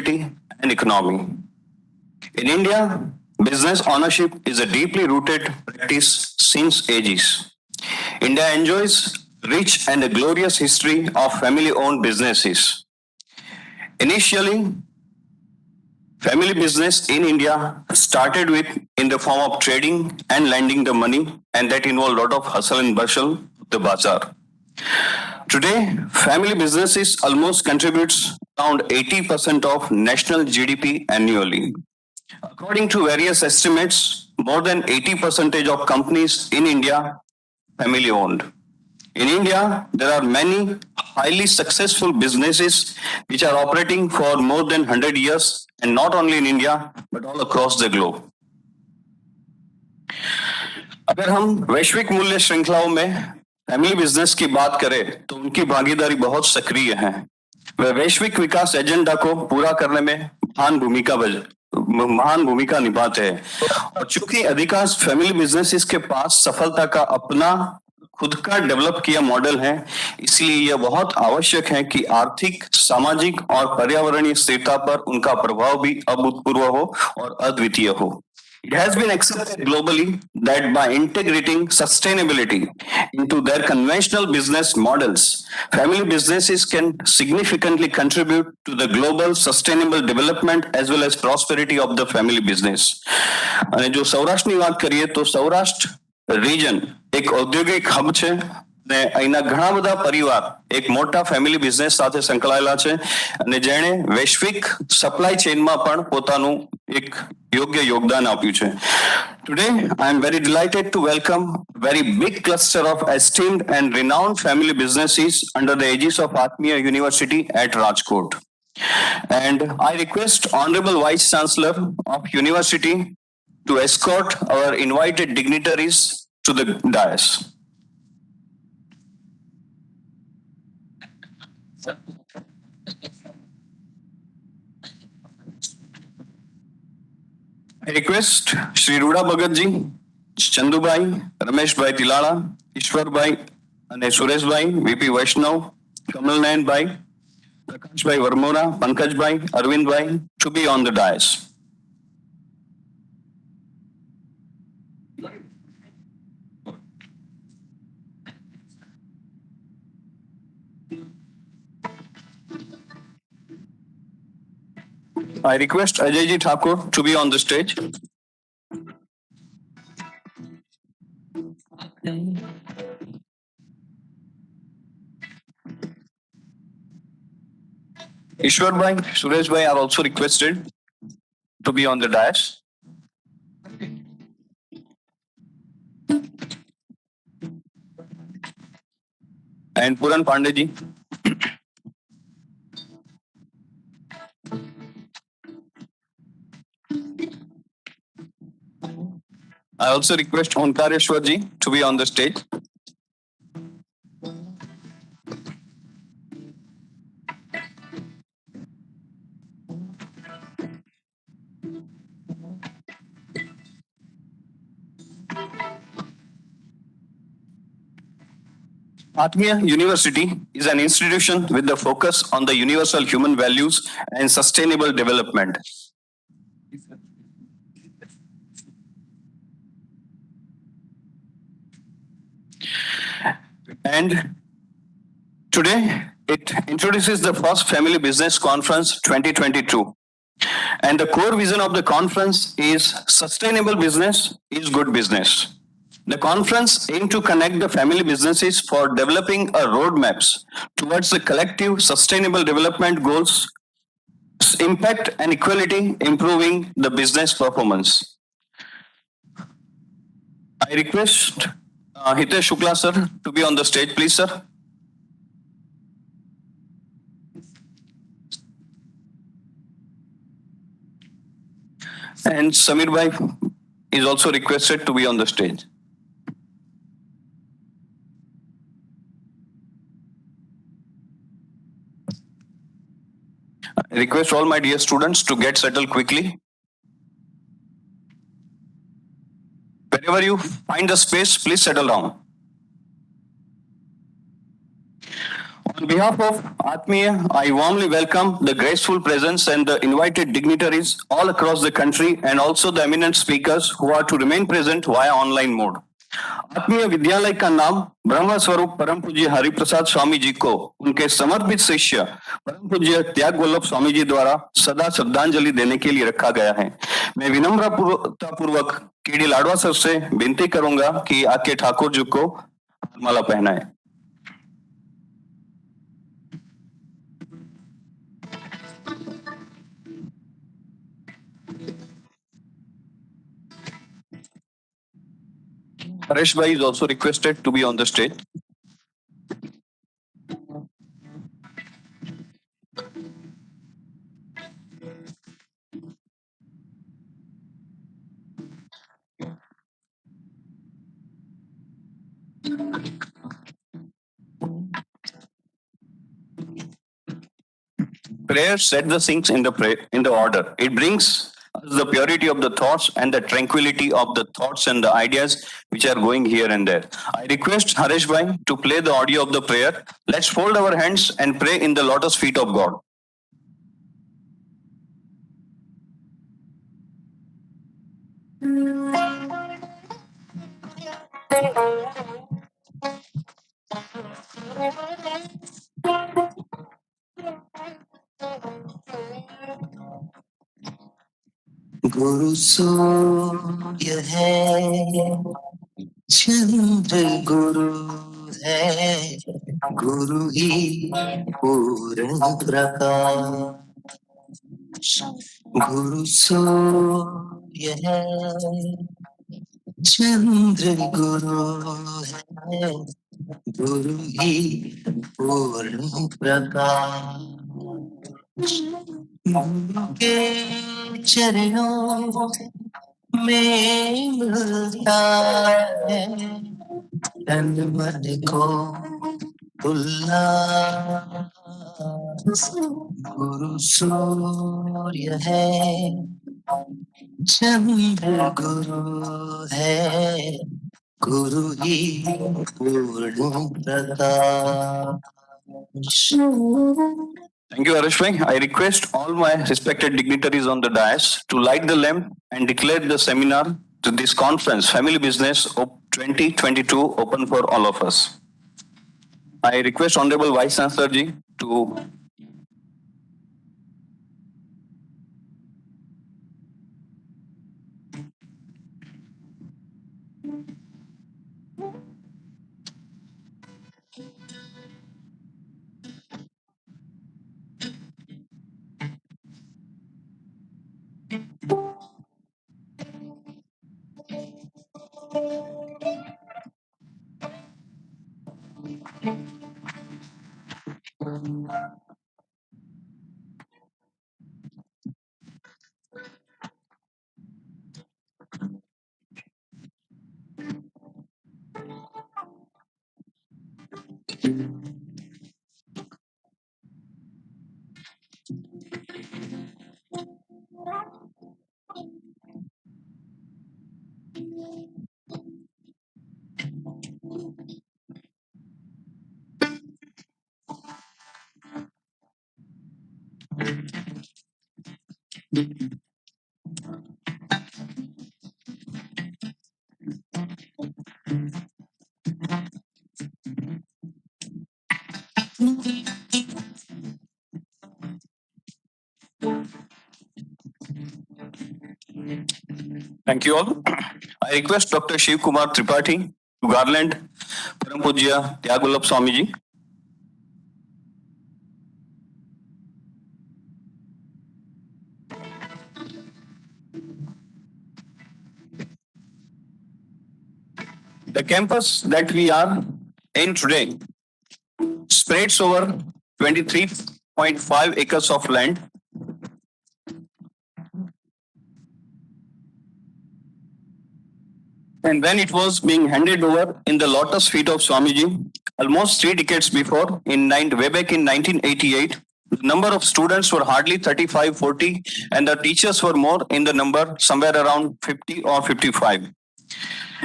society and economy. In India, business ownership is a deeply rooted practice since ages. India enjoys rich and a glorious history of family-owned businesses. Initially, family business in India started with in the form of trading and lending the money, and that involved a lot of hustle and bustle of the bazaar. Today, family businesses almost contributes around 80% of national GDP annually. According to various estimates, more than 80% of companies in India family owned. In India, there are many highly successful businesses which are operating for more than 100 years, and not only in India but all across the globe. अगर हम वैश्विक मूल्य श्रृंखलाओं में family business की बात करें तो उनकी भागीदारी बहुत सक्रिय है। वे वैश्विक विकास एजेंडा को पूरा करने में महान भूमिका निभाते हैं। और चूंकि अधिकांश फैमिली बिजनेसेस के पास सफलता का अपना खुद का डेवलप किया मॉडल है, इसलिए यह बहुत आवश्यक है कि आर्थिक, सामाजिक और पर्यावरणीय स्थिरता पर उनका प्रभाव भी अभूतपूर्व हो और अद्वितीय हो। It has been accepted globally that by integrating sustainability into their conventional business models, family businesses can significantly contribute to the global sustainable development as well as prosperity of the family business. અને જો સૌરાષ્ટ્રની વાત કરીએ તો Saurashtra region એક ઔદ્યોગિક hub છે ને અહીંના ઘણા બધા પરિવાર એક મોટા ફેમિલી બિઝનેસ સાથે સંકળાયેલા છે અને જેણે વૈશ્વિક સપ્લાય ચેઇનમાં પણ પોતાનું એક યોગ્ય યોગદાન આપ્યું છે. Today, I am very delighted to welcome a very big cluster of esteemed and renowned family businesses under the aegis of Atmiya University at Rajkot. And I request Honorable Vice Chancellor of University to escort our invited dignitaries to the dais. I request Shri Ruda Bhagatji, Chandubhai, Rameshbhai Tilala, Ishwarbhai and Sureshbhai, VP Vaishnav, Kamalnayanbhai, Prakashbhai Varmora, Pankajbhai, Arvindbhai to be on the dais. I request Ajayji Thakur to be on the stage. Ishwarbhai, Sureshbhai are also requested to be on the dais. And Puran Pandeji. I also request Onkareshwarji to be on the stage. Atmiya University is an institution with the focus on the universal human values and sustainable development. And today it introduces the first Family Business Conference 2022. And the core vision of the conference is sustainable business is good business. The conference aims to connect the family businesses for developing a roadmaps towards the collective sustainable development goals, impact and equality, improving the business performance. I request Hitesh Shukla sir to be on the stage, please sir. And Samir Bhai is also requested to be on the stage. I request all my dear students to get settled quickly. Wherever you find the space, please settle down. On On behalf of Atmiya, I warmly welcome the graceful presence and the invited dignitaries all across the country and also the eminent speakers who are to remain present via online mode. आत्मीय विद्यालय का नाम ब्रह्म स्वरूप परम पूज्य हरिप्रसाद स्वामी जी को उनके समर्पित शिष्य परम पूज्य त्याग वल्लभ स्वामी जी द्वारा सदा श्रद्धांजलि देने के लिए रखा गया है। मैं विनम्रतापूर्वक केडी लाडवा सर से विनती करूंगा कि आके ठाकुर जी को माला पहनाए। Paresh Bhai is also requested to be on the stage. Prayer set the things in the order. It brings the purity of the thoughts and the tranquility of the thoughts and the ideas which are going here and there. I request Harish Bhai to play the audio of the prayer. Let's fold our hands and pray in the lotus feet of God. गुरु सूर्य है, चंद्र गुरु है, गुरु ही पूर्ण प्रकाश। गुरु सूर्य है, चंद्र गुरु है, गुरु ही पूर्ण प्रकाश। गुरु के चरणों में मिलता है तन मन को उल्लास। गुरु सूर्य है, चंद्र गुरु है, गुरु ही पूर्ण प्रकाश। Thank you, Harish Bhai. I request all my respected dignitaries on the dais to light the lamp and declare the seminar to this conference, Family Business 2022, open for all of us. I request Honorable Vice Chancellor Ji to thank you all. I request Dr. Shiv Kumar Tripathi to garland Param Pujya Tyag Vallabh Swami Ji. The campus that we are in today spreads over 23.5 acres of land. And when it was being handed over in the lotus feet of Swamiji, almost 3 decades before, way back in 1988, the number of students were hardly 35, 40, and the teachers were more in the number, somewhere around 50 or 55.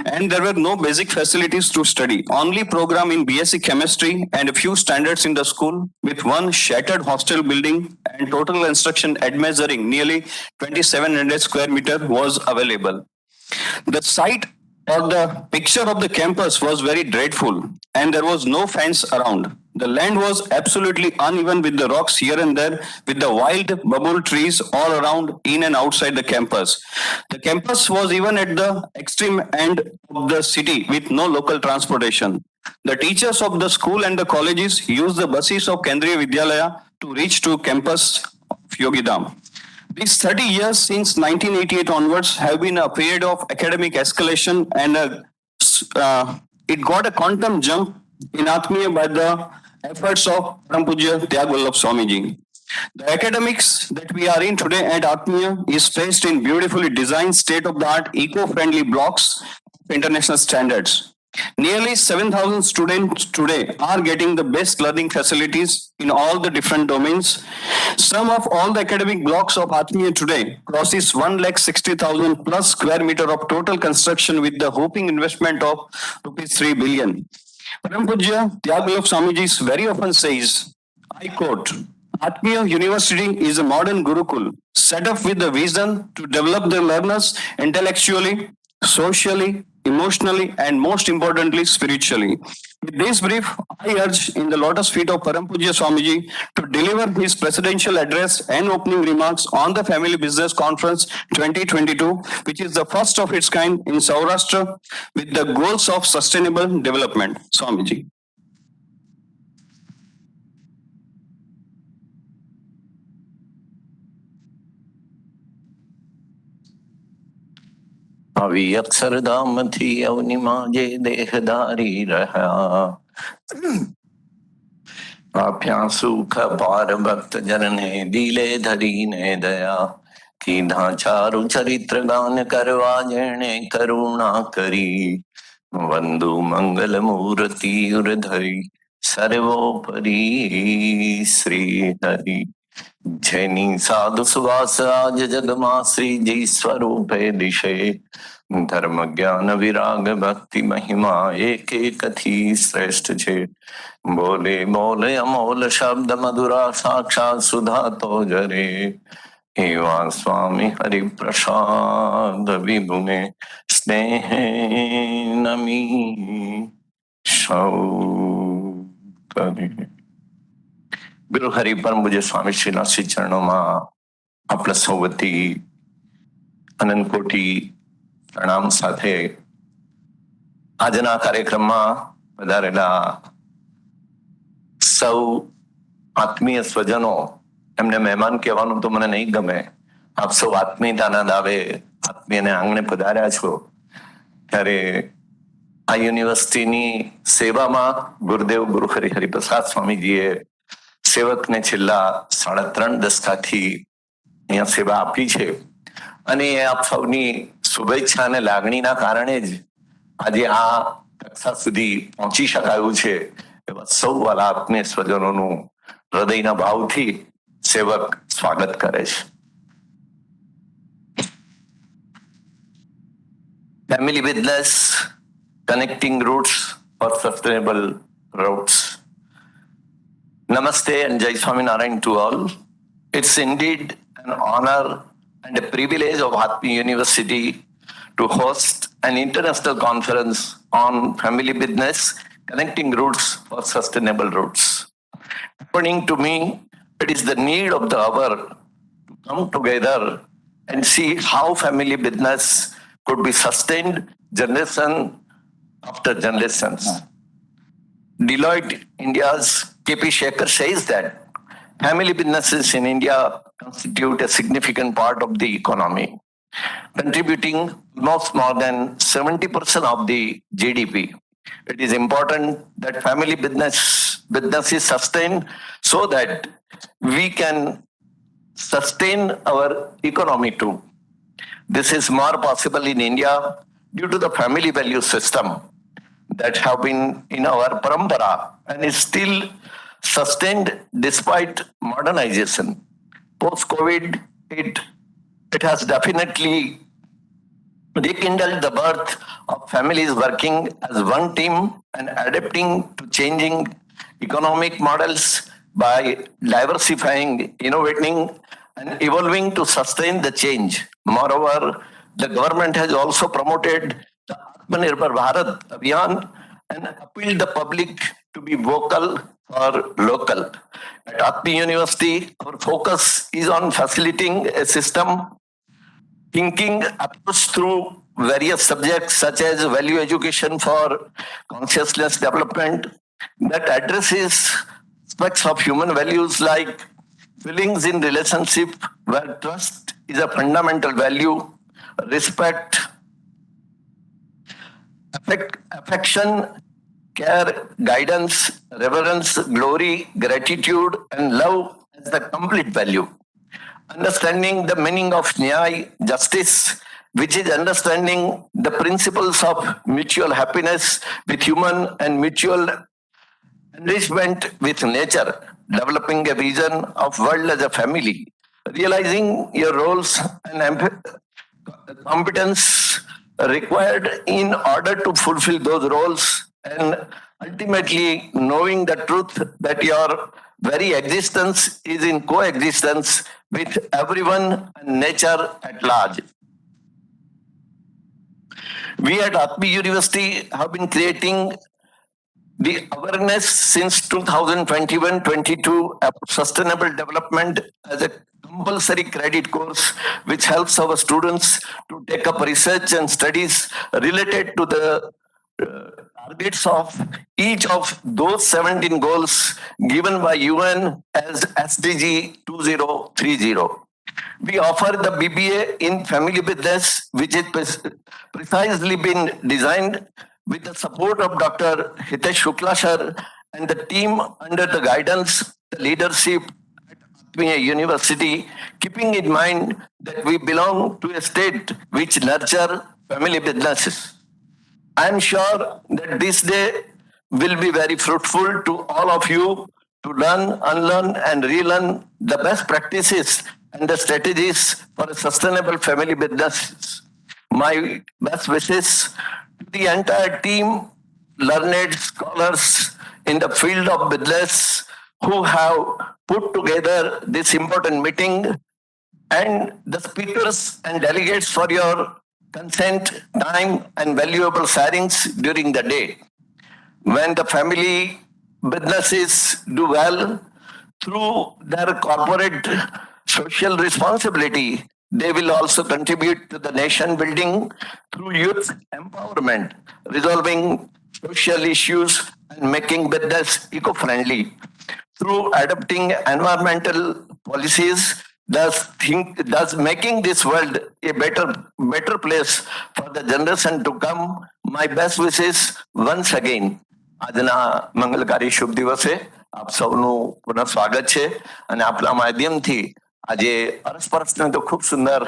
And there were no basic facilities to study. Only program in BSc chemistry and a few standards in the school, with one shattered hostel building and total instruction measuring nearly 2,700 square meter was available. The site or the picture of the campus was very dreadful, and there was no fence around. The land was absolutely uneven with the rocks here and there, with the wild bubble trees all around in and outside the campus. The campus was even at the extreme end of the city with no local transportation. The teachers of the school and the colleges used the buses of Kendriya Vidyalaya to reach to campus of Yogidham. These 30 years since 1988 onwards have been a period of academic escalation, and it got a quantum jump in Atmiya by the efforts of Param Pujya Tyag Vallabh Swamiji. The academics that we are in today at Atmiya is placed in beautifully designed state-of-the-art eco-friendly blocks of international standards. Nearly 7,000 students today are getting the best learning facilities in all the different domains. Some of all the academic blocks of Atmiya today crosses 1,60,000 plus square meter of total construction with the hoping investment of rupees 3 billion. Param Pujya Tyag Vallabh Swamiji very often says, I quote, Atmiya University is a modern Gurukul set up with the vision to develop the learners intellectually, socially, emotionally, and most importantly, spiritually. With this brief, I urge in the lotus feet of Param Pujya Swamiji to deliver his presidential address and opening remarks on the Family Business Conference 2022, which is the first of its kind in Saurashtra with the goals of sustainable development. Swamiji. अभी अक्षरधाम थी अवनिमा जे देहदारी रहा आप्या सुख पार भक्त जनने दिले धरी ने दया की चारु चरित्र गान करवा जेने करुणा करी वंदु मंगल मूर्ति उर्धरी सर्वोपरि श्री हरि जैनी साधु सुवास आज जगमा श्री जी स्वरूपे दिशे धर्म ज्ञान विराग भक्ति महिमा एक एक थी श्रेष्ठ छे बोले बोले अमोल शब्द मधुरा साक्षात सुधा तो जरे एवा स्वामी हरि प्रसाद विभुने स्नेह नमी सौ गुरु हरि परम पूज्य स्वामी श्रीના શ્રી ચરણોમાં આપણા સૌ વતી અનંત કોટી પ્રણામ સાથે આજના કાર્યક્રમમાં પધારેલા સૌ આત્મીય સ્વજનો, એમને મહેમાન કહેવાનું તો મને નહીં ગમે, આપ સૌ આત્મીયતાના દાવે આત્મીયને આંગણે પધાર્યા છો ત્યારે આ યુનિવર્સિટીની સેવામાં ગુરુદેવ ગુરુ હરિપ્રસાદ સ્વામીજીએ સેવકને છેલ્લા 3.5 દશકાથી અહીંયા સેવા આપી છે અને એ આપ સૌની શુભેચ્છા અને લાગણીના કારણે જ આજે આ કક્ષા સુધી પહોંચી શકાયું છે. એવા સૌ વાલા આત્મીય સ્વજનોનું હૃદયના ભાવથી સેવક સ્વાગત કરે છે. Family business connecting roots for sustainable routes. Namaste and Jai Swaminarayan to all. It's indeed an honor and a privilege of Atmiya University to host an international conference on family business, connecting roots for sustainable routes. According to me, it is the need of the hour to come together and see how family business could be sustained generation after generations. Deloitte India's KP Shekhar says that family businesses in India constitute a significant part of the economy, contributing almost more than 70% of the GDP. It is important that family business is sustained so that we can sustain our economy too. This is more possible in India due to the family value system that have been in our parampara and is still sustained despite modernization. Post-COVID, it has definitely rekindled the birth of families working as one team and adapting to changing economic models by diversifying, innovating, and evolving to sustain the change. Moreover, the government has also promoted the Atmanirbhar Bharat Abhiyan and appealed the public to be vocal for local. At Atmiya University, our focus is on facilitating a system thinking approach through various subjects such as value education for consciousness development that addresses aspects of human values like feelings in relationship where trust is a fundamental value, respect, affection, care, guidance, reverence, glory, gratitude, and love as the complete value. Understanding the meaning of Nyaya, justice, which is understanding the principles of mutual happiness with human and mutual enrichment with nature, developing a vision of world as a family, realizing your roles and competence required in order to fulfill those roles, and ultimately knowing the truth that your very existence is in coexistence with everyone and nature at large. We at Atmiya University have been creating the awareness since 2021-22 about sustainable development as a compulsory credit course, which helps our students to take up research and studies related to the targets of each of those 17 goals given by UN as SDG 2030. We offer the BBA in family business, which is precisely been designed with the support of Dr. Hitesh Shukla sir and the team under the guidance, the leadership at Atmiya University, keeping in mind that we belong to a state which nurture family businesses. I am sure that this day will be very fruitful to all of you to learn, unlearn, and relearn the best practices and the strategies for a sustainable family business. My best wishes to the entire team, learned scholars in the field of business who have put together this important meeting, and the speakers and delegates for your consent, time, and valuable sharings during the day. When the family businesses do well through their corporate social responsibility, they will also contribute to the nation building through youth empowerment, resolving social issues and making business eco-friendly, through adopting environmental policies, thus making this world a better place for the generation to come. My best wishes once again. આજના મંગલકારી શુભ દિવસે આપ સૌનું પુનઃ સ્વાગત છે અને આપના માધ્યમથી આજે અરસપરસને તો ખૂબ સુંદર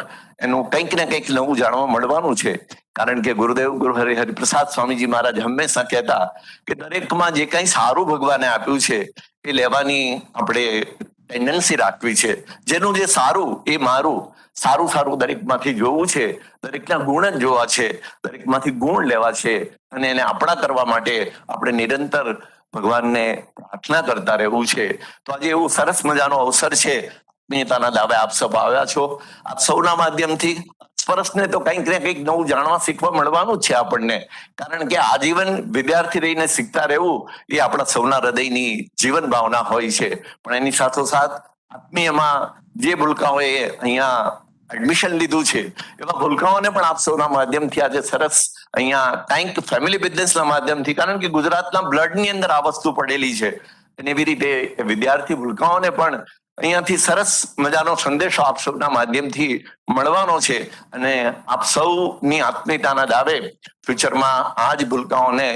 એનું કંઈક ને કંઈક નવું જાણવા મળવાનું છે. કારણ કે ગુરુદેવ ગુરુ હરિપ્રસાદ સ્વામીજી મહારાજ હંમેશા કહેતા કે દરેકમાં જે કંઈ સારું ભગવાને આપ્યું છે એ લેવાની આપણે ટેન્ડન્સી રાખવી છે. જેનું જે સારું એ મારું, સારું સારું દરેકમાંથી જોવું છે, દરેકના ગુણ જ જોવા છે, દરેકમાંથી ગુણ લેવા છે અને એને આપણા કરવા માટે આપણે નિરંતર ભગવાનને પ્રાર્થના કરતા રહેવું છે. તો આજે એવું સરસ મજાનો અવસર છે. આત્મીયતાના દાવે આપ સૌ આવ્યા છો. આપ સૌના માધ્યમથી સ્પર્શને તો કંઈક ને કંઈક નવું જાણવા શીખવા મળવાનું જ છે આપણને. કારણ કે આજીવન વિદ્યાર્થી રહીને શીખતા રહેવું એ આપણા સૌના હૃદયની જીવન ભાવના હોય છે. પણ એની સાથોસાથ આત્મીયમાં જે ભૂલકાઓએ અહીંયા એડમિશન લીધું છે એવા ભૂલકાઓને પણ આપ સૌના માધ્યમથી આજે સરસ અહીંયા કંઈક ફેમિલી બિઝનેસના માધ્યમથી, કારણ કે ગુજરાતના બ્લડની અંદર આ વસ્તુ પડેલી છે અને એવી રીતે વિદ્યાર્થી ભૂલકાઓને પણ અહીંયાથી સરસ મજાનો સંદેશો આપ સૌના માધ્યમથી મળવાનો છે. અને આપ સૌની આત્મીયતાના દાવે ફ્યુચરમાં આ જ ભૂલકાઓને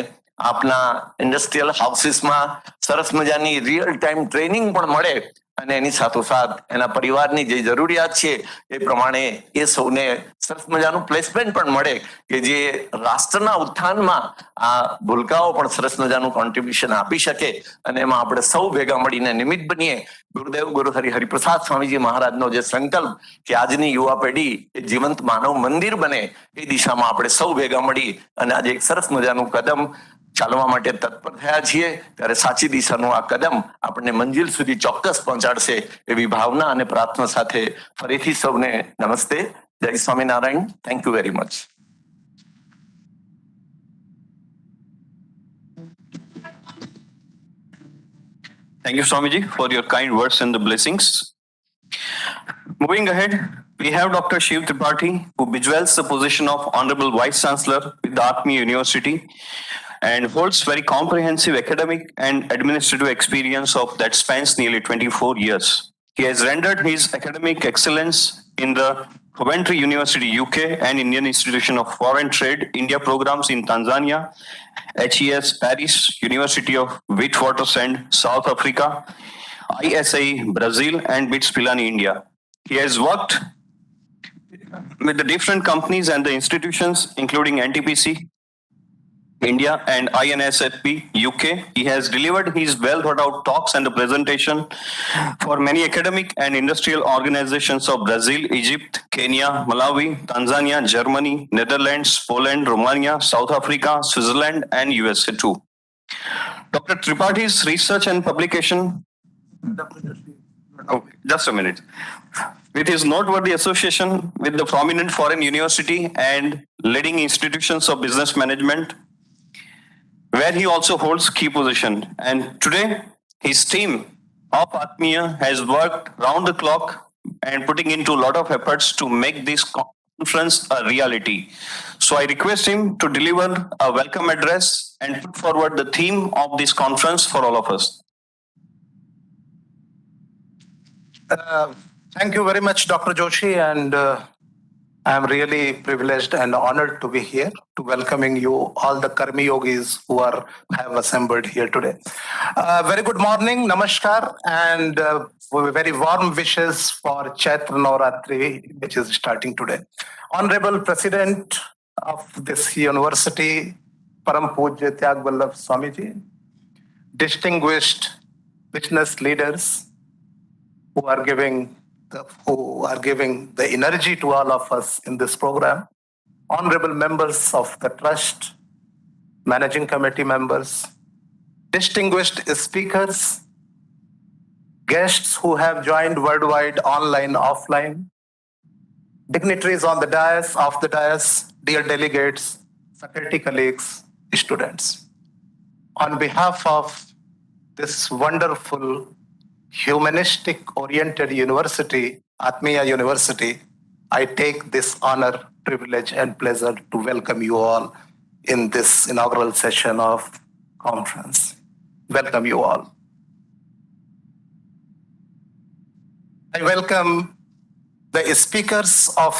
આપના ઇન્ડસ્ટ્રીયલ હાઉસીસમાં સરસ મજાની રિયલ ટાઈમ ટ્રેનિંગ પણ મળે અને એની સાથોસાથ એના પરિવારની જે જરૂરિયાત છે એ પ્રમાણે એ સૌને સરસ મજાનું પ્લેસમેન્ટ પણ મળે કે જે રાષ્ટ્રના ઉત્થાનમાં આ ભૂલકાઓ પણ સરસ મજાનું કોન્ટ્રીબ્યુશન આપી શકે અને એમાં આપણે સૌ ભેગા મળીને નિમિત્ત બનીએ. ગુરુદેવ ગુરુ હરિપ્રસાદ સ્વામીજી મહારાજનો જે સંકલ્પ કે આજની યુવા પેઢી એ જીવંત માનવ મંદિર બને એ દિશામાં આપણે સૌ ભેગા મળી અને આજે એક સરસ મજાનું કદમ ચાલવા માટે તત્પર થયા છીએ ત્યારે સાચી દિશાનું આ કદમ આપણને મંજિલ સુધી ચોક્કસ પહોંચાડશે એવી ભાવના અને પ્રાર્થના સાથે ફરીથી સૌને નમસ્તે. જય Swaminarayan. Thank you very much. Thank you, Swamiji, for your kind words and the blessings. Moving ahead, we have Dr. Shiv Tripathi, who bejewels the position of Honorable Vice Chancellor with the Atmiya University and holds very comprehensive academic and administrative experience of that spans nearly 24 years. He has rendered his academic excellence in the Coventry University, UK, and Indian Institution of Foreign Trade, India programs in Tanzania, HES Paris, University of Witwatersrand, South Africa, ISI Brazil, and BITS Pilani, India. He has worked with the different companies and the institutions, including NTPC, India, and INSFP, UK. He has delivered his well thought out talks and the presentation for many academic and industrial organizations of Brazil, Egypt, Kenya, Malawi, Tanzania, Germany, Netherlands, Poland, Romania, South Africa, Switzerland, and USA too. Dr. Tripathi's research and publication. Oh, just a minute. With his noteworthy association with the prominent foreign university and leading institutions of business management, where he also holds key position. And today, his team of Atmiya has worked round the clock and putting into a lot of efforts to make this conference a reality. So I request him to deliver a welcome address and put forward the theme of this conference for all of us. Thank you very much, Dr. Joshi, and I'm really privileged and honored to be here to welcoming you, all the Karmi Yogis who have assembled here today. Very good morning, namaskar, and very warm wishes for Chaitra Navratri, which is starting today. Honorable President of this university, Param Pujya Tyag Vallabh Swamiji, distinguished business leaders who are giving the energy to all of us in this program, honorable members of the trust, managing committee members, distinguished speakers, guests who have joined worldwide, online, offline, dignitaries on the dais, off the dais, dear delegates, faculty colleagues, students. On behalf of this wonderful humanistic-oriented university, Atmiya University, I take this honor, privilege, and pleasure to welcome you all in this inaugural session of conference. Welcome you all. I welcome the speakers of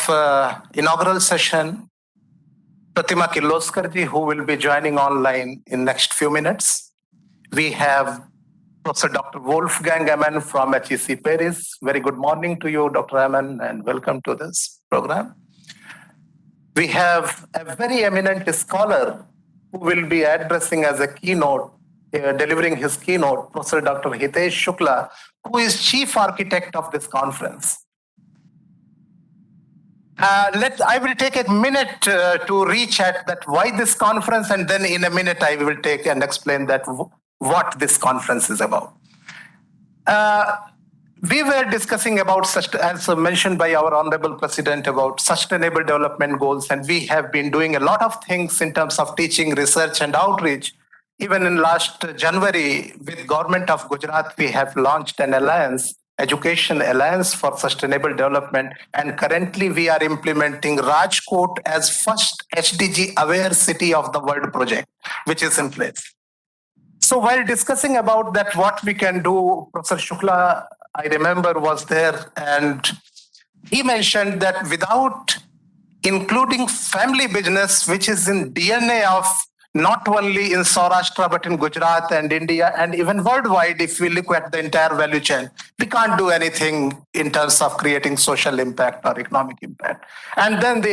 inaugural session, Pratima Kirloskarji, who will be joining online in next few minutes. We have Professor Dr. Wolfgang Amann from HEC Paris. Very good morning to you, Dr. Amann, and welcome to this program. We have a very eminent scholar who will be addressing as a keynote, delivering his keynote, Professor Dr. Hitesh Shukla, who is chief architect of this conference. I will take a minute to reach at that why this conference, and then in a minute I will take and explain that what this conference is about. We were discussing about, as mentioned by our Honorable President, about sustainable development goals, and we have been doing a lot of things in terms of teaching, research, and outreach. Even in last January, with Government of Gujarat, we have launched an alliance, Education Alliance for Sustainable Development, and currently we are implementing Rajkot as first HDG aware city of the world project, which is in place. So while discussing about that, what we can do, Professor Shukla, I remember, was there, and he mentioned that without including family business, which is in DNA of not only in Saurashtra, but in Gujarat and India, and even worldwide, if we look at the entire value chain, we can't do anything in terms of creating social impact or economic impact. And then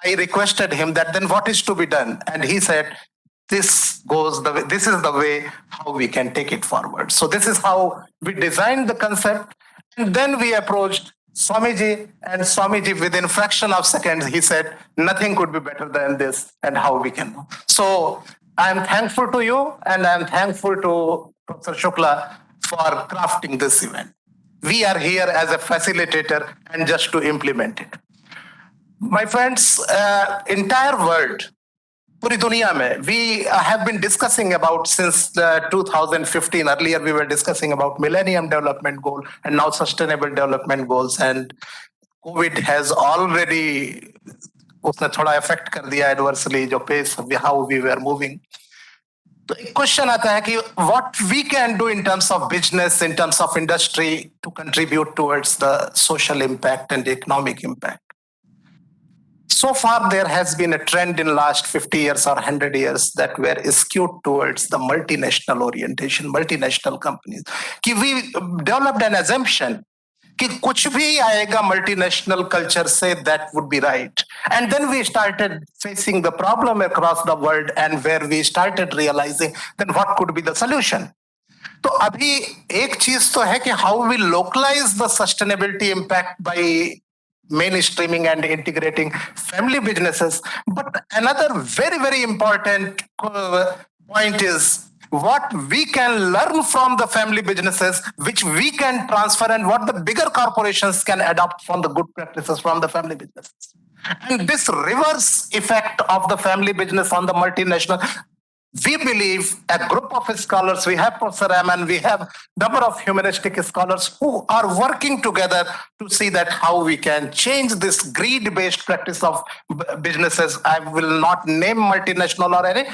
I requested him that then what is to be done? And he said, this is the way how we can take it forward. So this is how we designed the concept. And then we approached Swamiji, and Swamiji, within fraction of seconds, he said, nothing could be better than this, and how we can. So I'm thankful to you, and I'm thankful to Professor Shukla for crafting this event. We are here as a facilitator and just to implement it. My friends, entire world, पूरी दुनिया में, we have been discussing about since 2015. Earlier we were discussing about Millennium Development Goal and now Sustainable Development Goals, and COVID has already उसने थोड़ा affect कर दिया adversely जो pace of how we were moving. तो एक question आता है कि what we can do in terms of business, in terms of industry to contribute towards the social impact and the economic impact. So far, there has been a trend in last 50 years or 100 years that were skewed towards the multinational orientation, multinational companies. कि we developed an assumption कि कुछ भी आएगा multinational culture से, that would be right. And then we started facing the problem across the world, and where we started realizing then what could be the solution. तो अभी एक चीज तो है कि how we localize the sustainability impact by mainstreaming and integrating family businesses. But another very, very important point is what we can learn from the family businesses, which we can transfer, and what the bigger corporations can adopt from the good practices from the family businesses. And this reverse effect of the family business on the multinational, we believe a group of scholars, we have Professor Rahman, we have number of humanistic scholars who are working together to see that how we can change this greed-based practice of businesses. I will not name multinational or any,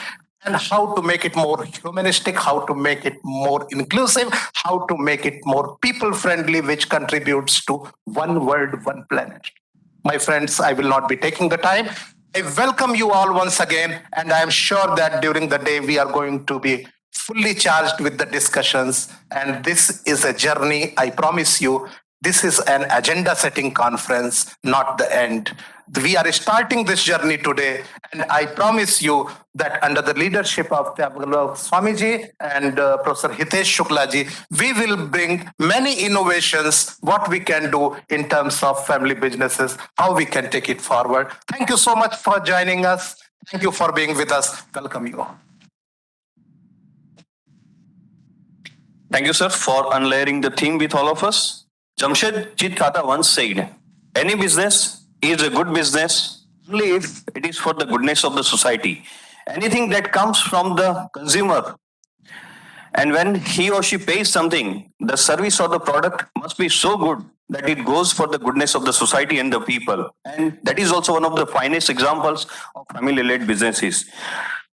and how to make it more humanistic, how to make it more inclusive, how to make it more people-friendly, which contributes to one world, one planet. My friends, I will not be taking the time. I welcome you all once again, and I am sure that during the day we are going to be fully charged with the discussions. And this is a journey, I promise you. This is an agenda-setting conference, not the end. We are starting this journey today, and I promise you that under the leadership of Swamiji and Professor Hitesh Shukla ji, we will bring many innovations, what we can do in terms of family businesses, how we can take it forward. Thank you so much for joining us. Thank you for being with us. Welcome you all. Thank you, sir, for unlayering the theme with all of us. Jamshedjit Tata once said, any business is a good business only if it is for the goodness of the society. Anything that comes from the consumer, and when he or she pays something, the service or the product must be so good that it goes for the goodness of the society and the people. And that is also one of the finest examples of family-led businesses.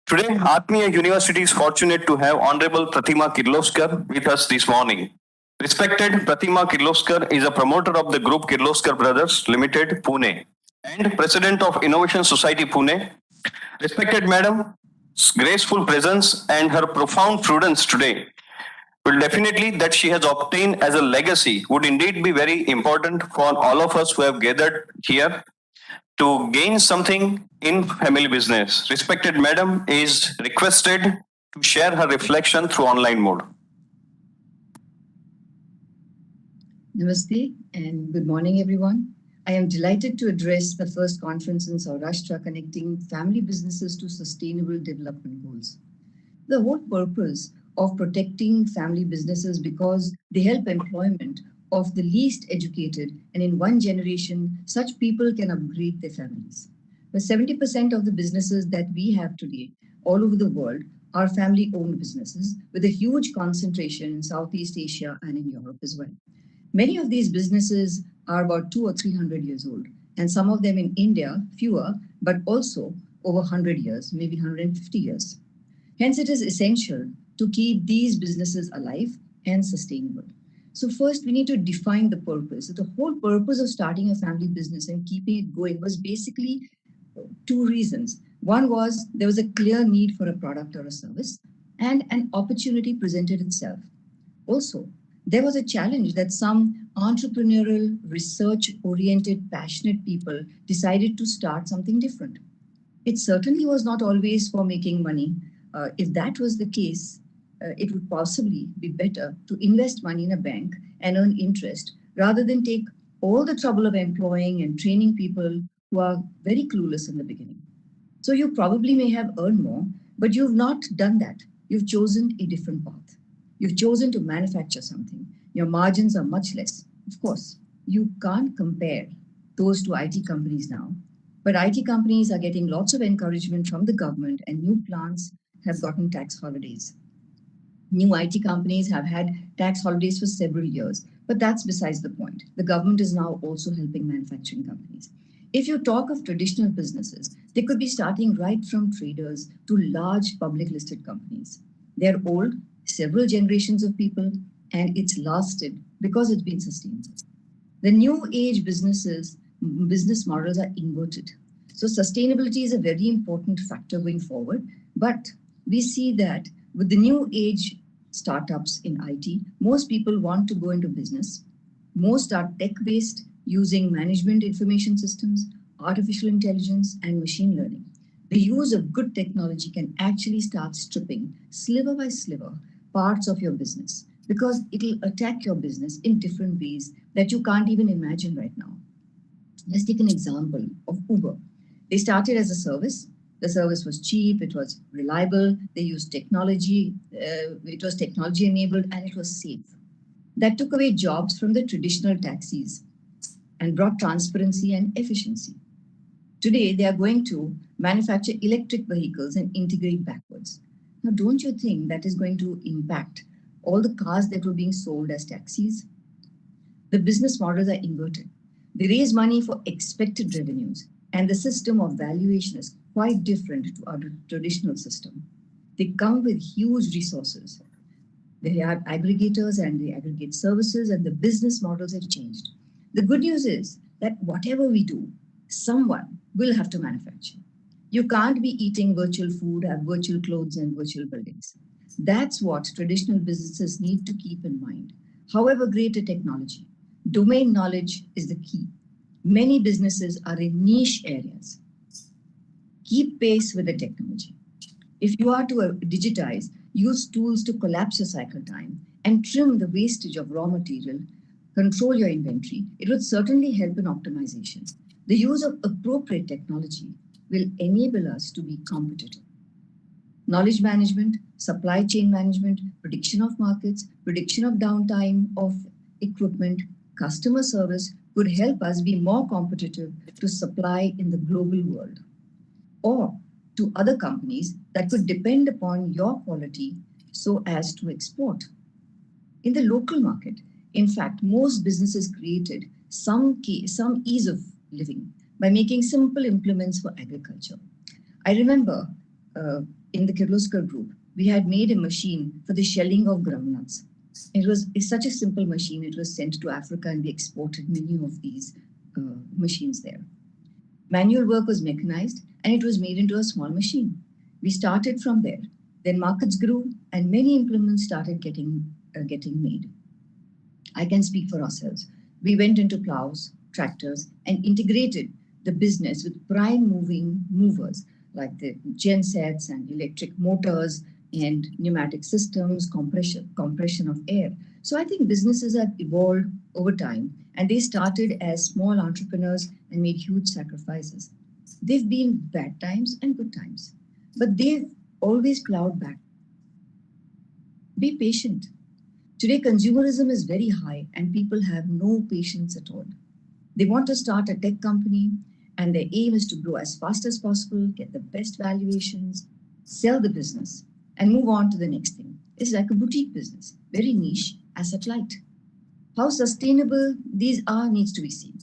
Today, Atmiya University is fortunate to have Honorable Pratima Kirloskar with us this morning. Respected Pratima Kirloskar is a promoter of the group Kirloskar Brothers Limited, Pune, and President of Innovation Society, Pune. Respected Madam, graceful presence and her profound prudence today will definitely that she has obtained as a legacy would indeed be very important for all of us who have gathered here to gain something in family business. Respected Madam is requested to share her reflection through online mode. Namaste and good morning, everyone. I am delighted to address the first conference in Saurashtra connecting family businesses to sustainable development goals. The whole purpose of protecting family businesses because they help employment of the least educated, and in one generation, such people can upgrade their families. But 70% of the businesses that we have today all over the world are family-owned businesses with a huge concentration in Southeast Asia and in Europe as well. Many of these businesses are about 200 or 300 years old, and some of them in India, fewer, but also over 100 years, maybe 150 years. Hence, it is essential to keep these businesses alive and sustainable. So first, we need to define the purpose. So the whole purpose of starting a family business and keeping it going was basically two reasons. One was there was a clear need for a product or a service, and an opportunity presented itself. Also, there was a challenge that some entrepreneurial, research-oriented, passionate people decided to start something different. It certainly was not always for making money. If that was the case, it would possibly be better to invest money in a bank and earn interest rather than take all the trouble of employing and training people who are very clueless in the beginning. So you probably may have earned more, but you've not done that. You've chosen a different path. You've chosen to manufacture something. Your margins are much less. Of course, you can't compare those to IT companies now. But IT companies are getting lots of encouragement from the government, and new plants have gotten tax holidays. New IT companies have had tax holidays for several years, but that's besides the point. The government is now also helping manufacturing companies. If you talk of traditional businesses, they could be starting right from traders to large public listed companies. They're old, several generations of people, and it's lasted because it's been sustainable. The new age business models are inverted. So sustainability is a very important factor going forward, but we see that with the new age startups in IT, most people want to go into business. Most are tech-based, using management information systems, artificial intelligence, and machine learning. The use of good technology can actually start stripping, sliver by sliver, parts of your business because it'll attack your business in different ways that you can't even imagine right now. Let's take an example of Uber. They started as a service. The service was cheap, it was reliable, they used technology, it was technology enabled, and it was safe. That took away jobs from the traditional taxis and brought transparency and efficiency. Today, they are going to manufacture electric vehicles and integrate backwards. Now, don't you think that is going to impact all the cars that were being sold as taxis? The business models are inverted. They raise money for expected revenues, and the system of valuation is quite different to our traditional system. They come with huge resources. They are aggregators and they aggregate services, and the business models have changed. The good news is that whatever we do, someone will have to manufacture. You can't be eating virtual food, have virtual clothes, and virtual buildings. That's what traditional businesses need to keep in mind. However great a technology, domain knowledge is the key. Many businesses are in niche areas. Keep pace with the technology. If you are to digitize, use tools to collapse your cycle time and trim the wastage of raw material, control your inventory, it would certainly help in optimization. The use of appropriate technology will enable us to be competitive. Knowledge management, supply chain management, prediction of markets, prediction of downtime of equipment, customer service could help us be more competitive to supply in the global world, or to other companies that could depend upon your quality so as to export. In the local market, in fact, most businesses created some ease of living by making simple implements for agriculture. I remember in the Kirloskar group, we had made a machine for the shelling of groundnuts. It's such a simple machine. It was sent to Africa and we exported many of these machines there. Manual work was mechanized and it was made into a small machine. We started from there. Then markets grew and many implements started getting made. I can speak for ourselves. We went into plows, tractors, and integrated the business with prime movers like the gensets and electric motors and pneumatic systems, compression of air. So I think businesses have evolved over time, and they started as small entrepreneurs and made huge sacrifices. They've been bad times and good times, but they've always plowed back. Be patient. Today, consumerism is very high and people have no patience at all. They want to start a tech company and their aim is to grow as fast as possible, get the best valuations, sell the business, and move on to the next thing. It's like a boutique business, very niche, asset light. How sustainable these are needs to be seen.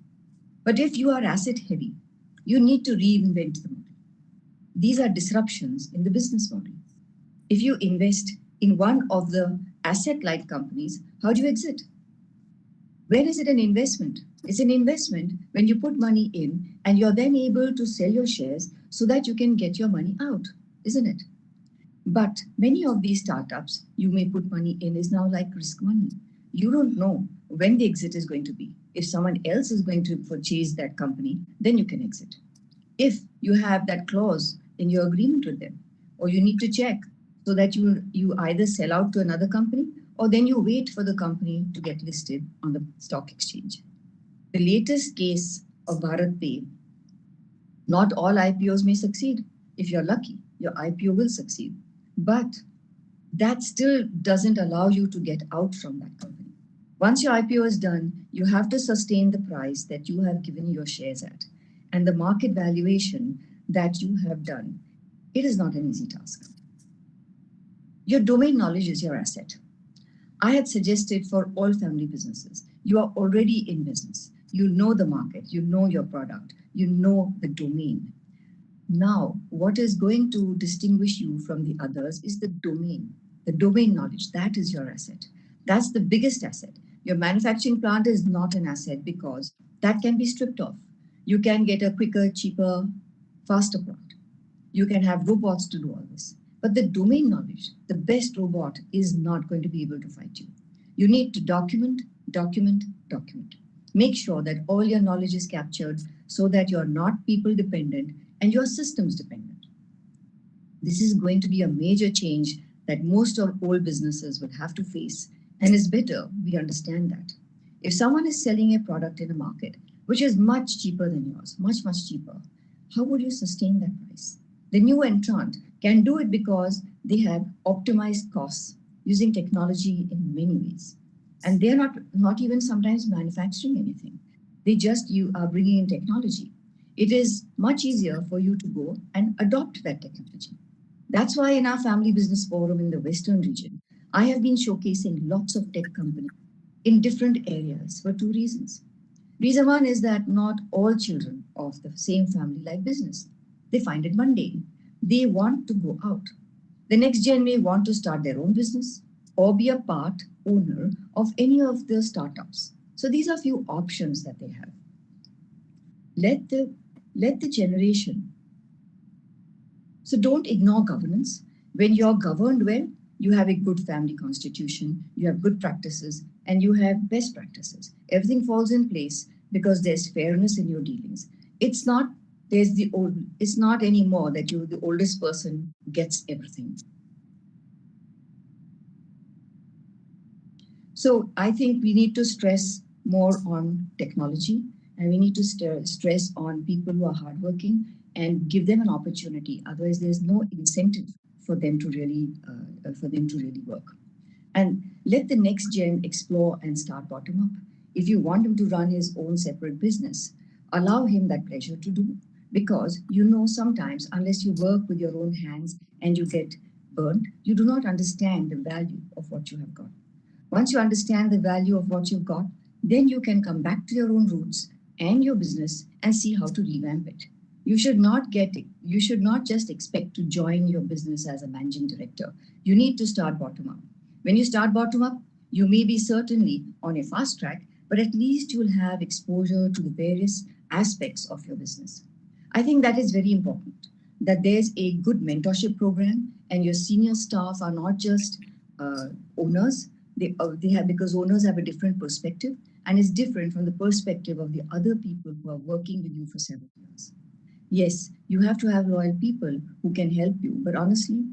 But if you are asset heavy, you need to reinvent the model. These are disruptions in the business model. If you invest in one of the asset light companies, how do you exit? When is it an investment? It's an investment when you put money in and you're then able to sell your shares so that you can get your money out, isn't it? But many of these startups you may put money in is now like risk money. You don't know when the exit is going to be. If someone else is going to purchase that company, then you can exit. If you have that clause in your agreement with them, or you need to check so that you either sell out to another company or then you wait for the company to get listed on the stock exchange. The latest case of Bharat Pay, not all IPOs may succeed. If you're lucky, your IPO will succeed. But that still doesn't allow you to get out from that company. Once your IPO is done, you have to sustain the price that you have given your shares at and the market valuation that you have done. It is not an easy task. Your domain knowledge is your asset. I had suggested for all family businesses, you are already in business. You know the market, you know your product, you know the domain. Now, what is going to distinguish you from the others is the domain knowledge. That is your asset. That's the biggest asset. Your manufacturing plant is not an asset because that can be stripped off. You can get a quicker, cheaper, faster plant. You can have robots to do all this. But the domain knowledge, the best robot is not going to be able to fight you. You need to document. Make sure that all your knowledge is captured so that you're not people dependent and you're systems dependent. This is going to be a major change that most of all businesses will have to face, and it's better we understand that. If someone is selling a product in a market which is much cheaper than yours, much cheaper, how would you sustain that price? The new entrant can do it because they have optimized costs using technology in many ways. And they're not even sometimes manufacturing anything. You are bringing in technology. It is much easier for you to go and adopt that technology. That's why in our family business forum in the Western region, I have been showcasing lots of tech companies in different areas for two reasons. Reason one is that not all children of the same family like business. They find it mundane. They want to go out. The next gen may want to start their own business or be a part owner of any of the startups. So these are few options that they have. Let the generation. So don't ignore governance. When you're governed well, you have a good family constitution, you have good practices, and you have best practices. Everything falls in place because there's fairness in your dealings. It's not anymore that the oldest person gets everything. So I think we need to stress more on technology, and we need to stress on people who are hardworking and give them an opportunity. Otherwise, there's no incentive for them to really work. And let the next gen explore and start bottom up. If you want him to run his own separate business, allow him that pleasure to do. Because sometimes unless you work with your own hands and you get burned, you do not understand the value of what you have got. Once you understand the value of what you've got, then you can come back to your own roots and your business and see how to revamp it. You should not just expect to join your business as a managing director. You need to start bottom up. When you start bottom up, you may be certainly on a fast track, but at least you'll have exposure to the various aspects of your business. I think that is very important, that there's a good mentorship program and your senior staff are not just owners. Because owners have a different perspective and it's different from the perspective of the other people who are working with you for several years. Yes, you have to have loyal people who can help you, but honestly,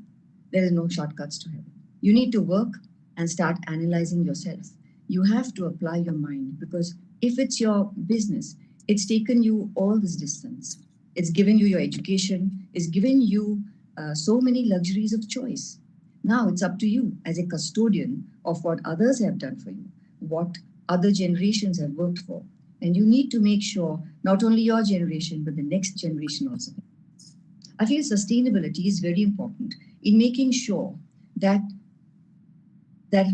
there is no shortcuts to heaven. You need to work and start analyzing yourself. You have to apply your mind because if it's your business, it's taken you all this distance. It's given you your education, it's given you so many luxuries of choice. Now it's up to you as a custodian of what others have done for you, what other generations have worked for. And you need to make sure not only your generation, but the next generation also. I feel sustainability is very important in making sure that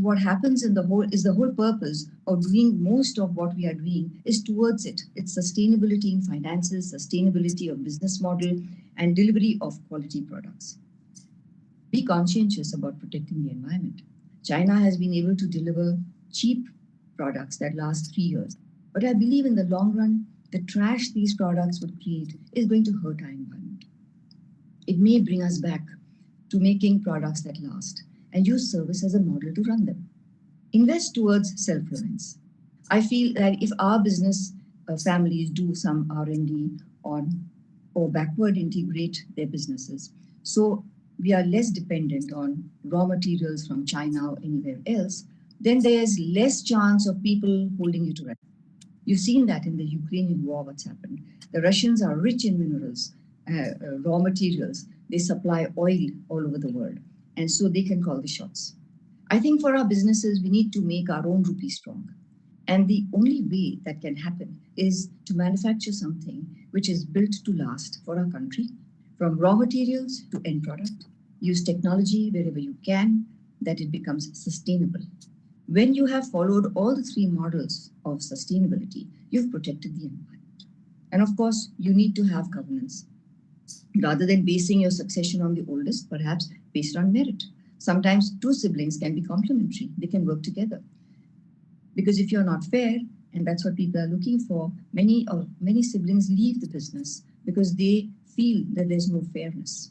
what happens in the whole purpose of doing most of what we are doing is towards it. It's sustainability in finances, sustainability of business model, and delivery of quality products. Be conscientious about protecting the environment. China has been able to deliver cheap products that last 3 years. But I believe in the long run, the trash these products would create is going to hurt our environment. It may bring us back to making products that last and use service as a model to run them. Invest towards self-reliance. I feel that if our business families do some R&D on or backward integrate their businesses, so we are less dependent on raw materials from China or anywhere else, then there's less chance of people holding you to ransom. You've seen that in the Ukrainian war, what's happened. The Russians are rich in minerals, raw materials. They supply oil all over the world. And so they can call the shots. I think for our businesses, we need to make our own rupee strong. And the only way that can happen is to manufacture something which is built to last for our country, from raw materials to end product. Use technology wherever you can, that it becomes sustainable. When you have followed all the three models of sustainability, you've protected the environment. And of course, you need to have governance. Rather than basing your succession on the oldest, perhaps based on merit. Sometimes two siblings can be complementary. They can work together. Because if you're not fair, and that's what people are looking for, many siblings leave the business because they feel that there's no fairness.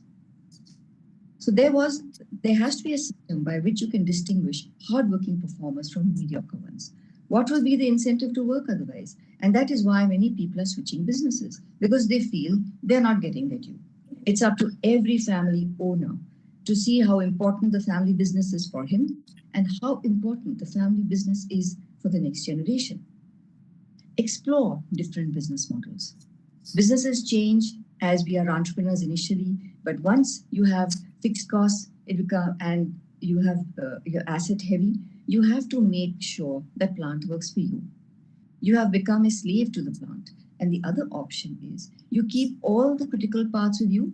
So there has to be a system by which you can distinguish hardworking performers from mediocre ones. What will be the incentive to work otherwise? And that is why many people are switching businesses, because they feel they're not getting their due. It's up to every family owner to see how important the family business is for him and how important the family business is for the next generation. Explore different business models. Businesses change as we are entrepreneurs initially, but once you have fixed costs, and you have your asset heavy, you have to make sure that plant works for you. You have become a slave to the plant. And the other option is you keep all the critical parts with you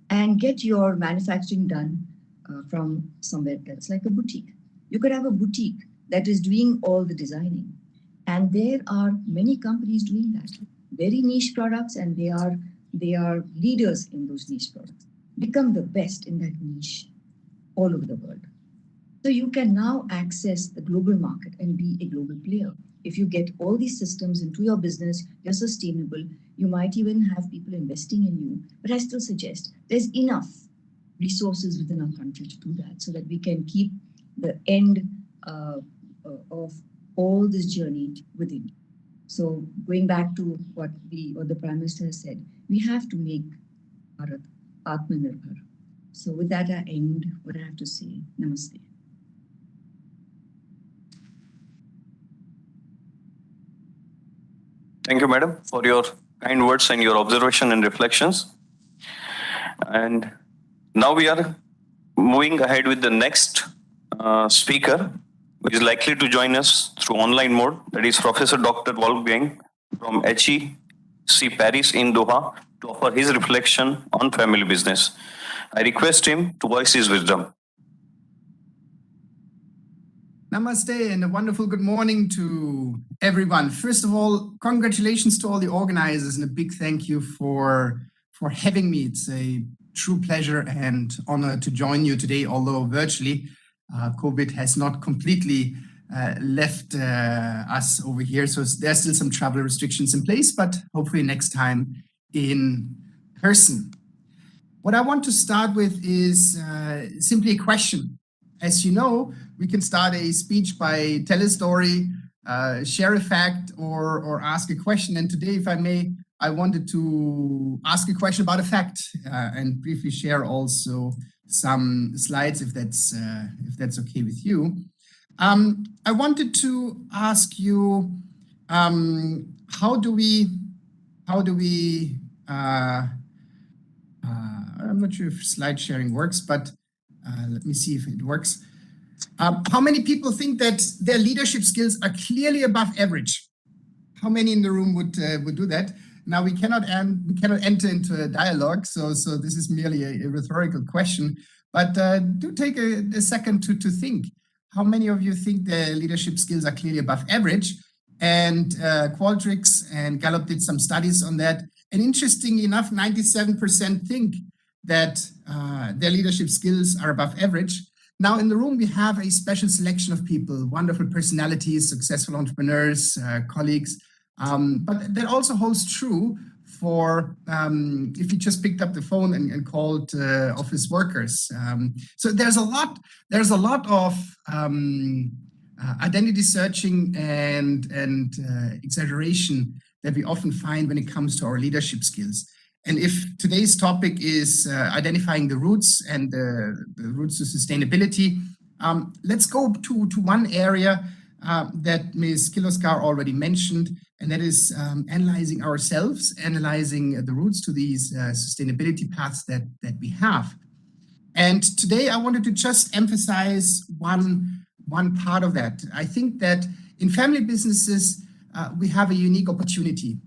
and get your manufacturing done from somewhere else, like a boutique. You could have a boutique that is doing all the designing. And there are many companies doing that. Very niche products, and they are leaders in those niche products. Become the best in that niche all over the world. So you can now access the global market and be a global player. If you get all these systems into your business, you're sustainable, you might even have people investing in you. But I still suggest there's enough resources within our country to do that so that we can keep the end of all this journey within. So going back to what the Prime Minister has said, we have to make Bharat Atmanirbhar. So with that, I end what I have to say. Namaste. Thank you, madam, for your kind words and your observation and reflections. And now we are moving ahead with the next speaker, who is likely to join us through online mode. That is Professor Dr. Wolfgang from HEC Paris in Doha to offer his reflection on family business. I request him to voice his wisdom. Namaste and a wonderful good morning to everyone. First of all, congratulations to all the organizers and a big thank you for having me. It's a true pleasure and honor to join you today, although virtually. COVID has not completely left us over here, so there's still some travel restrictions in place, but hopefully next time in person. What I want to start with is simply a question. As you know, we can start a speech by tell a story, share a fact, or ask a question. And today, if I may, I wanted to ask a question about a fact and briefly share also some slides, if that's okay with you. I wanted to ask you, how do we? I'm not sure if slide sharing works, but let me see if it works. How many people think that their leadership skills are clearly above average? How many in the room would do that? Now we cannot enter into a dialogue, so this is merely a rhetorical question. But do take a second to think. How many of you think their leadership skills are clearly above average? And Qualtrics and Gallup did some studies on that. And interestingly enough, 97% think that their leadership skills are above average. Now in the room, we have a special selection of people, wonderful personalities, successful entrepreneurs, colleagues. But that also holds true for if you just picked up the phone and called office workers. So there's a lot of identity searching and exaggeration that we often find when it comes to our leadership skills. And if today's topic is identifying the roots and the roots to sustainability, let's go to one area that Ms. Kiloskar already mentioned, and that is analyzing ourselves, analyzing the roots to these sustainability paths that we have. And today I wanted to just emphasize one part of that. I think that in family businesses, we have a unique opportunity.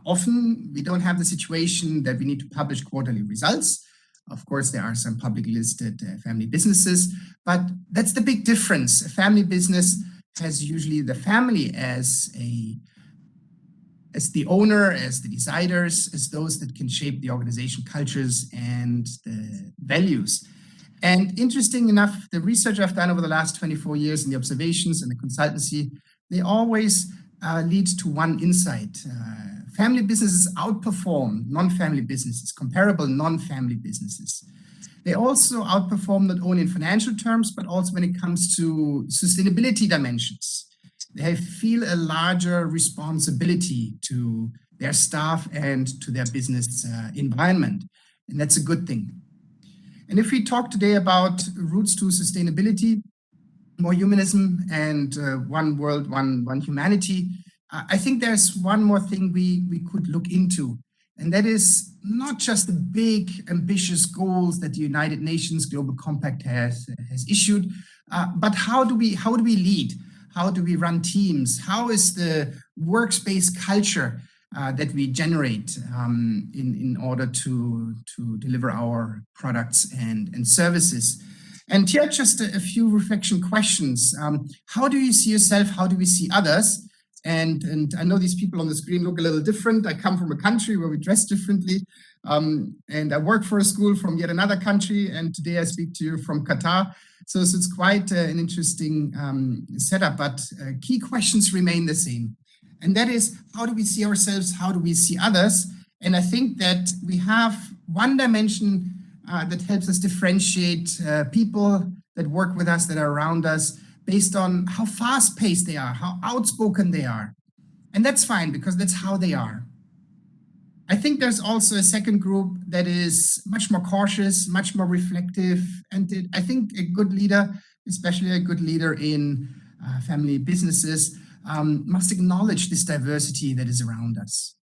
Often we don't have the situation that we need to publish quarterly results. Of course, there are some publicly listed family businesses, but that's the big difference. A family business has usually the family as the owner, as the deciders, as those that can shape the organization cultures and the values. And interesting enough, the research I've done over the last 24 years and the observations and the consultancy, they always lead to one insight. Family businesses outperform non-family businesses, comparable non-family businesses. They also outperform not only in financial terms, but also when it comes to sustainability dimensions. They feel a larger responsibility to their staff and to their business environment. And that's a good thing. And if we talk today about roots to sustainability, more humanism and one world, one humanity, I think there's one more thing we could look into. And that is not just the big, ambitious goals that the United Nations Global Compact has issued, but how do we lead? How do we run teams? How is the workspace culture that we generate in order to deliver our products and services? And here are just a few reflection questions. How do you see yourself? How do we see others? And I know these people on the screen look a little different. I come from a country where we dress differently. And I work for a school from yet another country. And today I speak to you from Qatar. So it's quite an interesting setup, but key questions remain the same. And that is, how do we see ourselves? How do we see others? And I think that we have one dimension that helps us differentiate people that work with us, that are around us, based on how fast-paced they are, how outspoken they are. And that's fine, because that's how they are. I think there's also a second group that is much more cautious, much more reflective. And I think a good leader, especially a good leader in family businesses, must acknowledge this diversity that is around us.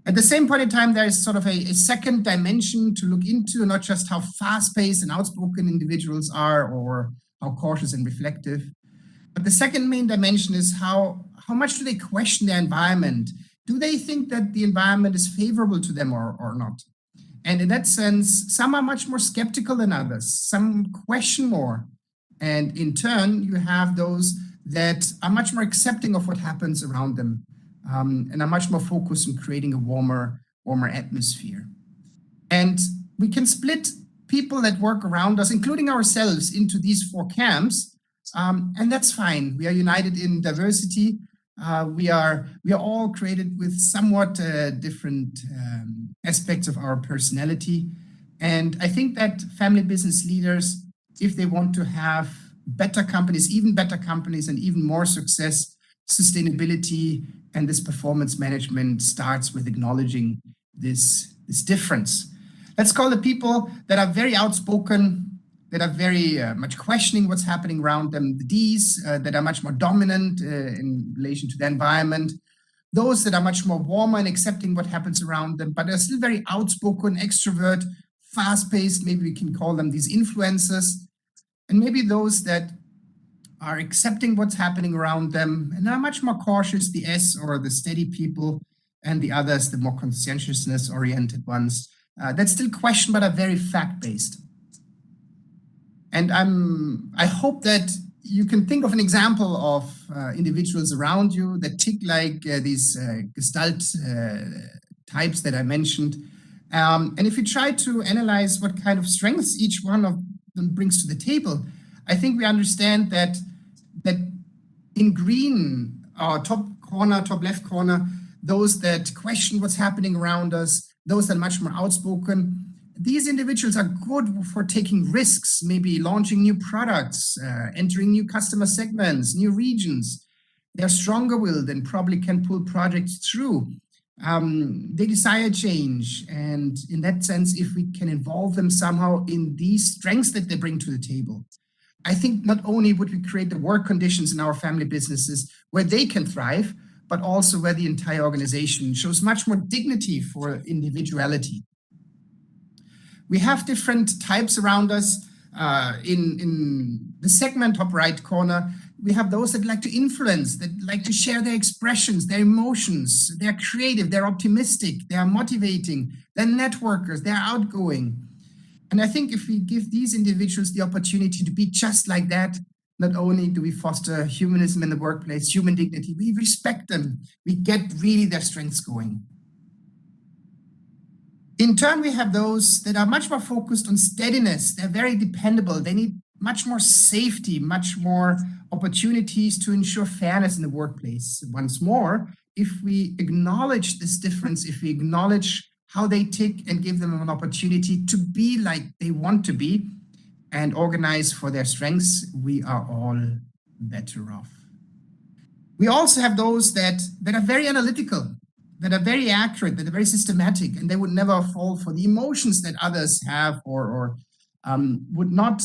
At the same point in time, there is sort of a second dimension to look into, not just how fast-paced and outspoken individuals are or how cautious and reflective. But the second main dimension is how much do they question their environment? Do they think that the environment is favorable to them or not? And in that sense, some are much more skeptical than others. Some question more. And in turn, you have those that are much more accepting of what happens around them and are much more focused on creating a warmer atmosphere. And we can split people that work around us, including ourselves, into these four camps. And that's fine. We are united in diversity. We are all created with somewhat different aspects of our personality. And I think that family business leaders, if they want to have better companies, even better companies and even more success, sustainability and this performance management starts with acknowledging this difference. Let's call the people that are very outspoken, that are very much questioning what's happening around them, the Ds that are much more dominant in relation to the environment, those that are much more warmer and accepting what happens around them, but are still very outspoken, extrovert, fast-paced, maybe we can call them these influencers, and maybe those that are accepting what's happening around them and are much more cautious, the S or the steady people, and the others, the more conscientiousness-oriented ones, that still question but are very fact-based. And I hope that you can think of an example of individuals around you that tick like these Gestalt types that I mentioned. And if you try to analyze what kind of strengths each one of brings to the table, I think we understand that in green, top left corner, those that question what's happening around us, those that are much more outspoken, these individuals are good for taking risks, maybe launching new products, entering new customer segments, new regions. They're stronger willed and probably can pull projects through. They desire change. And in that sense, if we can involve them somehow in these strengths that they bring to the table, I think not only would we create the work conditions in our family businesses where they can thrive, but also where the entire organization shows much more dignity for individuality. We have different types around us. In the segment top right corner, we have those that like to influence, that like to share their expressions, their emotions. They're creative, they're optimistic, they're motivating, they're networkers, they're outgoing. And I think if we give these individuals the opportunity to be just like that, not only do we foster humanism in the workplace, human dignity, we respect them, we get really their strengths going. In turn, we have those that are much more focused on steadiness. They're very dependable. They need much more safety, much more opportunities to ensure fairness in the workplace. Once more, if we acknowledge this difference, if we acknowledge how they tick and give them an opportunity to be like they want to be and organize for their strengths, we are all better off. We also have those that are very analytical, that are very accurate, that are very systematic, and they would never fall for the emotions that others have or would not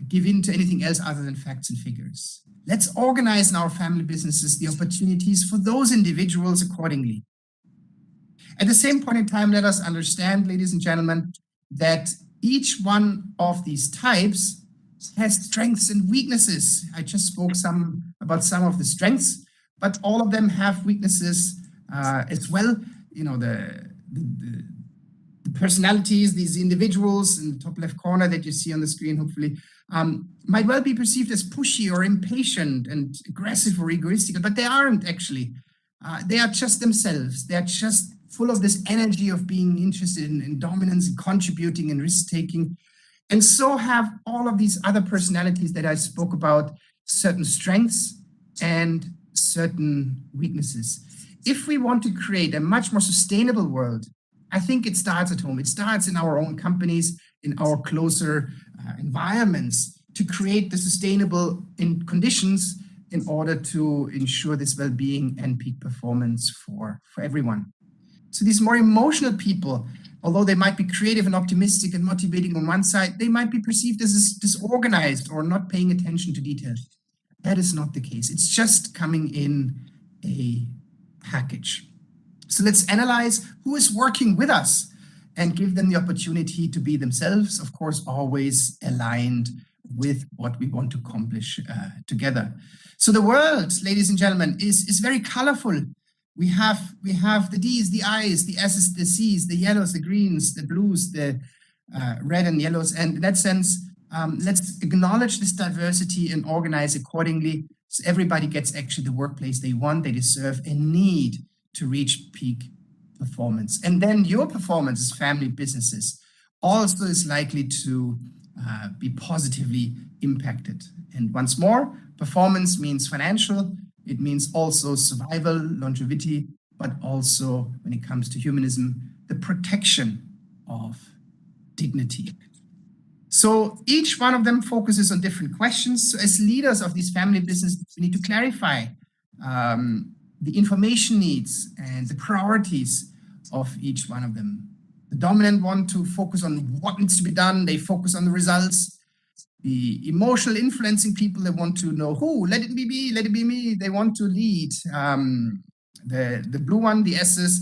give in to anything else other than facts and figures. Let's organize in our family businesses the opportunities for those individuals accordingly. At the same point in time, let us understand, ladies and gentlemen, that each one of these types has strengths and weaknesses. I just spoke about some of the strengths, but all of them have weaknesses as well. You know, the personalities, these individuals in the top left corner that you see on the screen, hopefully, might well be perceived as pushy or impatient and aggressive or egoistical, but they aren't actually. They are just themselves. They're just full of this energy of being interested in dominance and contributing and risk-taking. And so have all of these other personalities that I spoke about, certain strengths and certain weaknesses. If we want to create a much more sustainable world, I think it starts at home. It starts in our own companies, in our closer environments, to create the sustainable conditions in order to ensure this well-being and peak performance for everyone. So these more emotional people, although they might be creative and optimistic and motivating on one side, they might be perceived as disorganized or not paying attention to detail. That is not the case. It's just coming in a package. So let's analyze who is working with us and give them the opportunity to be themselves, of course, always aligned with what we want to accomplish together. So the world, ladies and gentlemen, is very colorful. We have the D's, the I's, the S's, the C's, the yellows, the greens, the blues, the red and yellows. And in that sense, let's acknowledge this diversity and organize accordingly so everybody gets actually the workplace they want, they deserve, and need to reach peak performance. And then your performance as family businesses also is likely to be positively impacted. And once more, performance means financial. It means also survival, longevity, but also when it comes to humanism, the protection of dignity. So each one of them focuses on different questions. So as leaders of these family businesses, we need to clarify the information needs and the priorities of each one of them. The dominant one to focus on what needs to be done. They focus on the results. The emotional influencing people, they want to know who, let it be me, let it be me. They want to lead. The blue one, the S's,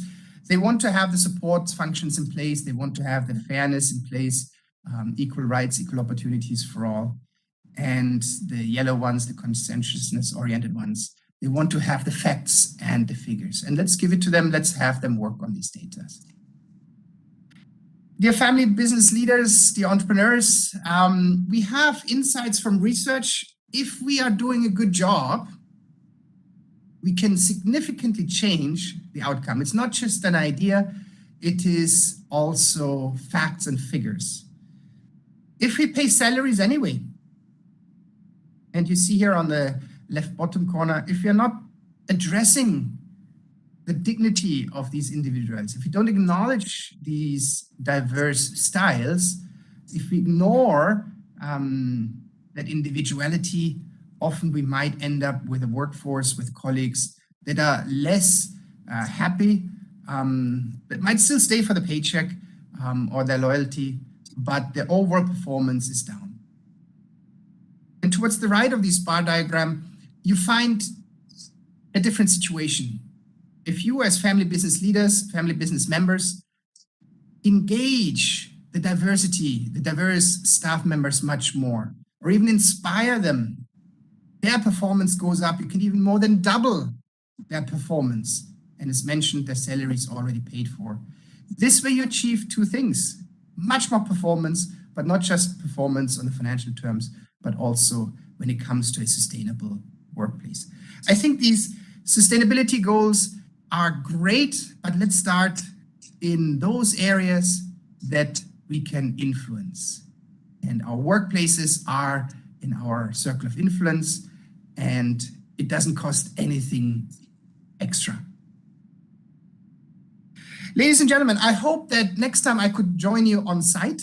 they want to have the support functions in place. They want to have the fairness in place, equal rights, equal opportunities for all. And the yellow ones, the conscientiousness-oriented ones, they want to have the facts and the figures. And let's give it to them. Let's have them work on these data. Dear family business leaders, dear entrepreneurs, we have insights from research. If we are doing a good job, we can significantly change the outcome. It's not just an idea, it is also facts and figures. if we pay salaries anyway, and you see here on the left bottom corner, if we are not addressing the dignity of these individuals, if we don't acknowledge these diverse styles, if we ignore that individuality, often we might end up with a workforce, with colleagues that are less happy, that might still stay for the paycheck or their loyalty, but their overall performance is down. And towards the right of this bar diagram, you find a different situation. If you as family business leaders, family business members, engage the diversity, the diverse staff members much more, or even inspire them, their performance goes up. You can even more than double their performance. And as mentioned, their salary is already paid for. This way you achieve two things: much more performance, but not just performance on the financial terms, but also when it comes to a sustainable workplace. I think these sustainability goals are great, but let's start in those areas that we can influence. And our workplaces are in our circle of influence, and it doesn't cost anything extra. Ladies and gentlemen, I hope that next time I could join you on site.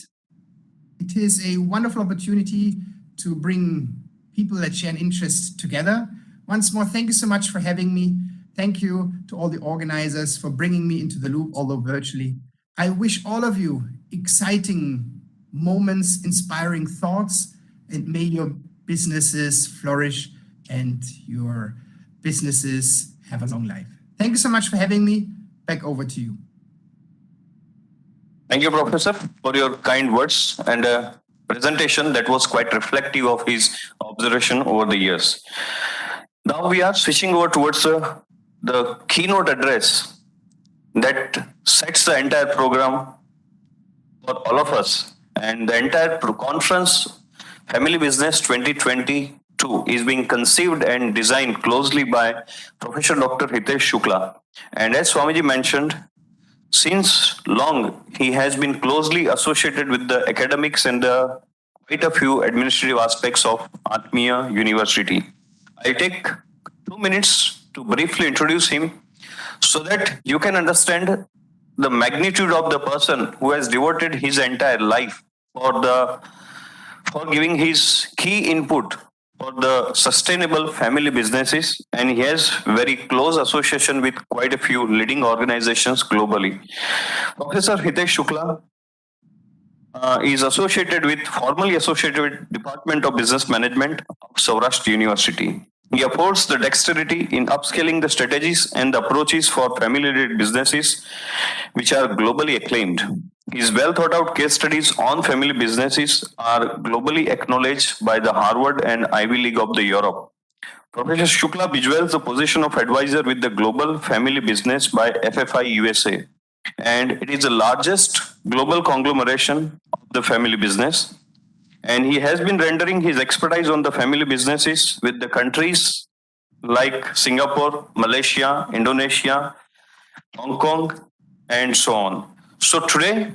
It is a wonderful opportunity to bring people that share an interest together. Once more, thank you so much for having me. Thank you to all the organizers for bringing me into the loop, although virtually. I wish all of you exciting moments, inspiring thoughts, and may your businesses flourish and your businesses have a long life. Thank you so much for having me. Back over to you. Thank you, Professor, for your kind words and a presentation that was quite reflective of his observation over the years. Now we are switching over towards the keynote address that sets the entire program for all of us. And the entire conference, Family Business 2022, is being conceived and designed closely by Professor Dr. Hitesh Shukla. And as Swamiji mentioned, since long, he has been closely associated with the academics and quite a few administrative aspects of Atmiya University. I'll take 2 minutes to briefly introduce him so that you can understand the magnitude of the person who has devoted his entire life for giving his key input for the sustainable family businesses, and he has very close association with quite a few leading organizations globally. Professor Hitesh Shukla is formally associated with Department of Business Management of Saurashtra University. He affords the dexterity in upscaling the strategies and the approaches for family-led businesses, which are globally acclaimed. His well thought out case studies on family businesses are globally acknowledged by the Harvard and Ivy League of the Europe. Professor Shukla visualizes the position of advisor with the Global Family Business by FFI USA, and it is the largest global conglomeration of the family business. And he has been rendering his expertise on the family businesses with the countries like Singapore, Malaysia, Indonesia, Hong Kong, and so on. So today,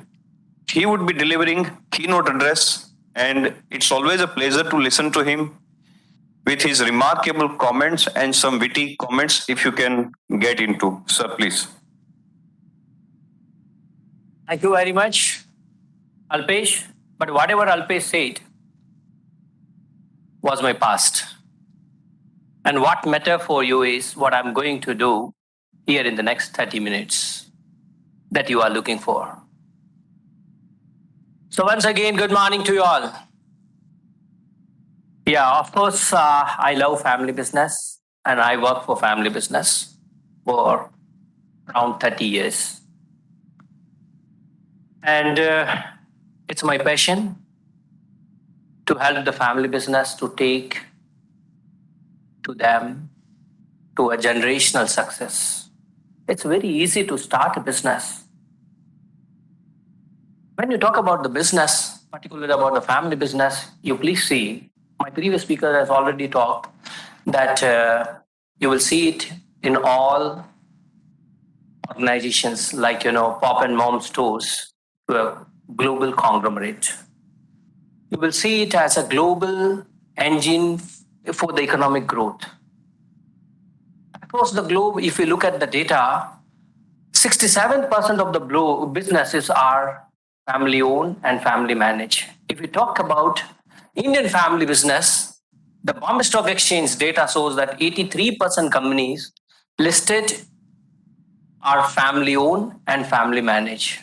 he would be delivering keynote address, and it's always a pleasure to listen to him with his remarkable comments and some witty comments if you can get into. Sir, please. Thank you very much, Alpesh. But whatever Alpesh said was my past. And what matter for you is what I'm going to do here in the next 30 minutes that you are looking for. So once again, good morning to you all. Yeah, of course, I love family business and I work for family business for around 30 years. And it's my passion to help the family business to take to them to a generational success. It's very easy to start a business. When you talk about the business, particularly about the family business, you please see, my previous speaker has already talked that you will see it in all organizations like, Pop and Mom stores to a global conglomerate. you will see it as a global engine for the economic growth. Across the globe, if you look at the data, 67% of the businesses are family-owned and family-managed. If we talk about Indian family business, the Bombay Stock Exchange data shows that 83% companies listed are family-owned and family-managed.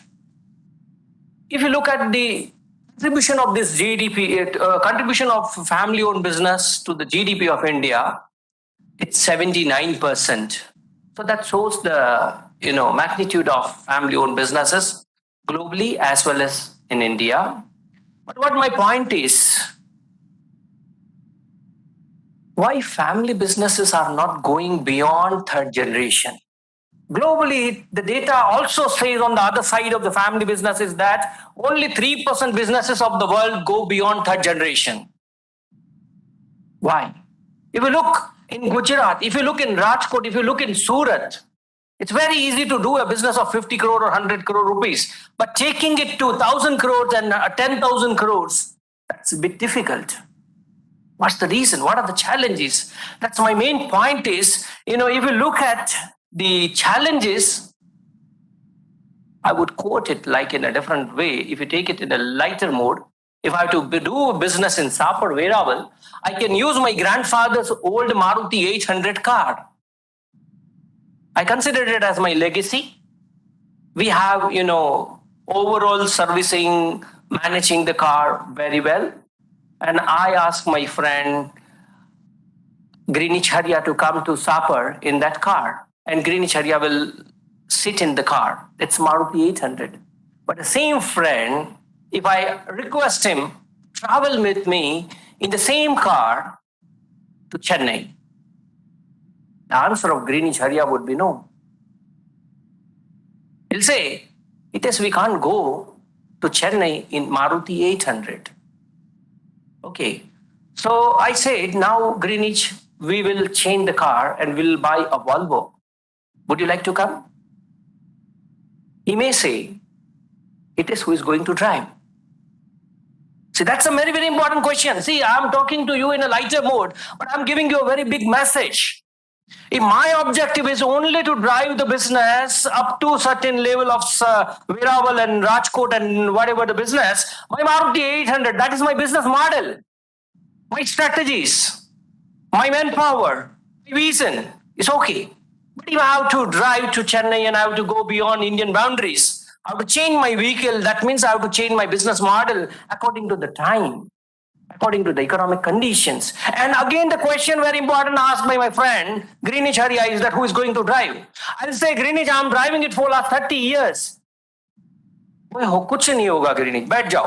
If you look at the contribution of this GDP, contribution of family-owned business to the GDP of India, it's 79%. So that shows the magnitude of family-owned businesses globally as well as in India. But what my point is, why family businesses are not going beyond third generation? Globally, the data also says on the other side of the family businesses that only 3% businesses of the world go beyond third generation. Why? If you look in Gujarat, if you look in Rajkot, if you look in Surat, it's very easy to do a business of 50 crore or 100 crore rupees. But taking it to 1,000 crores and 10,000 crores, that's a bit difficult. What's the reason? What are the challenges? That's my main point is, if you look at the challenges, I would quote it like in a different way. If you take it in a lighter mode, if I have to do a business in Sapar, Veraval, I can use my grandfather's old Maruti 800 car. I consider it as my legacy. We have, overall servicing, managing the car very well. And I asked my friend Greenwich Harya to come to Sapar in that car. And Greenwich Harya will sit in the car. It's Maruti 800. But the same friend, if I request him travel with me in the same car to Chennai, the answer of Greenwich Harya would be no. He'll say, we can't go to Chennai in Maruti 800. Okay. So I said, now Greenwich, we will change the car and we'll buy a Volvo. Would you like to come? He may say, who is going to drive. See, that's a very, very important question. See, I'm talking to you in a lighter mode, but I'm giving you a very big message. If my objective is only to drive the business up to a certain level of Veraval and Rajkot and whatever the business, my Maruti 800, that is my business model. My strategies, my manpower, my vision is okay. But if I have to drive to Chennai and I have to go beyond Indian boundaries, I have to change my vehicle, that means I have to change my business model according to the time, according to the economic conditions. And again, the question very important asked by my friend, Greenwich Harya, is that who is going to drive? I'll say, Greenwich, I'm driving it for last 30 years. कुछ नहीं होगा Greenwich, बैठ जाओ.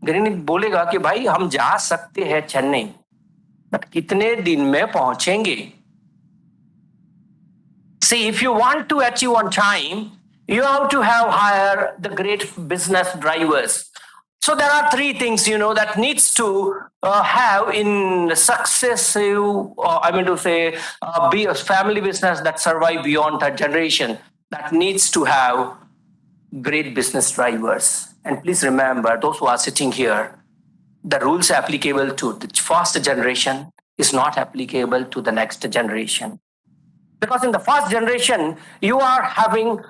Greenwich बोलेगा कि भाई हम जा सकते हैं चेन्नई, बट कितने दिन में पहुंचेंगे? See, if you want to achieve on time, you have to hire the great business drivers. So there are three things, that needs to have in successive, be a family business that survive beyond third generation, that needs to have great business drivers. And please remember, those who are sitting here, the rules applicable to the first generation is not applicable to the next generation. Because in the first generation, you are having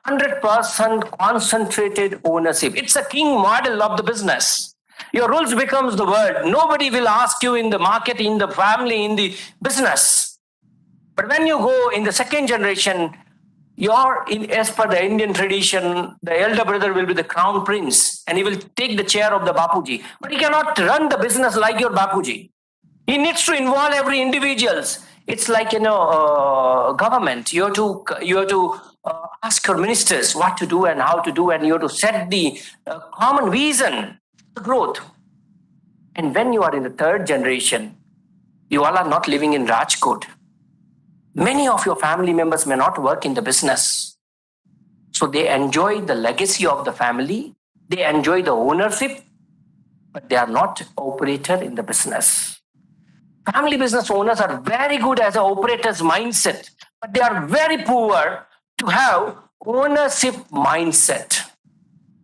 100% concentrated ownership. It's a king model of the business. Your rules becomes the word. Nobody will ask you in the market, in the family, in the business. But when you go in the second generation, as per the Indian tradition, the elder brother will be the crown prince and he will take the chair of the Bapuji. But he cannot run the business like your Bapuji. He needs to involve every individual. It's like, government. You have to ask your ministers what to do and how to do, and you have to set the common vision, the growth. And when you are in the third generation, you all are not living in Rajkot. Many of your family members may not work in the business. So they enjoy the legacy of the family. They enjoy the ownership, but they are not operator in the business. Family business owners are very good as an operator's mindset, but they are very poor to have ownership mindset.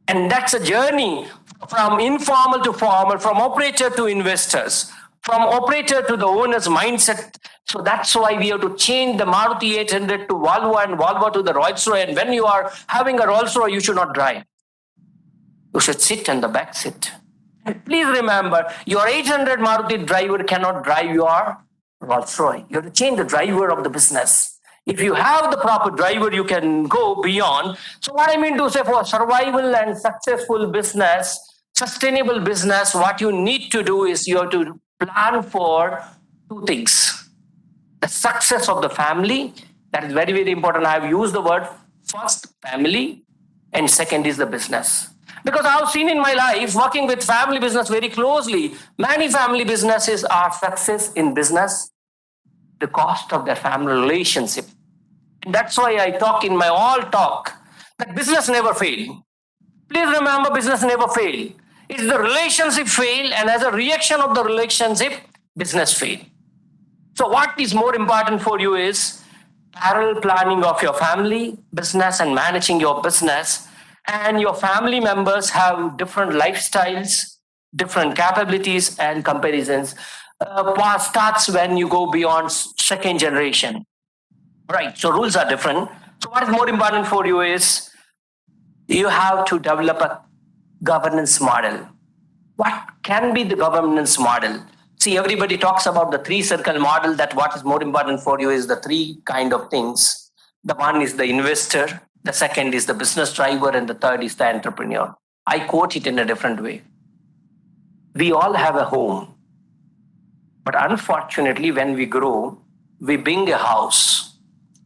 And that's a journey from informal to formal, from operator to investors, from operator to the owner's mindset. So that's why we have to change the Maruti 800 to Volvo and Volvo to the Rolls-Royce. And when you are having a Rolls-Royce, you should not drive. You should sit in the back seat. And please remember, your 800 Maruti driver cannot drive your Rolls-Royce. You have to change the driver of the business. If you have the proper driver, you can go beyond. So what I mean to say, for survival and successful business, sustainable business, what you need to do is you have to plan for two things. The success of the family, that is very, very important. I have used the word first family, and second is the business. Because I've seen in my life, working with family business very closely, many family businesses are success in business, the cost of their family relationship. And that's why I talk in my all talk that business never fail. Please remember, business never fail. It's the relationship fail, and as a reaction of the relationship, business fail. So what is more important for you is parallel planning of your family, business, and managing your business. And your family members have different lifestyles, different capabilities and comparisons. Starts when you go beyond second generation. Right, so rules are different. So what is more important for you is you have to develop a governance model. What can be the governance model? See, everybody talks about the three-circle model, that what is more important for you is the three kind of things. The one is the investor, the second is the business driver, and the third is the entrepreneur. I quote it in a different way. We all have a home, but unfortunately, when we grow, we bring a house.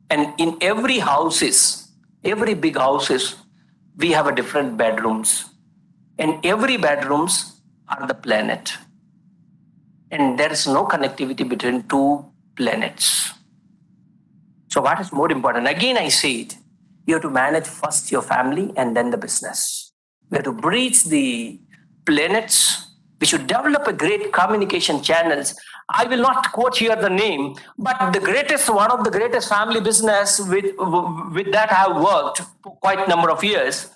And in every big houses, we have a different bedrooms. And every bedrooms are the planet. And there is no connectivity between two planets. So what is more important? Again, I say it. You have to manage first your family and then the business. We have to bridge the planets. We should develop a great communication channels. I will not quote here the name, but one of the greatest family business with that I have worked for quite a number of years.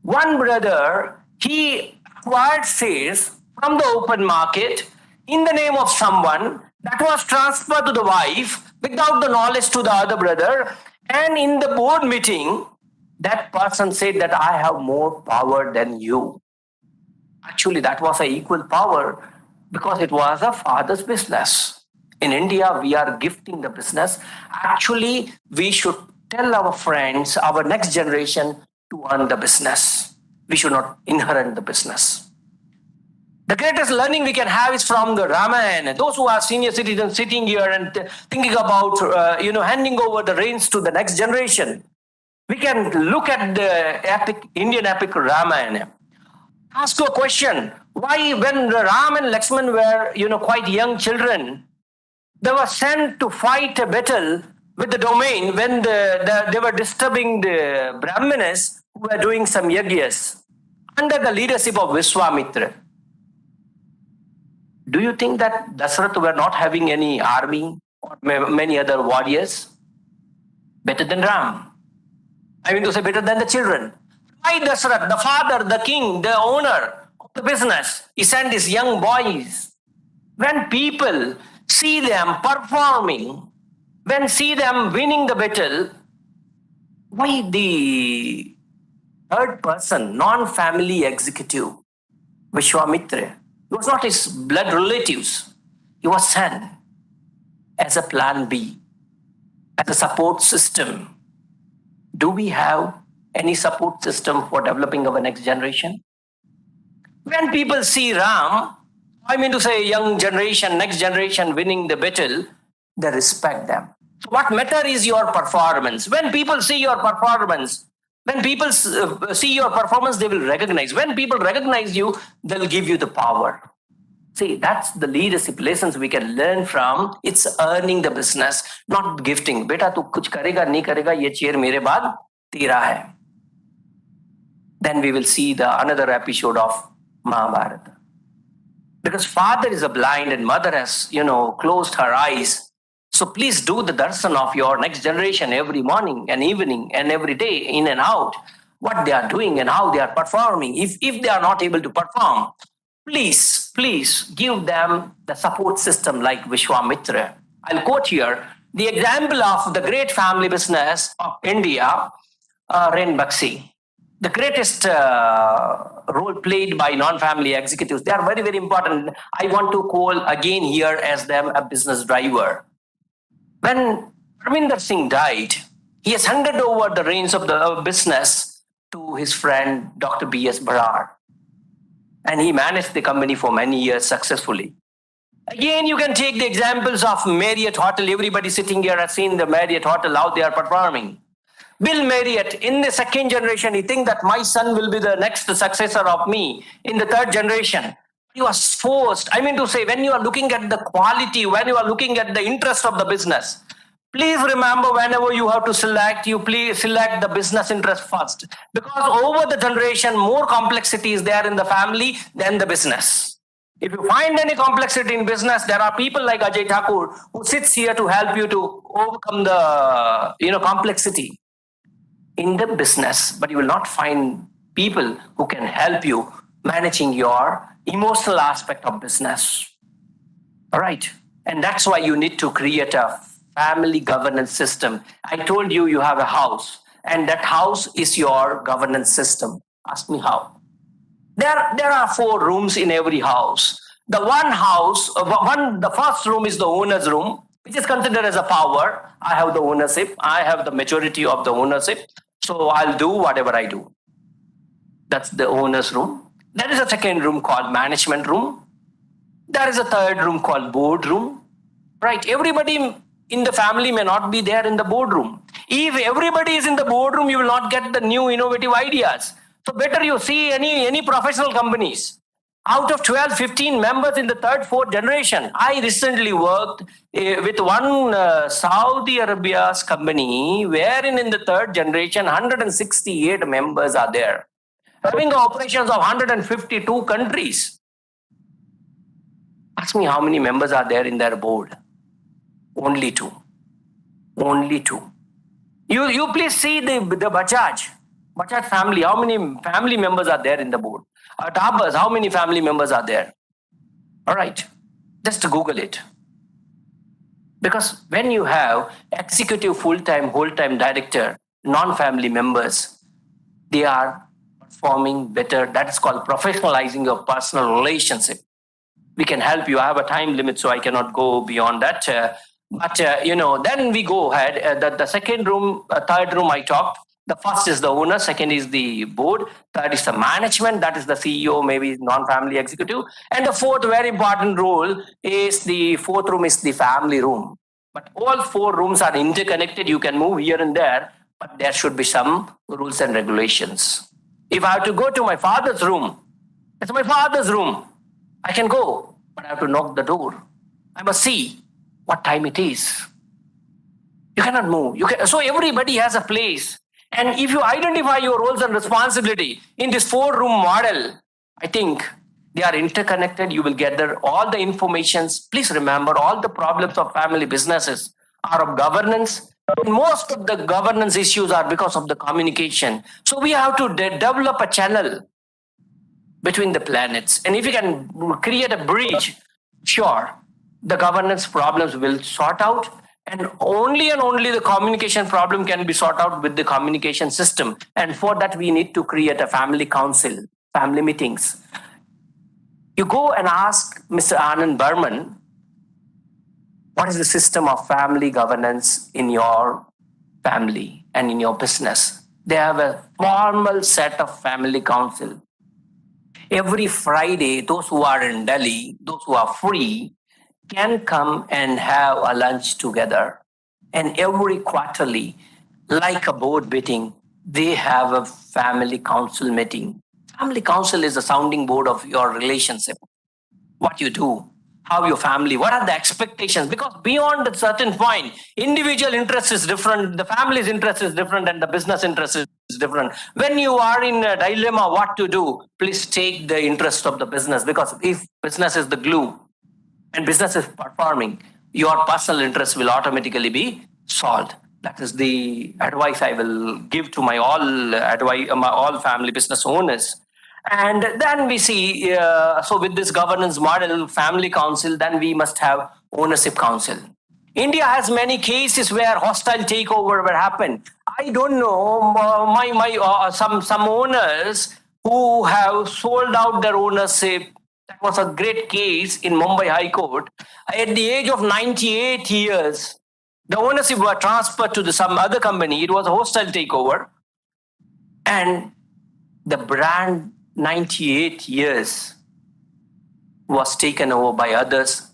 One brother, he acquired shares from the open market in the name of someone that was transferred to the wife without the knowledge to the other brother. And in the board meeting, that person said that I have more power than you. Actually, that was an equal power because it was a father's business. In India, we are gifting the business. Actually, we should tell our friends, our next generation, to earn the business. We should not inherit the business. The greatest learning we can have is from the Ramayana. Those who are senior citizens sitting here and thinking about, handing over the reins to the next generation, we can look at the Indian epic Ramayana. Ask you a question. Why, when Ram and Lakshman were, quite young children, they were sent to fight a battle with the domain when they were disturbing the Brahmanas who were doing some yagyas under the leadership of Vishwamitra. Do you think that Dasarath were not having any army or many other warriors? Better than Ram. I mean to say better than the children. Why Dasarath, the father, the king, the owner of the business, he sent his young boys? When people see them performing, when see them winning the battle, why the third person, non-family executive, Vishwamitra, he was not his blood relatives. He was sent as a plan B, as a support system. Do we have any support system for developing our next generation? When people see Ram, I mean to say young generation, next generation winning the battle, they respect them. So what matter is your performance. When people see your performance, they will recognize. When people recognize you, they'll give you the power. See, that's the leadership lessons we can learn from. It's earning the business, not gifting. Beta, tu kuch karega, nahi karega, ye chair mere baad tera hai. Then we will see another episode of Mahabharata. Because father is a blind and mother has, closed her eyes. So please do the darshan of your next generation every morning and evening and every day, in and out. what they are doing and how they are performing. If they are not able to perform, please give them the support system like Vishwamitra. I'll quote here the example of the great family business of India, Ren Baxi. The greatest role played by non-family executives. They are very, very important. I want to call again here as them a business driver. When Ravinder Singh died, he has handed over the reins of the business to his friend, Dr. B.S. Bharar. And he managed the company for many years successfully. Again, you can take the examples of Marriott Hotel. Everybody sitting here has seen the Marriott Hotel, how they are performing. Bill Marriott, in the second generation, he thinks that my son will be the next successor of me. In the third generation, he was forced. I mean to say, when you are looking at the quality, when you are looking at the interest of the business, please remember whenever you have to select, you please select the business interest first. Because over the generation, more complexity is there in the family than the business. If you find any complexity in business, there are people like Ajay Thakur who sits here to help you to overcome the complexity in the business, but you will not find people who can help you managing your emotional aspect of business. All right. And that's why you need to create a family governance system. I told you have a house, and that house is your governance system. Ask me how. There are 4 rooms in every house. The first room is the owner's room, which is considered as a power. I have the ownership. I have the majority of the ownership. So I'll do whatever I do. That's the owner's room. There is a second room called management room. There is a third room called board room. Right? Everybody in the family may not be there in the boardroom. If everybody is in the boardroom, you will not get the new innovative ideas. So better you see any professional companies. Out of 12, 15 members in the third, fourth generation. I recently worked with one Saudi Arabia's company, wherein in the third generation, 168 members are there, having operations of 152 countries. Ask me how many members are there in their board. Only 2. Only 2. You please see the Bajaj family. How many family members are there in the board? Tabas, how many family members are there? All right, just Google it. Because when you have executive full-time, whole-time director, non-family members, they are performing better. That's called professionalizing your personal relationship. We can help you. I have a time limit, so I cannot go beyond that. Then we go ahead. The second room, third room I talked. The first is the owner, second is the board, third is the management, that is the CEO, maybe non-family executive. And the fourth very important role is the fourth room is the family room. But all 4 rooms are interconnected. You can move here and there, but there should be some rules and regulations. If I have to go to my father's room, it's my father's room. I can go, but I have to knock the door. I must see what time it is. You cannot move. So everybody has a place. And if you identify your roles and responsibility in this 4-room model, I think they are interconnected. You will gather all the informations. Please remember, all the problems of family businesses are of governance. And most of the governance issues are because of the communication. So we have to develop a channel between the planets. And if you can create a bridge, sure, the governance problems will sort out. And only the communication problem can be sorted out with the communication system. And for that, we need to create a family council, family meetings. You go and ask Mr. Anand Burman, what is the system of family governance in your family and in your business? They have a formal set of family council. Every Friday, those who are in Delhi, those who are free, can come and have a lunch together. And every quarterly, like a board meeting, they have a family council meeting. Family council is the sounding board of your relationship. What you do, how your family, what are the expectations? Because beyond a certain point, individual interest is different, the family's interest is different, and the business interest is different. When you are in a dilemma what to do, please take the interest of the business, because if business is the glue, and business is performing, your personal interest will automatically be solved. That is the advice I will give to my all family business owners. And then we see, so with this governance model, family council, then we must have ownership council. India has many cases where hostile takeover were happened. I don't know, some owners who have sold out their ownership. That was a great case in Mumbai High Court. At the age of 98 years, the ownership was transferred to some other company. It was a hostile takeover. And the brand 98 years was taken over by others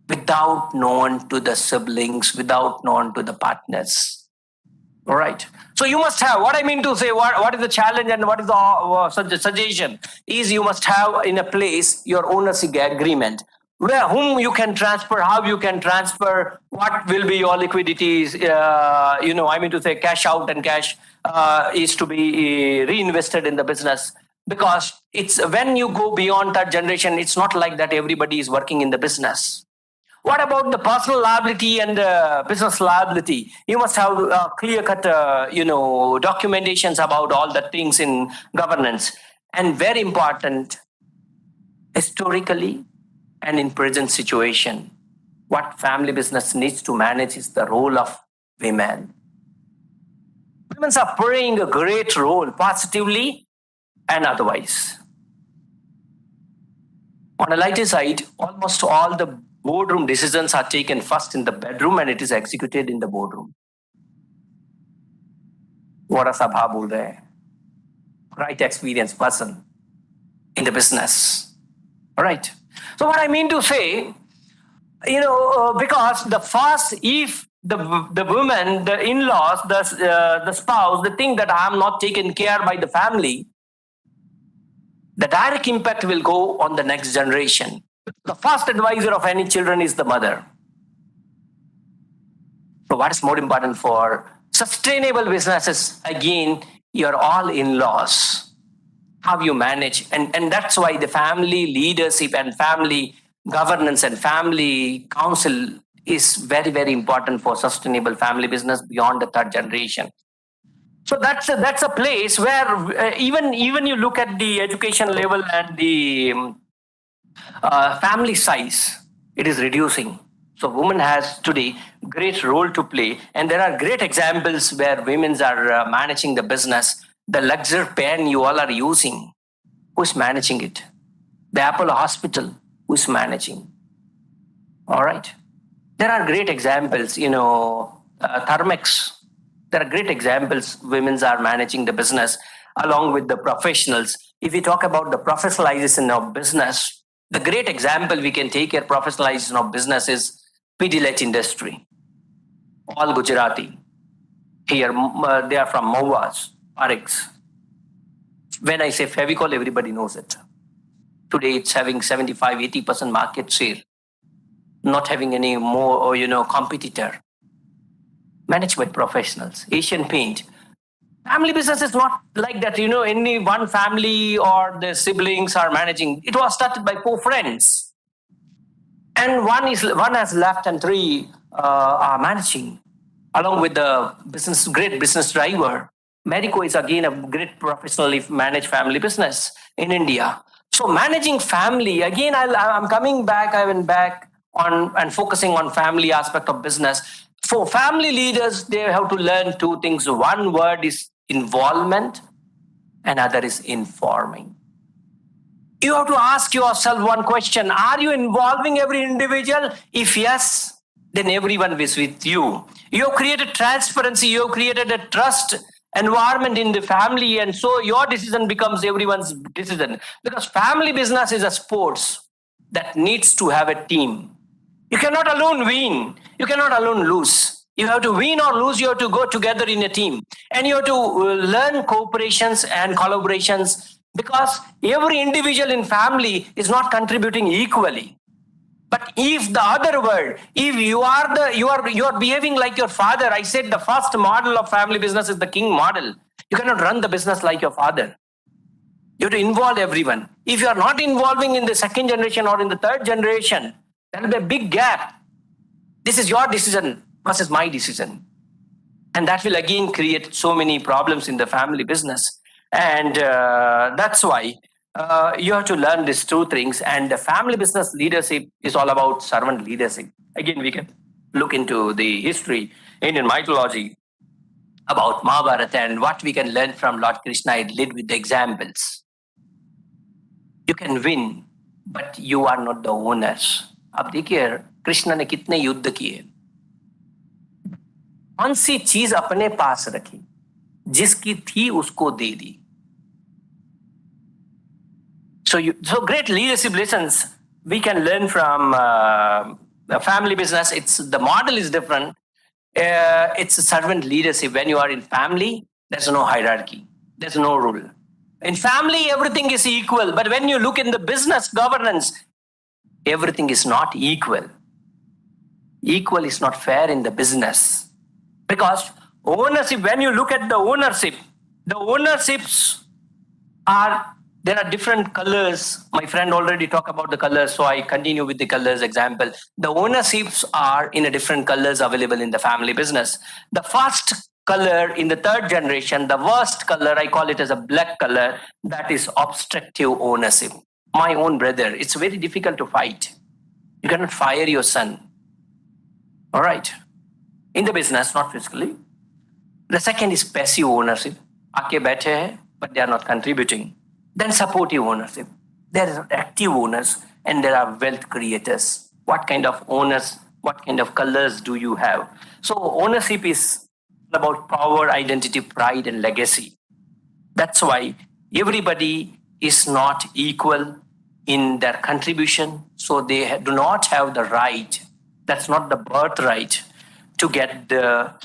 without known to the siblings, without known to the partners. All right. So you must have, what I mean to say, what is the challenge and what is the suggestion is you must have in a place your ownership agreement, where whom you can transfer, how you can transfer, what will be your liquidities, I mean to say cash out and cash is to be reinvested in the business. Because it's when you go beyond third generation, it's not like that everybody is working in the business. What about the personal liability and business liability? You must have clear-cut, documentations about all the things in governance. And very important, historically and in present situation, what family business needs to manage is the role of women. Women are playing a great role, positively and otherwise. On a lighter side, almost all the boardroom decisions are taken first in the bedroom and it is executed in the boardroom. What a sabha bol rahe hai. Right experienced person in the business. All right. So what I mean to say, because the first, if the woman, the in-laws, the spouse, the thing that I am not taken care by the family, the direct impact will go on the next generation. The first advisor of any children is the mother. So what is more important for sustainable businesses? Again, you're all in-laws. How you manage. And that's why the family leadership and family governance and family council is very, very important for sustainable family business beyond the third generation. So that's a place where even you look at the education level and the family size, it is reducing. So women has today great role to play, and there are great examples where women are managing the business. The luxury pen you all are using, who's managing it? The Apollo Hospital, who's managing? All right. There are great examples, Thermex. There are great examples. Women are managing the business along with the professionals. If we talk about the professionalization of business, the great example we can take here, professionalization of business, is Pidilite industry. All Gujarati. Here, they are from Mauas, Parix. When I say Fevicol, everybody knows it. Today, it's having 75-80% market share. Not having any more, competitor. Managed by professionals. Asian Paint. Family business is not like that, any one family or the siblings are managing. It was started by 4 friends. And one has left and 3 are managing, along with the great business driver. Marico is again a great professionally managed family business in India. So managing family, again, I'm coming back, I went back on and focusing on family aspect of business. For family leaders, they have to learn 2 things. One word is involvement, and other is informing. You have to ask yourself one question. Are you involving every individual? If yes, then everyone is with you. You have created transparency. You have created a trust environment in the family. And so your decision becomes everyone's decision. Because family business is a sports that needs to have a team. You cannot alone win. You cannot alone lose. You have to win or lose. You have to go together in a team. And you have to learn cooperations and collaborations, because every individual in family is not contributing equally. But if the other world, if you are behaving like your father, I said the first model of family business is the king model. You cannot run the business like your father. You have to involve everyone. If you are not involving in the second generation or in the third generation, there will be a big gap. This is your decision versus my decision. And that will again create so many problems in the family business. And that's why you have to learn these two things. And the family business leadership is all about servant leadership. Again, we can look into the history, Indian mythology, about Mahabharata and what we can learn from Lord Krishna. It led with the examples. You can win, but you are not the owners. अब देखिए कृष्ण ने कितने युद्ध किए, कौन सी चीज अपने पास रखी, जिसकी थी उसको दे दी. So great leadership lessons we can learn from the family business. The model is different. It's a servant leadership. When you are in family, there's no hierarchy. There's no rule. In family, everything is equal. But when you look in the business governance, everything is not equal. Equal is not fair in the business. Because ownership, when you look at the ownerships there are different colors. My friend already talked about the colors, so I continue with the colors example. The ownerships are in a different colors available in the family business. The first color in the third generation, the worst color, I call it as a black color, that is obstructive ownership. My own brother, it's very difficult to fight. You cannot fire your son. All right. In the business, not physically. The second is passive ownership. Aake baithe hai, but they are not contributing. Then supportive ownership. There are active owners and there are wealth creators. What kind of owners, what kind of colors do you have? So ownership is about power, identity, pride, and legacy. That's why everybody is not equal in their contribution. So they do not have the right. That's not the birthright to get the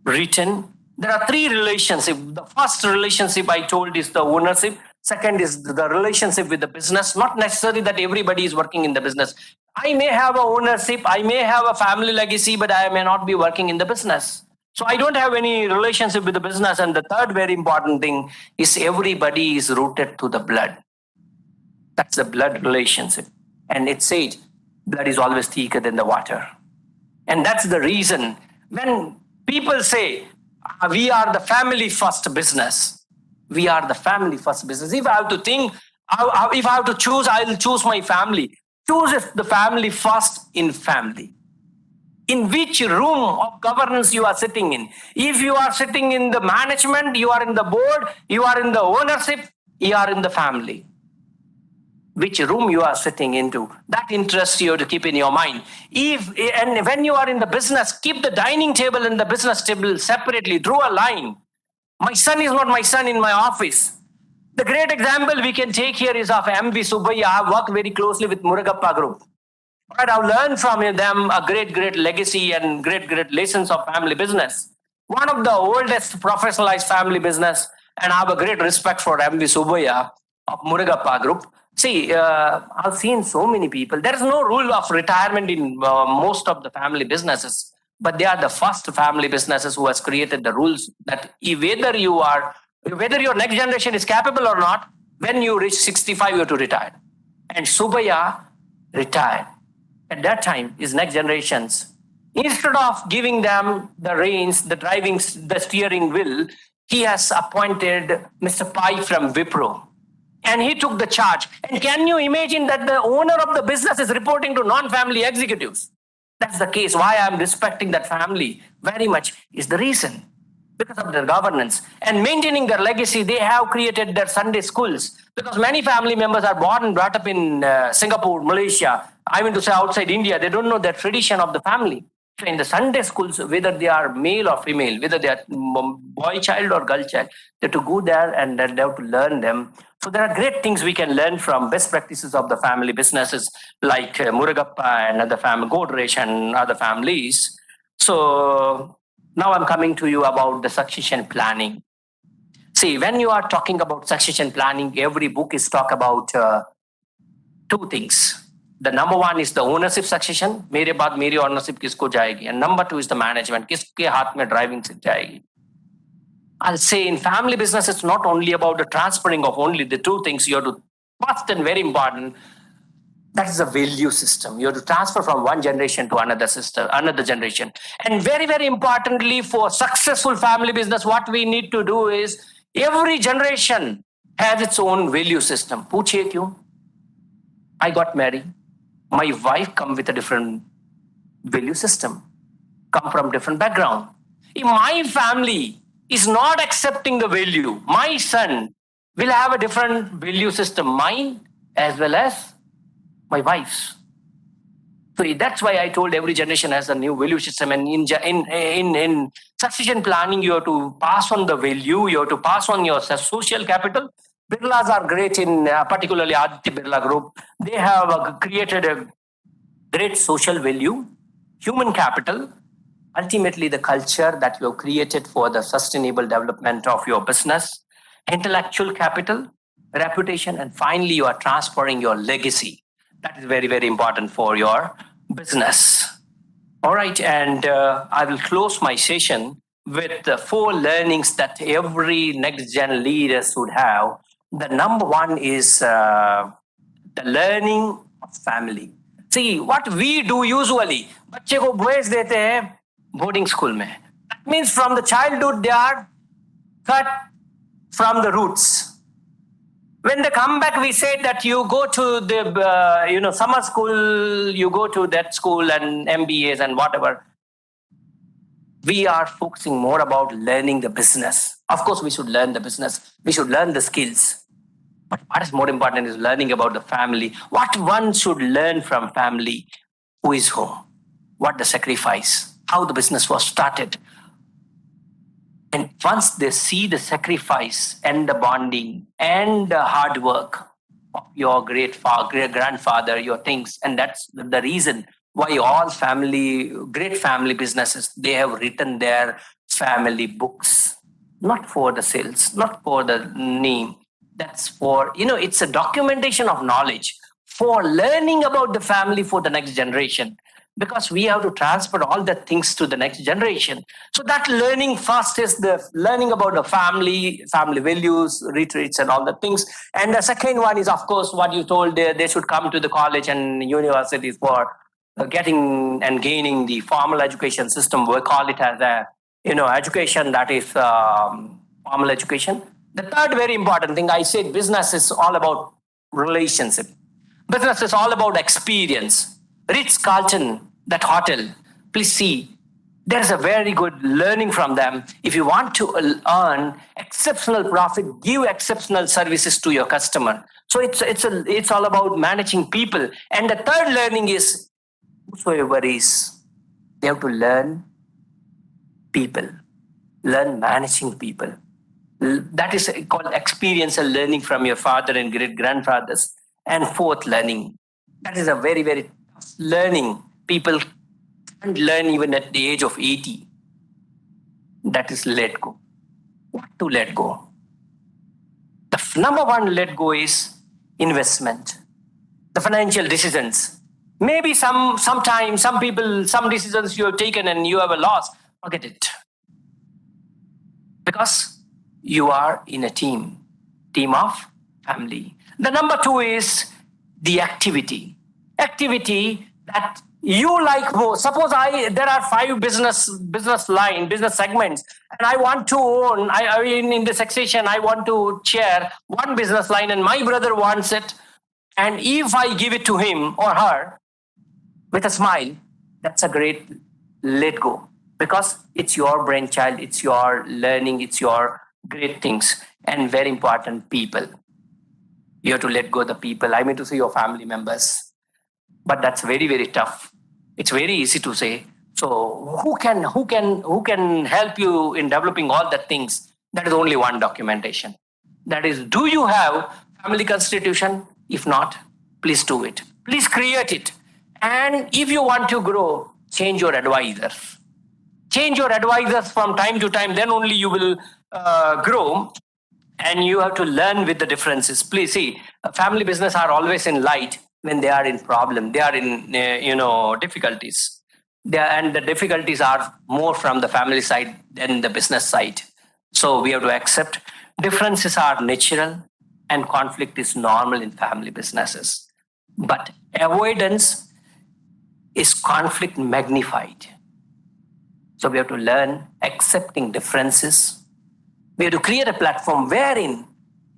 return. There are three relationships. The first relationship I told is the ownership. Second is the relationship with the business. Not necessarily that everybody is working in the business. I may have a ownership, I may have a family legacy, but I may not be working in the business. So I don't have any relationship with the business. And the third very important thing is everybody is rooted to the blood. That's the blood relationship. And it said, blood is always thicker than the water. And that's the reason when people say, we are the family first business. We are the family first business. If I have to think, if I have to choose, I'll choose my family. Choose the family first in family. In which room of governance you are sitting in. If you are sitting in the management, you are in the board, you are in the ownership, you are in the family. Which room you are sitting into, that interests you to keep in your mind. And when you are in the business, keep the dining table and the business table separately. Draw a line. My son is not my son in my office. The great example we can take here is of M.V. Subbaiah. I have worked very closely with Murugappa Group. Right, I've learned from them a great legacy and great lessons of family business. One of the oldest professionalized family business, and I have a great respect for M.V. Subbaiah of Murugappa Group. See, I've seen so many people. There is no rule of retirement in most of the family businesses. But they are the first family businesses who has created the rules that whether your next generation is capable or not, when you reach 65, you have to retire. And Subbaiah retired. At that time, his next generations, instead of giving them the reins, the steering wheel, he has appointed Mr. Pai from Wipro. And he took the charge. And can you imagine that the owner of the business is reporting to non-family executives? That's the case. Why I'm respecting that family very much is the reason. Because of their governance and maintaining their legacy, they have created their Sunday schools. Because many family members are born and brought up in Singapore, Malaysia, I mean to say outside India, they don't know the tradition of the family. So in the Sunday schools, whether they are male or female, whether they are boy child or girl child, they have to go there and they have to learn them. So there are great things we can learn from best practices of the family businesses like Murugappa and other family, Godrej and other families. So now I'm coming to you about the succession planning. See, when you are talking about succession planning, every book is talk about two things. The number one is the ownership succession. मेरे बाद मेरी ownership किसको जाएगी? And number two is the management. किसके हाथ में driving seat जाएगी? I'll say in family business, it's not only about the transferring of only the two things. You have to, first and very important, That is a value system. You have to transfer from one generation to another generation. And very, very importantly, for successful family business, what we need to do is every generation has its own value system. Puchiye kyun? I got married. My wife come with a different value system, come from different background. If my family is not accepting the value, my son will have a different value system, mine as well as my wife's. So that's why I told every generation has a new value system. And in succession planning, you have to pass on the value, you have to pass on your social capital. Birlas are great in particularly Aditya Birla Group. They have created a great social value, human capital, ultimately the culture that you have created for the sustainable development of your business, intellectual capital, reputation, and finally you are transferring your legacy. That is very, very important for your business. All right, and I will close my session with the 4 learnings that every next-gen leader should have. The number 1 is the learning of family. See, what we do usually, बच्चे को भेज देते हैं boarding school में. That means from the childhood they are cut from the roots. When they come back, we say that you go to the summer school, you go to that school and MBAs and whatever. We are focusing more about learning the business. Of course, we should learn the business. We should learn the skills. But what is more important is learning about the family. What one should learn from family. Who is home? What the sacrifice? How the business was started. And once they see the sacrifice and the bonding and the hard work of your great grandfather, your things, and that's the reason why all great family businesses, they have written their family books, not for the sales, not for the name. That's for, it's a documentation of knowledge for learning about the family for the next generation. Because we have to transfer all the things to the next generation. So that learning first is the learning about the family values, retreats and all the things. And the second one is, of course, what you told, they should come to the college and universities for getting and gaining the formal education system. We call it as education that is formal education. The third very important thing, I said business is all about relationship. Business is all about experience. Ritz-Carlton, that hotel, please see, there's a very good learning from them. If you want to earn exceptional profit, give exceptional services to your customer. So it's all about managing people. And the third learning is, whosoever is, they have to learn people, learn managing people. That is called experiential learning from your father and great-grandfathers. And fourth learning, that is a very, very learning. People can't learn even at the age of 80. That is let go. What to let go? The number 1 let go is investment. The financial decisions. Maybe sometimes, some people, some decisions you have taken and you have a loss. Forget it. Because you are in a team of family. The number 2 is the activity that you like more. Suppose there are 5 business segments, and I want to own. In the succession, I want to chair one business line, and my brother wants it. And if I give it to him or her with a smile, that's a great let go, because it's your brainchild, it's your learning, it's your great things, and very important, people. You have to let go of the people. I mean to say your family members. But that's very, very tough. It's very easy to say. So who can help you in developing all the things? That is only one documentation. That is, do you have family constitution? If not, please do it. Please create it. And if you want to grow, change your advisors. Change your advisors from time to time. Then only you will grow. And you have to learn with the differences. Please see, family business are always in light when they are in problem. They are in difficulties. And the difficulties are more from the family side than the business side. So we have to accept differences are natural and conflict is normal in family businesses. But Avoidance is conflict magnified. So we have to learn accepting differences. We have to create a platform wherein,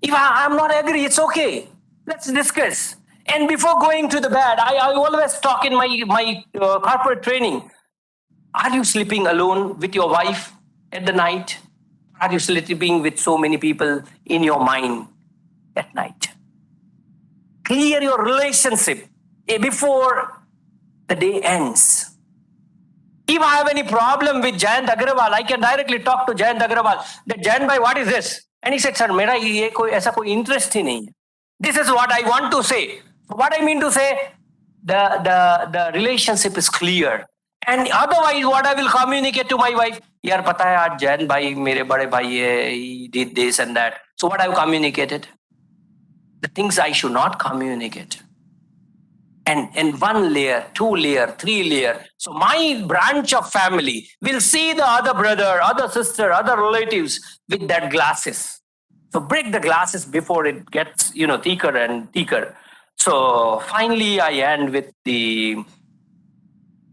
if I'm not agree, it's okay. Let's discuss. And before going to the bed, I always talk in my corporate training. Are you sleeping alone with your wife at the night? Are you sleeping with so many people in your mind at night? Clear your relationship before the day ends. If I have any problem with Jayant Agrawal, I can directly talk to Jayant Agrawal. That Jayant bhai, what is this? And he said, sir, mera ye koi aisa koi interest hi nahi hai. This is what I want to say. What I mean to say, the relationship is clear. And otherwise, what I will communicate to my wife, yaar pata hai aaj Jayant bhai, mere bade bhai hai, he did this and that. So what I have communicated? The things I should not communicate. And 1 layer, 2 layer, 3 layer. So my branch of family will see the other brother, other sister, other relatives with that glasses. So break the glasses before it gets, thicker and thicker. So finally, I end with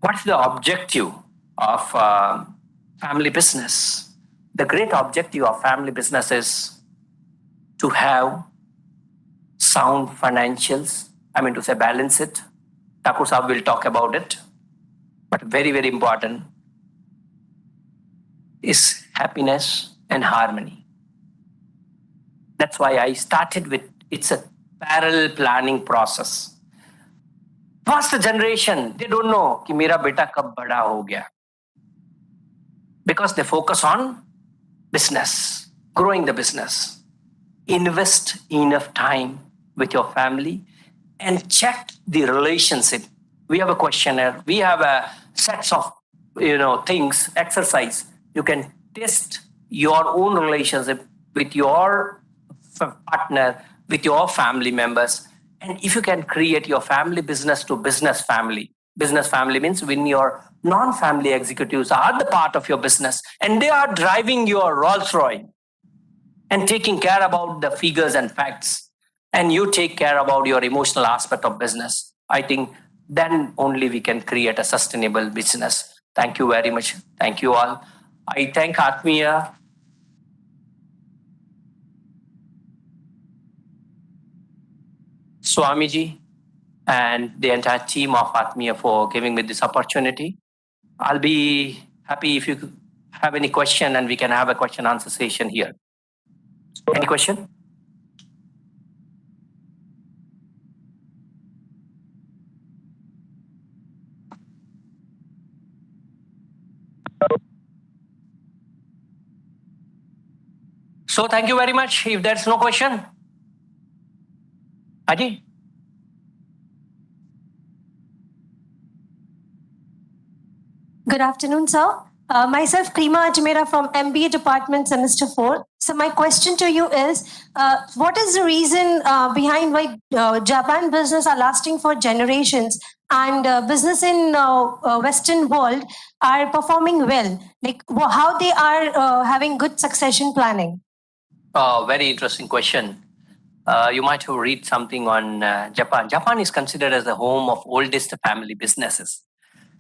what's the objective of family business? The great objective of family business is to have sound financials. I mean to say balance it. Thakur Sahab will talk about it. But very, very important is happiness and harmony. That's why I started with, it's a parallel planning process. First generation, they don't know कि मेरा बेटा कब बड़ा हो गया. Because they focus on business, growing the business. Invest enough time with your family and check the relationship. We have a questionnaire. We have a sets of things, exercise. You can test your own relationship with your partner, with your family members. And if you can create your family business to business family means when your non-family executives are the part of your business and they are driving your Rolls Royce and taking care about the figures and facts, and you take care about your emotional aspect of business, I think then only we can create a sustainable business. Thank you very much. Thank you all. I thank Atmiya. Swamiji and the entire team of Atmiya for giving me this opportunity. I'll be happy if you have any question and we can have a question answer session here. Any question? So thank you very much. If there's no question, Aji. Good afternoon, sir. Myself, Prima Ajmera from MBA Department, Semester 4. So my question to you is, what is the reason behind why Japan business are lasting for generations and business in Western world are performing well? Like how they are having good succession planning? Very interesting question. You might have read something on Japan. Japan is considered as the home of oldest family businesses.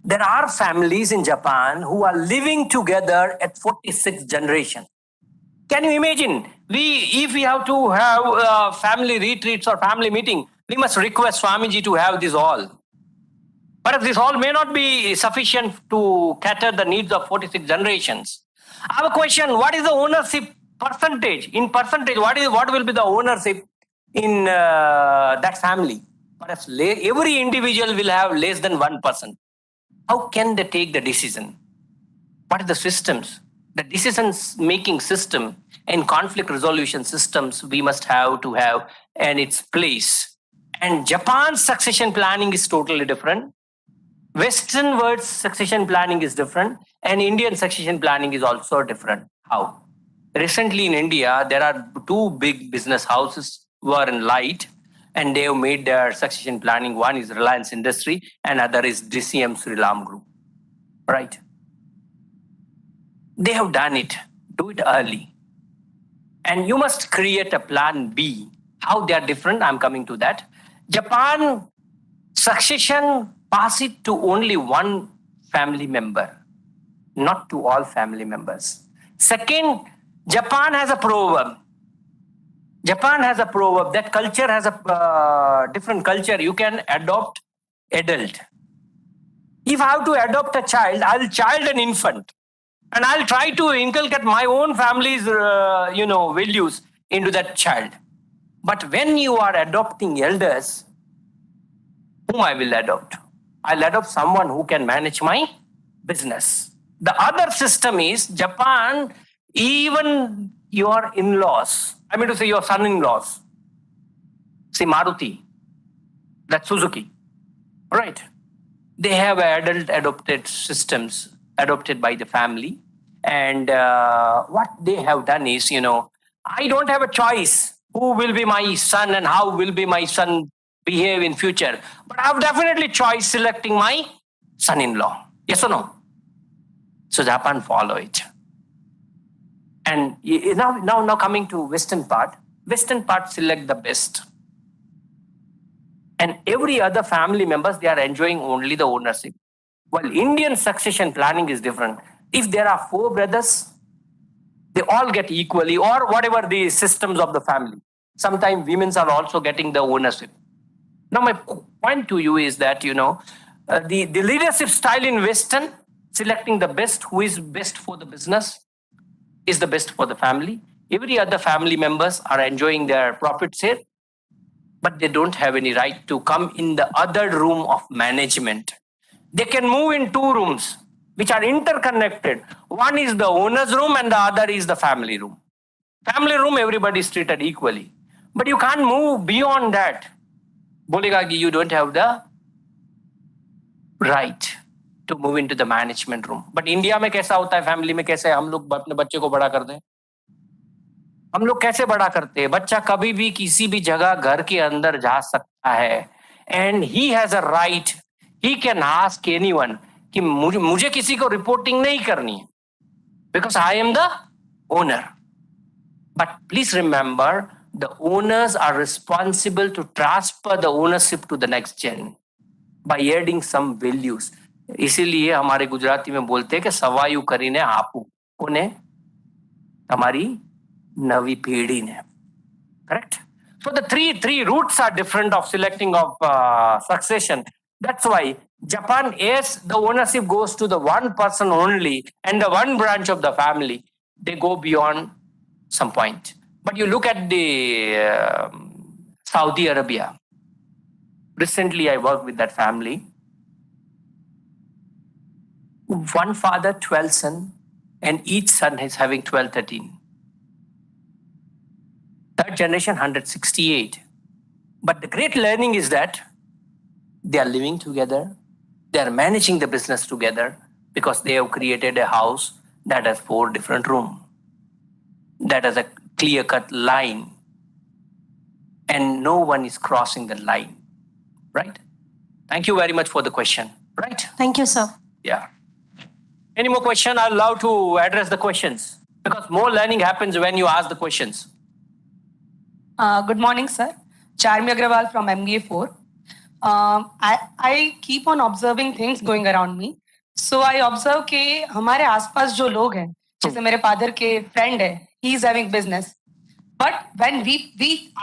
There are families in Japan who are living together at 46 generations. Can you imagine? If we have to have family retreats or family meeting, we must request Swamiji to have this hall. But this hall may not be sufficient to cater the needs of 46 generations. I have a question. What is the ownership percentage? In percentage, what will be the ownership in that family? Perhaps every individual will have less than 1%. How can they take the decision? What are the systems? The decision-making system and conflict resolution systems we must have to have and its place. And Japan's succession planning is totally different. Western world's succession planning is different. And Indian succession planning is also different. How? Recently in India, there are 2 big business houses who are in light, and they have made their succession planning. One is Reliance Industry and other is DCM Sriram Group. Right? They have done it. Do it early. And you must create a plan B. How they are different, I'm coming to that. Japan succession, pass it to only one family member, not to all family members. Second, Japan has a proverb. That culture has a different culture. You can adopt adult. If I have to adopt a child, I'll child an infant. And I'll try to inculcate my own family's, values into that child. But when you are adopting elders, whom I will adopt? I'll adopt someone who can manage my business. The other system is Japan, even your in-laws, I mean to say your son-in-laws, say Maruti, that's Suzuki, right? They have adult adopted systems adopted by the family. And what they have done is, I don't have a choice who will be my son and how will be my son behave in future. But I have definitely choice selecting my son-in-law. Yes or no? So Japan follow it. And now coming to Western part select the best. And every other family members, they are enjoying only the ownership. While Indian succession planning is different. If there are 4 brothers, they all get equally, or whatever the systems of the family. Sometimes women are also getting the ownership. Now my point to you is that, the leadership style in Western, selecting the best, who is best for the business, is the best for the family. Every other family members are enjoying their profits here, but they don't have any right to come in the other room of management. They can move in 2 rooms, which are interconnected. One is the owner's room and the other is the family room. Family room, everybody is treated equally. But you can't move beyond that. Bolega ki you don't have the right to move into the management room. But India में कैसा होता है, family में कैसे हम लोग अपने बच्चे को बड़ा करते हैं? हम लोग कैसे बड़ा करते हैं? बच्चा कभी भी किसी भी जगह घर के अंदर जा सकता है. And he has a right. He can ask anyone कि मुझे किसी को reporting नहीं करनी है. Because I am the owner. But please remember, the owners are responsible to transfer the ownership to the next gen by adding some values. इसीलिए हमारे गुजराती में बोलते हैं कि सवायु करीने आपू. कोने? हमारी नवी पीढ़ी ने. Correct? So the three routes are different of selecting of succession. That's why Japan, as the ownership goes to the one person only and the one branch of the family, they go beyond some point. But you look at the Saudi Arabia. Recently, I worked with that family. One father, 12 sons, and each son is having 12, 13. Third generation, 168. But the great learning is that they are living together. They are managing the business together because they have created a house that has 4 different rooms. That has a clear-cut line. And no one is crossing the line. Right? Thank you very much for the question. Right? Thank you, sir. Yeah. Any more questions? I'll allow to address the questions. Because more learning happens when you ask the questions. Good morning, sir. Charmi Agrawal from MBA 4. I keep on observing things going around me. So I observe कि हमारे आसपास जो लोग हैं, जैसे मेरे father के friend है, he is having business. But when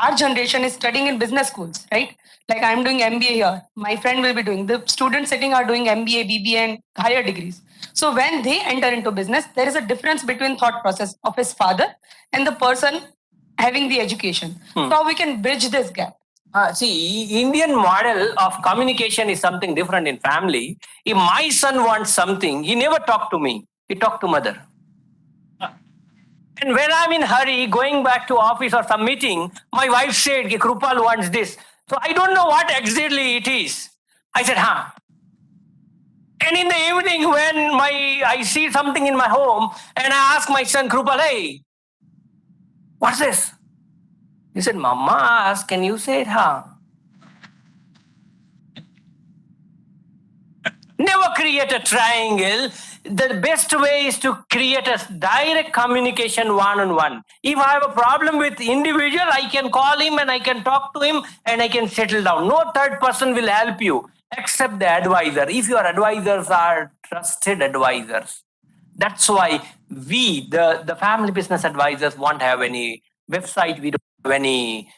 our generation is studying in business schools, right? Like I'm doing MBA here, my friend will be doing. The students sitting are doing MBA, BBA, and higher degrees. So when they enter into business, there is a difference between thought process of his father and the person having the education. So how we can bridge this gap? See, Indian model of communication is something different in family. If my son wants something, he never talked to me. He talked to mother. And when I'm in hurry, going back to office or some meeting, my wife said, Krupal wants this. So I don't know what exactly it is. I said, huh. And in the evening when I see something in my home and I ask my son, Krupal, hey, what's this? He said, Mama asked, can you say it, huh? Never create a triangle. The best way is to create a direct communication one-on-one. If I have a problem with individual, I can call him and I can talk to him and I can settle down. No third person will help you except the advisor. If your advisors are trusted advisors. That's why we, the family business advisors, won't have any website. We don't have any,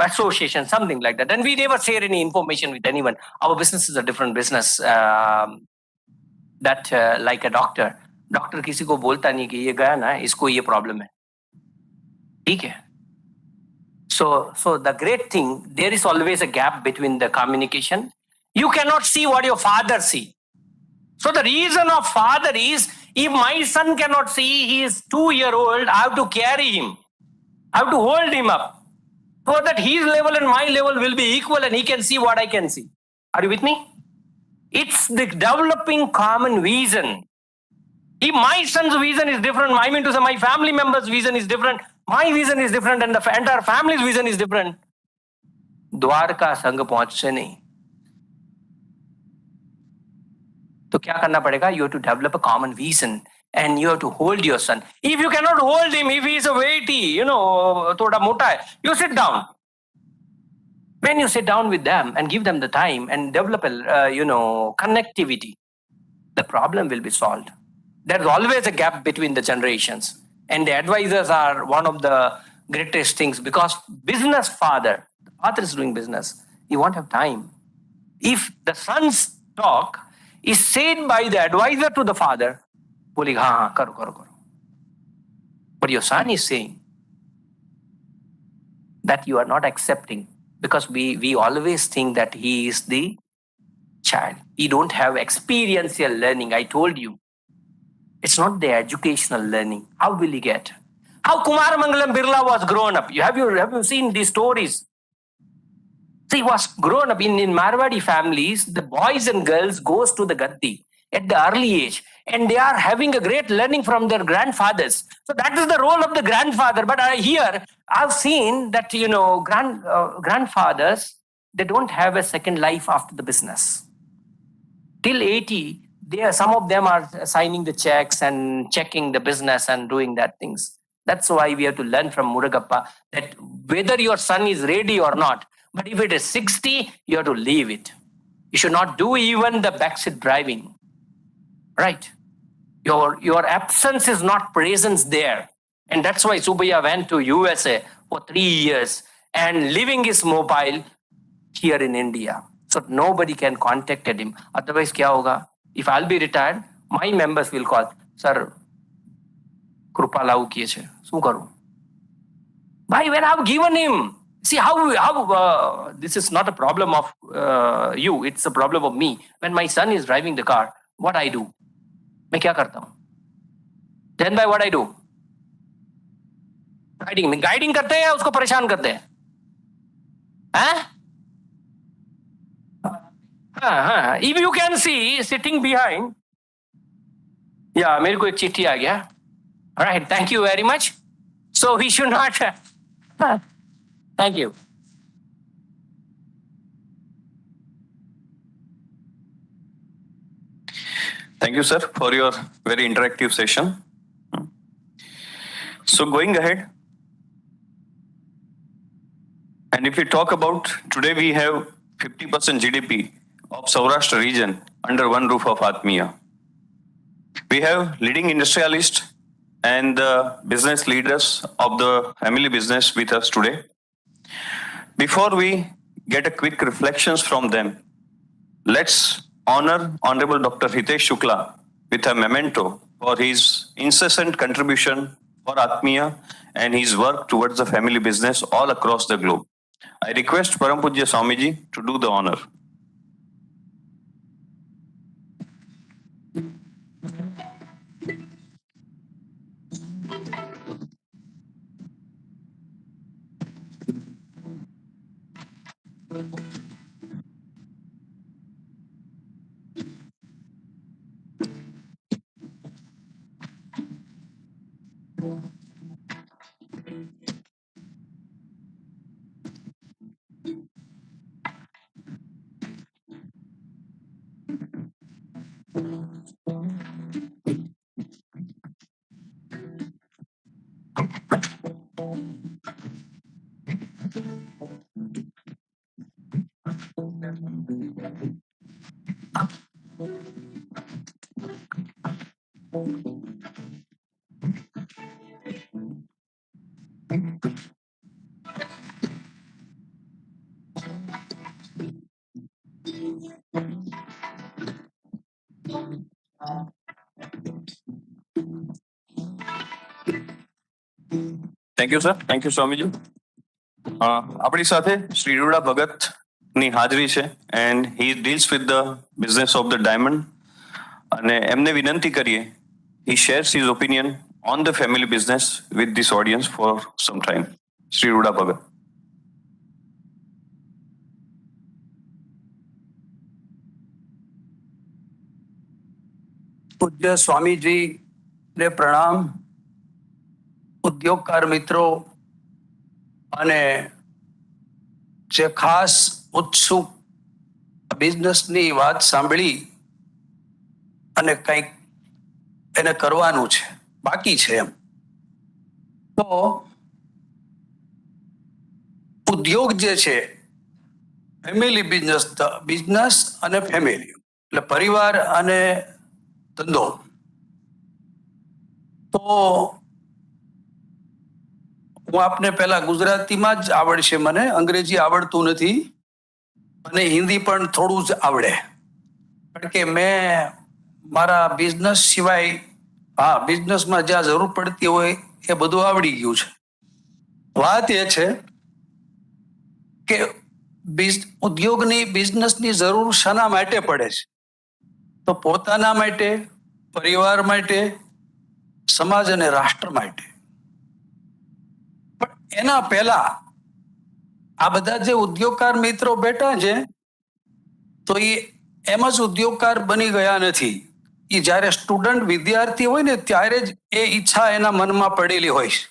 association, something like that. And we never share any information with anyone. Our business is a different business. Like a doctor. Doctor किसी को बोलता नहीं कि ये गया ना, इसको ये प्रॉब्लम है. ठीक है. So the great thing, there is always a gap between the communication. You cannot see what your father see. So the reason of father is, if my son cannot see, he is 2-year-old, I have to carry him. I have to hold him up so that his level and my level will be equal and he can see what I can see. Are you with me? It's the developing common vision. If my son's vision is different, I mean to say my family member's vision is different, my vision is different, and the entire family's vision is different, Dwarka संग पहुंच से नहीं. तो क्या करना पड़ेगा? You have to develop a common vision and you have to hold your son. If you cannot hold him, if he is a weighty, thoda mota hai, you sit down. When you sit down with them and give them the time and develop a, connectivity, the problem will be solved. There's always a gap between the generations. And the advisors are one of the greatest things, because business father, the father is doing business, he won't have time. If the son's talk is said by the advisor to the father, karo. But your son is saying that you are not accepting, because we always think that he is the child. He don't have experiential learning. I told you, it's not the educational learning. How will he get? How Kumar Mangalam Birla was grown up? Have you seen these stories? So he was grown up in Marwadi families. The boys and girls goes to the Gaddi at the early age, and they are having a great learning from their grandfathers. So that is the role of the grandfather. But here I've seen that grandfathers, they don't have a second life after the business. Till 80, some of them are signing the checks and checking the business and doing that things. That's why we have to learn from Murugappa that whether your son is ready or not, but if it is 60, you have to leave it. You should not do even the backseat driving. Right? Your absence is not presence there. And that's why Subbiya went to USA for 3 years and leaving his mobile here in India. So nobody can contact him. Otherwise, kya hoga? If I'll be retired, my members will call, Sir, Krupa lau kiye che. Su karu? Why? When I've given him. See how this is not a problem of you, it's a problem of me. When my son is driving the car, what I do? मैं क्या करता हूँ? Then by what I do? Guiding करते हैं या उसको परेशान करते हैं? If you can see sitting behind, yeah, मेरे को एक चिट्ठी आ गया. All right, thank you very much. So we should not. Thank you. Thank you, sir, for your very interactive session. So going ahead, and if we talk about today, we have 50% GDP of Saurashtra region under one roof of Atmiya. We have leading industrialists and the business leaders of the family business with us today. Before we get a quick reflections from them, let's honor Honorable Dr. Hitesh Shukla with a memento for his incessant contribution for Atmiya and his work towards the family business all across the globe. I request Param Pujya Swamiji to do the honor. Thank you sir, thank you Swamiji. આપણી સાથે શ્રી રૂડા ભગત ની હાજરી છે and he deals with the business of the diamond, અને એમને વિનંતી કરીએ he shares his opinion on the family business with this audience for some time. Shri રૂડા ભગત. પૂજ્ય સ્વામીજી ને પ્રણામ, ઉદ્યોગકાર મિત્રો અને જે ખાસ ઉત્સુક બિઝનેસની વાત સાંભળી અને કંઈક એને કરવાનું છે, બાકી છે એમ. તો ઉદ્યોગ જે છે, ફેમિલી બિઝનેસ અને ફેમિલી એટલે પરિવાર અને ધંધો. તો હું આપને પહેલા ગુજરાતીમાં જ આવડશે, મને અંગ્રેજી આવડતું નથી અને હિન્દી પણ થોડું જ આવડે, કારણ કે મેં મારા બિઝનેસ સિવાય બિઝનેસમાં જ્યાં જરૂર પડતી હોય એ બધું આવડી ગયું છે. વાત એ છે કે ઉદ્યોગની બિઝનેસની જરૂર શાના માટે પડે છે? તો પોતાના માટે, પરિવાર માટે, સમાજ અને રાષ્ટ્ર માટે. પણ એના પહેલા આ બધા જે ઉદ્યોગકાર મિત્રો બેઠા છે, તો એ એમ જ ઉદ્યોગકાર બની ગયા નથી. એ જ્યારે સ્ટુડન્ટ વિદ્યાર્થી હોય ને ત્યારે જ એ ઈચ્છા એના મનમાં પડેલી હોય છે.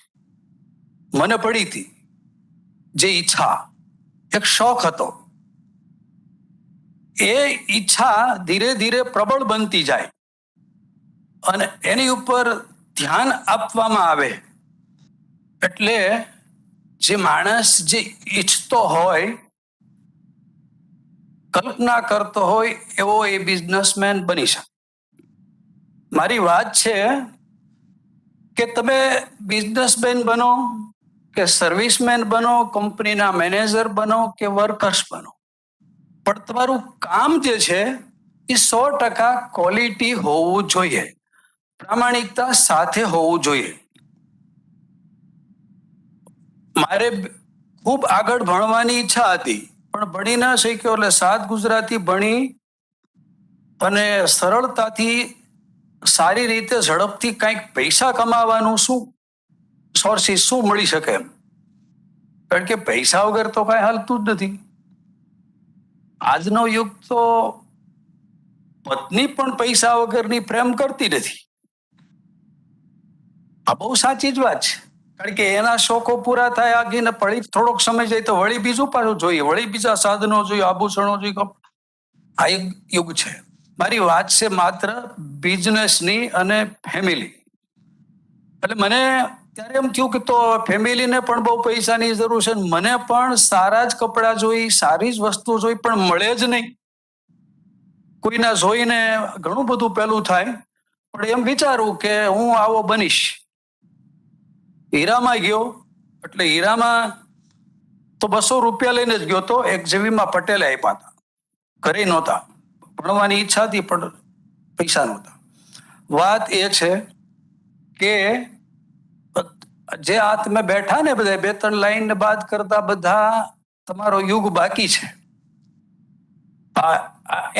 મને પડી હતી જે ઈચ્છા, એક શોખ હતો. એ ઈચ્છા ધીરે ધીરે પ્રબળ બનતી જાય અને એની ઉપર ધ્યાન આપવામાં આવે એટલે જે માણસ જે ઈચ્છતો હોય, કલ્પના કરતો હોય એવો એ બિઝનેસમેન બની શકે. મારી વાત છે કે તમે બિઝનેસમેન બનો કે સર્વિસમેન બનો, કંપનીના મેનેજર બનો કે વર્કર્સ બનો, પણ તમારું કામ જે છે એ 100% ક્વોલિટી હોવું જોઈએ, પ્રામાણિકતા સાથે હોવું જોઈએ. મારે ખૂબ આગળ ભણવાની ઈચ્છા હતી, પણ ભણી ના શક્યો, એટલે 7 ગુજરાતી ભણી અને સરળતાથી સારી રીતે ઝડપથી કંઈક પૈસા કમાવાનું સોર્સિસ શું મળી શકે એમ, કારણ કે પૈસા વગર તો કઈ હાલતું જ નથી. આજનો યુગ તો પત્ની પણ પૈસા વગરની પ્રેમ કરતી નથી. આ બહુ સાચી જ વાત છે, કારણ કે એના શોખો પૂરા થાય આગીને પડી થોડોક સમય જાય તો વળી બીજું પાછું જોઈએ, વળી બીજા સાધનો જોઈએ, આભૂષણો જોઈએ. આ એક યુગ છે. મારી વાત છે માત્ર બિઝનેસની અને ફેમિલી. એટલે મને ત્યારે એમ થયું કે તો ફેમિલીને પણ બહુ પૈસાની જરૂર છે, મને પણ સારા જ કપડાં જોઈ, સારી જ વસ્તુ જોઈ, પણ મળે જ નહીં. કોઈના જોઈને ઘણું બધું પેલું થાય, પણ એમ વિચારું કે હું આવો બનીશ. હીરામાં ગયો, એટલે હીરામાં તો 200 રૂપિયા લઈને જ ગયો તો, એક જેવીમાં પટેલે આપ્યા હતા, ઘરે નહોતા. ભણવાની ઈચ્છા હતી પણ પૈસા નહોતા. વાત એ છે કે જે આ તમે બેઠા ને બધા 2-3 લાઈન બાદ કરતા બધા તમારો યુગ બાકી છે,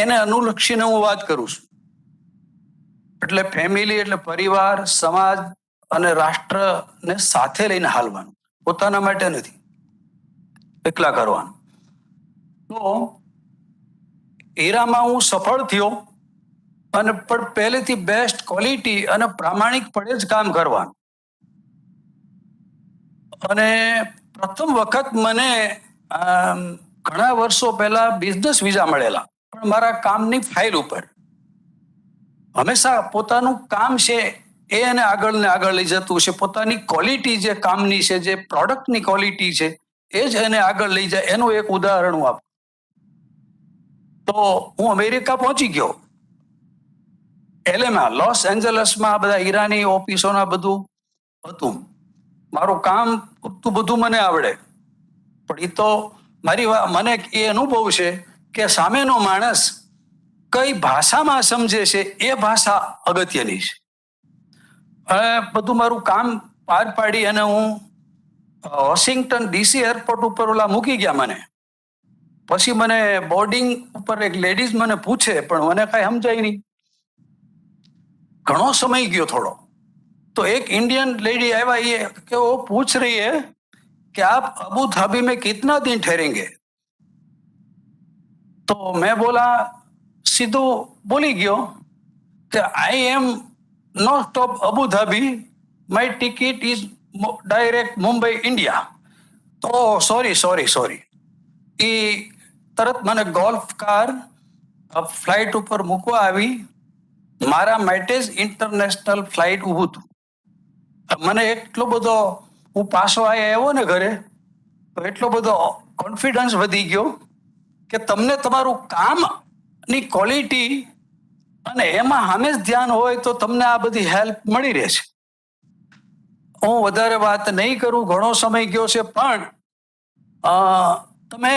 એને અનુલક્ષીને હું વાત કરું છું. એટલે ફેમિલી એટલે પરિવાર, સમાજ અને રાષ્ટ્રને સાથે લઈને હાલવાનું, પોતાના માટે નથી, એકલા કરવાનું. તો હીરામાં હું સફળ થયો અને પણ પહેલેથી બેસ્ટ ક્વોલિટી અને પ્રામાણિકપણે જ કામ કરવાનું. અને પ્રથમ વખત મને ઘણા વર્ષો પહેલા બિઝનેસ વિઝા મળેલા, પણ મારા કામની ફાઇલ ઉપર. હંમેશા પોતાનું કામ છે એ એને આગળ ને આગળ લઈ જતું છે. પોતાની ક્વોલિટી જે કામની છે, જે પ્રોડક્ટની ક્વોલિટી છે, એ જ એને આગળ લઈ જાય. એનું એક ઉદાહરણ હું આપું. તો હું અમેરિકા પહોંચી ગયો. એલએમાં લોસ એન્જલસમાં બધા હીરાની ઓફિસોના બધું હતું. મારું કામ બધું મને આવડે, પણ એ તો મને એ અનુભવ છે કે સામેનો માણસ કઈ ભાષામાં સમજે છે એ ભાષા અગત્યની છે. બધું મારું કામ પાર પાડી અને હું વોશિંગ્ટન ડીસી એરપોર્ટ ઉપર ઓલા મૂકી ગયા મને. પછી મને બોર્ડિંગ ઉપર એક લેડીઝ મને પૂછે, પણ મને કઈ સમજાય નહીં. ઘણો સમય ગયો થોડો. तो एक इंडियन लेडी आया, ये कि वो पूछ रही है कि आप अबू धाबी में कितना दिन ठहरेंगे. तो मैं बोला, सीधो बोली गयो कि I am not stop Abu Dhabi, my ticket is direct Mumbai India. तो सॉरी सॉरी सॉरी. એ તરત મને ગોલ્ફ કાર ફ્લાઇટ ઉપર મૂકવા આવી. મારા માટે જ ઇન્ટરનેશનલ ફ્લાઇટ ઊભું હતું. મને એટલો બધો, હું પાછો આવ્યો ને ઘરે, તો એટલો બધો કોન્ફિડન્સ વધી ગયો કે તમને તમારું કામની ક્વોલિટી અને એમાં સામે જ ધ્યાન હોય તો તમને આ બધી હેલ્પ મળી રહે છે. હું વધારે વાત નહીં કરું, ઘણો સમય ગયો છે. પણ તમે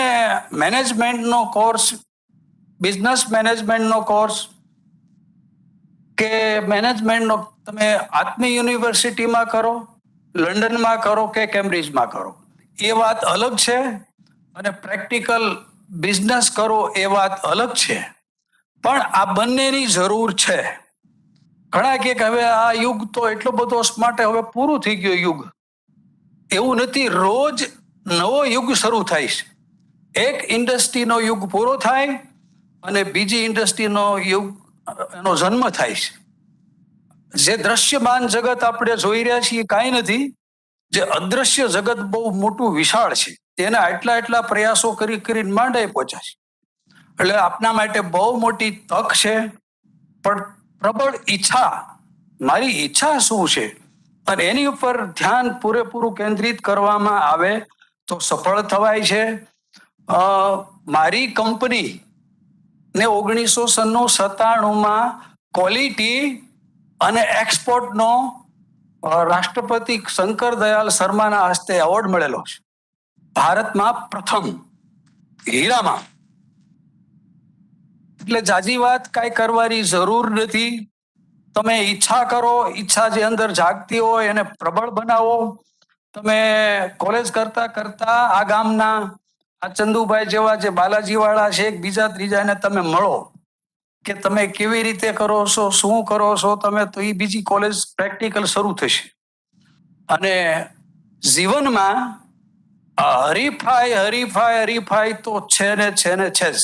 મેનેજમેન્ટનો કોર્સ, બિઝનેસ મેનેજમેન્ટનો કોર્સ કે મેનેજમેન્ટનો તમે આત્મીય યુનિવર્સિટીમાં કરો, લંડનમાં કરો કે કેમ્બ્રિજમાં કરો, એ વાત અલગ છે. અને પ્રેક્ટિકલ બિઝનેસ કરો એ વાત અલગ છે. પણ આ બંનેની જરૂર છે. ઘણા કે હવે આ યુગ તો એટલો બધો સ્માર્ટ, હવે પૂરું થઈ ગયું યુગ. એવું નથી, રોજ નવો યુગ શરૂ થાય છે. એક ઇન્ડસ્ટ્રીનો યુગ પૂરો થાય અને બીજી ઇન્ડસ્ટ્રીનો યુગ એનો જન્મ થાય છે. જે દ્રશ્યમાન જગત આપણે જોઈ રહ્યા છીએ કાંઈ નથી. જે અદ્રશ્ય જગત બહુ મોટું વિશાળ છે. તેના એટલા પ્રયાસો કરીને માંડાઈ પહોંચ્યા છે. એટલે આપના માટે બહુ મોટી તક છે. પણ પ્રબળ ઈચ્છા, મારી ઈચ્છા શું છે અને એની ઉપર ધ્યાન પૂરેપૂરું કેન્દ્રિત કરવામાં આવે તો સફળ થવાય છે. મારી કંપની ને 1997 ક્વોલિટી અને એક્સપોર્ટનો રાષ્ટ્રપતિ શંકર દયાલ શર્માના હસ્તે એવોર્ડ મળેલો છે. ભારતમાં પ્રથમ હીરામાં. એટલે જાજી વાત કાંઈ કરવાની જરૂર નથી. તમે ઈચ્છા કરો, ઈચ્છા જે અંદર જાગતી હોય એને પ્રબળ બનાવો. તમે કોલેજ કરતા આ ગામના આ ચંદુભાઈ જેવા જે બાલાજી વાળા છે, એક બીજા ત્રીજાને તમે મળો કે તમે કેવી રીતે કરો છો, શું કરો છો તમે, તો એ બીજી કોલેજ પ્રેક્ટિકલ શરૂ થશે. અને જીવનમાં હરીફાઈ તો છે ને છે જ,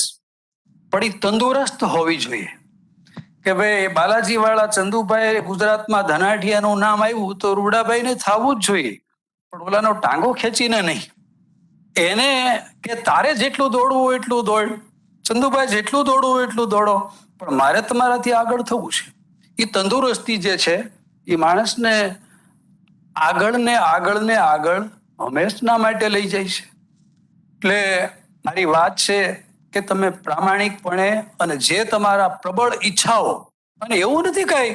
પણ એ તંદુરસ્ત હોવી જોઈએ. કે ભાઈ બાલાજી વાળા ચંદુભાઈ ગુજરાતમાં ધનાઢિયાનું નામ આવ્યું તો રૂડાભાઈને થવું જ જોઈએ, પણ ઓલાનો ટાંગો ખેંચીને નહીં. એને કે તારે જેટલું દોડવું હોય એટલું દોડ, ચંદુભાઈ જેટલું દોડવું હોય એટલું દોડો, પણ મારે તમારાથી આગળ થવું છે. એ તંદુરસ્તી જે છે એ માણસને આગળ હંમેશના માટે લઈ જાય છે. એટલે મારી વાત છે કે તમે પ્રામાણિકપણે અને જે તમારા પ્રબળ ઈચ્છાઓ, અને એવું નથી કઈ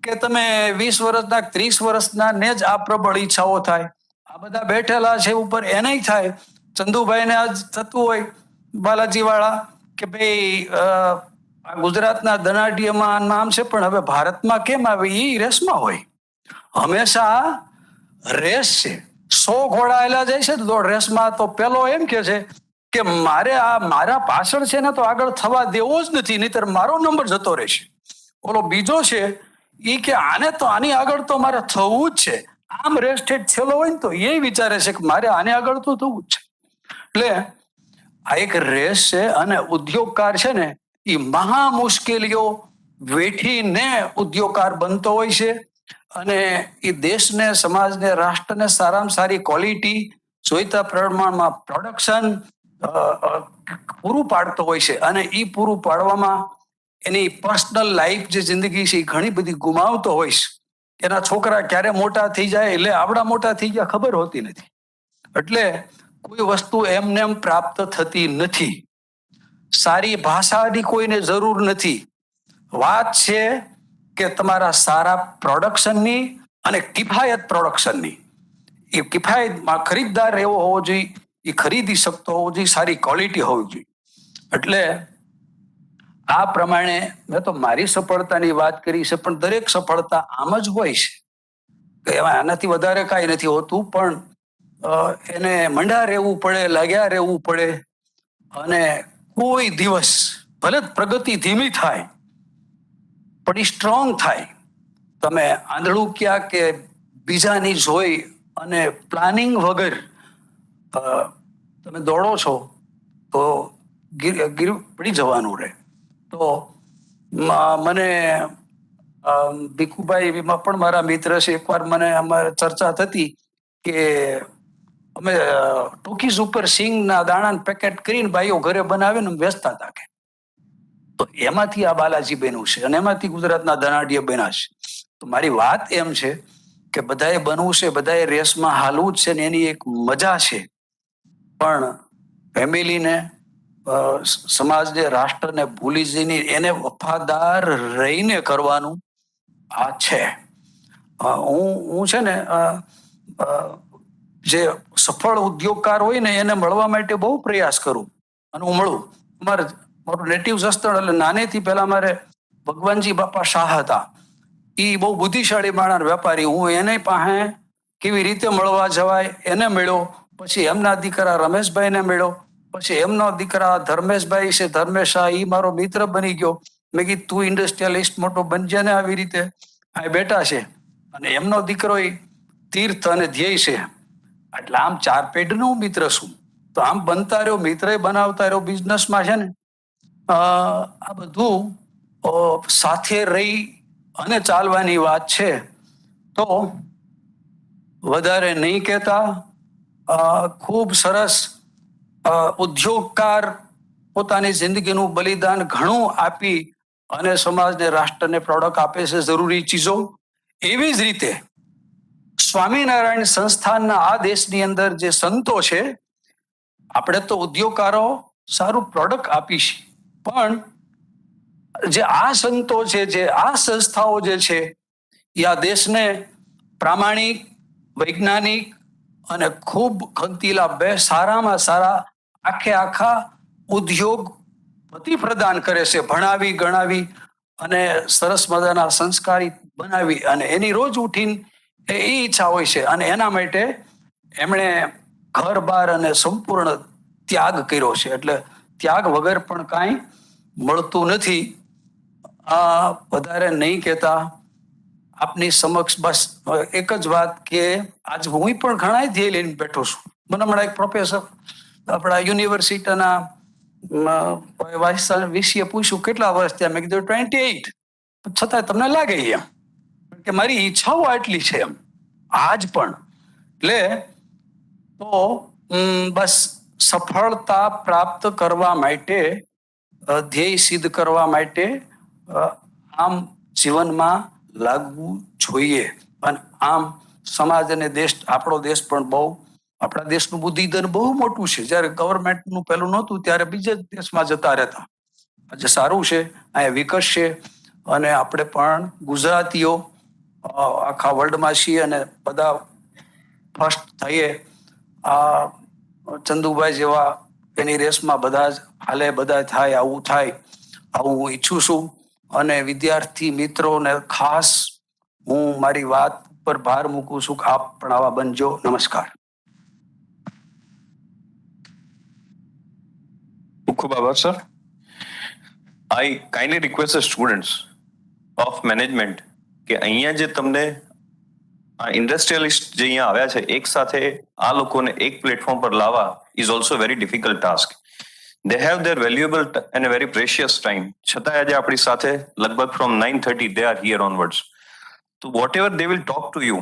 કે તમે 20 વર્ષના 30 વર્ષના ને જ આ પ્રબળ ઈચ્છાઓ થાય. આ બધા બેઠેલા છે ઉપર એને થાય. ચંદુભાઈને આજ થતું હોય બાલાજી વાળા કે ભાઈ ગુજરાતના ધનાઢ્યમાં નામ છે, પણ હવે ભારતમાં કેમ આવે, એ રેસમાં હોય. હંમેશા રેસ છે. 100 ઘોડા આવેલા જાય છે તો રેસમાં તો પેલો એમ કે છે કે મારા પાછળ છે ને તો આગળ થવા દેવો જ નથી, નહીતર મારો નંબર જતો રહેશે. ઓલો બીજો છે એ કે આની આગળ તો મારે થવું જ છે. આમ રેસ્ટેડ થયેલો હોય ને તો એ વિચારે છે કે મારે આને આગળ તો થવું જ છે. એટલે આ એક રેસ છે. અને ઉદ્યોગકાર છે ને એ મહા મુશ્કેલીઓ વેઠીને ઉદ્યોગકાર બનતો હોય છે. અને એ દેશને, સમાજને, રાષ્ટ્રને સારામાં સારી ક્વોલિટી, જોઈતા પ્રમાણમાં પ્રોડક્શન પૂરું પાડતો હોય છે. અને એ પૂરું પાડવામાં એની પર્સનલ લાઈફ જે જિંદગી છે એ ઘણી બધી ગુમાવતો હોય છે. એના છોકરા ક્યારે મોટા થઈ જાય, એટલે આવડા મોટા થઈ ગયા ખબર હોતી નથી. એટલે કોઈ વસ્તુ એમને એમ પ્રાપ્ત થતી નથી. સારી ભાષાની કોઈને જરૂર નથી. વાત છે કે તમારા સારા પ્રોડક્શનની અને કિફાયત પ્રોડક્શનની. એ કિફાયતમાં ખરીદદાર એવો હોવો જોઈએ, એ ખરીદી શકતો હોવો જોઈએ, સારી ક્વોલિટી હોવી જોઈએ. એટલે આ પ્રમાણે મેં તો મારી સફળતાની વાત કરી છે, પણ દરેક સફળતા આમ જ હોય છે કે એમાં આનાથી વધારે કાંઈ નથી હોતું. પણ એને મંડા રહેવું પડે, લાગ્યા રહેવું પડે, અને કોઈ દિવસ ભલે પ્રગતિ ધીમી થાય પણ એ સ્ટ્રોંગ થાય. તમે આંધળું ક્યાં કે બીજાની જોઈ અને પ્લાનિંગ વગર તમે દોડો છો તો ગીર પડી જવાનું રહે. તો મને ભીખુભાઈ પણ મારા મિત્ર છે, એકવાર મને અમારે ચર્ચા થતી કે અમે ટોકીઝ ઉપર સિંગના દાણાનું પેકેટ કરીને ભાઈઓ ઘરે બનાવીને વેચતા હતા કે. તો એમાંથી આ બાલાજી બન્યું છે અને એમાંથી ગુજરાતના ધનાઢ્ય બન્યા છે. તો મારી વાત એમ છે કે બધાએ બનવું છે, બધાએ રેસમાં હાલવું જ છે ને એની એક મજા છે. પણ ફેમિલીને, સમાજને, રાષ્ટ્રને ભૂલી જઈને એને વફાદાર રહીને કરવાનું આ છે. હું છે ને જે સફળ ઉદ્યોગકાર હોય ને એને મળવા માટે બહુ પ્રયાસ કરું અને હું મળું. મારું નેટિવ જસદણ, એટલે નાનેથી પહેલા મારે ભગવાનજી બાપા શાહ હતા, એ બહુ બુદ્ધિશાળી માણસ વેપારી. હું એને પાસે કેવી રીતે મળવા જવાય એને મળ્યો. પછી એમના દીકરા રમેશભાઈને મળ્યો. પછી એમનો દીકરા ધર્મેશભાઈ છે, ધર્મેશ શાહ, એ મારો મિત્ર બની ગયો. મેં કીધું તું ઇન્ડસ્ટ્રીયલિસ્ટ મોટો બનજે ને, આવી રીતે આ બેઠા છે. અને એમનો દીકરો તીર્થ અને ધ્યેય છે. એટલે આમ ચાર પેઢીનો મિત્ર છું. તો આમ બનતા રહ્યો, મિત્ર બનાવતા રહ્યો. બિઝનેસમાં છે ને આ બધું સાથે રહી અને ચાલવાની વાત છે. તો વધારે નહીં કહેતા, ખૂબ સરસ ઉદ્યોગકાર પોતાની જિંદગીનું બલિદાન ઘણું આપી અને સમાજને, રાષ્ટ્રને પ્રોડક્ટ આપે છે, જરૂરી ચીજો. એવી જ રીતે સ્વામિનારાયણ સંસ્થાનના આ દેશની અંદર જે સંતો છે, આપણે તો ઉદ્યોગકારો સારું પ્રોડક્ટ આપીશ, પણ જે આ સંતો છે, જે આ સંસ્થાઓ જે છે, એ આ દેશને પ્રામાણિક, વૈજ્ઞાનિક અને ખૂબ ખંતીલા બે સારામાં સારા આખા ઉદ્યોગ પતિ પ્રદાન કરે છે. ભણાવી ગણાવી અને સરસ મજાના સંસ્કારી બનાવી, અને એની રોજ ઉઠીને એ ઈચ્છા હોય છે. અને એના માટે એમણે ઘર બાર અને સંપૂર્ણ ત્યાગ કર્યો છે. એટલે ત્યાગ વગર પણ કાંઈ મળતું નથી. આ વધારે નહીં કહેતા, આપની સમક્ષ બસ એક જ વાત કે આજ હું પણ ઘણા ધ્યેય લઈને બેઠો છું. મને હમણાં એક પ્રોફેસર આપણા યુનિવર્સિટીના વિશે પૂછ્યું કેટલા વર્ષ થયા, મેં કીધું 28. છતાં તમને લાગે એમ કે મારી ઈચ્છાઓ આટલી છે એમ આજ પણ. એટલે તો બસ સફળતા પ્રાપ્ત કરવા માટે, ધ્યેય સિદ્ધ કરવા માટે આમ જીવનમાં લાગવું જોઈએ. અને આમ સમાજ અને દેશ, આપણો દેશ પણ બહુ, આપણા દેશનું બુદ્ધિધન બહુ મોટું છે. જ્યારે ગવર્મેન્ટનું પેલું નહોતું ત્યારે બીજા દેશમાં જતા રહેતા. આજે સારું છે, અહીંયા વિકસશે અને આપણે પણ ગુજરાતીઓ આખા વર્લ્ડમાં છીએ અને બધા ફર્સ્ટ થઈએ. આ ચંદુભાઈ જેવા એની રેસમાં બધા જ હાલે, બધા થાય, આવું થાય, આવું હું ઈચ્છું છું. અને વિદ્યાર્થી મિત્રોને ખાસ હું મારી વાત પર ભાર મૂકું છું કે આપ પણ આવા બનજો. નમસ્કાર. ખૂબ આભાર sir. I kindly request the students of management કે અહીંયા જે તમને ઇન્ડસ્ટ્રીયલિસ્ટ જે અહીંયા આવ્યા છે, એક સાથે આ લોકોને એક પ્લેટફોર્મ પર લાવવા is also a very difficult task. They have their valuable and a very precious time. છતાં આજે આપણી સાથે લગભગ from 9:30 they are here onwards. So whatever they will talk to you,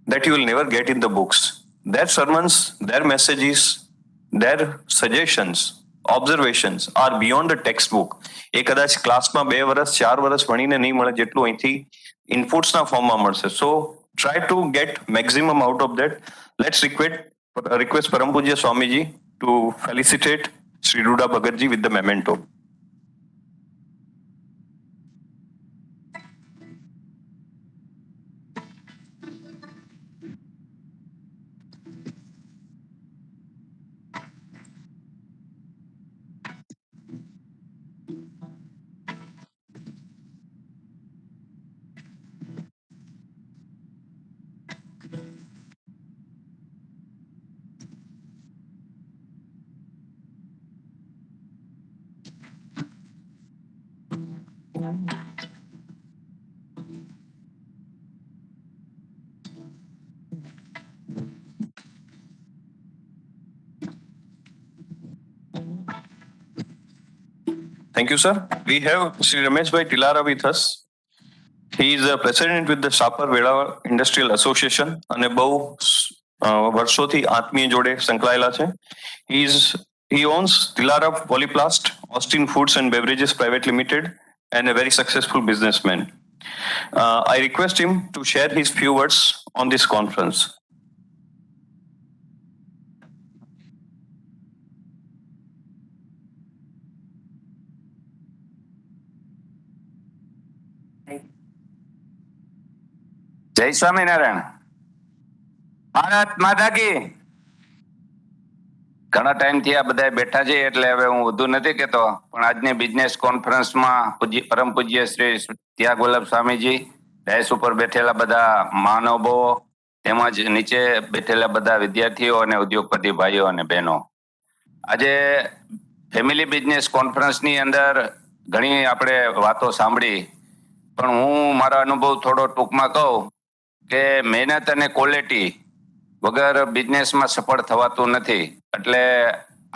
that you will never get in the books. Their sermons, their messages, their suggestions observations are beyond the textbook. એ કદાચ ક્લાસમાં 2 વર્ષ 4 વર્ષ ભણીને નહીં મળે જેટલું અહીંથી ઇનપુટ્સના ફોર્મમાં મળશે. So try to get maximum out of that. Let's request Param Pujya Swamiji to felicitate Sri Ruda Bhagatji with the memento. Thank you, sir. We have Sri Ramesh Bhai Tilara with us. He is a president with the Sapar Veda Industrial Association અને બહુ વર્ષોથી આત્મીય જોડે સંકળાયેલા છે. He owns Tilara Polyplast, Austin Foods and Beverages Private Limited, and a very successful businessman. I request him to share his few words on this conference. જય સ્વામિનારાયણ. ભારત માતા की. ઘણા ટાઈમથી આ બધા બેઠા છે એટલે હવે હું વધુ નથી કહેતો, પણ આજની બિઝનેસ કોન્ફરન્સમાં પરમ પૂજ્ય શ્રી ત્યાગ વલ્લભ સ્વામીજી, ડેસ ઉપર બેઠેલા બધા મહાનુભાવો તેમજ નીચે બેઠેલા બધા વિદ્યાર્થીઓ અને ઉદ્યોગપતિ ભાઈઓ અને બહેનો, આજે ફેમિલી બિઝનેસ કોન્ફરન્સની અંદર ઘણી આપણે વાતો સાંભળી, પણ હું મારો અનુભવ થોડો ટૂંકમાં કહું કે મહેનત અને ક્વોલિટી વગર બિઝનેસમાં સફળ થવાતું નથી. એટલે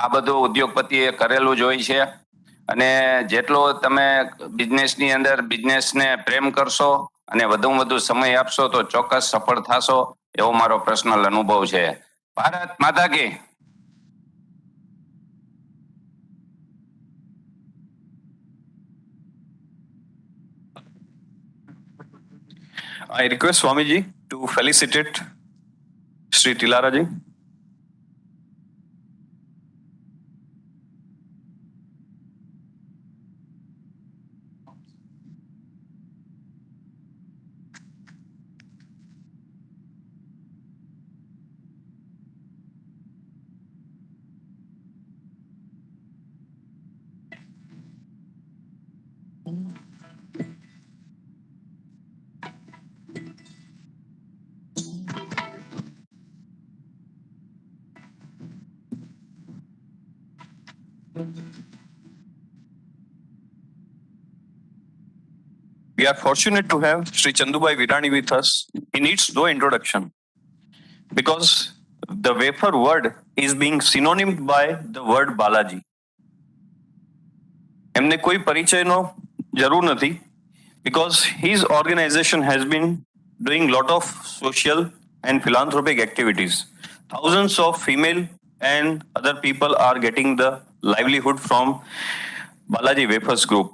આ બધું ઉદ્યોગપતિએ કરેલું જ હોય છે અને જેટલો તમે બિઝનેસની અંદર બિઝનેસને પ્રેમ કરશો અને વધુમાં વધુ સમય આપશો તો ચોક્કસ સફળ થશો, એવો મારો પર્સનલ અનુભવ છે. ભારત માતા કી. I request Swamiji to felicitate Sri Tilara ji. We are fortunate to have Sri Chandubai Virani with us. He needs no introduction because the wafer word is being synonymed by the word Balaji. એમને કોઈ પરિચયનો જરૂર નથી because his organization has been doing lot of social and philanthropic activities. Thousands of female and other people are getting the livelihood from Balaji Wafers Group.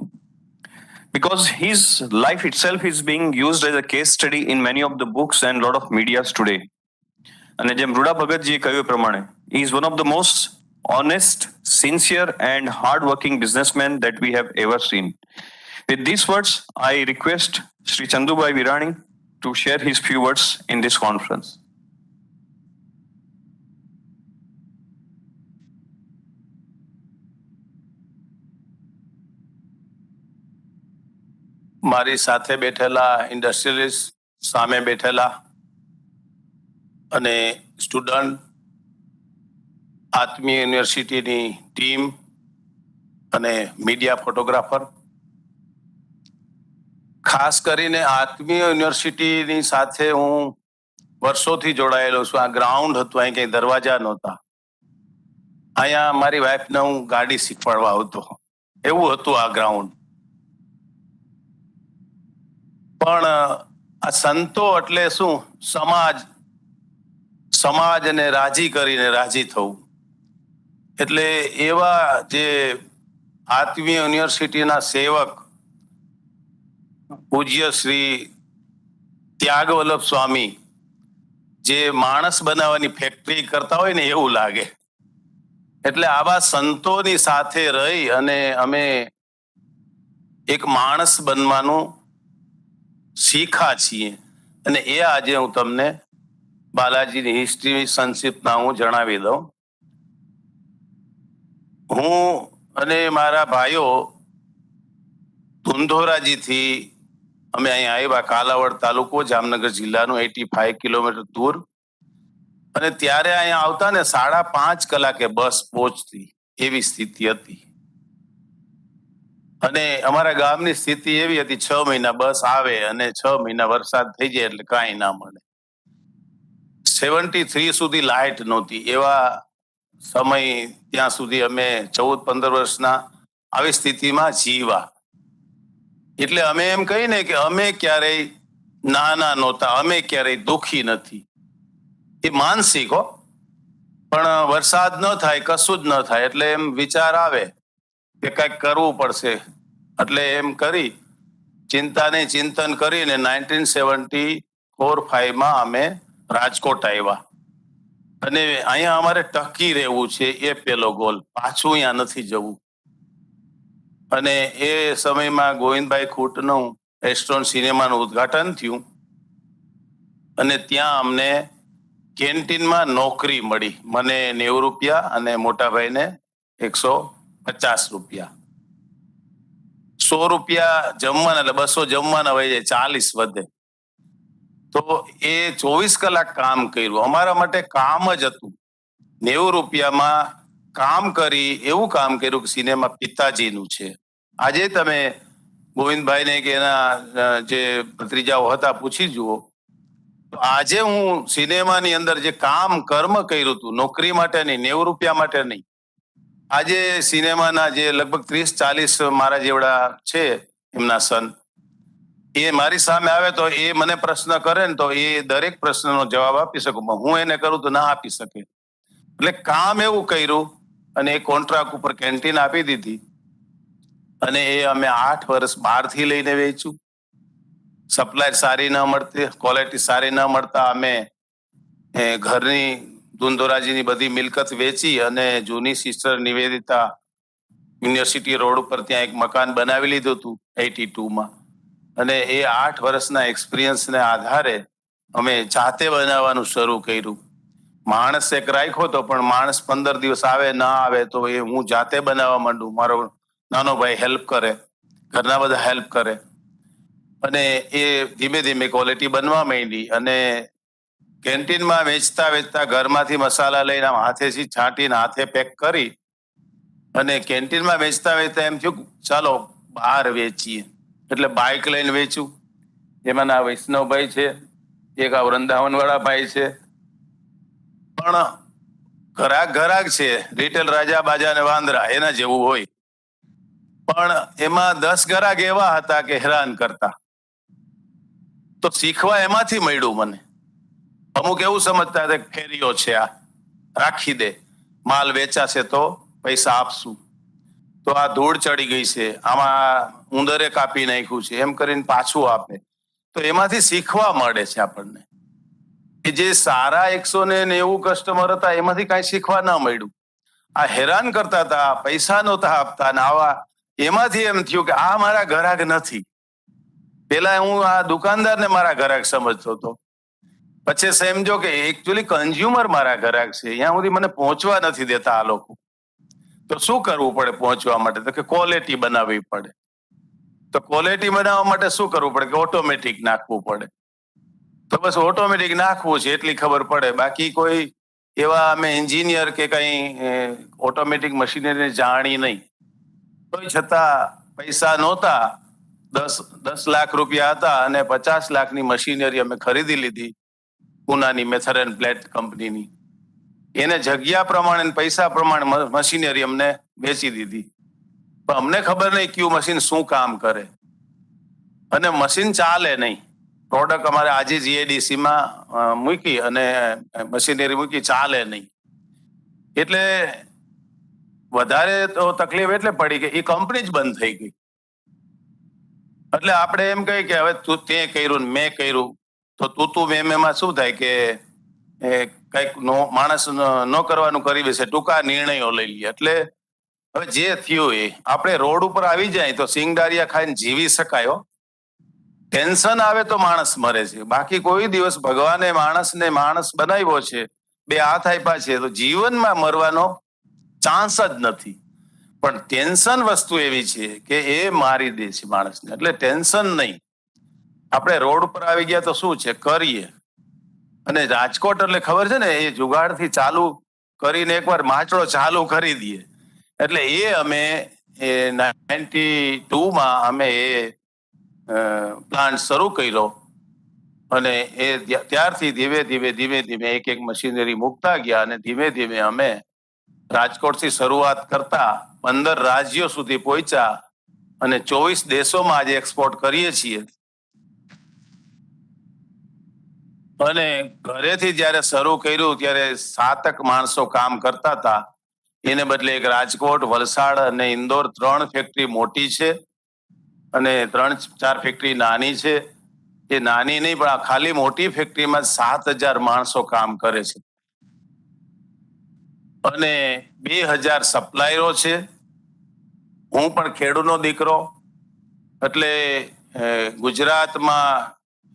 Because his life itself is being used as a case study in many of the books and lot of medias today. And જેમ રૂડા ભગતજીએ કહ્યું પ્રમાણે, he is one of the most honest, sincere and hard-working businessmen that we have ever seen. With these words, I request Sri Chandubai Virani to share his few words in this conference. મારી સાથે બેઠેલા industrialist, સામે બેઠેલા અને student, આત્મીય યુનિવર્સિટીની team અને media photographer, ખાસ કરીને આત્મીય યુનિવર્સિટીની સાથે હું વર્ષોથી જોડાયેલો છું. આ ગ્રાઉન્ડ હતું, અહીં કંઈ દરવાજા નહોતા. અહીંયા મારી વાઈફને હું ગાડી શીખવાડવા આવતો, એવું હતું આ ગ્રાઉન્ડ. પણ આ સંતો એટલે શું? સમાજને રાજી કરીને રાજી થવું, એટલે એવા જે આત્મીય યુનિવર્સિટીના સેવક પૂજ્ય શ્રી ત્યાગવલ્લભ સ્વામી જે માણસ બનાવવાની ફેક્ટરી કરતા હોય ને એવું લાગે. એટલે આવા સંતોની સાથે રહી અને અમે એક માણસ બનવાનું શીખા છીએ. અને એ આજે હું તમને બાલાજીની હિસ્ટ્રી સંક્ષિપ્તમાં હું જણાવી દઉં. હું અને મારા ભાઈઓ ધુંધોરાજીથી અમે અહીંયા આવ્યા, કાલાવડ તાલુકો, જામનગર જિલ્લાનું, 85 કિલોમીટર દૂર. અને ત્યારે અહીંયા આવતા ને 5.5 કલાકે બસ પહોંચતી એવી સ્થિતિ હતી. અને અમારા ગામની સ્થિતિ એવી હતી, 6 મહિના બસ આવે અને 6 મહિના વરસાદ થઈ જાય એટલે કાંઈ ના મળે. 73 સુધી લાઇટ નહોતી. એવા સમય ત્યાં સુધી અમે 14-15 વર્ષના આવી સ્થિતિમાં જીવા. એટલે અમે એમ કહીને કે અમે ક્યારેય નાના નહોતા, અમે ક્યારેય દુઃખી નથી. એ માનસિક હો, પણ વરસાદ ન થાય, કશું જ ન થાય એટલે એમ વિચાર આવે કે કંઈક કરવું પડશે. એટલે એમ કરી ચિંતાને ચિંતન કરીને 1974-5 અમે રાજકોટ આવ્યા. અને અહીંયા અમારે ટકી રહેવું છે, એ પેલો ગોલ. પાછું અહીંયા નથી જવું. અને એ સમયમાં ગોવિંદભાઈ ખૂટનું એસ્ટ્રોન સિનેમાનું ઉદ્ઘાટન થયું અને ત્યાં અમને કેન્ટીનમાં નોકરી મળી. મને 90 રૂપિયા અને મોટાભાઈને 150 રૂપિયા. 100 રૂપિયા જમવાના એટલે 200 જમવાના હોય જાય, 40 વધે. તો એ 24 કલાક કામ કર્યું. અમારા માટે કામ જ હતું. 90 રૂપિયામાં કામ કરી એવું કામ કર્યું કે સિનેમા પિતાજીનું છે. આજે તમે ગોવિંદભાઈને કે એના જે ભત્રીજાઓ હતા પૂછી જુઓ, તો આજે હું સિનેમાની અંદર જે કામ કર્મ કર્યું હતું, નોકરી માટે નહીં, 90 રૂપિયા માટે નહીં. આજે સિનેમાના જે લગભગ 30-40 મારા જેવડા છે એમના સન, એ મારી સામે આવે તો એ મને પ્રશ્ન કરે ને તો એ દરેક પ્રશ્નનો જવાબ આપી શકું. હું એને કરું તો ના આપી શકે. એટલે કામ એવું કર્યું અને એ કોન્ટ્રાક્ટ ઉપર કેન્ટીન આપી દીધી. અને એ અમે 8 વર્ષ બહારથી લઈને વેચ્યું. સપ્લાય સારી ન મળતી, ક્વોલિટી સારી ન મળતા અમે ઘરની ધુંધોરાજીની બધી મિલકત વેચી અને જૂની સિસ્ટર નિવેદિતા યુનિવર્સિટી રોડ ઉપર ત્યાં એક મકાન બનાવી લીધું હતું 82માં. અને એ 8 વર્ષના એક્સપિરિયન્સને આધારે અમે જાતે બનાવવાનું શરૂ કર્યું. માણસ એક રાખ્યો તો પણ માણસ 15 દિવસ આવે ના આવે તો એ હું જાતે બનાવવા માંડું. મારો નાનો ભાઈ હેલ્પ કરે, ઘરના બધા હેલ્પ કરે. અને એ ધીમે ધીમે ક્વોલિટી બનવા માંડી. અને કેન્ટીનમાં વેચતા વેચતા ઘરમાંથી મસાલા લઈને હાથેથી છાંટીને હાથે પેક કરી અને કેન્ટીનમાં વેચતા વેચતા એમ થયું ચાલો બહાર વેચીએ. એટલે બાઇક લઈને વેચ્યું. એમાંના વૈષ્ણવભાઈ છે, એક આ વૃંદાવન વાળા ભાઈ છે, પણ ઘરાક છે, રિટેલ રાજા બાજા ને વાંદરા એના જેવું હોય. પણ એમાં 10 ઘરાક એવા હતા કે હેરાન કરતા. તો શીખવા એમાંથી મળ્યું મને. અમુક એવું સમજતા હતા કે ફેરીઓ છે, આ રાખી દે, માલ વેચાશે તો પૈસા આપશું. તો આ ધૂળ ચડી ગઈ છે, આમાં ઉંદરે કાપી નાખ્યું છે, એમ કરીને પાછું આપે. તો એમાંથી શીખવા મળે છે આપણને. કે જે સારા 190 કસ્ટમર હતા એમાંથી કાંઈ શીખવા ના મળ્યું. આ હેરાન કરતા હતા, પૈસા નહોતા આપતા ને આવા. એમાંથી એમ થયું કે આ મારા ગ્રાહક નથી. પેલા હું આ દુકાનદારને મારા ગ્રાહક સમજતો હતો. પછી સમજો કે એકચ્યુઅલી કન્ઝ્યુમર મારા ગ્રાહક છે. અહીંયા સુધી મને પહોંચવા નથી દેતા આ લોકો. તો શું કરવું પડે પહોંચવા માટે? તો કે ક્વોલિટી બનાવવી પડે. તો ક્વોલિટી બનાવવા માટે શું કરવું પડે? કે ઓટોમેટિક નાખવું પડે. તો બસ ઓટોમેટિક નાખવું છે એટલી ખબર પડે. બાકી કોઈ એવા અમે એન્જિનિયર કે કઈ ઓટોમેટિક મશીનરી જાણી નહીં. તો છતાં પૈસા નહોતા. 10 લાખ રૂપિયા હતા અને 50 લાખની મશીનરી અમે ખરીદી લીધી પુનાની મેથર એન્ડ પ્લેટ કંપનીની. એને જગ્યા પ્રમાણે પૈસા પ્રમાણે મશીનરી અમને વેચી દીધી. પણ અમને ખબર નહીં કયું મશીન શું કામ કરે. અને મશીન ચાલે નહીં. પ્રોડક્ટ અમારે આજે જીએડીસીમાં મૂકી અને મશીનરી મૂકી, ચાલે નહીં. એટલે વધારે તો તકલીફ એટલે પડી કે એ કંપની જ બંધ થઈ ગઈ. એટલે આપણે એમ કહીએ કે હવે તું તે કર્યું ને મેં કર્યું, તો તું મેં શું થાય કે કઈક માણસ ન કરવાનું કરી બેસે, ટૂંકા નિર્ણયો લઈ લે. એટલે હવે જે થયું એ આપણે રોડ ઉપર આવી જાય તો સિંગડારિયા ખાઈને જીવી શકાય. ટેન્શન આવે તો માણસ મરે છે, બાકી કોઈ દિવસ ભગવાને માણસને માણસ બનાવ્યો છે, બે હાથ આપ્યા છે, તો જીવનમાં મરવાનો ચાન્સ જ નથી. પણ ટેન્શન વસ્તુ એવી છે કે એ મારી દે છે માણસને. એટલે ટેન્શન નહીં. આપણે રોડ ઉપર આવી ગયા તો શું છે, કરીએ. અને રાજકોટ એટલે ખબર છે ને, એ જુગાડથી ચાલુ કરીને એકવાર માચડો ચાલુ કરી દઈએ. એટલે એ અમે 92માં અમે એ પ્લાન્ટ શરૂ કર્યો. અને એ ત્યારથી ધીમે ધીમે એક મશીનરી મૂકતા ગયા. અને ધીમે ધીમે અમે રાજકોટથી શરૂઆત કરતા 15 રાજ્યો સુધી પહોંચ્યા અને 24 દેશોમાં આજે એક્સપોર્ટ કરીએ છીએ. અને ઘરેથી જયારે શરૂ કર્યું ત્યારે 7 માણસો કામ કરતા હતા. એને બદલે એક રાજકોટ, વલસાડ અને ઇન્દોર 3 ફેક્ટરી મોટી છે અને 3-4 ફેક્ટરી નાની છે. એ નાની નહીં, પણ આ ખાલી મોટી ફેક્ટરીમાં 7000 માણસો કામ કરે છે અને 2000 સપ્લાયરો છે. હું પણ ખેડૂતનો દીકરો, એટલે ગુજરાતમાં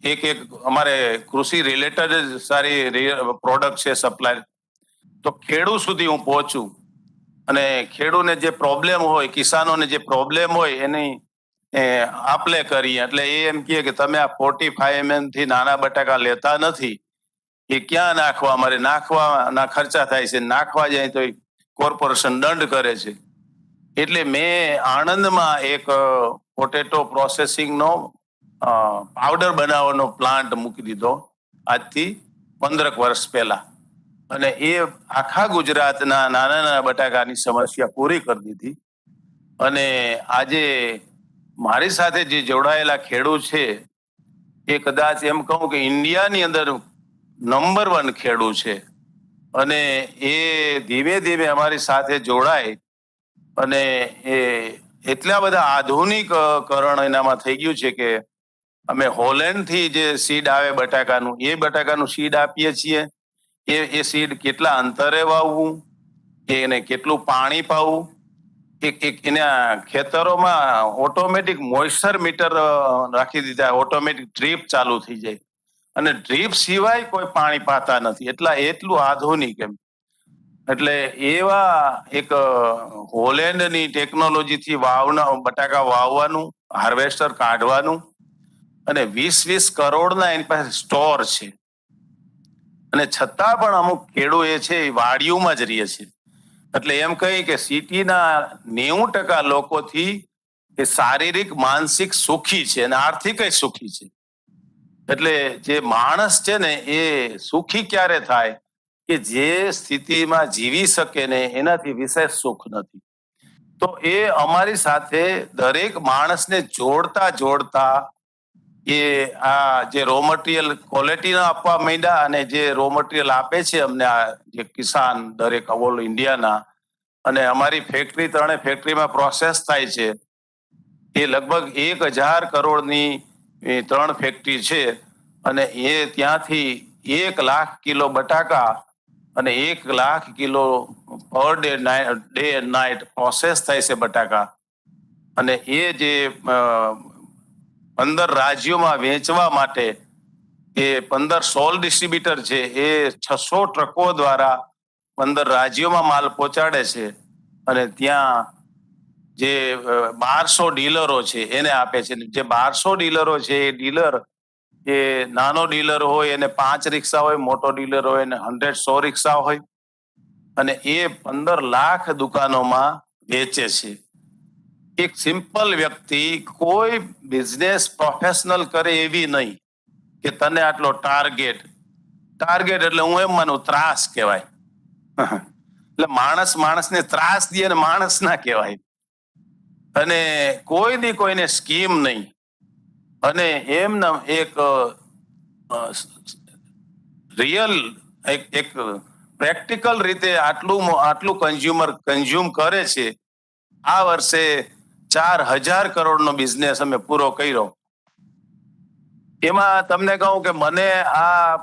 એક અમારે કૃષિ રિલેટેડ સારી પ્રોડક્ટ છે સપ્લાય, તો ખેડૂત સુધી હું પહોંચું અને ખેડૂતને જે પ્રોબ્લેમ હોય, કિસાનોને જે પ્રોબ્લેમ હોય એની આપલે કરીએ. એટલે એ એમ કહે કે તમે આ 45 mm થી નાના બટાકા લેતા નથી, એ ક્યાં નાખવા, અમારે નાખવાના ખર્ચા થાય છે, નાખવા જાય તો કોર્પોરેશન દંડ કરે છે. એટલે મેં આણંદમાં એક પોટેટો પ્રોસેસિંગનો પાવડર બનાવવાનો પ્લાન્ટ મૂકી દીધો આજથી 15 વર્ષ પહેલા. અને એ આખા ગુજરાતના નાના બટાકાની સમસ્યા પૂરી કરી દીધી. અને આજે મારી સાથે જે જોડાયેલા ખેડૂત છે એ કદાચ એમ કહું કે ઇન્ડિયાની અંદર નંબર 1 ખેડૂત છે. અને એ ધીમે ધીમે અમારી સાથે જોડાય અને એ એટલા બધા આધુનિકકરણ એનામાં થઈ ગયું છે કે અમે હોલેન્ડ થી જે સીડ આવે બટાકાનું, એ બટાકાનું સીડ આપીએ છીએ. એ સીડ કેટલા અંતરે વાવવું, એને કેટલું પાણી પાવું, એના ખેતરોમાં ઓટોમેટિક મોઇસ્ચર મીટર રાખી દીધા, ઓટોમેટિક ડ્રીપ ચાલુ થઈ જાય અને ડ્રીપ સિવાય કોઈ પાણી પાતા નથી. એટલું આધુનિક એમ. એટલે એવા એક હોલેન્ડની ટેકનોલોજીથી બટાકા વાવવાનું, હાર્વેસ્ટર કાઢવાનું, અને 20-20 કરોડના એની પાસે સ્ટોર છે. અને છતાં પણ અમુક ખેડૂત એ છે એ વાડીઓમાં જ રહે છે. એટલે એમ કહી કે સિટીના 90% લોકોથી એ શારીરિક, માનસિક સુખી છે અને આર્થિક સુખી છે. એટલે જે માણસ છે ને એ સુખી ક્યારે થાય કે જે સ્થિતિમાં જીવી શકે ને એનાથી વિશેષ સુખ નથી. તો એ અમારી સાથે દરેક માણસને જોડતા એ આ જે રો મટીરિયલ ક્વોલિટી આપવા માંડ્યા. અને જે રો મટીરિયલ આપે છે અમને આ જે કિસાન દરેક ઓલ ઇન્ડિયાના, અને અમારી ફેક્ટરી 3 ફેક્ટરીમાં પ્રોસેસ થાય છે. એ લગભગ 1000 કરોડની 3 ફેક્ટરી છે. અને એ ત્યાંથી 1 લાખ કિલો બટાકા અને 1 lakh kilo per day and night process થાય છે બટાકા. અને એ જે 15 રાજ્યોમાં વેચવા માટે એ 15-16 ડિસ્ટ્રીબ્યુટર છે, એ 600 ટ્રકો દ્વારા 15 રાજ્યોમાં માલ પહોંચાડે છે. અને ત્યાં જે 1200 ડીલરો છે એને આપે છે. જે 1200 ડીલરો છે એ ડીલર, એ નાનો ડીલર હોય એને 5 રિક્ષા હોય, મોટો ડીલર હોય એને 100 રિક્ષા હોય, અને એ 15 લાખ દુકાનોમાં વેચે છે. એક સિમ્પલ વ્યક્તિ કોઈ બિઝનેસ પ્રોફેશનલ કરે એવી નહીં કે તને આટલો ટાર્ગેટ એટલે હું એમ માનું ત્રાસ કહેવાય. એટલે માણસને ત્રાસ દે ને માણસ ના કહેવાય. અને કોઈને સ્કીમ નહીં. અને એમને એક રિયલ એક પ્રેક્ટિકલ રીતે આટલું કન્ઝ્યુમ કરે છે. આ વર્ષે 4,000 કરોડનો બિઝનેસ અમે પૂરો કર્યો. એમાં તમને કહું કે મને આ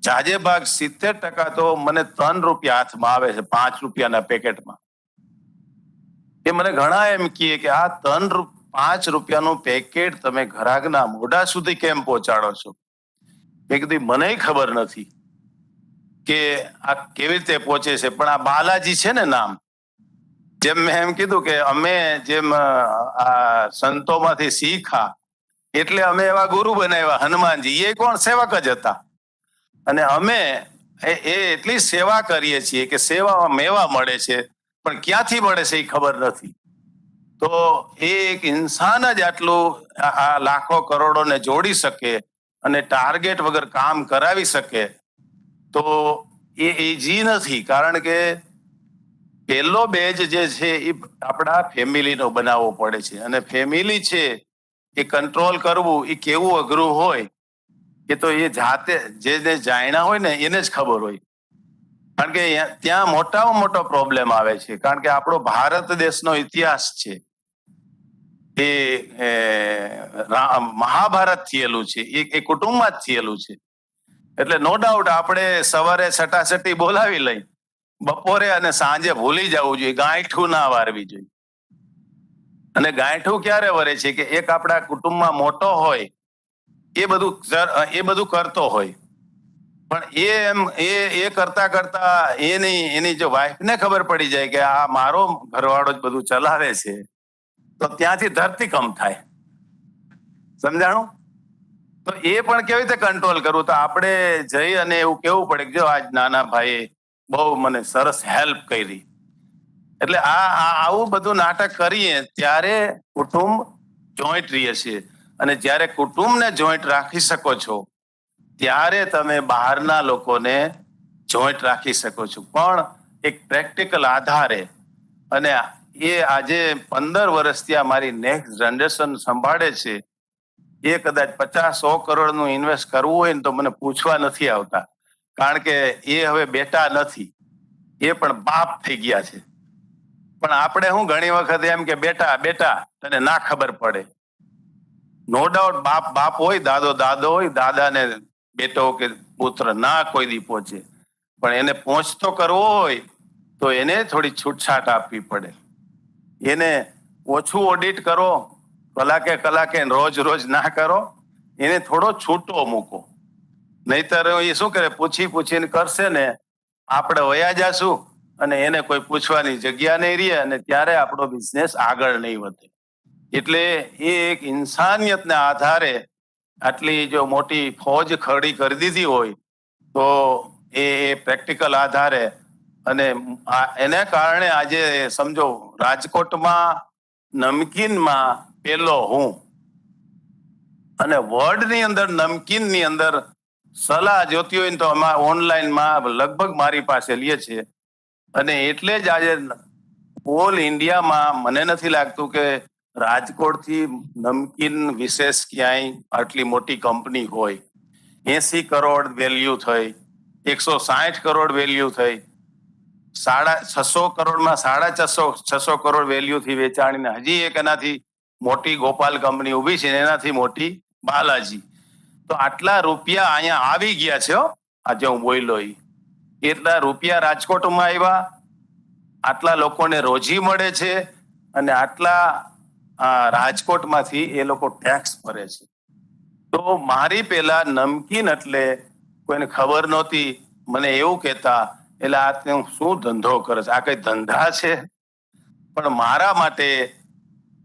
જાજે ભાગ 70% તો મને ₹3 હાથમાં આવે છે 5 રૂપિયાના પેકેટમાં. એ મને ઘણા એમ કહે કે આ 5 રૂપિયાનું પેકેટ તમે ગ્રાહકના મોઢા સુધી કેમ પહોંચાડો છો? મેં કીધું મને ખબર નથી કે આ કેવી રીતે પહોંચે છે, પણ આ બાલાજી છે ને નામ, જેમ મેં એમ કીધું કે અમે જેમ આ સંતોમાંથી શીખા એટલે અમે એવા ગુરુ બનાવ્યા. હનુમાનજી એ કોણ? સેવક જ હતા. અને અમે એટલી સેવા કરીએ છીએ કે સેવામાં મેવા મળે છે, પણ ક્યાંથી મળે છે એ ખબર નથી. તો એ એક ઇન્સાન જ આટલું આ લાખો કરોડોને જોડી શકે અને ટાર્ગેટ વગર કામ કરાવી શકે તો એ ઈઝી નથી. કારણ કે પહેલો બેઝ જે છે એ આપણા ફેમિલીનો બનાવવો પડે છે, અને ફેમિલી છે એ કંટ્રોલ કરવું એ કેવું અઘરું હોય એ તો એ જાતે જેને જાણ્યા હોય ને એને જ ખબર હોય. કારણ કે ત્યાં મોટામાં મોટો પ્રોબ્લેમ આવે છે. કારણ કે આપણો ભારત દેશનો ઇતિહાસ છે એ મહાભારત થયેલું છે, એ કુટુંબમાં જ થયેલું છે. એટલે નો ડાઉટ આપણે સવારે સટાસટી બોલાવી લઈ, બપોરે અને સાંજે ભૂલી જવું જોઈએ. ગાંઠું ના વારવી જોઈએ. અને ગાંઠું ક્યારે વરે છે કે એક આપણા કુટુંબમાં મોટો હોય એ બધું કરતો હોય, પણ એ કરતા કરતા એની જો વાઈફને ખબર પડી જાય કે આ મારો ઘરવાળો જ બધું ચલાવે છે, તો ત્યાંથી ધરતીકંપ થાય. સમજાણું? તો એ પણ કેવી રીતે કંટ્રોલ કરવું? તો આપણે જઈ અને એવું કેવું પડે કે જો આજ નાના ભાઈએ બહુ મને સરસ હેલ્પ કરી. એટલે આવું બધું નાટક કરીએ ત્યારે કુટુંબ જોઈન્ટ રહે છે. અને જ્યારે કુટુંબને જોઈન્ટ રાખી શકો છો ત્યારે તમે બહારના લોકોને જોઈન્ટ રાખી શકો છો, પણ એક પ્રેક્ટિકલ આધારે. અને એ આજે 15 વર્ષથી આ મારી નેક્સ્ટ જનરેશન સંભાળે છે. એ કદાચ 50-100 કરોડનું ઇન્વેસ્ટ કરવું હોય ને તો મને પૂછવા નથી આવતા, કારણ કે એ હવે બેટા નથી, એ પણ બાપ થઈ ગયા છે. પણ આપણે હું ઘણી વખત એમ કે બેટા બેટા તને ના ખબર પડે. નો ડાઉટ બાપ હોય, દાદો હોય, દાદાને બેટો કે પુત્ર ના કોઈ દી પહોંચે, પણ એને પહોંચતો કરવો હોય તો એને થોડી છૂટછાટ આપવી પડે. એને ઓછું ઓડિટ કરો, કલાકે રોજ ના કરો, એને થોડો છૂટો મૂકો. નહીતર એ શું કરે, પૂછીને કરશે ને આપણે વયા જાશું અને એને કોઈ પૂછવાની જગ્યા નહીં રહે, અને ત્યારે આપણો બિઝનેસ આગળ નહીં વધે. એટલે એ એક ઇન્સાનિયતના આધારે આટલી જો મોટી ફોજ ખડી કરી દીધી હોય તો એ પ્રેક્ટિકલ આધારે. અને એને કારણે આજે સમજો રાજકોટમાં નમકીનમાં પેલો હું, અને વર્લ્ડની અંદર નમકીનની અંદર સલાહ જોતી હોય ને તો ઓનલાઈનમાં લગભગ મારી પાસે લે છે. અને એટલે જ આજે ઓલ ઇન્ડિયામાં મને નથી લાગતું કે રાજકોટથી નમકીન વિશેષ ક્યાંય આટલી મોટી કંપની હોય. 80 કરોડ વેલ્યુ થઈ, 160 કરોડ વેલ્યુ થઈ, 650 કરોડમાં 650 કરોડ વેલ્યુથી વેચાણીને હજી એક એનાથી મોટી ગોપાલ કંપની ઉભી છે, એનાથી મોટી બાલાજી. તો આટલા રૂપિયા અહીંયા આવી ગયા છે. આજે હું બોલ્યો એટલા રૂપિયા રાજકોટમાં આવ્યા, આટલા લોકોને રોજી મળે છે, અને આટલા રાજકોટમાંથી એ લોકો ટેક્સ ભરે છે. તો મારી પેલા નમકીન એટલે કોઈને ખબર નહોતી. મને એવું કહેતા એટલે આ શું ધંધો કરે છે, આ કઈ ધંધા છે? પણ મારા માટે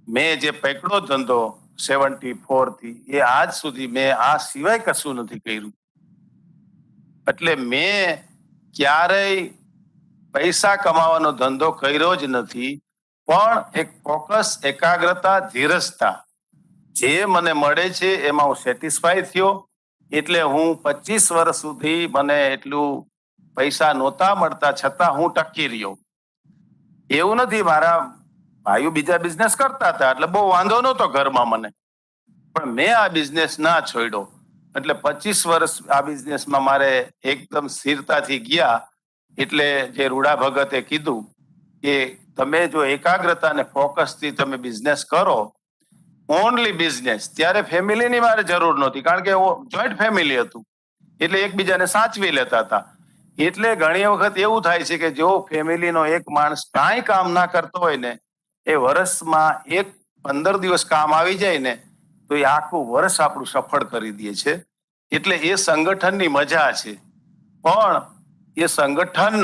મેં જે પકડો ધંધો 74 થી એ આજ સુધી મેં આ સિવાય કશું નથી કર્યું. એટલે મેં ક્યારેય પૈસા કમાવાનો ધંધો કર્યો જ નથી, પણ એક ફોકસ, એકાગ્રતા, ધીરજતા જે મને મળે છે એમાં હું સેટિસ્ફાય થયો. એટલે હું 25 વર્ષ સુધી મને એટલું પૈસા નહોતા મળતા છતાં હું ટકી રહ્યો. એવું નથી, મારા ભાઈઓ બીજા બિઝનેસ કરતા હતા એટલે બહુ વાંધો નહોતો ઘરમાં મને, પણ મેં આ બિઝનેસ ના છોડ્યો. એટલે 25 વર્ષ આ બિઝનેસમાં મારે એકદમ સ્થિરતાથી ગયા. એટલે જે રૂડા ભગતે કીધું કે તમે જો એકાગ્રતા અને ફોકસથી તમે બિઝનેસ કરો, ઓનલી બિઝનેસ, ત્યારે ફેમિલીની મારે જરૂર નહોતી, કારણ કે જોઈન્ટ ફેમિલી હતું એટલે એકબીજાને સાચવી લેતા હતા. એટલે ઘણી વખત એવું થાય છે કે જો ફેમિલીનો એક માણસ કાંઈ કામ ના કરતો હોય ને, એ વર્ષમાં 15 દિવસ કામ આવી જાય ને, તો એ આખું વર્ષ આપણું સફળ કરી દે છે. એટલે એ સંગઠનની મજા છે. પણ એ સંગઠન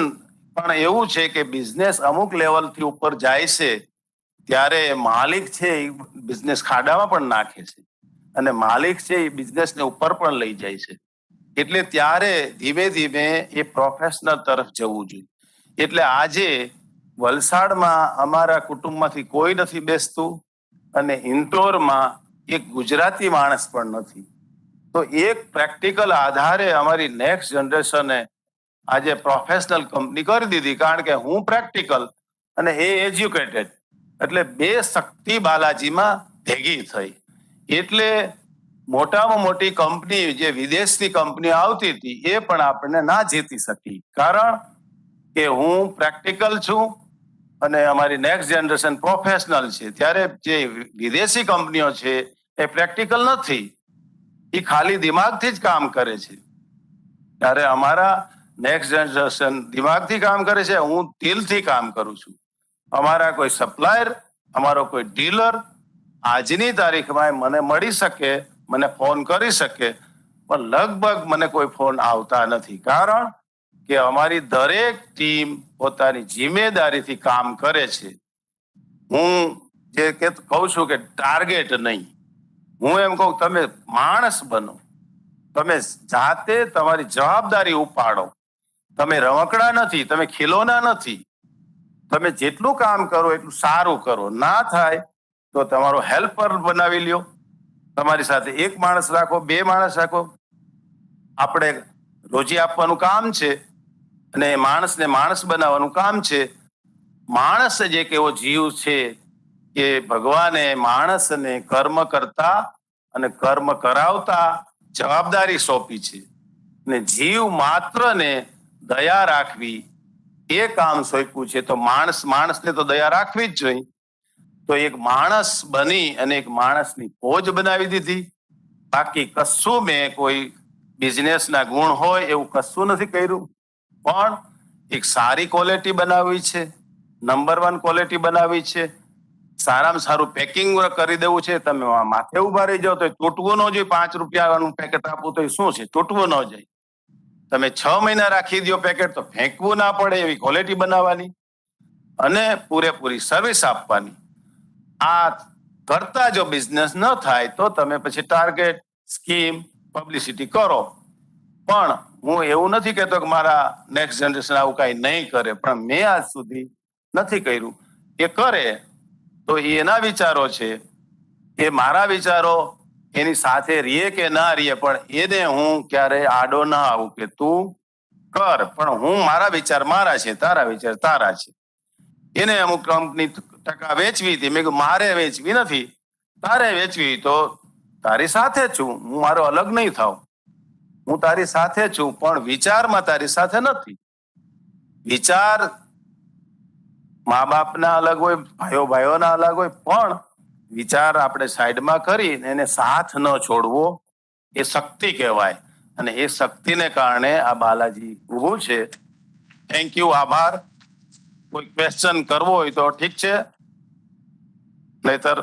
પણ એવું છે કે બિઝનેસ અમુક લેવલથી ઉપર જાય છે ત્યારે માલિક છે એ બિઝનેસ ખાડામાં પણ નાખે છે અને માલિક છે એ બિઝનેસને ઉપર પણ લઈ જાય છે. એટલે ત્યારે ધીમે ધીમે એ પ્રોફેશનલ તરફ જવું જોઈએ. એટલે આજે વલસાડમાં અમારા કુટુંબમાંથી કોઈ નથી બેસતું અને ઇન્દોરમાં એક ગુજરાતી માણસ પણ નથી. તો એક પ્રેક્ટિકલ આધારે અમારી નેક્સ્ટ જનરેશને આજે પ્રોફેશનલ કંપની કરી દીધી, કારણ કે હું પ્રેક્ટિકલ અને એ એજ્યુકેટેડ, એટલે બે શક્તિ બાલાજીમાં ભેગી થઈ. એટલે મોટામાં મોટી કંપની જે વિદેશની કંપની આવતી હતી એ પણ આપણને ના જીતી શકી, કારણ કે હું પ્રેક્ટિકલ છું અને અમારી નેક્સ્ટ જનરેશન પ્રોફેશનલ છે. ત્યારે જે વિદેશી કંપનીઓ છે એ પ્રેક્ટિકલ નથી, એ ખાલી દિમાગથી જ કામ કરે છે. ત્યારે અમારા નેક્સ્ટ જનરેશન દિમાગથી કામ કરે છે, હું દિલથી કામ કરું છું. અમારા કોઈ સપ્લાયર, અમારો કોઈ ડીલર આજની તારીખમાં મને મળી શકે, મને ફોન કરી શકે, પણ લગભગ મને કોઈ ફોન આવતા નથી, કારણ કે અમારી દરેક ટીમ પોતાની જિમ્મેદારીથી કામ કરે છે. હું જે કહું છું કે ટાર્ગેટ નહીં, હું એમ કહું તમે માણસ બનો, તમે જાતે તમારી જવાબદારી ઉપાડો. તમે રમકડા નથી, તમે ખિલોના નથી. તમે જેટલું કામ કરો એટલું સારું કરો. ના થાય તો તમારો હેલ્પર બનાવી લ્યો, તમારી સાથે એક માણસ રાખો, બે માણસ રાખો. આપણે રોજી આપવાનું કામ છે અને માણસને માણસ બનાવવાનું કામ છે. માણસ જ એક એવો જીવ છે કે ભગવાને માણસને કર્મ કરતા અને કર્મ કરાવતા જવાબદારી સોંપી છે, ને જીવ માત્રને દયા રાખવી એ કામ સોંપ્યું છે. તો માણસને તો દયા રાખવી જ જોઈએ. તો એક માણસ બની અને એક માણસની ફોજ બનાવી દીધી. બાકી કશું મેં કોઈ બિઝનેસના ગુણ હોય એવું કશું નથી કર્યું, પણ એક સારી ક્વોલિટી બનાવી છે, નંબર 1 ક્વોલિટી બનાવી છે. સારામાં સારું પેકિંગ કરી દેવું છે. તમે માથે ઉભા રહી જાઓ તો તૂટવું ન જોઈએ. 5 રૂપિયાનું પેકેટ આપવું તો એ શું છે, તૂટવું ન જાય. તમે 6 મહિના રાખી દો પેકેટ તો ફેંકવું ના પડે એવી ક્વોલિટી બનાવવાની અને પૂરેપૂરી સર્વિસ આપવાની. આ કરતા જો બિઝનેસ ન થાય તો તમે પછી ટાર્ગેટ, સ્કીમ, પબ્લિસિટી કરો. પણ હું એવું નથી કહેતો કે મારા નેક્સ્ટ જનરેશન આવું કાંઈ નહીં કરે, પણ મેં આજ સુધી નથી કર્યું. એ કરે તો એના વિચારો છે, એ મારા વિચારો એની સાથે રીએ કે ના રીએ, પણ એને હું ક્યારે આડો ના આવું કે તું કર, પણ હું મારા વિચાર મારા છે, તારા વિચાર તારા છે. એને અમુક કંપની ટકા વેચવી હતી, મેં કીધું મારે વેચવી નથી, તારે વેચવી તો તારી સાથે છું, હું મારો અલગ નહીં થાવ, હું તારી સાથે છું, પણ વિચારમાં તારી સાથે નથી. વિચાર મા બાપના અલગ હોય, ભાઈઓના અલગ હોય, પણ વિચાર આપણે સાઈડમાં કરી એને સાથ ન છોડવો એ શક્તિ કહેવાય. અને એ શક્તિને કારણે આ બાલાજી ઊભું છે. થેન્ક યુ, આભાર. કોઈ ક્વેશ્ચન કરવો હોય તો ઠીક છે, નહીતર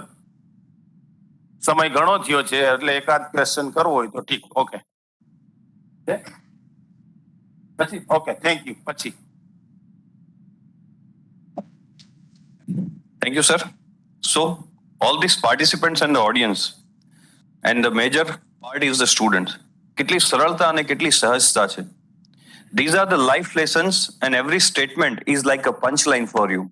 સમય ઘણો થયો છે એટલે એકાદ ક્વેશ્ચન કરવો હોય તો ઠીક. ઓકે, પછી ઓકે, થેન્ક યુ. પછી Thank you, sir. So, all these participants and the audience, and the major part is the students. કેટલી સરળતા અને કેટલી સહજતા છે. These are the life lessons and every statement is like a punchline for you.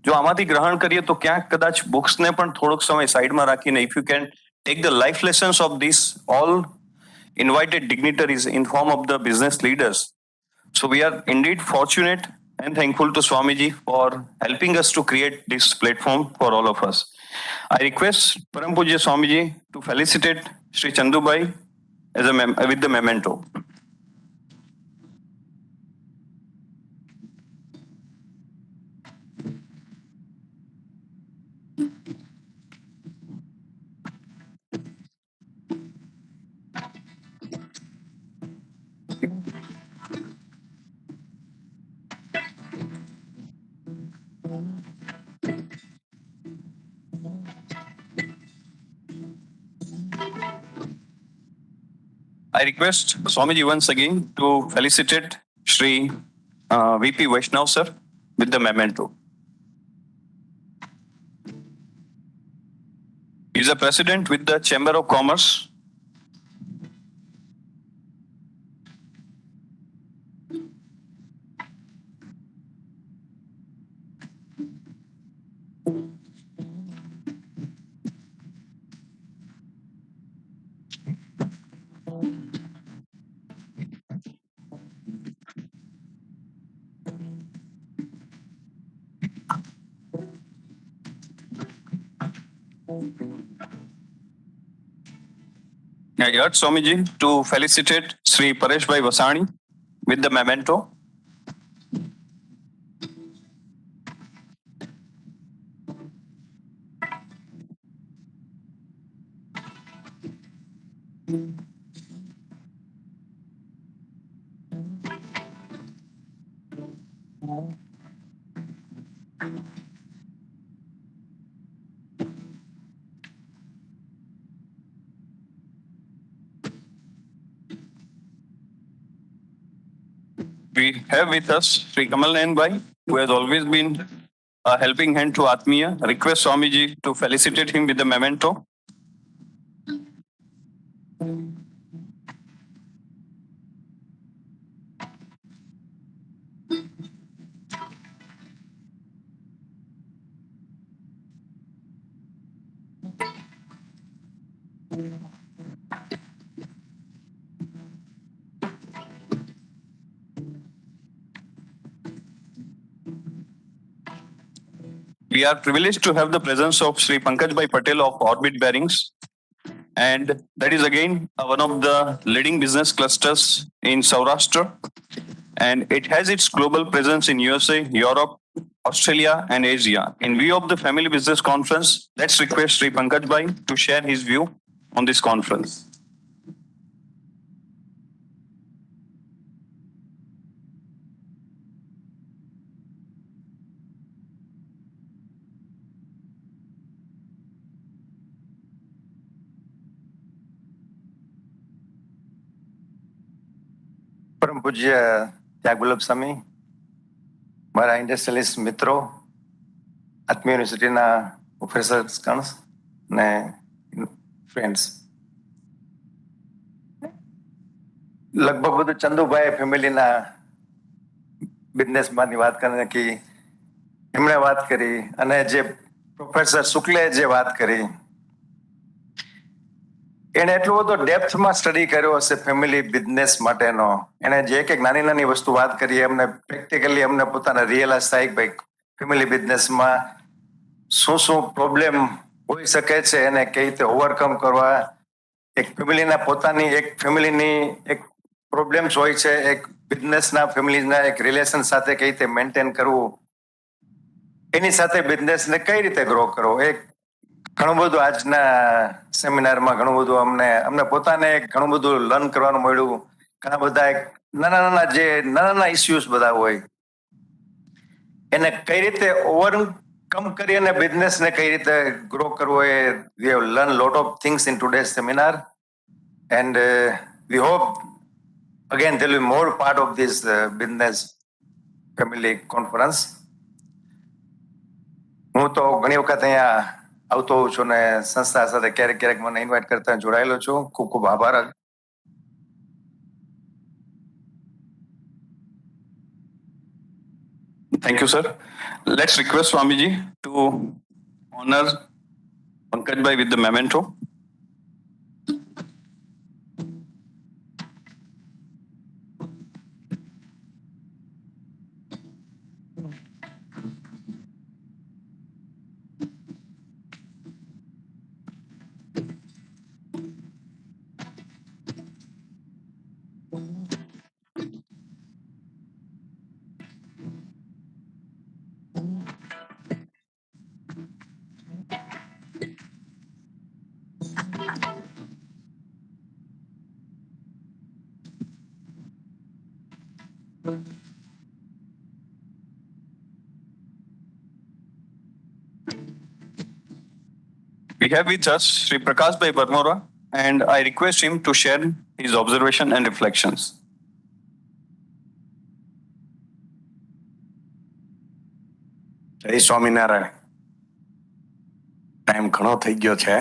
જો આમાંથી ગ્રહણ કરીએ તો ક્યાંક કદાચ બુક્સને પણ થોડોક સમય સાઈડમાં રાખીને if you can take the life lessons of these all invited dignitaries in form of the business leaders. So we are indeed fortunate and thankful to Swamiji for helping us to create this platform for all of us. I request Param Pujya Swamiji to felicitate Sri Chandubai as with the memento. I request Swamiji once again to felicitate Shri VP Vaishnav sir with the memento. He is a president with the Chamber of Commerce. I urge Swamiji to felicitate Sri Paresh Bhai Vasani with the memento. We have with us Sri Kamal Nayan Bhai, who has always been a helping hand to Atmiya. Request Swamiji to felicitate him with the memento. We are privileged to have the presence of Sri Pankaj Bhai Patel of Orbit Bearings, and that is again one of the leading business clusters in Saurashtra, and it has its global presence in USA, Europe, Australia, and Asia. In view of the Family Business Conference, let's request Sri Pankaj Bhai to share his view on this conference. પરમ પૂજ્ય ત્યાગવલ્લભ સ્વામી, મારા industrialist મિત્રો, આત્મીય યુનિવર્સિટીના professors ગણ ને friends, લગભગ બધું ચંદુભાઈ ફેમિલીના બિઝનેસમાંથી વાત કરીને કે એમણે વાત કરી, અને જે પ્રોફેસર શુક્લે જે વાત કરી, એને એટલો બધો ડેપ્થમાં સ્ટડી કર્યો હશે ફેમિલી બિઝનેસ માટેનો. એને જે એક નાની નાની વસ્તુ વાત કરી એમને પ્રેક્ટિકલી અમને પોતાને રિયલાઇઝ થાય કે ભાઈ ફેમિલી બિઝનેસમાં શું શું પ્રોબ્લેમ હોઈ શકે છે, એને કઈ રીતે ઓવરકમ કરવા. એક ફેમિલીના પોતાની એક ફેમિલીની એક પ્રોબ્લેમ્સ હોય છે, એક બિઝનેસના ફેમિલીના એક રિલેશન સાથે કઈ રીતે મેન્ટેન કરવું, એની સાથે બિઝનેસને કઈ રીતે ગ્રો કરવો. એક ઘણું બધું આજના સેમિનારમાં ઘણું બધું અમને પોતાને ઘણું બધું લર્ન કરવાનું મળ્યું. ઘણા બધા નાના નાના ઇસ્યુઝ બધા હોય એને કઈ રીતે ઓવરકમ કરી અને બિઝનેસને કઈ રીતે ગ્રો કરવો, એ we have learn lot of things in today's seminar, and we hope again there will be more part of this business family conference. હું તો ઘણી વખત અહીંયા આવતો હોઉં છું ને સંસ્થા સાથે ક્યારેક ક્યારેક મને ઇન્વાઇટ કરતા જોડાયેલો છું. ખૂબ ખૂબ આભાર. Thank you, sir. Let's request Swamiji to honor Pankaj Bhai with the memento. We have with us Sri Prakash Bhai Barmora, and I request him to share his observation and reflections. જય Swaminarayan. Time ઘણો થઈ ગયો છે.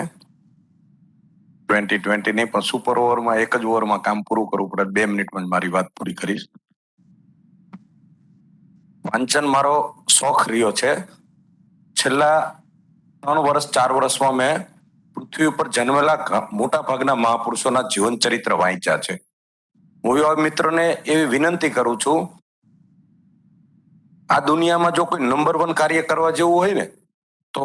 2020 નહીં પણ super ઓવરમાં એક જ ઓવરમાં કામ પૂરું કરવું પડે. 2 મિનિટમાં મારી વાત પૂરી કરીશ. વાંચન મારો શોખ રહ્યો છે. છેલ્લા 3 વર્ષ 4 વર્ષમાં મેં પૃથ્વી ઉપર જન્મેલા મોટા ભાગના મહાપુરુષોના જીવન ચરિત્ર વાંચ્યા છે. હું એવા મિત્રોને એવી વિનંતી કરું છું, આ દુનિયામાં જો કોઈ નંબર 1 કાર્ય કરવા જેવું હોય ને તો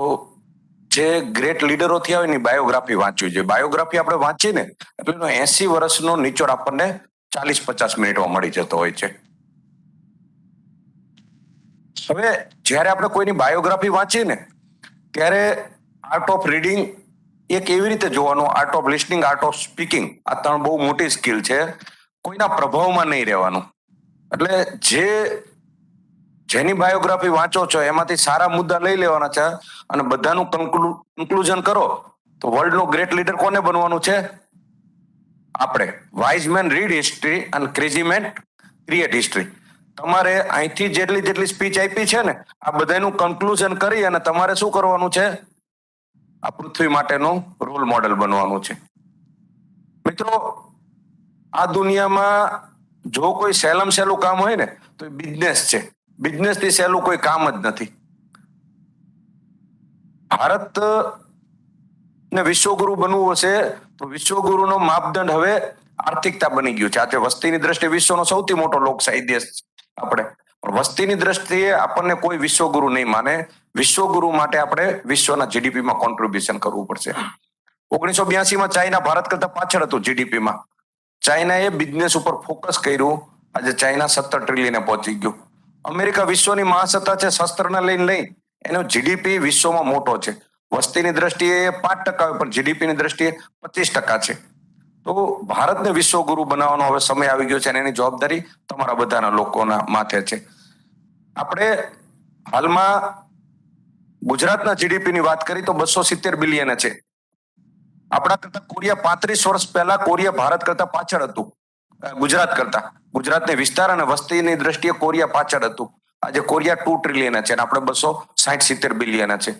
જે ગ્રેટ લીડરો થયા હોય ને બાયોગ્રાફી વાંચવી જોઈએ. બાયોગ્રાફી આપણે વાંચીએ ને એટલે 80 વર્ષનો નિચોડ આપણને 40-50 મિનિટમાં મળી જતો હોય છે. હવે જ્યારે આપણે કોઈની બાયોગ્રાફી વાંચીએ ને ત્યારે આર્ટ ઓફ રીડિંગ એક એવી રીતે જોવાનું, art of listening, art of speaking, આ 3 બહુ મોટી સ્કિલ છે. કોઈના પ્રભાવમાં નહીં રહેવાનું. એટલે જેની બાયોગ્રાફી વાંચો છો એમાંથી સારા મુદ્દા લઈ લેવાના છે અને બધાનું કન્ક્લુઝન કરો તો વર્લ્ડનો ગ્રેટ લીડર કોને બનવાનું છે? આપણે. વાઇઝ મેન રીડ હિસ્ટ્રી અને ક્રેઝી મેન ક્રિએટ હિસ્ટ્રી. તમારે અહીંથી જેટલી સ્પીચ આપી છે ને આ બધાનું કન્ક્લુઝન કરી અને તમારે શું કરવાનું છે? આ પૃથ્વી માટેનું રોલ મોડેલ બનવાનું છે. મિત્રો, આ દુનિયામાં જો કોઈ સહેલું કામ હોય ને તો એ બિઝનેસ છે. બિઝનેસ થી સહેલું કોઈ કામ જ નથી. ભારત ને વિશ્વગુરુ બનવું હશે તો વિશ્વગુરુનો માપદંડ હવે આર્થિકતા બની ગયું છે. આજે વસ્તીની દ્રષ્ટિએ વિશ્વનો સૌથી મોટો લોકશાહી દેશ આપણે, પણ વસ્તીની દ્રષ્ટિએ આપણને કોઈ વિશ્વગુરુ નહીં માને. વિશ્વગુરુ માટે આપણે વિશ્વના જીડીપીમાં કોન્ટ્રીબ્યુશન કરવું પડશે. 1982માં ચાઇના ભારત કરતા પાછળ હતું જીડીપીમાં. ચાઇનાએ બિઝનેસ ઉપર ફોકસ કર્યું. આજે ચાઇના 17 ટ્રિલિયને પહોંચી ગયું. અમેરિકા વિશ્વની મહાસત્તા છે, શસ્ત્રના લઈને એનો જીડીપી વિશ્વમાં મોટો છે. વસ્તીની દ્રષ્ટિએ 5% હોય પણ જીડીપીની દ્રષ્ટિએ 25% છે. તો ભારતને વિશ્વગુરુ બનાવવાનો હવે સમય આવી ગયો છે અને એની જવાબદારી તમારા બધાના લોકોના માથે છે. આપણે હાલમાં ગુજરાતના જીડીપીની વાત કરી તો 270 બિલિયન છે. આપણા કરતા કોરિયા 35 વર્ષ પહેલા કોરિયા ભારત કરતા પાછળ હતું, ગુજરાત કરતા. ગુજરાતને વિસ્તાર અને વસ્તીની દ્રષ્ટિએ કોરિયા પાછળ હતું. આજે કોરિયા 2 ટ્રિલિયન છે અને આપણે 260-70 બિલિયન છે.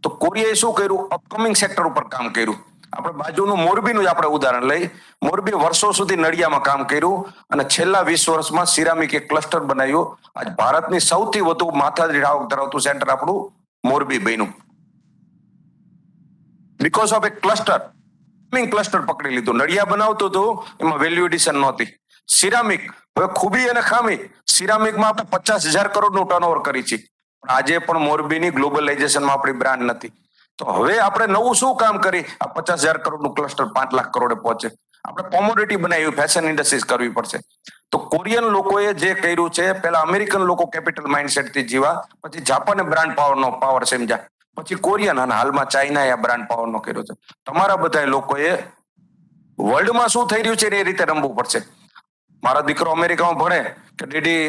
તો કોરિયાએ શું કર્યું? અપકમિંગ સેક્ટર ઉપર કામ કર્યું. આપણે બાજુનું મોરબીનું જ આપણે ઉદાહરણ લઈ. મોરબી વર્ષો સુધી નળિયામાં કામ કર્યું અને છેલ્લા 20 વર્ષમાં સિરામિક એક ક્લસ્ટર બનાવ્યું. આજ ભારતની સૌથી વધુ માથાદીઠ આવક ધરાવતું સેન્ટર આપણું મોરબી બન્યું. બીકોઝ ઓફ એક ક્લસ્ટર પકડી લીધું. નળિયા બનાવતું હતું એમાં વેલ્યુ એડિશન નહોતી. સિરામિક, હવે ખૂબી અને ખામી, સિરામિકમાં આપણે 50,000 કરોડનું ટર્નઓવર કરી છે. પણ આજે પણ મોરબીની ગ્લોબલાઇઝેશનમાં આપણી બ્રાન્ડ નથી. તો હવે આપણે નવું શું કામ કરી? આ 50,000 કરોડનું ક્લસ્ટર 5 લાખ કરોડે પહોંચે. આપણે કોમોડિટી બનાવી, ફેશન ઇન્ડસ્ટ્રીઝ કરવી પડશે. તો કોરિયન લોકોએ જે કર્યું છે, પહેલા અમેરિકન લોકો કેપિટલ માઇન્ડસેટ થી જીવા, પછી જાપાને બ્રાન્ડ પાવર સમજ્યા, પછી કોરિયન અને હાલમાં ચાઇનાએ આ બ્રાન્ડ પાવરનો કર્યો છે. તમારા બધા લોકોએ વર્લ્ડમાં શું થઈ રહ્યું છે એ રીતે રમવું પડશે. મારા દીકરો અમેરિકામાં ભણે કે દીદી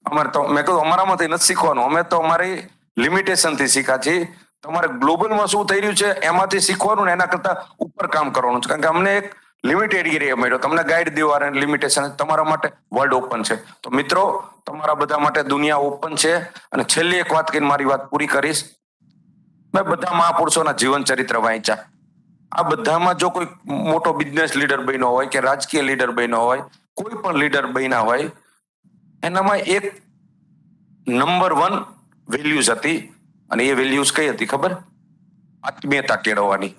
અમારે તો, મેં કહ્યું અમારામાંથી નથી શીખવાનું, અમે તો અમારી લિમિટેશન થી શીખ્યા છીએ. તમારે ગ્લોબલમાં શું થઈ રહ્યું છે એમાંથી શીખવાનું ને એના કરતા ઉપર કામ કરવાનું છે. કારણ કે અમને એક લિમિટેડ એરિયા મળ્યો, તમને ગાઈડ દેવા લિમિટેશન. તમારા માટે વર્લ્ડ ઓપન છે. તો મિત્રો, તમારા બધા માટે દુનિયા ઓપન છે. અને છેલ્લી એક વાત કહીને મારી વાત પૂરી કરીશ. મેં બધા મહાપુરુષોના જીવન ચરિત્ર વાંચ્યા. આ બધામાં જો કોઈ મોટો બિઝનેસ લીડર બન્યો હોય કે રાજકીય લીડર બન્યો હોય, કોઈ પણ લીડર બન્યા હોય, એનામાં એક નંબર 1 વેલ્યુઝ હતી. અને એ વેલ્યુઝ કઈ હતી ખબર? આત્મીયતા કેળવવાની.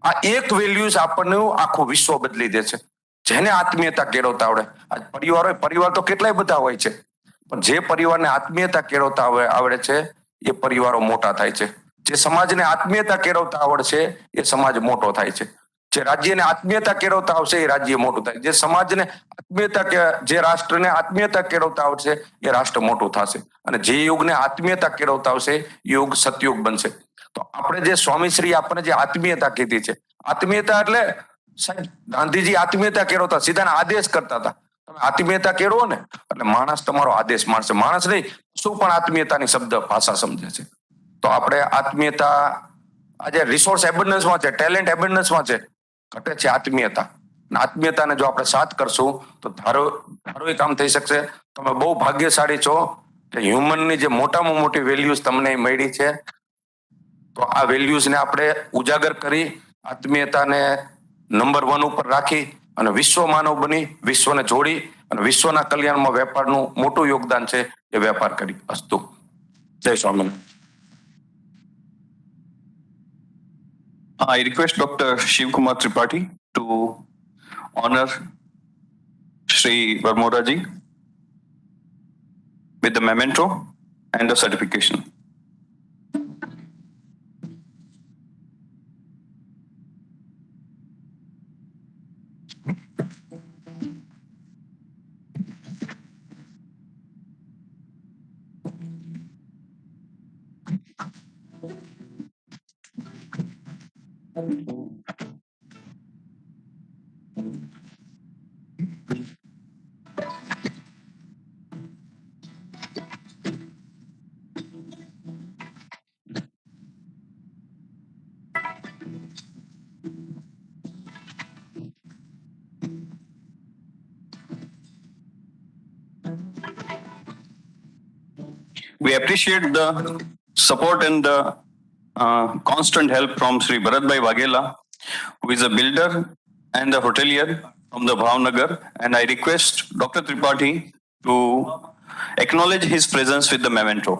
આ એક વેલ્યુઝ આપણને આખું વિશ્વ બદલી દે છે. જેને આત્મીયતા કેળવતા આવડે. આજ પરિવાર હોય, પરિવાર તો કેટલાય બધા હોય છે, પણ જે પરિવારને આત્મીયતા કેળવતા આવડે છે એ પરિવારો મોટા થાય છે. જે સમાજને આત્મીયતા કેળવતા આવડશે એ સમાજ મોટો થાય છે. જે રાજ્યને આત્મીયતા કેળવતા આવશે એ રાજ્ય મોટું થાય. જે સમાજને જે રાષ્ટ્રને આત્મીયતા કેળવતા આવશે એ રાષ્ટ્ર મોટું થશે. અને જે યુગને આત્મીયતા કેળવતા આવશે એ યુગ સતયુગ બનશે. તો આપણે જે સ્વામીશ્રી આપણને જે આત્મીયતા કીધી છે, આત્મીયતા એટલે સાહેબ ગાંધીજી આત્મીયતા કેળવતા, સીધા આદેશ કરતા હતા. તમે આત્મીયતા કેળવો ને એટલે માણસ તમારો આદેશ માનશે. માણસ નહીં, શું પણ આત્મીયતાની શબ્દ ભાષા સમજે છે. તો આપણે આત્મીયતા આજે રિસોર્સ એબન્ડન્સમાં છે, ટેલેન્ટ એબન્ડન્સમાં છે, ઘટે છે આત્મીયતા. આત્મીયતાને જો આપણે સાથ કરશું તો ધારો એ કામ થઈ શકશે. તમે બહુ ભાગ્યશાળી છો કે હ્યુમનની જે મોટામાં મોટી વેલ્યુઝ તમને મળી છે. તો આ વેલ્યુઝને આપણે ઉજાગર કરી આત્મીયતાને નંબર 1 ઉપર રાખી અને વિશ્વ માનવ બની વિશ્વને જોડી અને વિશ્વના કલ્યાણમાં વેપારનું મોટું યોગદાન છે એ વેપાર કરી. અસ્તુ. જય Swaminarayan. I request Dr. Shiv Kumar Tripathi to honor Shri Varmoraji with the memento and the certification. We appreciate the support and the constant help from Sri Bharatbhai Waghela, who is a builder and a hotelier from the Bhavnagar. And I request Dr. Tripathi to acknowledge his presence with the memento.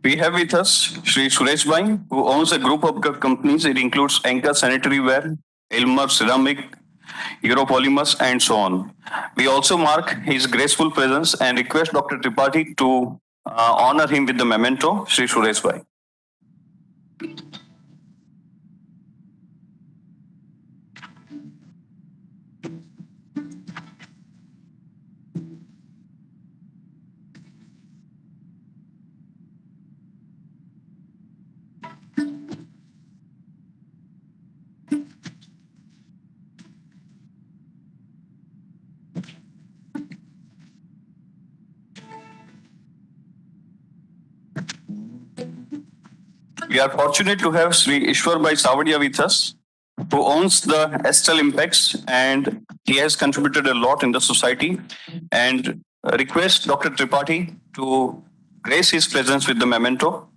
We have with us Sri Suresh Bhai, who owns a group of companies. It includes Anchor Sanitary Ware, Elmer Ceramic, Europolymers, and so on. We also mark his graceful presence and request Dr. Tripathi to honor him with the memento, Sri Suresh Bhai. We are fortunate to have Sri Ishwar Bhai Savadia with us, who owns the Estel Impacts, and he has contributed a lot in the society, and request Dr. Tripathi to grace his presence with the memento.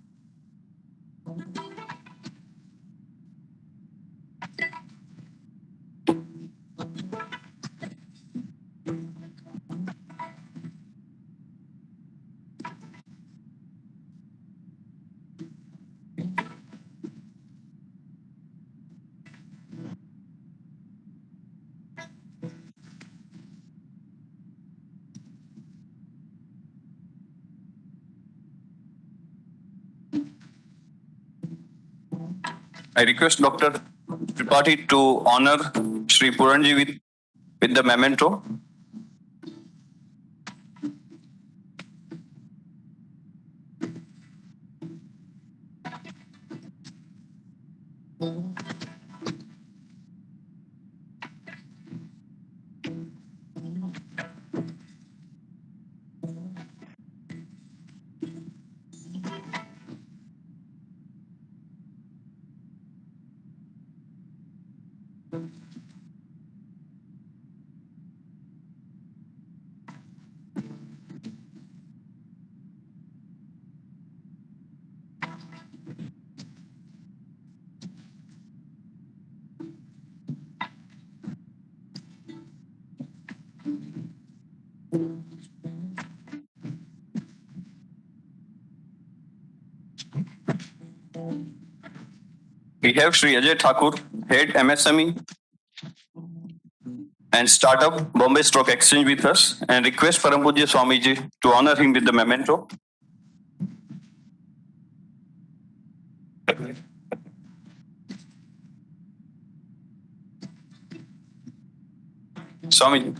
I request Dr. Tripathi to honor Sri Puranji with the memento. We have Sri Ajay Thakur, Head MSME and Startup, Bombay Stock Exchange with us, and request Param Pujya Swamiji to honor him with the memento. Swami.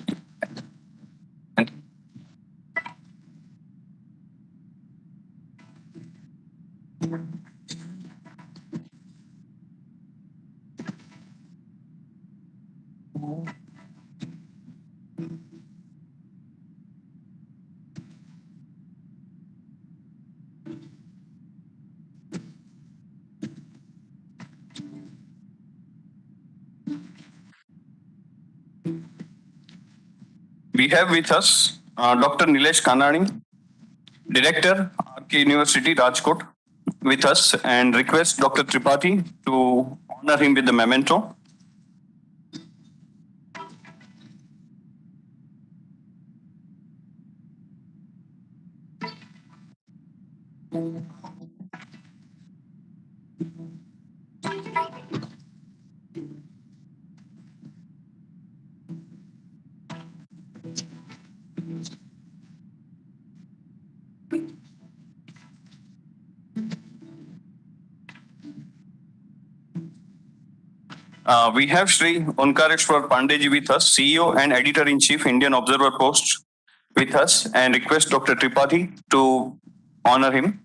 We have with us Dr. Nilesh Kanani, Director, Atmiya University, Rajkot, with us, and request Dr. Tripathi to honor him with the memento. We have Sri Onkareshwar Pandeji with us, CEO and Editor-in-Chief, Indian Observer Post, with us, and request Dr. Tripathi to honor him.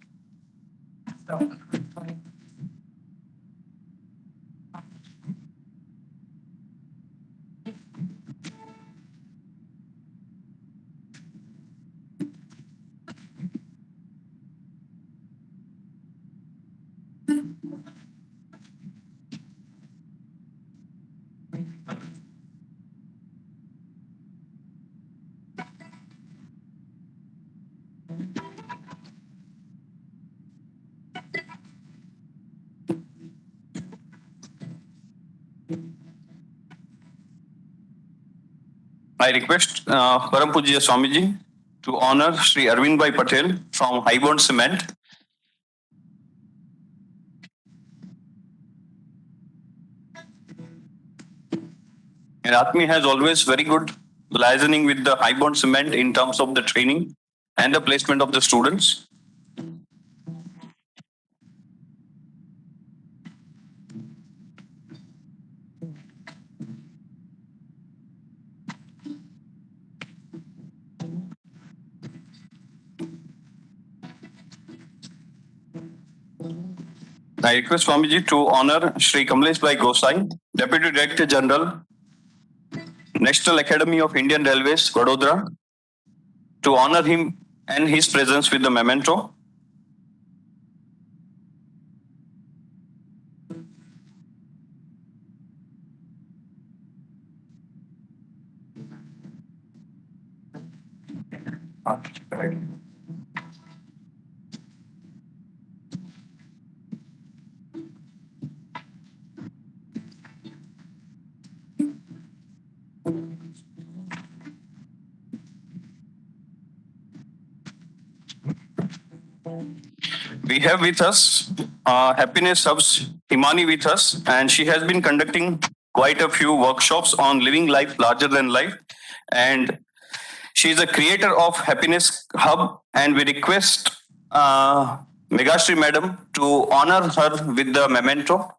I request Param Pujya Swamiji to honor Sri Arvind Bhai Patel from Highbond Cement. And Atmi has always very good liaising with the Highbond Cement in terms of the training and the placement of the students. I request Swamiji to honor Sri Kamlesh Bhai Gosai, Deputy Director General, National Academy of Indian Railways, Vadodara, to honor him and his presence with the memento. We have with us Happiness Hub's Himani with us, and she has been conducting quite a few workshops on living life larger than life. And she is a creator of Happiness Hub, and we request Megashri Madam to honor her with the memento.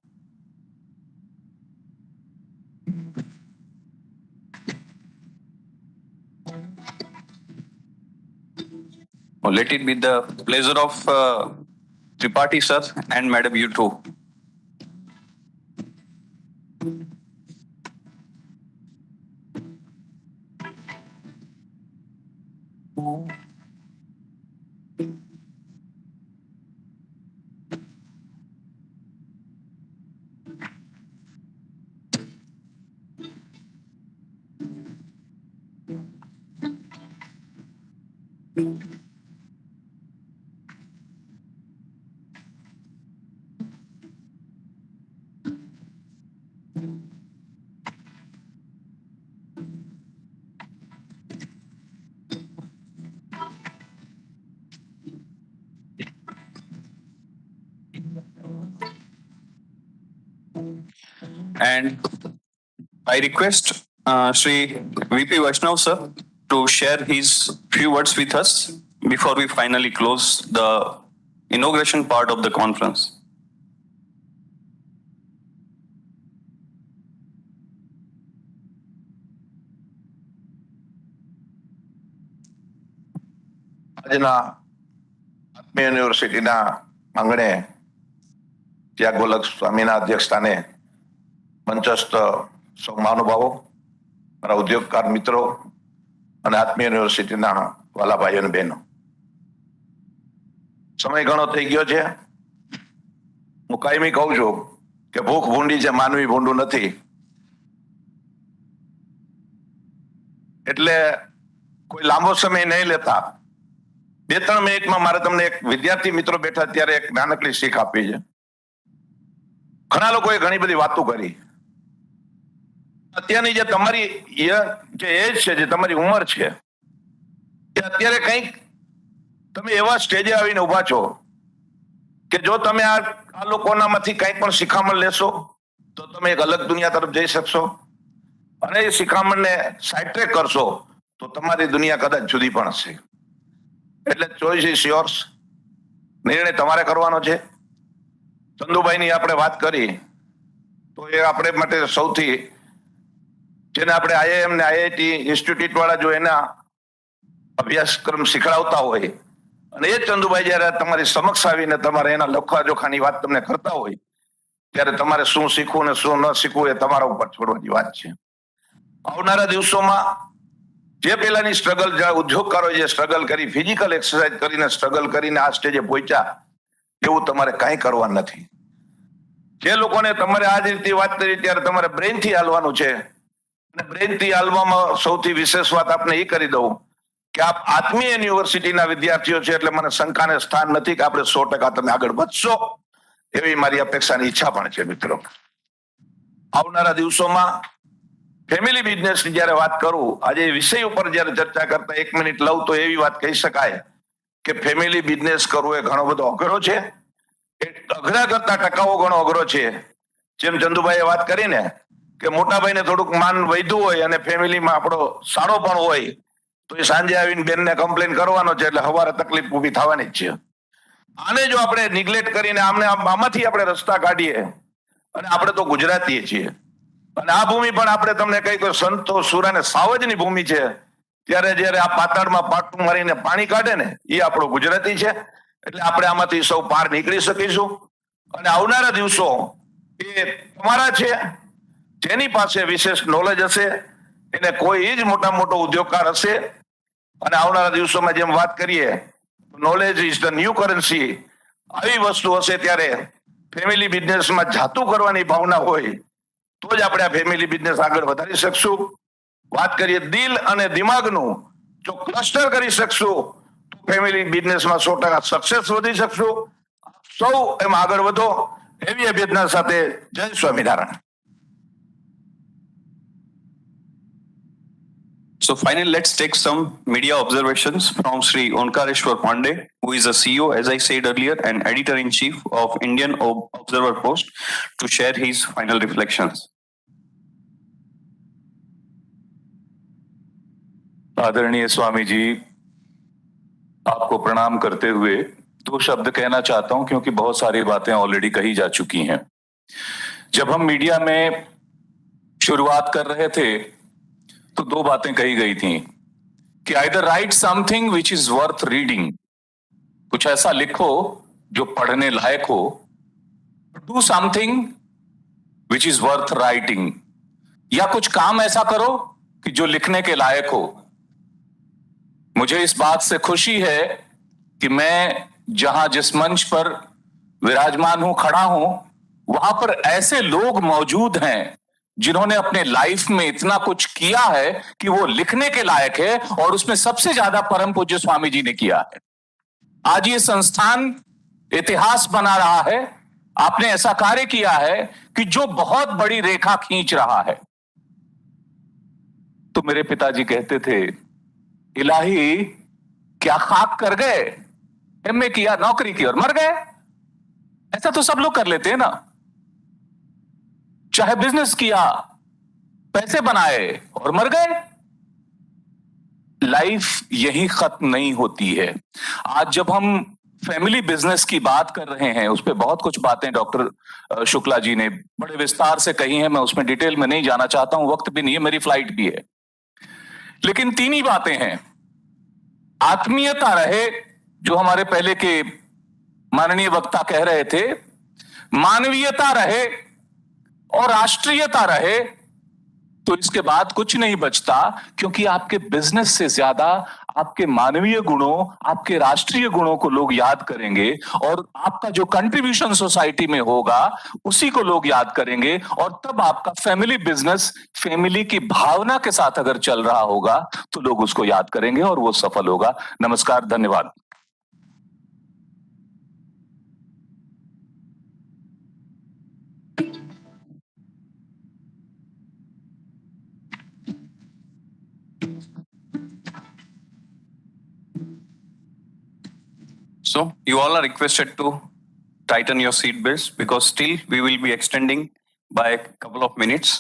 Let it be the pleasure of Tripathi sir and Madam, you too. And I request Sri VP Vaishnav sir to share his few words with us before we finally close the inauguration part of the conference. આજના આત્મીય યુનિવર્સિટીના આંગણે ત્યાં ગોલક સ્વામીના અધ્યક્ષસ્થાને મંચસ્થ સૌ મહાનુભાવો, મારા ઉદ્યોગકાર મિત્રો અને આત્મીય યુનિવર્સિટીના વાલા ભાઈઓ અને બહેનો, સમય ઘણો થઈ ગયો છે. હું કાયમી કહું છું કે ભૂખ ભૂંડી છે, માનવી ભૂંડું નથી. એટલે કોઈ લાંબો સમય નહીં લેતા 2-3 મિનિટમાં મારે તમને એક વિદ્યાર્થી મિત્રો બેઠા ત્યારે એક નાનકડી શીખ આપી છે. ઘણા લોકોએ ઘણી બધી વાતો કરી. અત્યારની જે તમારી જે એજ છે, જે તમારી ઉંમર છે, એ અત્યારે કંઈક તમે એવા સ્ટેજે આવીને ઉભા છો કે જો તમે આ લોકોનામાંથી કંઈ પણ શિખામણ લેશો તો તમે એક અલગ દુનિયા તરફ જઈ શકશો, અને એ શિખામણને સાઇડ ટ્રેક કરશો તો તમારી દુનિયા કદાચ જુદી પણ હશે. એટલે ચોઇસ ઇઝ યોર્સ, નિર્ણય તમારે કરવાનો છે. ચંદુભાઈની આપણે વાત કરી તો એ આપણે માટે સૌથી, જેને આપણે IIM ને IIT ઇન્સ્ટિટ્યૂટ વાળા જો એના અભ્યાસક્રમ શીખડાવતા હોય, અને એ ચંદુભાઈ જયારે તમારી સમક્ષ આવીને તમારે એના લખાજોખાની વાત તમને કરતા હોય, ત્યારે તમારે શું શીખવું ને શું ન શીખવું એ તમારા ઉપર છોડવાની વાત છે. આવનારા દિવસોમાં જે પેલાની સ્ટ્રગલ, ઉદ્યોગકારો જે સ્ટ્રગલ કરી, ફિઝિકલ એક્સરસાઇઝ કરીને સ્ટ્રગલ કરીને આ સ્ટેજે પહોંચ્યા, એવું તમારે કાંઈ કરવાનું નથી. જે લોકોને તમારે આ જ રીતે વાત કરી ત્યારે તમારે બ્રેઇનથી હાલવાનું છે, અને બ્રેઇનથી હાલવામાં સૌથી વિશેષ વાત આપને એ કરી દઉં કે આપ આત્મીય યુનિવર્સિટીના વિદ્યાર્થીઓ છે, એટલે મને શંકાને સ્થાન નથી કે આપણે 100% તમે આગળ વધશો, એવી મારી અપેક્ષાની ઈચ્છા પણ છે. મિત્રો, આવનારા દિવસોમાં ફેમિલી બિઝનેસની જયારે વાત કરું, આજે વિષય ઉપર જયારે ચર્ચા કરતા 1 મિનિટ લઉં તો એવી વાત કહી શકાય કે ફેમિલી બિઝનેસ કરવો એ ઘણો બધો અઘરો છે. એ અઘરા કરતા ટકાવો ઘણો અઘરો છે. જેમ ચંદુભાઈએ વાત કરીને કે મોટા ભાઈને થોડુંક માન વધ્યું હોય અને ફેમિલીમાં આપણો સારો પણ હોય તો એ સાંજે આવીને બેનને કમ્પ્લેન કરવાનો છે, એટલે સવારે તકલીફ ઊભી થવાની જ છે. આને જો આપણે નિગ્લેક્ટ કરીને આમાંથી આપણે રસ્તા કાઢીએ, અને આપણે તો ગુજરાતીએ છીએ, અને આ ભૂમિ પણ આપણે તમને કઈ કોઈ સંતો સુર અને સાવજની ભૂમિ છે, ત્યારે જયારે આ પાતાળમાં પાટું મારીને પાણી કાઢે ને, એ આપણો ગુજરાતી છે. એટલે આપણે આમાંથી સૌ પાર નીકળી શકીશું. અને આવનારા દિવસો એ તમારા છે. જેની પાસે વિશેષ નોલેજ હશે એને કોઈ જ મોટો ઉદ્યોગકાર હશે. અને આવનારા દિવસોમાં જેમ વાત કરીએ, knowledge is the new currency, આવી વસ્તુ હશે ત્યારે ફેમિલી બિઝનેસમાં જાતું કરવાની ભાવના હોય તો જ આપણે આ ફેમિલી બિઝનેસ આગળ વધારી શકશું. વાત કરીએ દિલ અને દિમાગનું, જો ક્લસ્ટર કરી શકશું તો ફેમિલી બિઝનેસમાં 100% સક્સેસ વધી શકશું. સૌ એમ આગળ વધો, એવી અભ્યર્થના સાથે જય Swaminarayan. So finally, let's take some media observations from Sri Onkareshwar Pandey, who is the CEO, as I said earlier, and Editor-in-Chief of Indian Observer Post, to share his final reflections. आदरणीय स्वामी जी, आपको प्रणाम करते हुए 2 शब्द कहना चाहता हूं, क्योंकि बहुत सारी बातें ऑलरेडी कही जा चुकी हैं. जब हम मीडिया में शुरुआत कर रहे थे तो 2 बातें कही गई थी कि either right something which is worth reading, कुछ ऐसा लिखो जो पढ़ने लायक हो, do something which is worth writing, या कुछ काम ऐसा करो कि जो लिखने के लायक हो. मुझे इस बात से खुशी है कि मैं जहां जिस मंच पर विराजमान हूं, खड़ा हूं, वहां पर ऐसे लोग मौजूद हैं जिन्होंने अपने लाइफ में इतना कुछ किया है कि वो लिखने के लायक है, और उसमें सबसे ज्यादा परम पूज्य स्वामी जी ने किया है. आज ये संस्थान इतिहास बना रहा है. आपने ऐसा कार्य किया है कि जो बहुत बड़ी रेखा खींच रहा है. तो मेरे पिताजी कहते थे, इलाही क्या खाक कर गए, एमए किया, नौकरी की और मर गए. ऐसा तो सब लोग कर लेते हैं ना. चाहे बिजनेस किया, पैसे बनाए और मर गए. लाइफ यही खत्म नहीं होती है. आज जब हम फैमिली बिजनेस की बात कर रहे हैं, उस पर बहुत कुछ बातें डॉक्टर शुक्ला जी ने बड़े विस्तार से कही हैं. मैं उसमें डिटेल में नहीं जाना चाहता हूं, वक्त भी नहीं है, मेरी फ्लाइट भी है. लेकिन 3 ही बातें हैं. आत्मीयता रहे, जो हमारे पहले के माननीय वक्ता कह रहे थे, मानवीयता रहे और राष्ट्रीयता रहे, तो इसके बाद कुछ नहीं बचता, क्योंकि आपके बिजनेस से ज्यादा आपके मानवीय गुणों, आपके राष्ट्रीय गुणों को लोग याद करेंगे, और आपका जो कंट्रीब्यूशन सोसाइटी में होगा उसी को लोग याद करेंगे। और तब आपका फैमिली बिजनेस फैमिली की भावना के साथ अगर चल रहा होगा तो लोग उसको याद करेंगे और वो सफल होगा। नमस्कार, धन्यवाद। So you all are requested to tighten your seat belts because still we will be extending by a couple of minutes.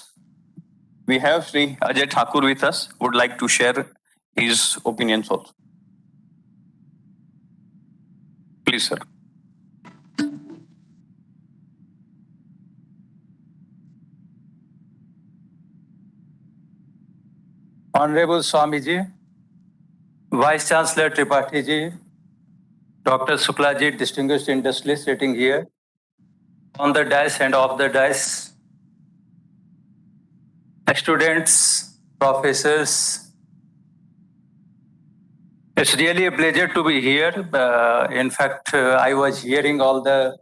We have Sri Ajay Thakur with us, would like to share his opinions also. Please, sir. Honorable Swamiji, Vice Chancellor Tripathi ji, Dr. Shukla ji, distinguished industrialist sitting here, on the dais and off the dais, students, professors. It's really a pleasure to be here. In fact, I was hearing all the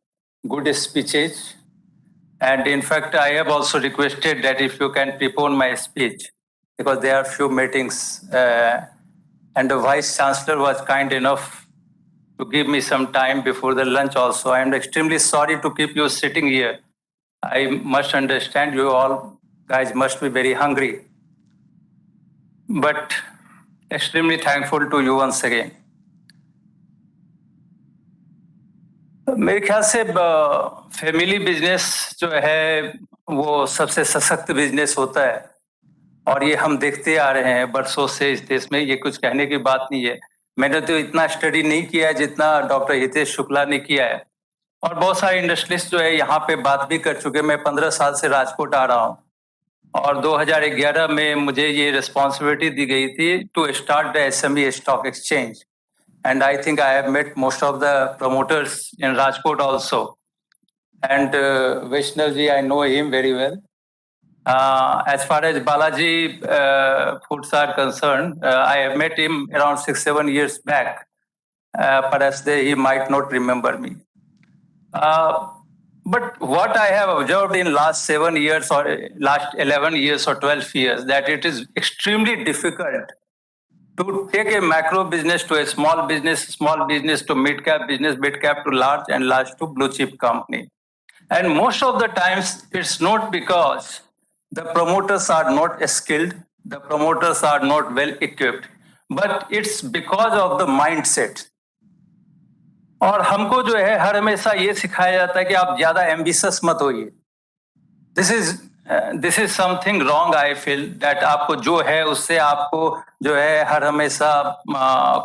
good speeches. And in fact, I have also requested that if you can prepone my speech, because there are few meetings. And the Vice Chancellor was kind enough to give me some time before the lunch also. I am extremely sorry to keep you sitting here. I must understand you all guys must be very hungry. But extremely thankful to you once again. मेरे ख्याल से family business जो है वो सबसे सशक्त business होता है, और ये हम देखते आ रहे हैं बरसों से इस देश में। ये कुछ कहने की बात नहीं है। मैंने तो इतना स्टडी नहीं किया है जितना डॉक्टर हितेश शुक्ला ने किया है, और बहुत सारे इंडस्ट्रियलिस्ट जो है यहाँ पे बात भी कर चुके। मैं 15 साल से राजकोट आ रहा हूँ, और 2011 में मुझे ये रिस्पॉन्सिबिलिटी दी गई थी to start the SME stock exchange, and I think I have met most of the promoters in Rajkot also. And Vaishnav ji, I know him very well. As far as Balaji Foods are concerned, I have met him around 6-7 years back. Perhaps he might not remember me. But what I have observed in last 7 years or last 11 years or 12 years, that it is extremely difficult to take a macro business to a small business to mid-cap business, mid-cap to large, and large to blue-chip company. And most of the times, it's not because the promoters are not skilled, the promoters are not well-equipped, but it's because of the mindset. और हमको जो है हर हमेशा ये सिखाया जाता है कि आप ज्यादा एम्बिशियस मत होइए. This is something wrong, I feel, that आपको जो है उससे आपको जो है हर हमेशा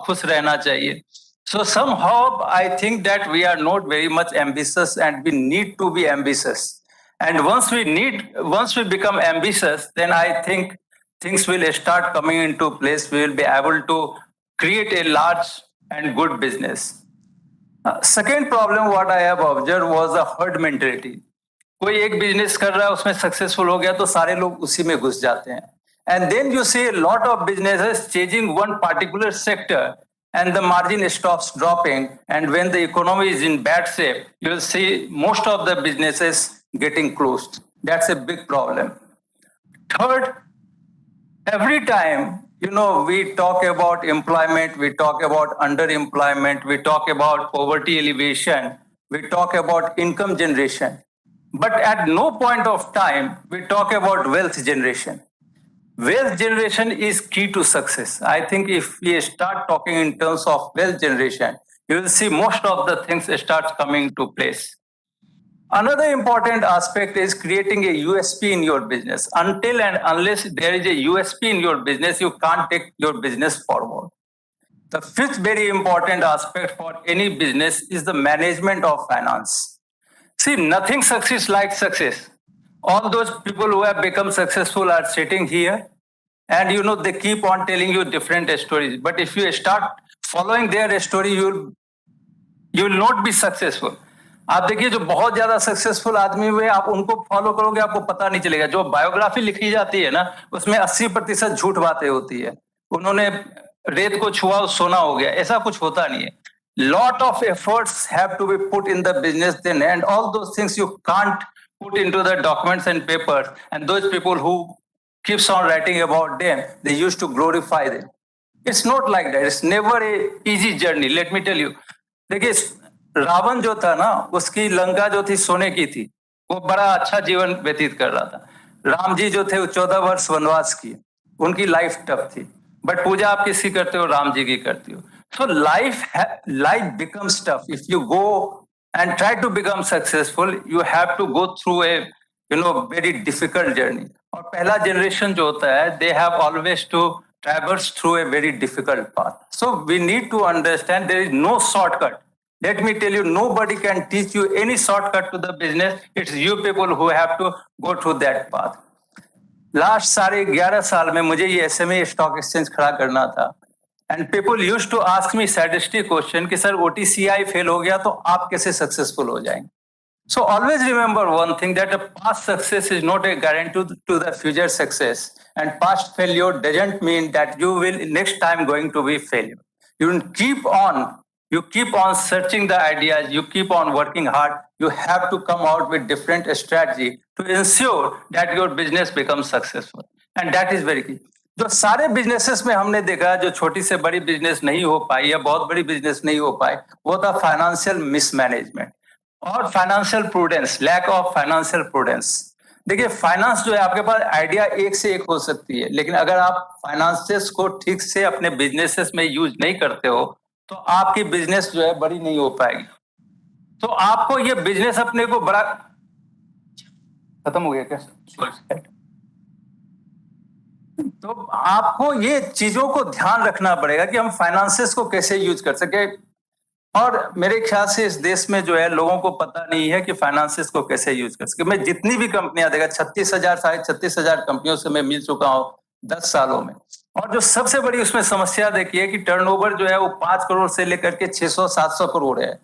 खुश रहना चाहिए. So somehow I think that we are not very much ambitious, and we need to be ambitious. And once we become ambitious, then I think things will start coming into place. We will be able to create a large and good business. Second problem what I have observed was the herd mentality. कोई एक business कर रहा है, उसमें successful हो गया तो सारे लोग उसी में घुस जाते हैं. And then you see a lot of businesses chasing one particular sector, and the margin stops dropping. And when the economy is in bad shape, you will see most of the businesses getting closed. That's a big problem. Third, every time, we talk about employment, we talk about underemployment, we talk about poverty alleviation, we talk about income generation. But at no point of time, we talk about wealth generation. Wealth generation is key to success. I think if we start talking in terms of wealth generation, you will see most of the things start coming into place. Another important aspect is creating a USP in your business. Until and unless there is a USP in your business, you can't take your business forward. The fifth very important aspect for any business is the management of finance. See, nothing succeeds like success. All those people who have become successful are sitting here, and they keep on telling you different stories. But if you start following their story, you will not be successful. आप देखिए जो बहुत ज्यादा successful आदमी हुए, आप उनको follow करोगे आपको पता नहीं चलेगा. जो बायोग्राफी लिखी जाती है ना, उसमें 80% झूठ बातें होती है. उन्होंने रेत को छुआ सोना हो गया, ऐसा कुछ होता नहीं है. Lot of efforts have to be put in the business then, and all those things you can't put into the documents and papers. And those people who keeps on writing about them, they used to glorify them. It's not like that. It's never a easy journey. Let me tell you. देखिए रावण जो था ना, उसकी लंका जो थी सोने की थी, वो बड़ा अच्छा जीवन व्यतीत कर रहा था. राम जी जो थे वो 14 वर्ष वनवास किए, उनकी लाइफ टफ थी. बट पूजा आप किसकी करते हो? राम जी की करती हो. So life becomes tough. If you go and try to become successful, you have to go through a very difficult journey. और पहला generation जो होता है, they have always to traverse through a very difficult path. So we need to understand there is no shortcut. Let me tell you, nobody can teach you any shortcut to the business. It's you people who have to go through that path. Last 11.5 साल में मुझे ये SMA stock exchange खड़ा करना था. And people used to ask me sadistic question कि sir OTCI fail हो गया तो आप कैसे सक्सेसफुल हो जाएंगे? So always remember one thing, that a past success is not a guarantee to the future success, and past failure doesn't mean that you will next time going to be failure. You keep on searching the ideas, you keep on working hard. You have to come out with different strategy to ensure that your business becomes successful, and that is very key. जो सारे businesses में हमने देखा, जो छोटी से बड़ी business नहीं हो पाई या बहुत बड़ी बिजनेस नहीं हो पाई, वो था फाइनेंशियल मिसमैनेजमेंट और financial prudence, lack of financial prudence. देखिए फाइनेंस जो है, आपके पास आइडिया एक से एक हो सकती है, लेकिन अगर आप फाइनेंसेस को ठीक से अपने बिजनेसेस में यूज नहीं करते हो तो आपकी बिजनेस जो है बड़ी नहीं हो पाएगी. तो आपको ये बिजनेस अपने को बड़ा खत्म हो गया क्या? तो आपको ये चीजों को ध्यान रखना पड़ेगा कि हम फाइनेंसेस को कैसे यूज कर सके. और मेरे ख्याल से इस देश में जो है लोगों को पता नहीं है कि फाइनेंसेस को कैसे यूज कर सके. मैं जितनी भी कंपनियां देखा, 36,000 कंपनियों से मैं मिल चुका हूं 10 सालों में, और जो सबसे बड़ी उसमें समस्या देखी है कि टर्नओवर जो है वो 5 करोड़ से लेकर के 600-700 करोड़ है.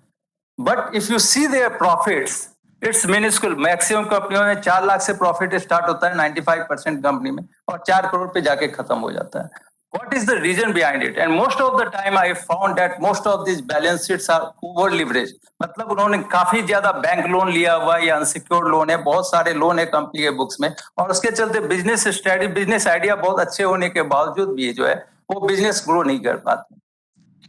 But if you see their profits, it's minuscule. Maximum कंपनियों में 4 लाख से प्रॉफिट स्टार्ट होता है 95% कंपनी में, और 4 करोड़ पे जाके खत्म हो जाता है. What is the reason behind it? And most of the time I found that most of these balance sheets are over leveraged. मतलब उन्होंने काफी ज्यादा बैंक लोन लिया हुआ या अनसिक्योर्ड लोन है, बहुत सारे लोन है कंपनी के बुक्स में, और उसके चलते बिजनेस स्ट्रेटजी, बिजनेस आइडिया बहुत अच्छे होने के बावजूद भी जो है वो बिजनेस ग्रो नहीं कर पाते.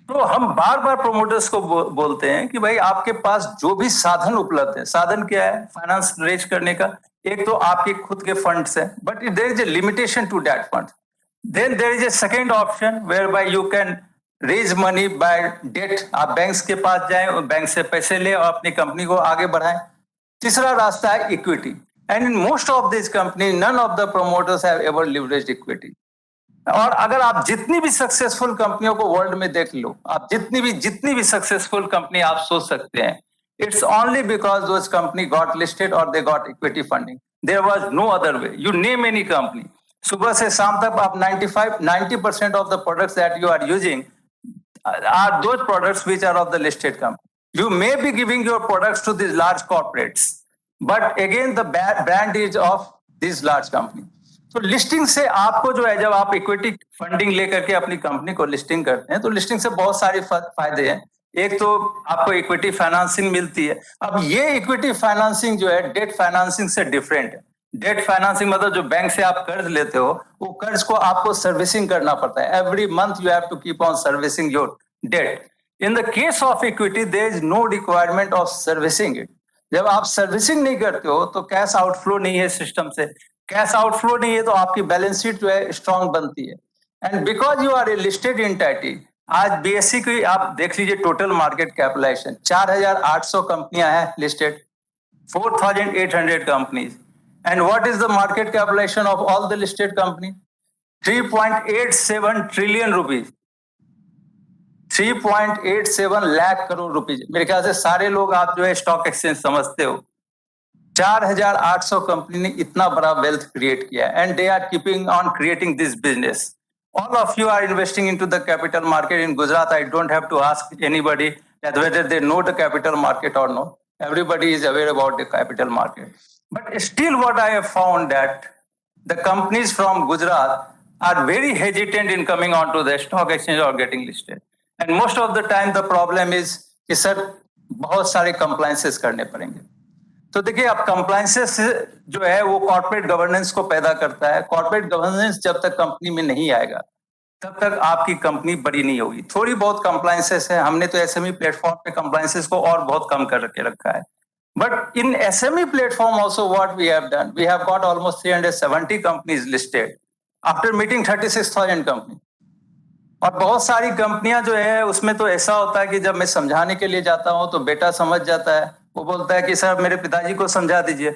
तो हम बार बार प्रोमोटर्स को बोलते हैं कि भाई आपके पास जो भी साधन उपलब्ध है, साधन क्या है फाइनेंस रेज करने का? एक तो आपके खुद के फंड्स हैं, but there is a limitation to that fund. Then there is a second option whereby you can raise money by debt. आप बैंक्स के पास जाएं और बैंक से पैसे ले और अपनी कंपनी को आगे बढ़ाएं. तीसरा रास्ता है equity. And in most of these companies, none of the promoters have ever leveraged equity. और अगर आप जितनी भी सक्सेसफुल कंपनियों को वर्ल्ड में देख लो, आप जितनी भी सक्सेसफुल कंपनी आप सोच सकते हैं, it's only because those company got listed or they got equity funding. There was no other way. You name any company. सुबह से शाम तक आप 90% of the products that you are using are those products which are of the listed company. You may be giving your products to these large corporates, but again the brand is of these large companies. तो listing से आपको जो है, जब आप equity funding लेकर के अपनी कंपनी को लिस्टिंग करते हैं तो लिस्टिंग से बहुत सारे फायदे हैं. एक तो आपको इक्विटी फाइनेंसिंग मिलती है. अब ये इक्विटी फाइनेंसिंग जो है डेट फाइनेंसिंग से डिफरेंट है. डेट फाइनेंसिंग मतलब जो बैंक से आप कर्ज लेते हो, वो कर्ज को आपको सर्विसिंग करना पड़ता है. Every month you have to keep on servicing your debt. In the case of equity there is no requirement of servicing it. जब आप सर्विसिंग नहीं करते हो तो कैश आउटफ्लो नहीं है सिस्टम से. कैश आउटफ्लो नहीं है तो आपकी बैलेंस शीट जो है स्ट्रांग बनती है. And because you are a listed entity, आज बीएससी की आप देख लीजिए टोटल मार्केट कैपिटलाइजेशन 4,800 कंपनियां हैं listed, 4,800 companies. And what is the market capitalization of all the listed companies? 3.87 trillion rupees. 3.87 lakh crore rupees. मेरे ख्याल से सारे लोग आप जो है स्टॉक एक्सचेंज समझते हो. 4,800 कंपनी ने इतना बड़ा वेल्थ क्रिएट किया, and they are keeping on creating this business. all of you are investing into the capital market in Gujarat. I don't have to ask anybody that whether they know the capital market or not. Everybody is aware about the capital market. But still what I have found that the companies from Gujarat are very hesitant in coming onto the stock exchange or getting listed. And most of the time the problem is कि sir बहुत सारे compliances करने पड़ेंगे. तो देखिए अब compliances जो है वो corporate governance को पैदा करता है. Corporate governance जब तक कंपनी में नहीं आएगा तब तक आपकी कंपनी बड़ी नहीं होगी. थोड़ी बहुत compliances है. हमने तो SME प्लेटफॉर्म पे compliances को और बहुत कम कर रखा है. But in SME platform also what we have done, we have got almost 370 companies listed after meeting 36,000 companies. और बहुत सारी कंपनियां जो है उसमें तो ऐसा होता है कि जब मैं समझाने के लिए जाता हूं तो बेटा समझ जाता है. वो बोलता है कि सर मेरे पिताजी को समझा दीजिए.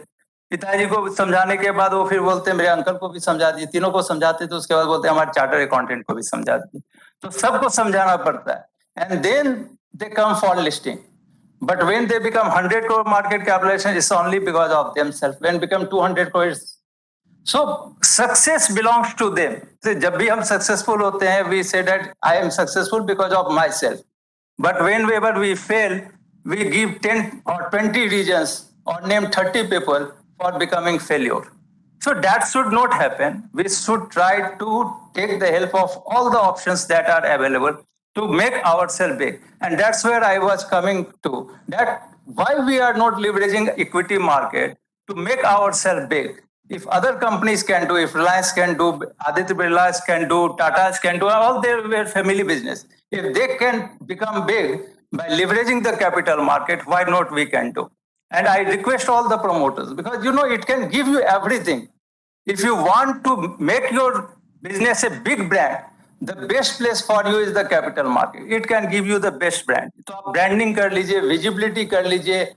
पिताजी को समझाने के बाद वो फिर बोलते हैं मेरे अंकल को भी समझा दीजिए. तीनों को समझाते तो उसके बाद बोलते हैं हमारे चार्टर अकाउंटेंट को भी समझा दीजिए. तो सबको समझाना पड़ता है. And then they come for listing. But when they become 100 crore market capitalization, it's only because of themselves. When become 200 crores, so success belongs to them. So जब भी हम successful होते हैं, we say that I am successful because of myself. But whenever we fail, we give 10 or 20 reasons or name 30 people for becoming failure. So that should not happen. We should try to take the help of all the options that are available to make ourselves big. And that's where I was coming to, that why we are not leveraging equity market to make ourselves big. If other companies can do, if Reliance can do, Aditya Birlas can do, Tata's can do, all their family business. If they can become big by leveraging the capital market, why not we can do? And I request all the promoters, because it can give you everything. If you want to make your business a big brand, the best place for you is the capital market. It can give you the best brand. So आप branding कर लीजिए, visibility कर लीजिए.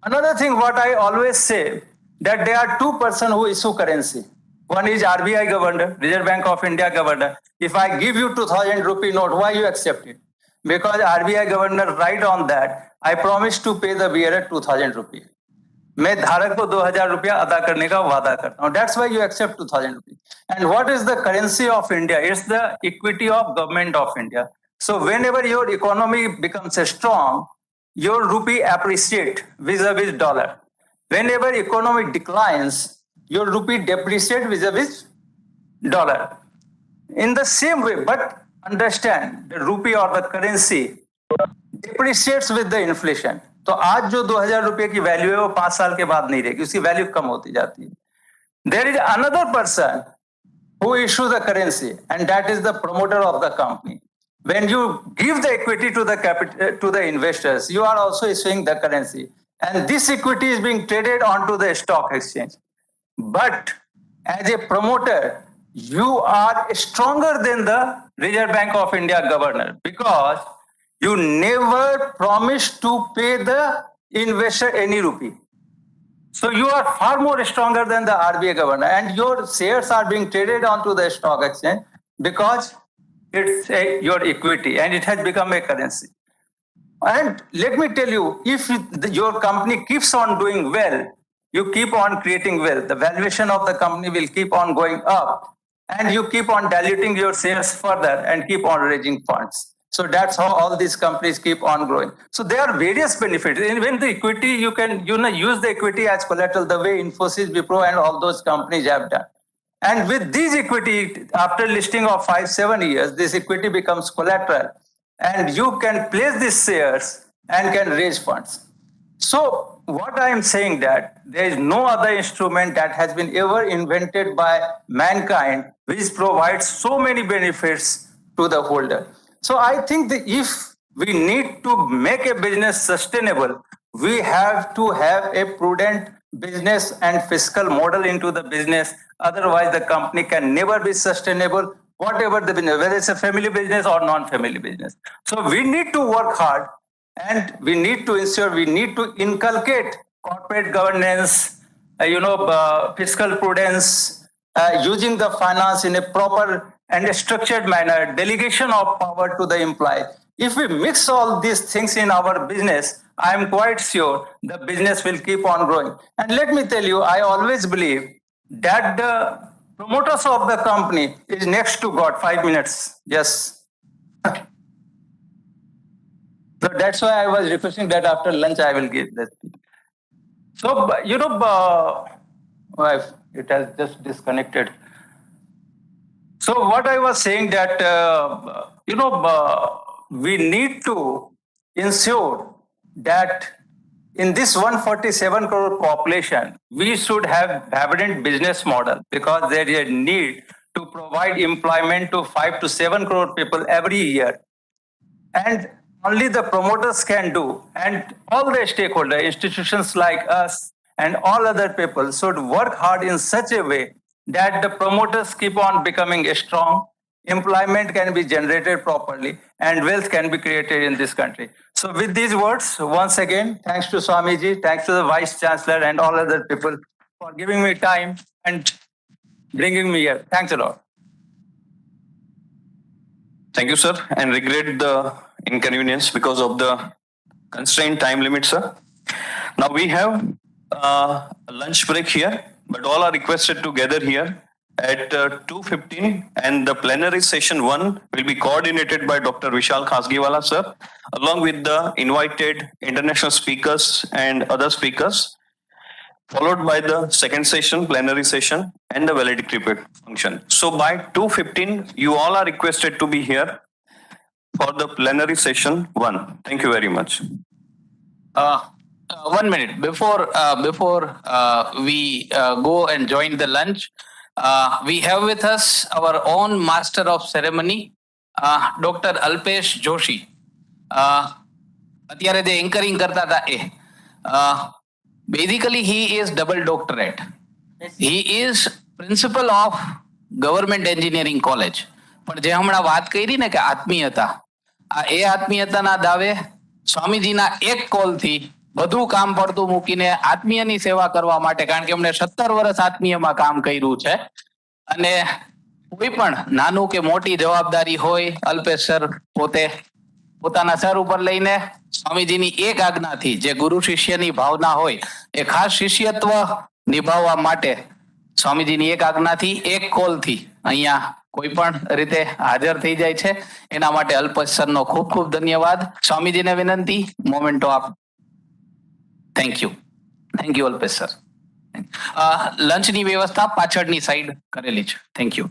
Another thing what I always say, that there are two persons who issue currency. One is RBI governor, Reserve Bank of India governor. If I give you 2,000 rupee note, why you accept it? Because RBI governor write on that, I promise to pay the bearer 2,000 rupee. मैं धारक को 2,000 रुपया अदा करने का वादा करता हूँ. That's why you accept 2,000 rupees. And what is the currency of India? It's the equity of government of India. So whenever your economy becomes strong, your rupee appreciate vis-a-vis dollar. Whenever economy declines, your rupee depreciate vis-a-vis dollar. In the same way, but understand the rupee or the currency depreciates with the inflation. तो आज जो 2,000 रुपए की value है वो 5 साल के बाद नहीं रहेगी, उसकी वैल्यू कम होती जाती है. There is another person who issues the currency, and that is the promoter of the company. When you give the equity to the investors, you are also issuing the currency, and this equity is being traded onto the stock exchange. But as a promoter, you are stronger than the Reserve Bank of India governor, because you never promised to pay the investor any rupee. So you are far more stronger than the RBI governor, and your shares are being traded onto the stock exchange because it's your equity and it has become a currency. And let me tell you, if your company keeps on doing well, you keep on creating wealth, the valuation of the company will keep on going up, and you keep on diluting your shares further and keep on raising funds. So that's how all these companies keep on growing. So there are various benefits. Even the equity, you can use the equity as collateral, the way Infosys, Wipro, and all those companies have done. And with these equity, after listing of 5-7 years, this equity becomes collateral, and you can place these shares and can raise funds. So what I am saying, that there is no other instrument that has been ever invented by mankind which provides so many benefits to the holder. So I think that if we need to make a business sustainable, we have to have a prudent business and fiscal model into the business. Otherwise, the company can never be sustainable, whatever the business, whether it's a family business or non-family business. So we need to work hard, and we need to ensure, we need to inculcate corporate governance, fiscal prudence, using the finance in a proper and a structured manner, delegation of power to the employee. If we mix all these things in our business, I am quite sure the business will keep on growing. And let me tell you, I always believe that the promoters of the company is next to God. 5 minutes. Yes. So that's why I was requesting that after lunch I will give that. So, it has just disconnected. So what I was saying that, we need to ensure that in this 147 crore population, we should have vibrant business model because there is a need to provide employment to 5 to 7 crore people every year. And only the promoters can do, and all the stakeholder institutions like us and all other people should work hard in such a way that the promoters keep on becoming strong, employment can be generated properly, and wealth can be created in this country. So with these words, once again, thanks to Swamiji, thanks to the Vice Chancellor and all other people for giving me time and bringing me here. Thanks a lot. Thank you, sir, and regret the inconvenience because of the constrained time limit, sir. Now we have a lunch break here, but all are requested to gather here at 2:15, and the plenary session 1 will be coordinated by Dr. Vishal Khasgiwala, sir, along with the invited international speakers and other speakers, followed by the second session, plenary session, and the valedictory function. So by 2:15, you all are requested to be here for the plenary session 1. Thank you very much. 1 minute before we go and join the lunch, we have with us our own master of ceremony, Dr. Alpesh Joshi. અત્યારે જે anchoring કરતા હતા એ basically he is double doctorate. He is principal of government engineering college. પણ જે હમણાં વાત કરી ને કે આત્મીયતા, એ આત્મીયતાના દાવે સ્વામીજીના એક કોલથી બધું કામ પડતું મૂકીને આત્મીયની સેવા કરવા માટે, કારણ કે એમણે 17 વર્ષ આત્મીયમાં કામ કર્યું છે, અને કોઈ પણ નાનું કે મોટી જવાબદારી હોય, અલ્પેશ સર પોતે પોતાના સર ઉપર લઈને સ્વામીજીની એક આજ્ઞાથી, જે ગુરુ શિષ્યની ભાવના હોય, એ ખાસ શિષ્યત્વ નિભાવવા માટે સ્વામીજીની એક આજ્ઞાથી એક કોલથી અહીંયા કોઈ પણ રીતે હાજર થઈ જાય છે. એના માટે અલ્પેશ સરનો ખૂબ ખૂબ ધન્યવાદ. સ્વામીજીને વિનંતી, મોમેન્ટો આપ. Thank you Alpesh sir. લંચની વ્યવસ્થા પાછળની સાઈડ કરેલી છે. Thank you.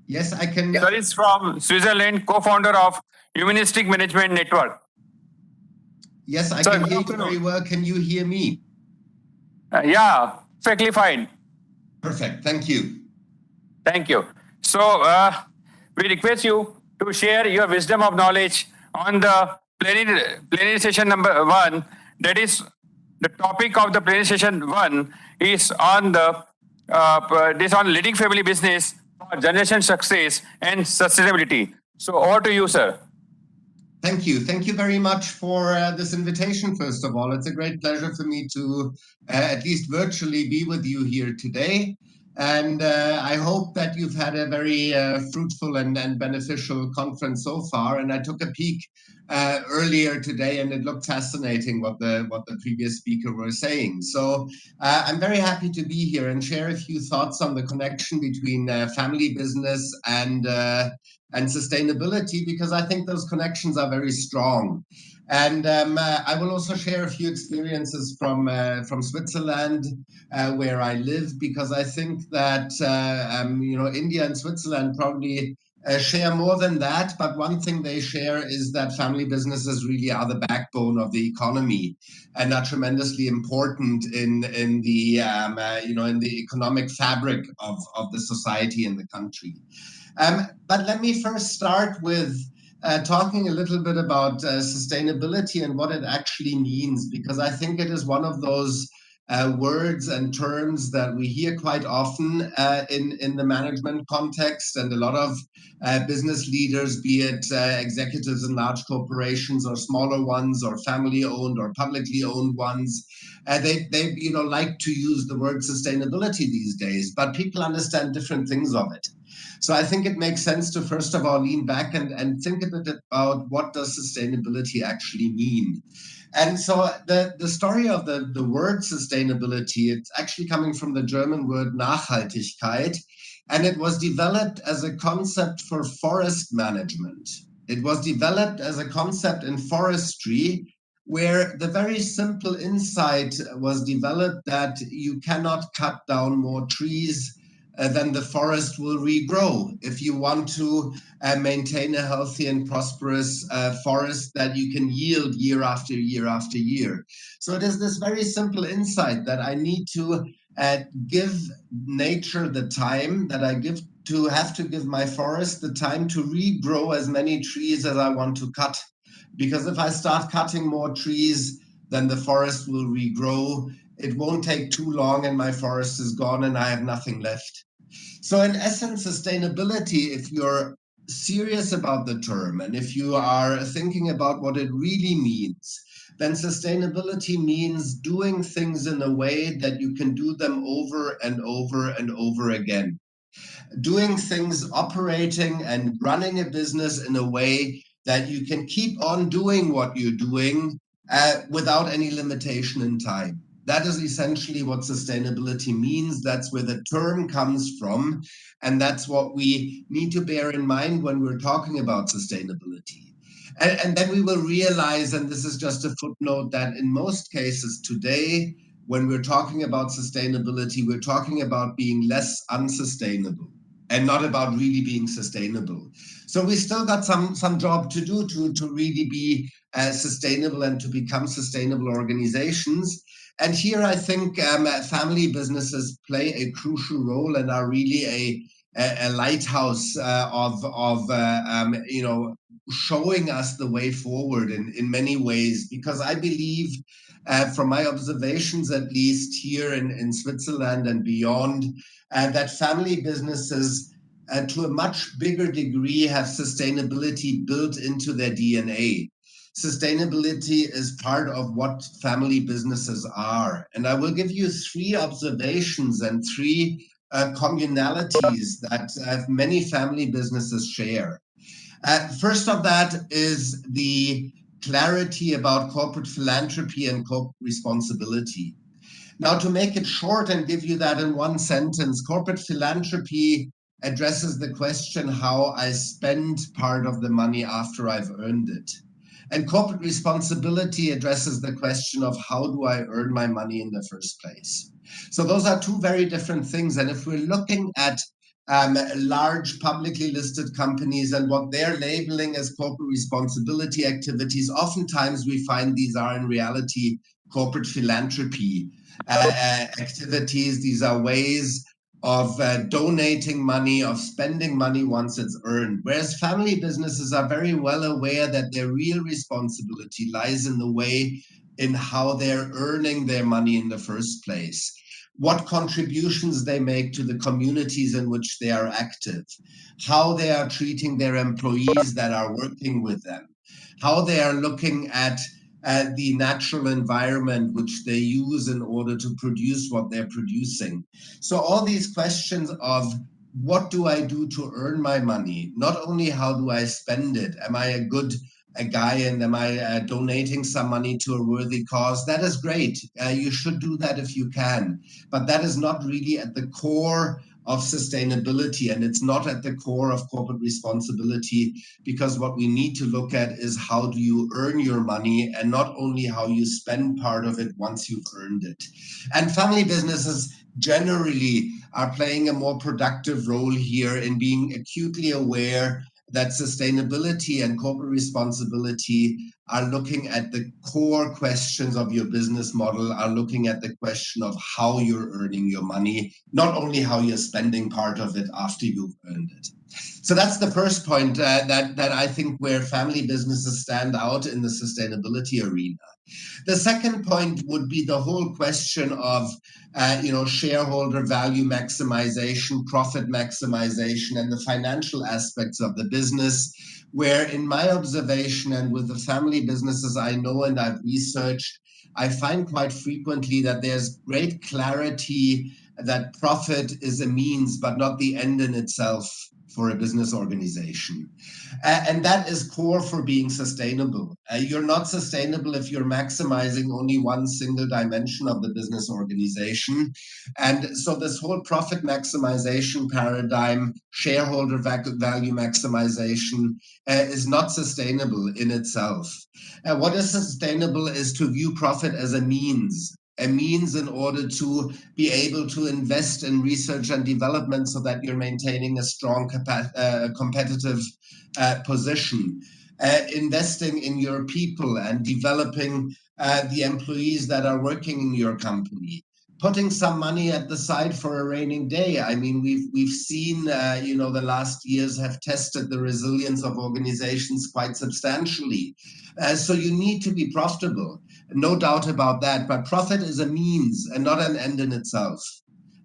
Yes, I can. Sir is from Switzerland, co-founder of Humanistic Management Network. Yes, I can hear you very well. Can you hear me? Yeah, perfectly fine. Perfect. Thank you. Thank you. So we request you to share your wisdom of knowledge on the plenary session number 1. That is, the topic of the plenary session 1 is on the on leading family business for generation success and sustainability. So over to you, sir. Thank you. Thank you very much for this invitation, first of all. It's a great pleasure for me to at least virtually be with you here today. And I hope that you've had a very fruitful and beneficial conference so far. And I took a peek earlier today, and it looked fascinating what the previous speaker was saying. So I'm very happy to be here and share a few thoughts on the connection between family business and sustainability, because I think those connections are very strong. And I will also share a few experiences from Switzerland, where I live, because I think that India and Switzerland probably share more than that. But one thing they share is that family businesses really are the backbone of the economy and are tremendously important in the in the economic fabric of the society and the country. But let me first start with talking a little bit about sustainability and what it actually means, because I think it is one of those words and terms that we hear quite often in the management context, and a lot of business leaders, be it executives in large corporations or smaller ones or family-owned or publicly owned ones, they like to use the word sustainability these days, but people understand different things of it. So I think it makes sense to first of all lean back and think a bit about what does sustainability actually mean. And so the story of the word sustainability, it's actually coming from the German word Nachhaltigkeit, and it was developed as a concept for forest management. It was developed as a concept in forestry, where the very simple insight was developed that you cannot cut down more trees then the forest will regrow. If you want to maintain a healthy and prosperous forest that you can yield year after year after year. So it is this very simple insight that I need to give nature the time, that I have to give my forest the time to regrow as many trees as I want to cut. Because if I start cutting more trees, then the forest will regrow. It won't take too long and my forest is gone and I have nothing left. So in essence, sustainability, if you're serious about the term and if you are thinking about what it really means, then sustainability means doing things in a way that you can do them over and over and over again. Doing things, operating and running a business in a way that you can keep on doing what you're doing without any limitation in time. That is essentially what sustainability means. That's where the term comes from. And that's what we need to bear in mind when we're talking about sustainability. And then we will realize, and this is just a footnote, that in most cases today, when we're talking about sustainability, we're talking about being less unsustainable and not about really being sustainable. So we still got some job to do to really be sustainable and to become sustainable organizations. And here I think family businesses play a crucial role and are really a lighthouse of showing us the way forward in many ways, because I believe from my observations, at least here in Switzerland and beyond, that family businesses to a much bigger degree have sustainability built into their DNA. Sustainability is part of what family businesses are. And I will give you 3 observations and 3 communalities that many family businesses share. First of that is the clarity about corporate philanthropy and corporate responsibility. Now, to make it short and give you that in one sentence, corporate philanthropy addresses the question how I spend part of the money after I've earned it. And corporate responsibility addresses the question of how do I earn my money in the first place. So those are 2 very different things. And if we're looking at large publicly listed companies and what they're labeling as corporate responsibility activities. Oftentimes we find these are in reality corporate philanthropy activities. These are ways of donating money, of spending money once it's earned. Whereas family businesses are very well aware that their real responsibility lies in the way in how they're earning their money in the first place, what contributions they make to the communities in which they are active, how they are treating their employees that are working with them, how they are looking at the natural environment which they use in order to produce what they're producing. So all these questions of what do I do to earn my money? Not only how do I spend it? Am I a guy and am I donating some money to a worthy cause? That is great. You should do that if you can. But that is not really at the core of sustainability, and it's not at the core of corporate responsibility, because what we need to look at is how do you earn your money and not only how you spend part of it once you've earned it. And family businesses generally are playing a more productive role here in being acutely aware that sustainability and corporate responsibility are looking at the core questions of your business model, are looking at the question of how you're earning your money, not only how you're spending part of it after you've earned it. So that's the first point that I think where family businesses stand out in the sustainability arena. The second point would be the whole question of shareholder value maximization, profit maximization, and the financial aspects of the business, where in my observation and with the family businesses I know and I've researched, I find quite frequently that there's great clarity that profit is a means but not the end in itself for a business organization. And that is core for being sustainable. You're not sustainable if you're maximizing only one single dimension of the business organization. And so this whole profit maximization paradigm, shareholder value maximization, is not sustainable in itself. What is sustainable is to view profit as a means in order to be able to invest in research and development so that you're maintaining a strong competitive position, investing in your people and developing the employees that are working in your company, putting some money at the side for a raining day. I mean, we've seen, the last years have tested the resilience of organizations quite substantially. So you need to be profitable, no doubt about that. But profit is a means and not an end in itself.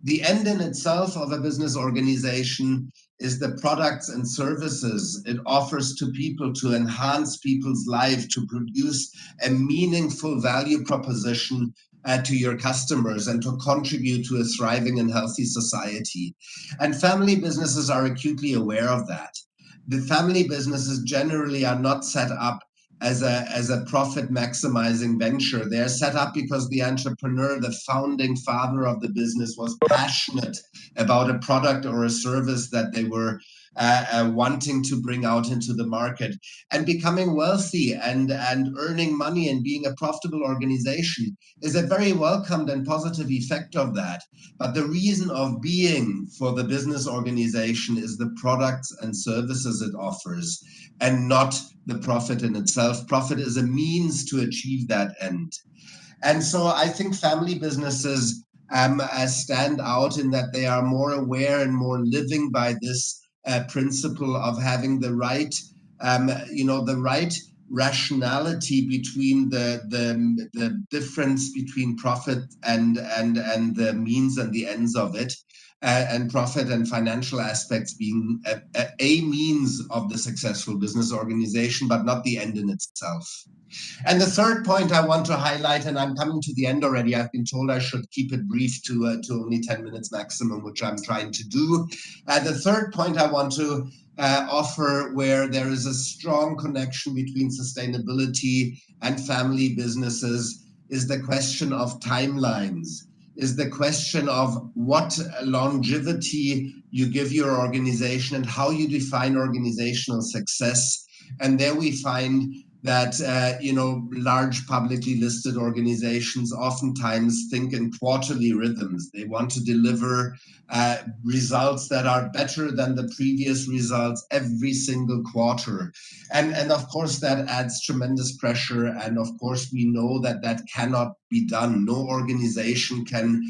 The end in itself of a business organization is the products and services it offers to people to enhance people's life, to produce a meaningful value proposition to your customers and to contribute to a thriving and healthy society. And family businesses are acutely aware of that. The family businesses generally are not set up as a profit maximizing venture. They're set up because the entrepreneur, the founding father of the business, was passionate about a product or a service that they were wanting to bring out into the market. And becoming wealthy and earning money and being a profitable organization is a very welcomed and positive effect of that. But the reason of being for the business organization is the products and services it offers, and not the profit in itself. Profit is a means to achieve that end. And so I think family businesses stand out in that they are more aware and more living by this principle of having the right, the right rationality between the difference between profit and the means and the ends of it, and profit and financial aspects being a means of the successful business organization, but not the end in itself. And the third point I want to highlight, and I'm coming to the end already, I've been told I should keep it brief to only 10 minutes maximum, which I'm trying to do. The third point I want to offer, where there is a strong connection between sustainability and family businesses, is the question of timelines, is the question of what longevity you give your organization and how you define organizational success. And there we find that large publicly listed organizations oftentimes think in quarterly rhythms. They want to deliver results that are better than the previous results every single quarter. And of course, that adds tremendous pressure. And of course, we know that that cannot be done. No organization can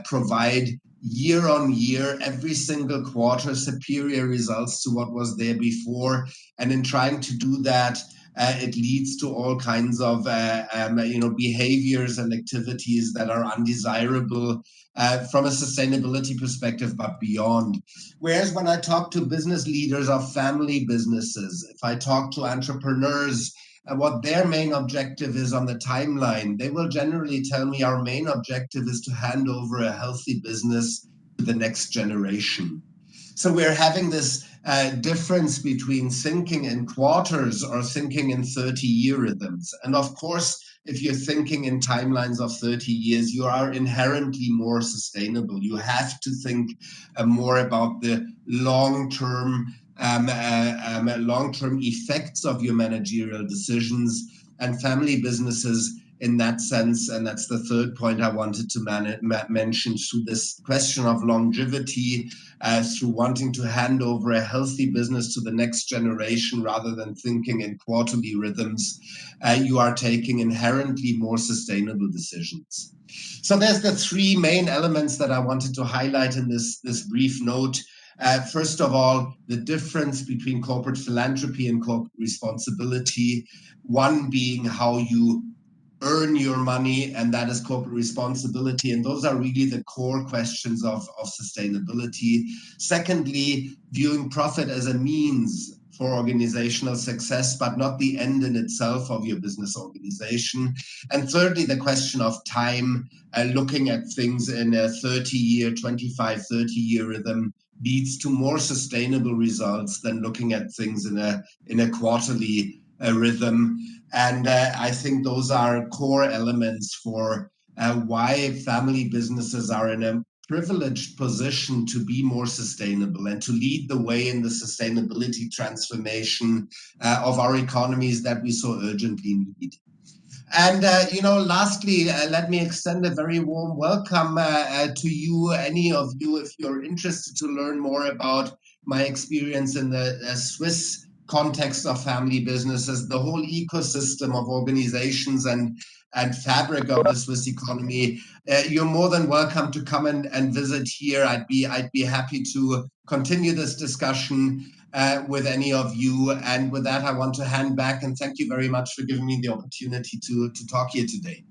provide year on year, every single quarter, superior results to what was there before. And in trying to do that, it leads to all kinds of behaviors and activities that are undesirable from a sustainability perspective, but beyond. Whereas when I talk to business leaders of family businesses, if I talk to entrepreneurs, what their main objective is on the timeline, they will generally tell me our main objective is to hand over a healthy business to the next generation. So we're having this difference between thinking in quarters or thinking in 30-year rhythms. And of course, if you're thinking in timelines of 30 years, you are inherently more sustainable. You have to think more about the long-term effects of your managerial decisions, and family businesses in that sense, and that's the third point I wanted to mention, through this question of longevity, through wanting to hand over a healthy business to the next generation rather than thinking in quarterly rhythms, you are taking inherently more sustainable decisions. So there's the three main elements that I wanted to highlight in this brief note. First of all, the difference between corporate philanthropy and corporate responsibility, one being how you earn your money, and that is corporate responsibility. And those are really the core questions of sustainability. Secondly, viewing profit as a means for organizational success, but not the end in itself of your business organization. And thirdly, the question of time, looking at things in a 30-year, 25, 30-year rhythm leads to more sustainable results than looking at things in a quarterly rhythm. And I think those are core elements for why family businesses are in a privileged position to be more sustainable and to lead the way in the sustainability transformation of our economies that we so urgently need. And, lastly, let me extend a very warm welcome to you, any of you, if you're interested to learn more about my experience in the Swiss context of family businesses, the whole ecosystem of organizations and fabric of the Swiss economy. You're more than welcome to come and visit here. I'd be happy to continue this discussion with any of you. And with that, I want to hand back and thank you very much for giving me the opportunity to talk here today.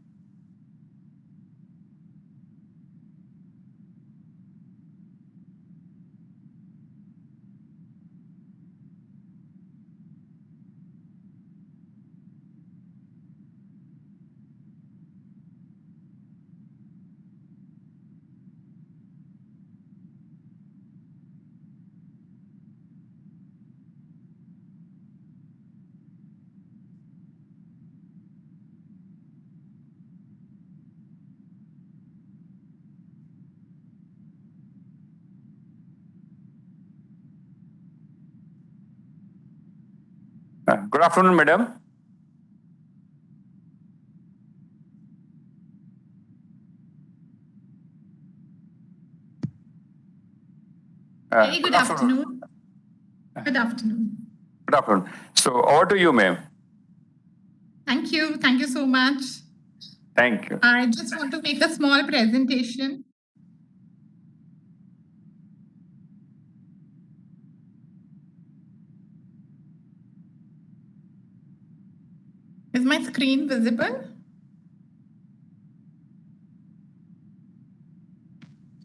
Good afternoon, madam. Hey, good afternoon. Good afternoon. Good afternoon. So over to you, ma'am. Thank you. Thank you so much. Thank you. I just want to make a small presentation. Is my screen visible?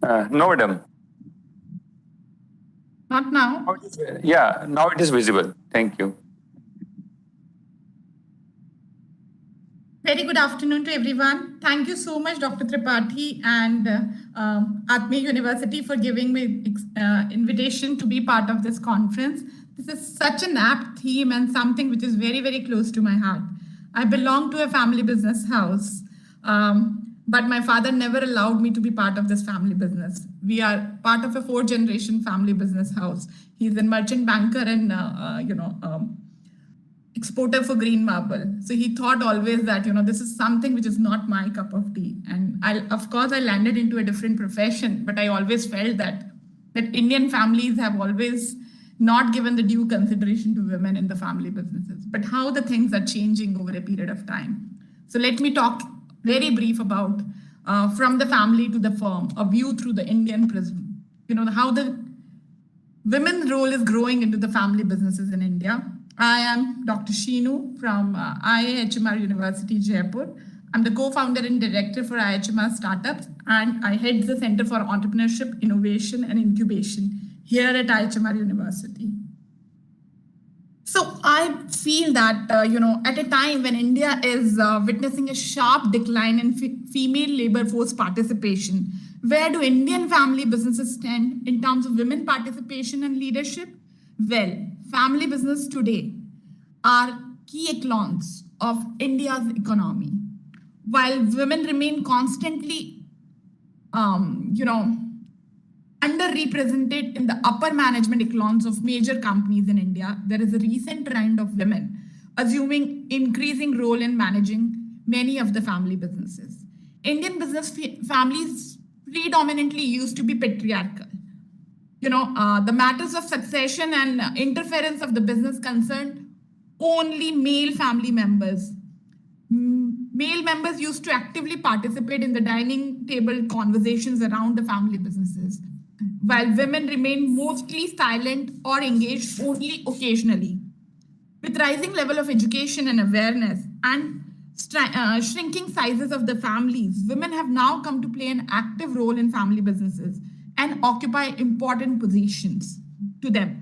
No, madam. Not now. Yeah, now it is visible. Thank you. Very good afternoon to everyone. Thank you so much, Dr. Tripathi and Atmiya University for giving me invitation to be part of this conference. This is such an apt theme and something which is very, very close to my heart. I belong to a family business house, but my father never allowed me to be part of this family business. We are part of a 4th-generation family business house. He's a merchant banker and, exporter for green marble. So he thought always that, this is something which is not my cup of tea. And of course, I landed into a different profession, but I always felt that Indian families have always not given the due consideration to women in the family businesses, but how the things are changing over a period of time. So let me talk very brief about from the family to the firm, a view through the Indian prism. How the women's role is growing into the family businesses in India. I am Dr. Sheenu from IHMR University, Jaipur. I'm the co-founder and director for IHMR Startups, and I head the Center for Entrepreneurship, Innovation, and Incubation here at IHMR University. So I feel that, at a time when India is witnessing a sharp decline in female labor force participation, where do Indian family businesses stand in terms of women participation and leadership? Well, family business today are key echelons of India's economy. While women remain constantly, underrepresented in the upper management echelons of major companies in India, there is a recent trend of women assuming increasing role in managing many of the family businesses. Indian business families predominantly used to be patriarchal. The matters of succession and interference of the business concerned only male family members. Male members used to actively participate in the dining table conversations around the family businesses, while women remained mostly silent or engaged only occasionally. With rising level of education and awareness and shrinking sizes of the families, women have now come to play an active role in family businesses and occupy important positions to them.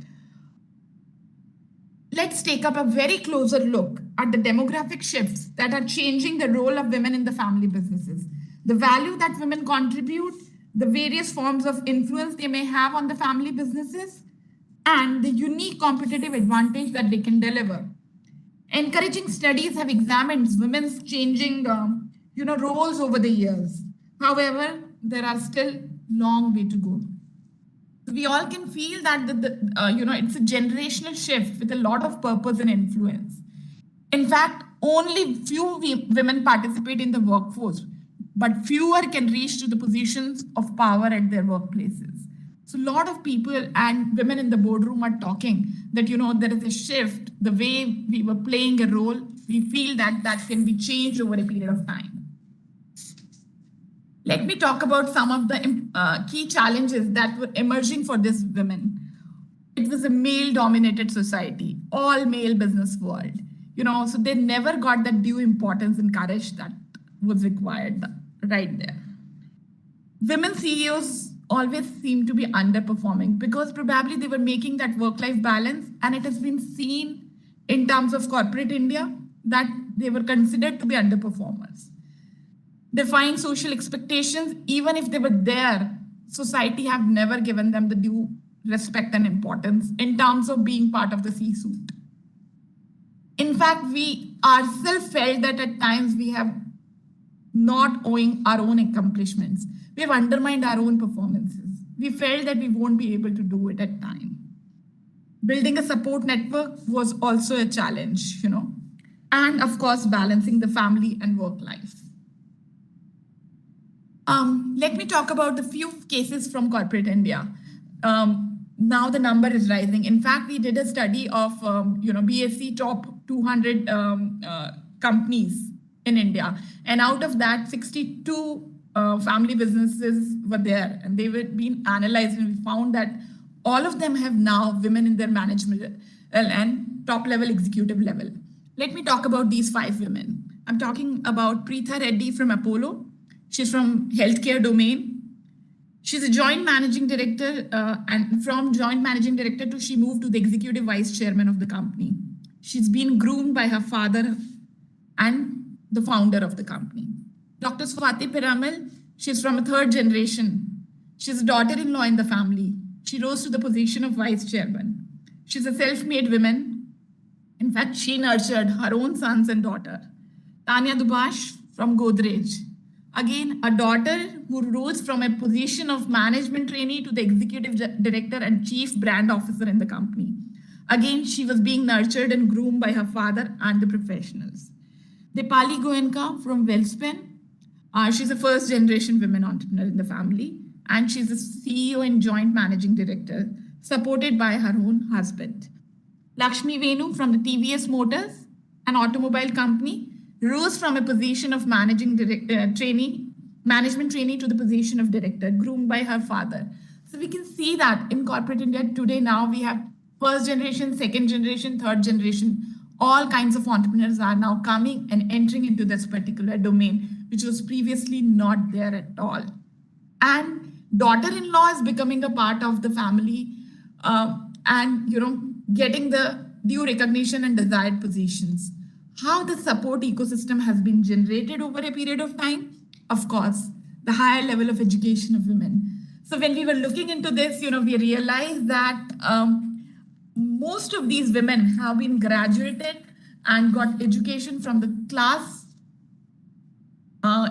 Let's take up a very closer look at the demographic shifts that are changing the role of women in the family businesses, the value that women contribute, the various forms of influence they may have on the family businesses, and the unique competitive advantage that they can deliver. Encouraging studies have examined women's changing roles over the years. However, there are still long way to go. We all can feel that it's a generational shift with a lot of purpose and influence. In fact, only few women participate in the workforce, but fewer can reach to the positions of power at their workplaces. So a lot of people and women in the boardroom are talking that, there is a shift, the way we were playing a role, we feel that can be changed over a period of time. Let me talk about some of the key challenges that were emerging for these women. It was a male-dominated society, all male business world. So they never got the due importance and courage that was required right there. Women CEOs always seem to be underperforming because probably they were making that work-life balance, and it has been seen in terms of corporate India that they were considered to be underperformers. Defying social expectations, even if they were there, society have never given them the due respect and importance in terms of being part of the C-suite. In fact, we ourselves felt that at times we have not owing our own accomplishments. We have undermined our own performances. We felt that we won't be able to do it at time. Building a support network was also a challenge, and of course, balancing the family and work life. Let me talk about the few cases from corporate India. Now the number is rising. In fact, we did a study of BSE top 200 companies in India, and out of that, 62 family businesses were there, and they were being analyzed, and we found that all of them have now women in their management and top level executive level. Let me talk about these 5 women. I'm talking about Preetha Reddy from Apollo. She's from healthcare domain. She's a joint managing director, and from joint managing director she moved to the executive vice chairman of the company. She's been groomed by her father and the founder of the company. Dr. Swati Piramal, she's from a 3rd generation. She's a daughter-in-law in the family. She rose to the position of vice chairman. She's a self-made woman. In fact, she nurtured her own sons and daughter. Tanya Dubash from Godrej. Again, a daughter who rose from a position of management trainee to the executive director and chief brand officer in the company. Again, she was being nurtured and groomed by her father and the professionals. Dipali Goenka from Wellspun. She's a first generation women entrepreneur in the family, and she's a CEO and joint managing director, supported by her own husband. Lakshmi Venu from the TVS Motors, an automobile company, rose from a position of management trainee to the position of director, groomed by her father. So we can see that in corporate India today now we have first generation, second generation, third generation, all kinds of entrepreneurs are now coming and entering into this particular domain, which was previously not there at all. And daughter-in-law is becoming a part of the family and getting the due recognition and desired positions. How the support ecosystem has been generated over a period of time? Of course, the higher level of education of women. So when we were looking into this, we realized that most of these women have been graduated and got education from the class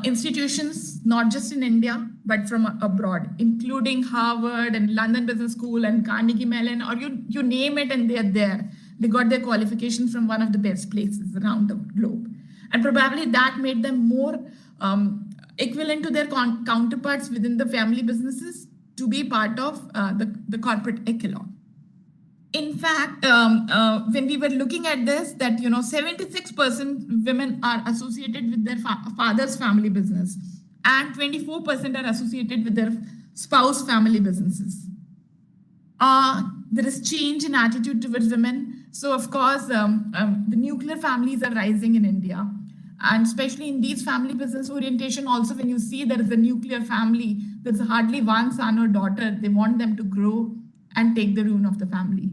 institutions, not just in India, but from abroad, including Harvard and London Business School and Carnegie Mellon, or you name it, and they're there. They got their qualifications from one of the best places around the globe. And probably that made them more equivalent to their counterparts within the family businesses to be part of the corporate echelon. In fact, when we were looking at this, that 76% women are associated with their father's family business, and 24% are associated with their spouse family businesses. There is change in attitude towards women. So of course, the nuclear families are rising in India. And especially in these family business orientation, also when you see there is a nuclear family, there's hardly one son or daughter, they want them to grow and take the ruin of the family.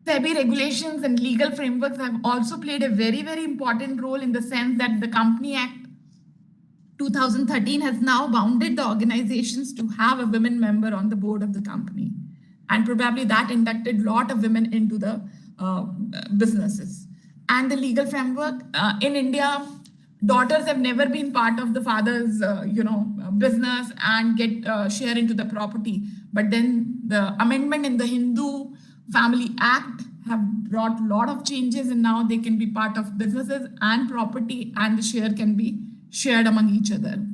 SEBI regulations and legal frameworks have also played a very, very important role in the sense that the Company Act 2013 has now bounded the organizations to have a women member on the board of the company. And probably that inducted a lot of women into the businesses. And the legal framework in India, daughters have never been part of the father's business and get share into the property. But then the amendment in the Hindu Family Act have brought a lot of changes, and now they can be part of businesses and property, and the share can be shared among each other.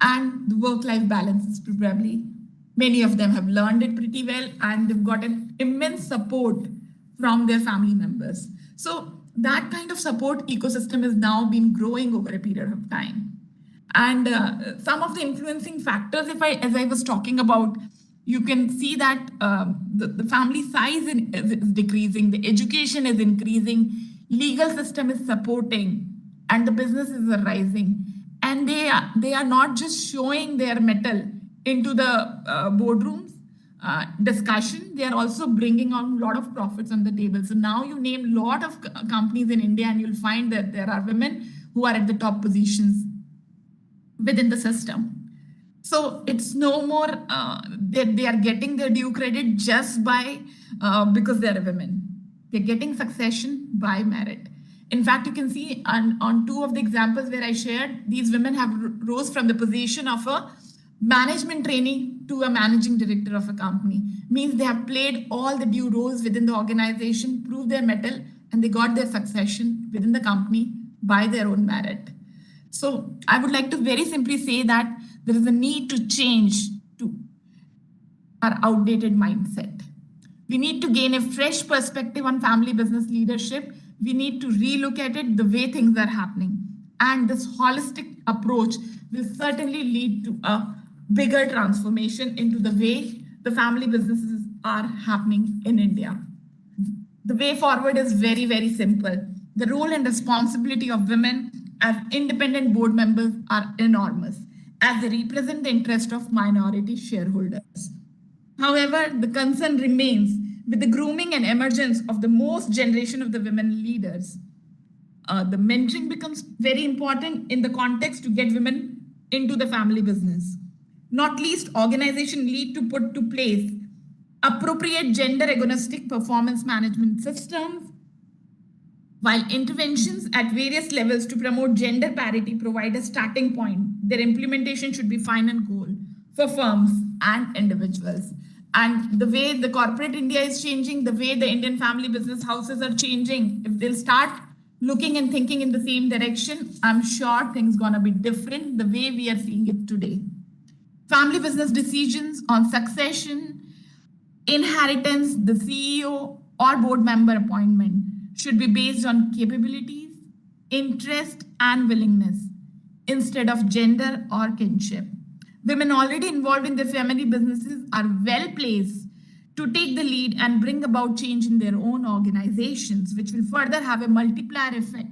And the work-life balance is probably, many of them have learned it pretty well, and they've got an immense support from their family members. So that kind of support ecosystem has now been growing over a period of time. And some of the influencing factors, as I was talking about, you can see that the family size is decreasing, the education is increasing, legal system is supporting, and the businesses are rising. And they are not just showing their mettle into the boardrooms discussion, they are also bringing on a lot of profits on the table. So now you name a lot of companies in India, and you'll find that there are women who are at the top positions within the system. So it's no more that they are getting their due credit just by because they are women. They're getting succession by merit. In fact, you can see on two of the examples where I shared, these women have rose from the position of a management trainee to a managing director of a company. Means they have played all the due roles within the organization, proved their mettle, and they got their succession within the company by their own merit. So I would like to very simply say that there is a need to change to our outdated mindset. We need to gain a fresh perspective on family business leadership. We need to relook at it, the way things are happening. And this holistic approach will certainly lead to a bigger transformation into the way the family businesses are happening in India. The way forward is very, very simple. The role and responsibility of women as independent board members are enormous, as they represent the interest of minority shareholders. However, the concern remains with the grooming and emergence of the most generation of the women leaders. The mentoring becomes very important in the context to get women into the family business. Not least, organizations need to put to place appropriate gender agnostic performance management systems, while interventions at various levels to promote gender parity provide a starting point. Their implementation should be fine and goal for firms and individuals. And the way the corporate India is changing, the way the Indian family business houses are changing, if they'll start looking and thinking in the same direction, I'm sure things gonna be different the way we are seeing it today. Family business decisions on succession, inheritance, the CEO or board member appointment should be based on capabilities, interest, and willingness instead of gender or kinship. Women already involved in their family businesses are well placed to take the lead and bring about change in their own organizations, which will further have a multiplier effect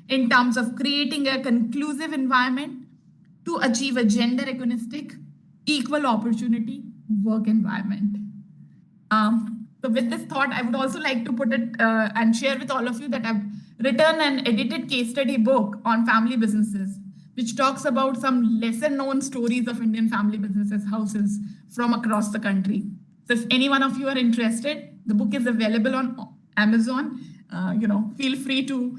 in terms of creating a conclusive environment to achieve a gender agnostic, equal opportunity work environment. So with this thought, I would also like to put it and share with all of you that I've written an edited case study book on family businesses, which talks about some lesser known stories of Indian family businesses houses from across the country. So if any one of you are interested, the book is available on Amazon. Feel free to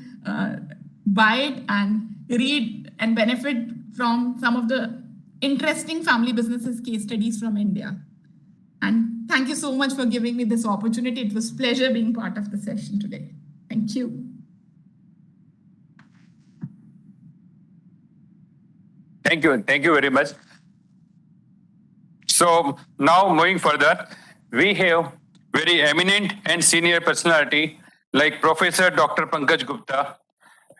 buy it and read and benefit from some of the interesting family businesses case studies from India. And thank you so much for giving me this opportunity. It was a pleasure being part of the session today. Thank you. Thank you. Thank you very much. So now moving further, we have very eminent and senior personality like Professor Dr. Pankaj Gupta.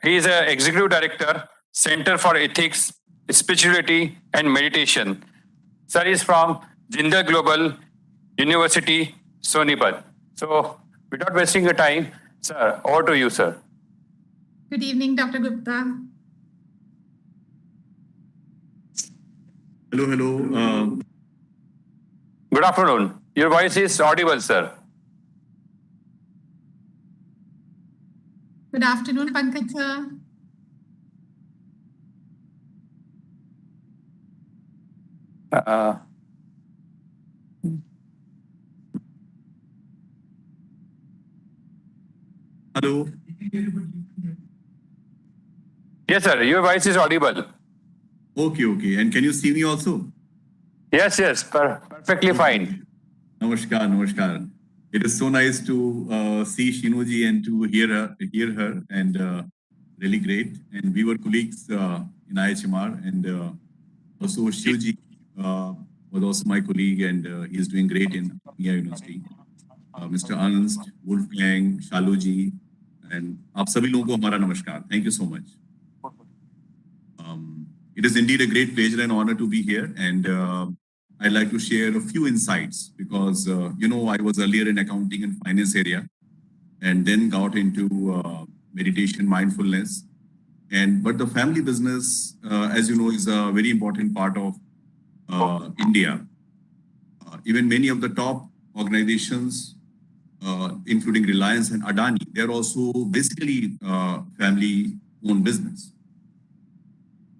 He is an Executive Director, Center for Ethics, Spirituality and Meditation. Sir is from Jindal Global University, Sonipat. So without wasting your time, sir, over to you, sir. Good evening, Dr. Gupta. Hello. Good afternoon. Your voice is audible, sir. Good afternoon, Pankaj sir. Hello. Yes, sir. Your voice is audible. Okay. And can you see me also? Yes. Perfectly fine. Namaskar. It is so nice to see Shinuji and to hear her, and really great. And we were colleagues in IHMR, and also Shivji was also my colleague, and he is doing great in Atmiya University. Mr. Anand, Wolfgang, Shaluji, and आप सभी लोगों को हमारा नमस्कार. Thank you so much. It is indeed a great pleasure and honor to be here, and I'd like to share a few insights because I was earlier in accounting and finance area, and then got into meditation, mindfulness, but the family business, as you know, is a very important part of India. Even many of the top organizations, including Reliance and Adani, they're also basically family-owned business.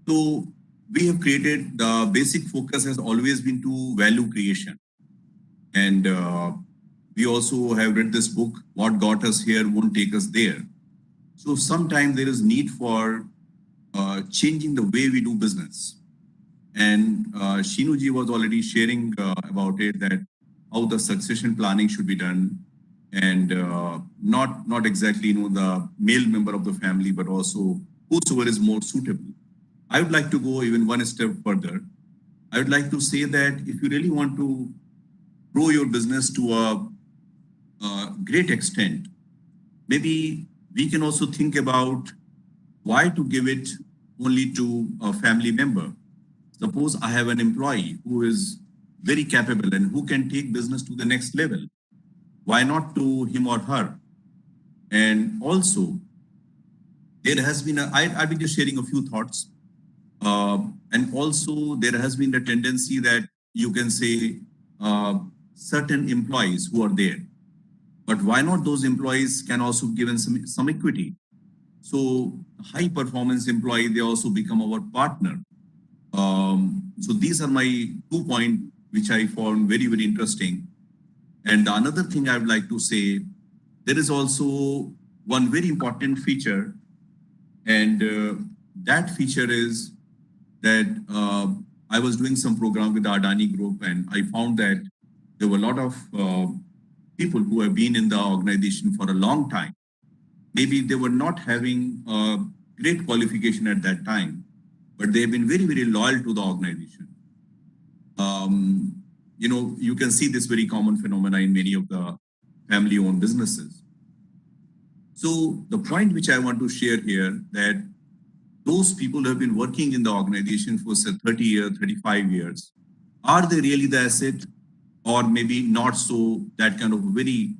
So we have created, the basic focus has always been to value creation. And we also have read this book, What Got Us Here Won't Take Us There. So sometimes there is need for changing the way we do business. And Shinuji was already sharing about it, that how the succession planning should be done, and not exactly the male member of the family, but also whosoever is more suitable. I would like to go even one step further. I would like to say that if you really want to grow your business to a great extent, maybe we can also think about why to give it only to a family member. Suppose I have an employee who is very capable and who can take business to the next level. Why not to him or her? And also, there has been I'll be just sharing a few thoughts. And also, there has been the tendency that you can say certain employees who are there, but why not those employees can also given some equity? So high performance employee, they also become our partner. So these are my 2 points, which I found very, very interesting. And another thing I would like to say, there is also one very important feature, and that feature is that I was doing some program with the Adani Group, and I found that there were a lot of people who have been in the organization for a long time. Maybe they were not having a great qualification at that time, but they've been very, very loyal to the organization. You can see this very common phenomena in many of the family-owned businesses. So the point which I want to share here, that those people who have been working in the organization for say 30 years, 35 years, are they really the asset, or maybe not so, that kind of very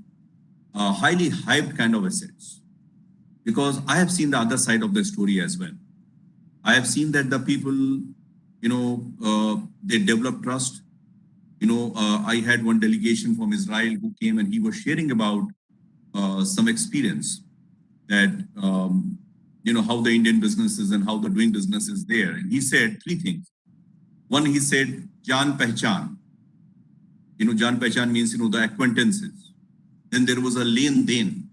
highly hyped kind of assets? Because I have seen the other side of the story as well. I have seen that the people, they develop trust. I had one delegation from Israel who came and he was sharing about some experience that, how the Indian businesses and how the doing business is there. And he said three things. One, he said, Jaan Pehchan. Jaan Pehchan means, the acquaintances. Then there was a leen den,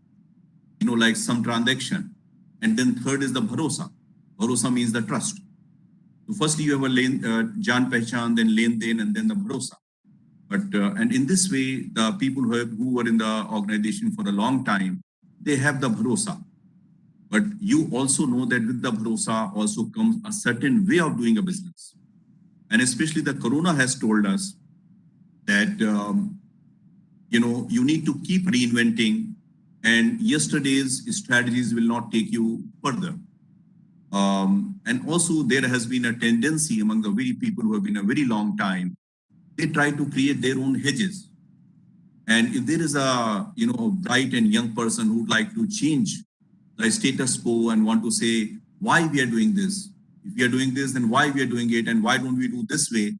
like some transaction. And then third is the bharosa. Bharosa means the trust. So firstly, you have a Jaan Pehchan, then leen den, and then the bharosa. But and in this way, the people who were in the organization for a long time, they have the bharosa. But you also know that with the bharosa also comes a certain way of doing a business. And especially the corona has told us that, you need to keep reinventing, and yesterday's strategies will not take you further. And also there has been a tendency among the very people who have been a very long time, they try to create their own hedges. And if there is a, bright and young person who would like to change the status quo and want to say why we are doing this, if we are doing this, then why we are doing it, and why don't we do this way,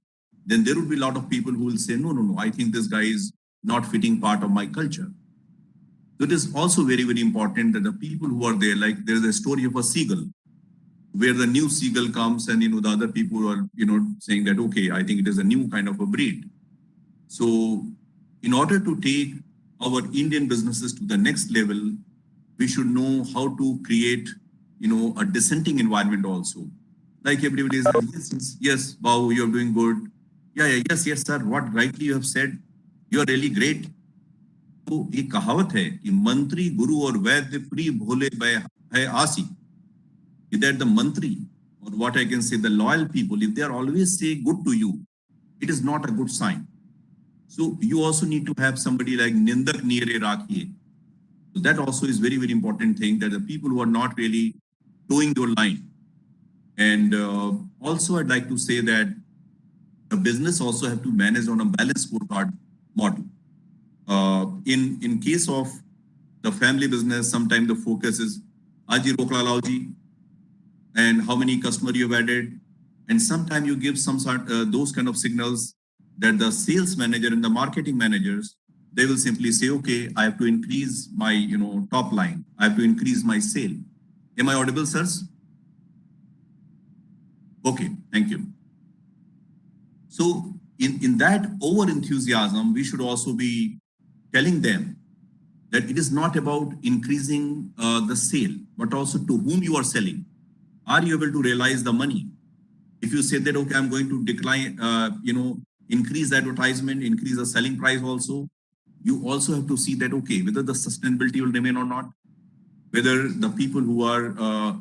then there will be a lot of people who will say, no, I think this guy is not fitting part of my culture. So it is also very, very important that the people who are there, like there is a story of a seagull, where the new seagull comes and, the other people are, saying that, okay, I think it is a new kind of a breed. So in order to take our Indian businesses to the next level, we should know how to create, a dissenting environment also. Like everybody is, yes, wow, you're doing good. Yeah, yes, sir, what rightly you have said, you're really great. तो एक कहावत है कि मंत्री गुरु और वैद्य प्रिय भोले है आसी. That the mantri, or what I can say, the loyal people, if they are always say good to you, it is not a good sign. So you also need to have somebody like Nindak Nire Rakhiye. So that also is very, very important thing, that the people who are not really towing your line. And also I'd like to say that the business also have to manage on a balanced scorecard model. In case of the family business, sometimes the focus is Aji Rokla Laoji, and how many customers you have added. And sometimes you give some sort those kind of signals that the sales manager and the marketing managers, they will simply say, okay, I have to increase my top line. I have to increase my sale. Am I audible, sirs? Okay, thank you. So in that over enthusiasm, we should also be telling them that it is not about increasing the sale, but also to whom you are selling. Are you able to realize the money? If you say that, okay, I'm going to decline, increase advertisement, increase the selling price also, you also have to see that, okay, whether the sustainability will remain or not, whether the people who are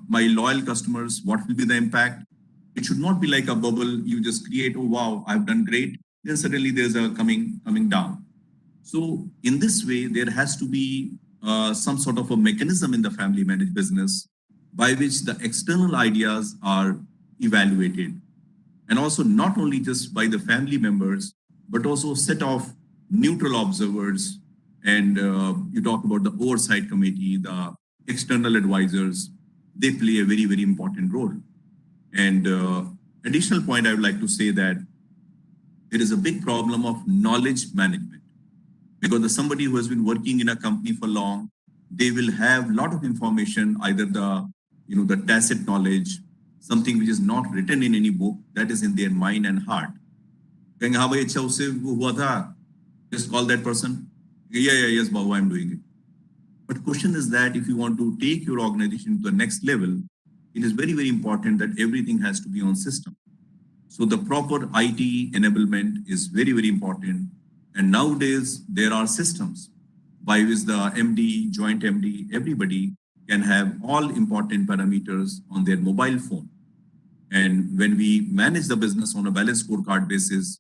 my loyal customers, what will be the impact? It should not be like a bubble. You just create, oh, wow, I've done great. Then suddenly there's a coming down. So in this way, there has to be some sort of a mechanism in the family managed business by which the external ideas are evaluated. And also not only just by the family members, but also a set of neutral observers. And you talk about the oversight committee, the external advisors, they play a very, very important role. And additional point I would like to say that there is a big problem of knowledge management, because somebody who has been working in a company for long, they will have a lot of information, either the tacit knowledge, something which is not written in any book, that is in their mind and heart. Just call that person. Yes, Babu, I'm doing it. But question is that if you want to take your organization to the next level, it is very, very important that everything has to be on system. So the proper IT enablement is very, very important. And nowadays, there are systems by which the MD, joint MD, everybody can have all important parameters on their mobile phone. And when we manage the business on a balanced scorecard basis,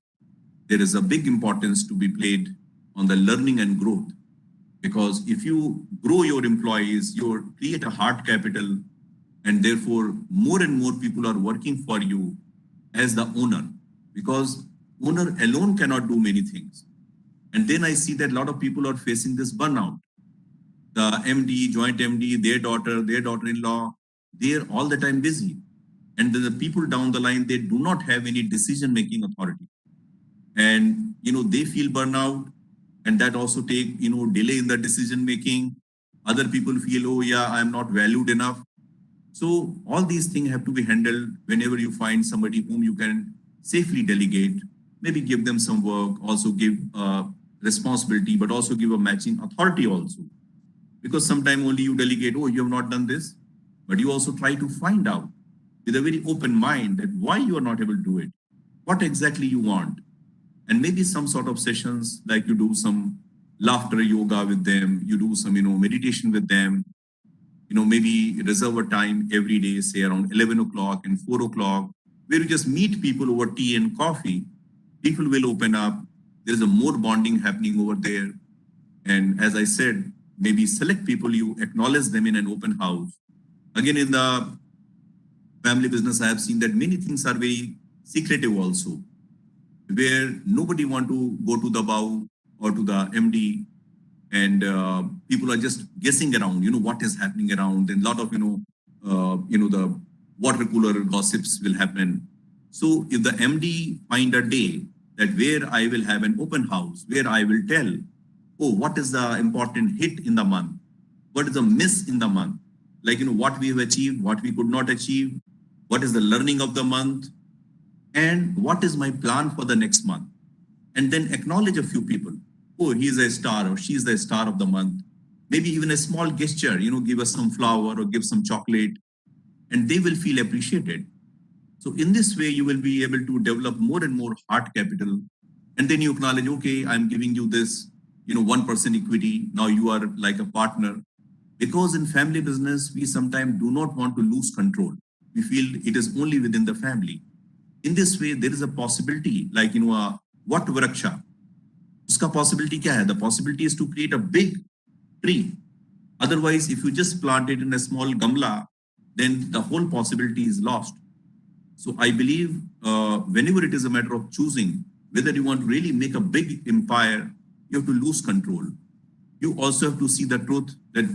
there is a big importance to be played on the learning and growth. Because if you grow your employees, you create a hard capital, and therefore more and more people are working for you as the owner, because owner alone cannot do many things. And then I see that a lot of people are facing this burnout. The MD, joint MD, their daughter-in-law, they're all the time busy. And the people down the line, they do not have any decision-making authority. And, they feel burnout, and that also take, delay in the decision-making. Other people feel, oh yeah, I'm not valued enough. So all these things have to be handled whenever you find somebody whom you can safely delegate, maybe give them some work, also give responsibility, but also give a matching authority also. Because sometimes only you delegate, oh, you have not done this, but you also try to find out with a very open mind that why you are not able to do it, what exactly you want. And maybe some sort of sessions, like you do some laughter yoga with them, you do some, meditation with them, maybe reserve a time every day, say around 11 o'clock and 4 o'clock, where you just meet people over tea and coffee. People will open up. There's a more bonding happening over there. And as I said, maybe select people, you acknowledge them in an open house. Again, in the family business, I have seen that many things are very secretive also, where nobody want to go to the bow or to the MD, and people are just guessing around, what is happening around, and a lot of, the water cooler gossips will happen. So if the MD find a day that where I will have an open house, where I will tell, oh, what is the important hit in the month? What is the miss in the month? Like, what we have achieved, what we could not achieve, what is the learning of the month, and what is my plan for the next month? And then acknowledge a few people. Oh, he's a star or she's the star of the month. Maybe even a small gesture, give us some flower or give some chocolate, and they will feel appreciated. So in this way, you will be able to develop more and more heart capital. And then you acknowledge, okay, I'm giving you this, 1% equity. Now you are like a partner. Because in family business, we sometimes do not want to lose control. We feel it is only within the family. In this way, there is a possibility, like, what vraksha? Uska possibility kya hai? The possibility is to create a big tree. Otherwise, if you just plant it in a small gamla, then the whole possibility is lost. So I believe whenever it is a matter of choosing whether you want to really make a big empire, you have to lose control. You also have to see the truth that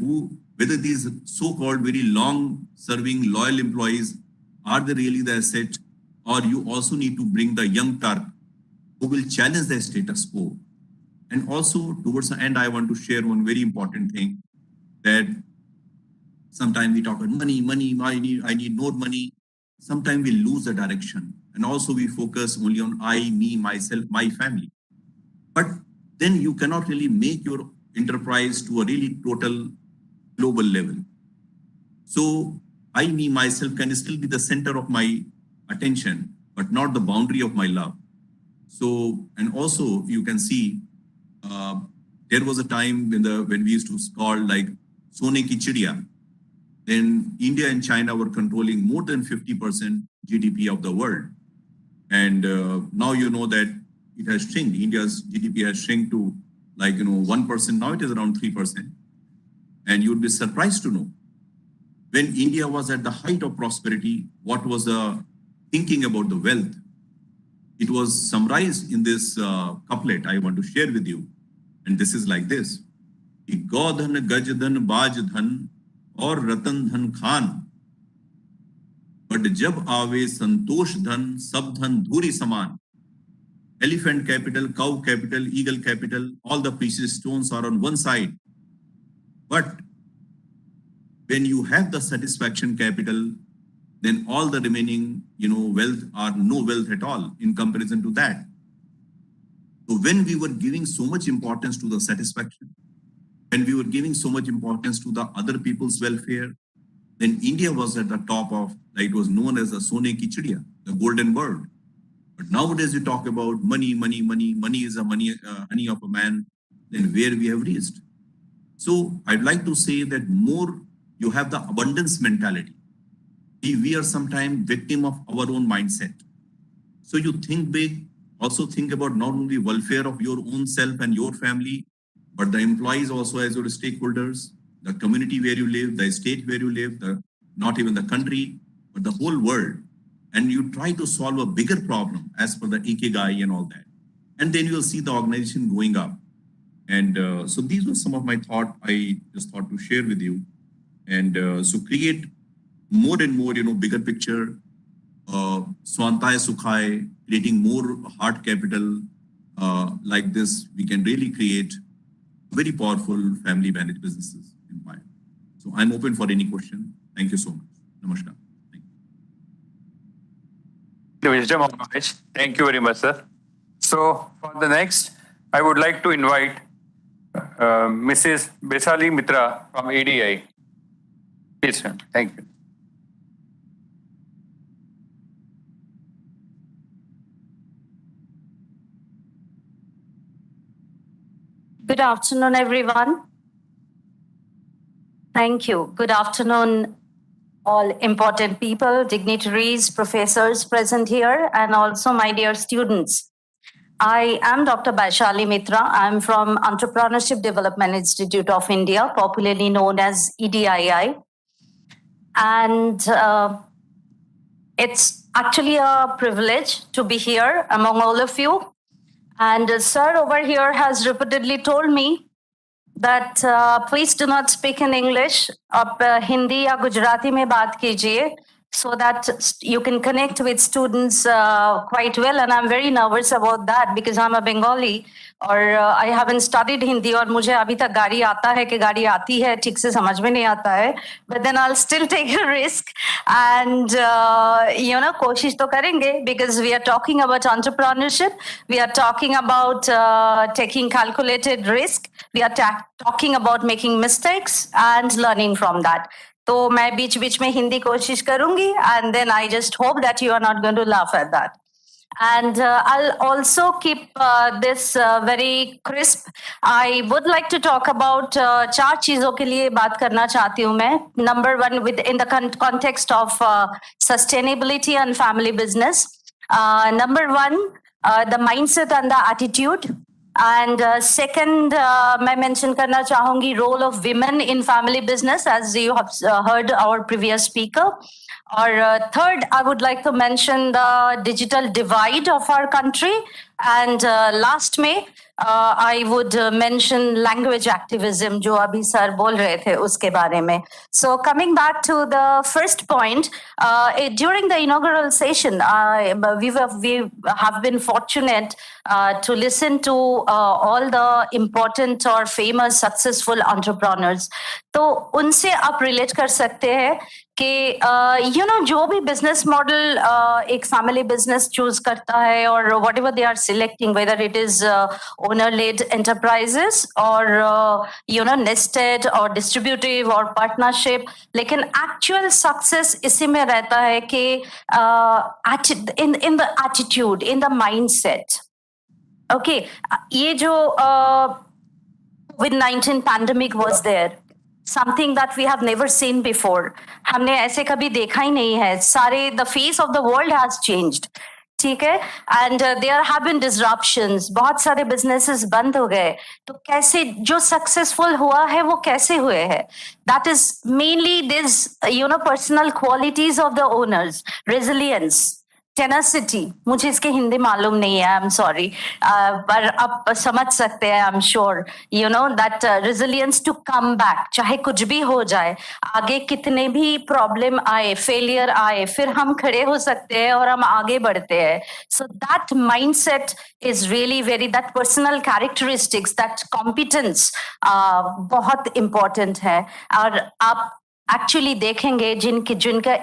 whether these so-called very long-serving loyal employees, are they really the asset, or you also need to bring the young Turk who will challenge the status quo. And also towards the end, I want to share one very important thing, that sometimes we talk about money, I need more money. Sometimes we lose the direction. And also we focus only on I, me, myself, my family. But then you cannot really make your enterprise to a really total global level. So I, me, myself can still be the center of my attention, but not the boundary of my love. So, and also you can see, there was a time when we used to call like Sone ki chidiya. Then India and China were controlling more than 50% GDP of the world. And now you know that it has shrunk. India's GDP has shrunk to like, 1%. Now it is around 3%. And you'd be surprised to know, when India was at the height of prosperity, what was the thinking about the wealth? It was summarized in this couplet I want to share with you. And this is like this. Gaudhan, Gajdhan, Bajdhan, और Ratan Dhan Khan, but जब आवे संतोष धन सब धन धूरी समान. Elephant capital, cow capital, eagle capital, all the precious stones are on one side. But when you have the satisfaction capital, then all the remaining, wealth are no wealth at all in comparison to that. So when we were giving so much importance to the satisfaction, when we were giving so much importance to the other people's welfare, then India was at the top of, like it was known as the Sone ki chidiya, the golden bird. But nowadays we talk about money, money, money. Money is a honey of a man. Then where we have reached. So I'd like to say that more you have the abundance mentality. We are sometimes victim of our own mindset. So you think big, also think about not only welfare of your own self and your family, but the employees also as your stakeholders, the community where you live, the state where you live, not even the country, but the whole world. And you try to solve a bigger problem as per the Ikigai and all that. And then you'll see the organization going up. And so these were some of my thoughts I just thought to share with you. And so create more and more, bigger picture, Swantay Sukhay, creating more hard capital like this, we can really create very powerful family managed businesses empire. So I'm open for any question. Thank you so much. Namaskar. The wisdom of knowledge. Thank you very much, sir. So for the next, I would like to invite Mrs. Besali Mitra from ADI. Please, sir. Thank you. Good afternoon, everyone. Thank you. Good afternoon, all important people, dignitaries, professors present here, and also my dear students. I am Dr. Baishali Mitra. I'm from Entrepreneurship Development Institute of India, popularly known as EDII. And it's actually a privilege to be here among all of you. And sir over here has repeatedly told me that please do not speak in English. आप हिंदी या गुजराती में बात कीजिए, so that you can connect with students quite well. And I'm very nervous about that because I'm a Bengali और I haven't studied Hindi और मुझे अभी तक गाड़ी आता है कि गाड़ी आती है ठीक से समझ में नहीं आता है. But then I'll still take a risk and कोशिश तो करेंगे because we are talking about entrepreneurship. We are talking about taking calculated risk. We are talking about making mistakes and learning from that. तो मैं बीच बीच में हिंदी कोशिश करूंगी and then I just hope that you are not going to laugh at that. And I'll also keep this very crisp. I would like to talk about चार चीजों के लिए बात करना चाहती हूँ मैं. Number one, in the context of sustainability and family business. Number one, the mindset and the attitude. And second, मैं mention करना चाहूँगी role of women in family business, as you have heard our previous speaker. Or third, I would like to mention the digital divide of our country. And last May, I would mention language activism, जो अभी sir बोल रहे थे उसके बारे में. So coming back to the first point, during the inaugural session, we have been fortunate to listen to all the important or famous successful entrepreneurs. तो उनसे आप relate कर सकते हैं कि जो भी business model एक family business choose करता है or whatever they are selecting, whether it is owner-led enterprises or nested or distributive or partnership, लेकिन actual success इसी में रहता है कि in the attitude, in the mindset. Okay, ये जो COVID-19 pandemic was there. Something that we have never seen before. हमने ऐसे कभी देखा ही नहीं है. सारे the face of the world has changed. ठीक है? And there have been disruptions. बहुत सारे businesses बंद हो गए. तो कैसे जो successful हुआ है वो कैसे हुए हैं? That is mainly this, personal qualities of the owners, resilience. Tenacity, मुझे इसके हिंदी मालूम नहीं है, I'm sorry, पर आप समझ सकते हैं, I'm sure, that resilience to come back, चाहे कुछ भी हो जाए, आगे कितने भी problem आए, failure आए, फिर हम खड़े हो सकते हैं और हम आगे बढ़ते हैं. So that mindset is really that personal characteristics, that competence, बहुत important है. और आप एक्चुअली देखेंगे जिनका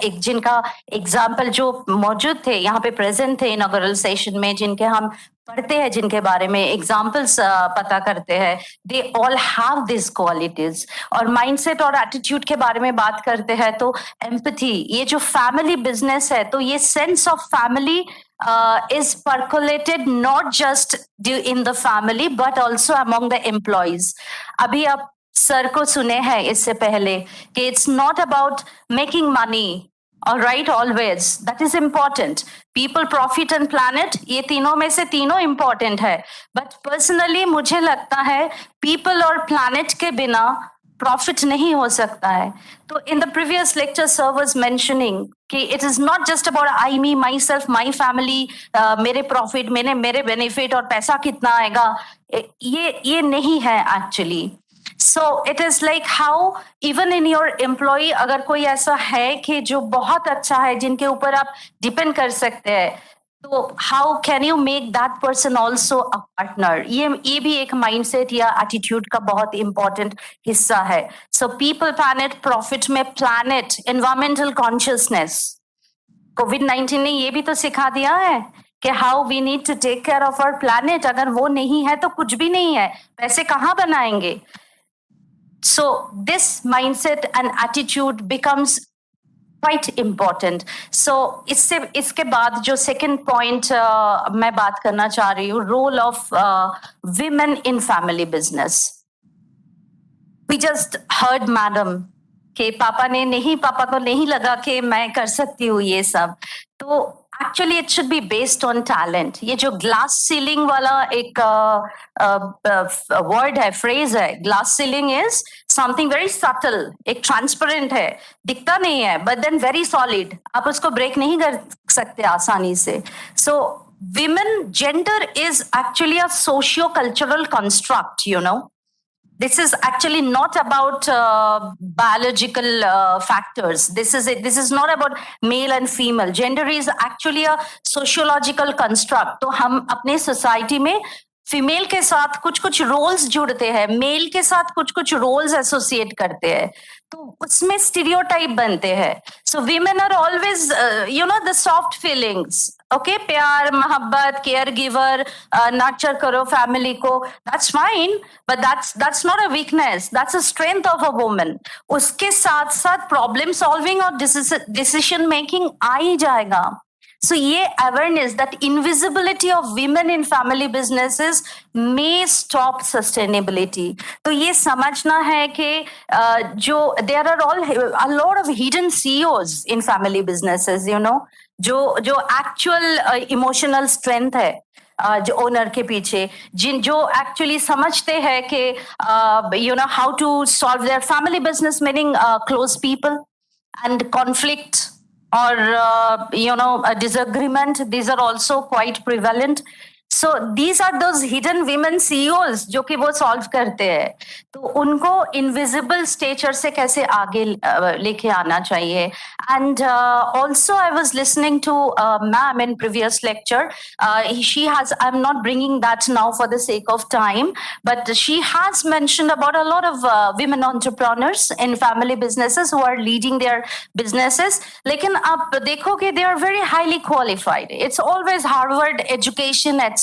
एग्जाम्पल जो मौजूद थे यहाँ पे प्रेजेंट थे इनॉग्रल सेशन में, जिनके हम पढ़ते हैं, जिनके बारे में एग्जाम्पल्स पता करते हैं, they all have this qualities. और माइंडसेट और एटीट्यूड के बारे में बात करते हैं तो एम्पैथी, ये जो फैमिली बिजनेस है तो ये sense of family is percolated not just in the family but also among the employees. अभी आप सर को सुने हैं इससे पहले कि it's not about making money, all right, always. That is important. People, profit and planet, ये तीनों में से तीनों important है. But personally मुझे लगता है people और planet के बिना profit नहीं हो सकता है. तो in the previous lecture, sir was mentioning कि it is not just about I, me, myself, my family, मेरे profit, मेरे benefit और पैसा कितना आएगा, ये नहीं है actually. So it is like how even in your employee अगर कोई ऐसा है कि जो बहुत अच्छा है जिनके ऊपर आप depend कर सकते हैं, तो how can you make that person also a partner? ये भी एक mindset या attitude का बहुत important हिस्सा है. So people, planet, profit में planet, environmental consciousness. COVID-19 ने ये भी तो सिखा दिया है कि how we need to take care of our planet. अगर वो नहीं है तो कुछ भी नहीं है. पैसे कहाँ बनाएंगे? So this mindset and attitude becomes quite important. So इसके बाद जो second point मैं बात करना चाह रही हूँ, role of women in family business. We just heard madam कि पापा को नहीं लगा कि मैं कर सकती हूँ ये सब. तो actually it should be based on talent. ये जो glass ceiling वाला एक word है, phrase है, glass ceiling is something very subtle, एक transparent है, दिखता नहीं है, but then very solid. आप उसको break नहीं कर सकते आसानी से. So women, gender is actually a socio-cultural construct, you know. This is actually not about biological factors. This is not about male and female. Gender is actually a sociological construct. तो हम अपने society में female के साथ कुछ roles जुड़ते हैं, mail के साथ कुछ रोल्स एसोसिएट करते हैं, तो उसमें स्टीरियोटाइप बनते हैं. So women are always you know the soft feelings, okay, प्यार, मोहब्बत, केयर गिवर, नर्चर करो फैमिली को, that's fine, but that's not a weakness, that's a strength of a woman. उसके साथ साथ प्रॉब्लम सॉल्विंग और डिसीजन मेकिंग आ ही जाएगा. So ये awareness that invisibility of women in family businesses may stop sustainability. तो ये समझना है कि जो there are a lot of hidden CEOs in family businesses, you know, जो actual emotional strength है जो ओनर के पीछे, जो एक्चुअली समझते हैं कि you know how to solve their family business, meaning close people and conflict or you know a disagreement. These are also quite prevalent. So these are those hidden women CEOs जो कि वो solve करते हैं. तो उनको invisible stature से कैसे आगे लेके आना चाहिए. And also I was listening to ma'am in previous lecture. She has, I'm not bringing that now for the sake of time, but she has mentioned about a lot of women entrepreneurs in family businesses who are leading their businesses. लेकिन आप देखोगे they are very highly qualified. It's always Harvard education, etc.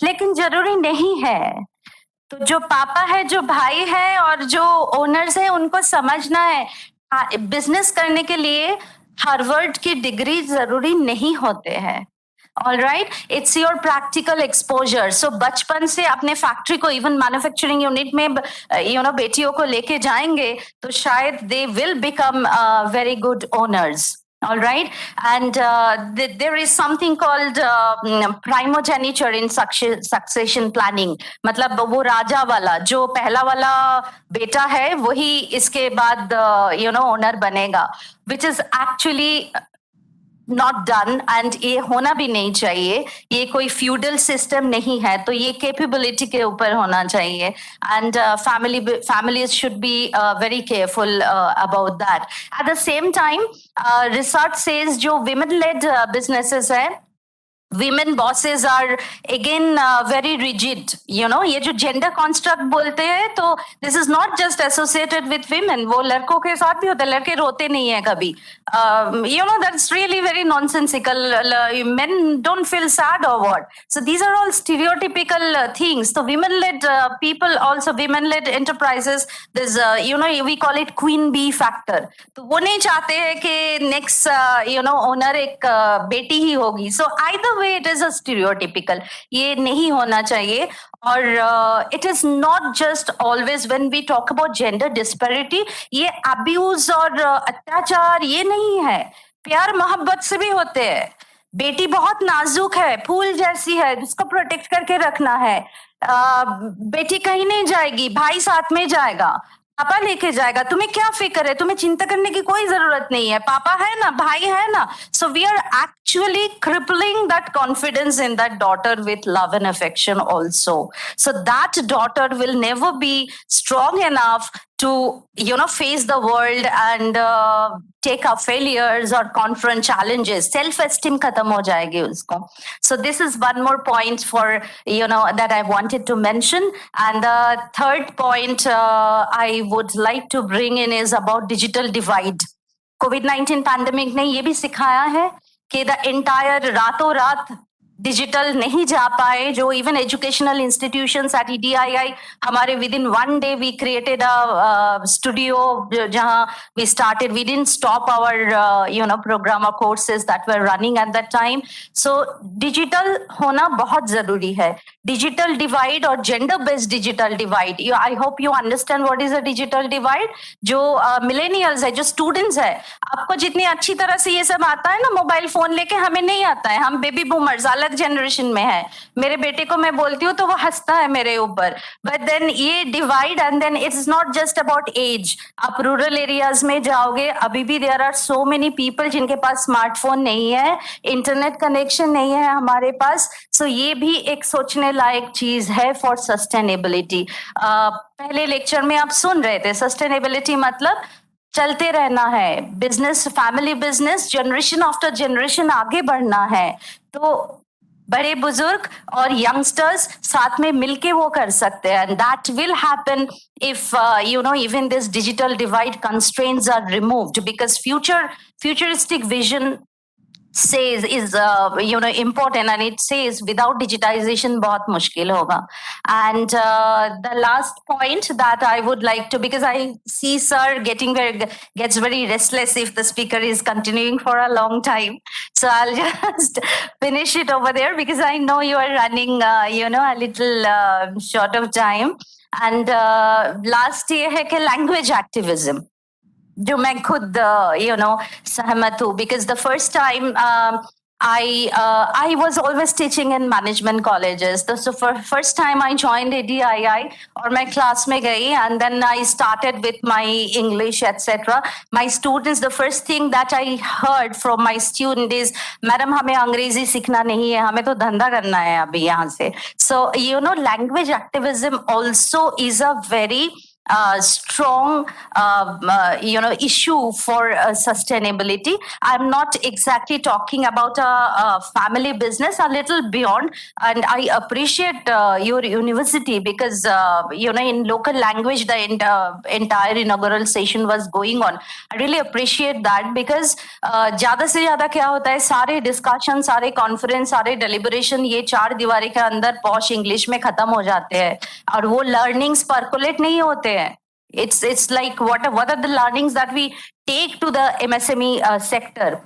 लेकिन जरूरी नहीं है. तो जो पापा है, जो भाई है और जो ओनर्स है, उनको समझना है बिजनेस करने के लिए हार्वर्ड की डिग्री जरूरी नहीं होते हैं. All right, it's your practical exposure. So बचपन से अपने फैक्ट्री को, इवन मैन्युफैक्चरिंग यूनिट में you know बेटियों को लेके जाएंगे तो शायद they will become very good owners. All right, and there is something called primogeniture in succession planning. मतलब वो राजा वाला, जो पहला वाला बेटा है वही इसके बाद you know ओनर बनेगा, which is actually not done, and ये होना भी नहीं चाहिए. ये कोई feudal system नहीं है, तो ये capability के ऊपर होना चाहिए. And families should be very careful about that. At the same time, research says जो women-led businesses हैं, women bosses are again very rigid, you know. ये जो gender construct बोलते हैं, तो this is not just associated with women. वो लड़कों के साथ भी होता है, लड़के रोते नहीं है कभी. You know, that's really very nonsensical. Men don't feel sad or what. So these are all stereotypical things. So women-led people, also women-led enterprises, there's you know we call it queen bee factor. तो वो नहीं चाहते हैं कि next you know owner एक बेटी ही होगी. So either a way it is a stereotypical. ये नहीं होना चाहिए. और it is not just always when we talk about gender disparity, ये abuse और अत्याचार ये नहीं है. प्यार मोहब्बत से भी होते हैं. बेटी बहुत नाजुक है, फूल जैसी है, जिसको प्रोटेक्ट करके रखना है. बेटी कहीं नहीं जाएगी, भाई साथ में जाएगा, पापा लेके जाएगा. तुम्हें क्या फिक्र है? तुम्हें चिंता करने की कोई जरूरत नहीं है. पापा है ना, भाई है ना. So we are actually crippling that confidence in that daughter with love and affection also. So that daughter will never be strong enough to, face the world and take up failures or confront challenges. Self-esteem khatam ho jayegi usko. So this is one more point for, that I wanted to mention. And the third point I would like to bring in is about digital divide. COVID-19 pandemic ने ये भी सिखाया है कि the entire रातों रात digital नहीं जा पाए. जो even educational institutions at EDII हमारे within one day we created a studio जहाँ we started. We didn't stop our program or courses that were running at that time. So digital होना बहुत जरूरी है. डिजिटल डिवाइड और gender based digital divide. I hope you understand what is a digital divide. जो millennials है, जो students है, आपको जितनी अच्छी तरह से ये सब आता है ना मोबाइल फोन लेके, हमें नहीं आता है. हम बेबी बूमर्स अलग जनरेशन में है. मेरे बेटे को मैं बोलती हूँ तो वो हंसता है मेरे ऊपर. बट देन ये divide and then it's not just about age. आप रूरल एरियाज में जाओगे, अभी भी there are so many people जिनके पास स्मार्टफोन नहीं है, इंटरनेट कनेक्शन नहीं है हमारे पास. सो ये भी एक सोचने लायक चीज है फॉर सस्टेनेबिलिटी. पहले लेक्चर में आप सुन रहे थे सस्टेनेबिलिटी मतलब चलते रहना है. Business, family business generation after generation आगे बढ़ना है. तो बड़े बुजुर्ग और यंगस्टर्स साथ में मिलके वो कर सकते हैं. And that will happen if even this digital divide constraints are removed, because futuristic vision says is important, and it says without digitization बहुत मुश्किल होगा. And the last point that I would like to, because I see sir gets very restless if the speaker is continuing for a long time, so I'll just finish it over there because I know you are running a little short of time. And last ये है कि language activism, जो मैं खुद सहमत हूँ, because the first time I was always teaching in management colleges. So for first time I joined ADII और मैं class में गई, and then I started with my English etc. My students, the first thing that I heard from my student is, madam हमें अंग्रेजी सीखना नहीं है, हमें तो धंधा करना है अभी यहाँ से. So language activism also is a very strong issue for sustainability. I'm not exactly talking about a family business, a little beyond. And I appreciate your university because in local language the entire inaugural session was going on. I really appreciate that because ज़्यादा से ज़्यादा क्या होता है, सारे discussion, सारे conference, सारे deliberation ये चार दीवारी के अंदर पॉश इंग्लिश में खत्म हो जाते हैं और वो लर्निंग्स परकोलेट नहीं होते. It's like what are the learnings that we take to the MSME sector.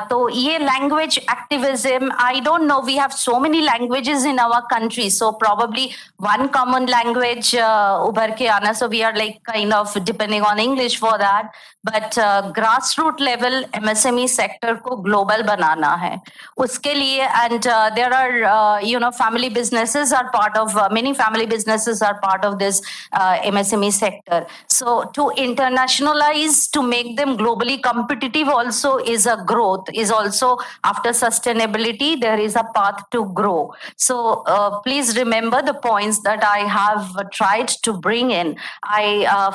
So ये language activism, I don't know, we have so many languages in our country, so probably one common language उभर के आना, so we are like kind of depending on English for that. But grassroots level MSME sector को global बनाना है उसके लिए. And there are family businesses are part of many family businesses are part of this MSME sector. So to internationalize, to make them globally competitive also is a growth, is also after sustainability there is a path to grow. So please remember the points that I have tried to bring in.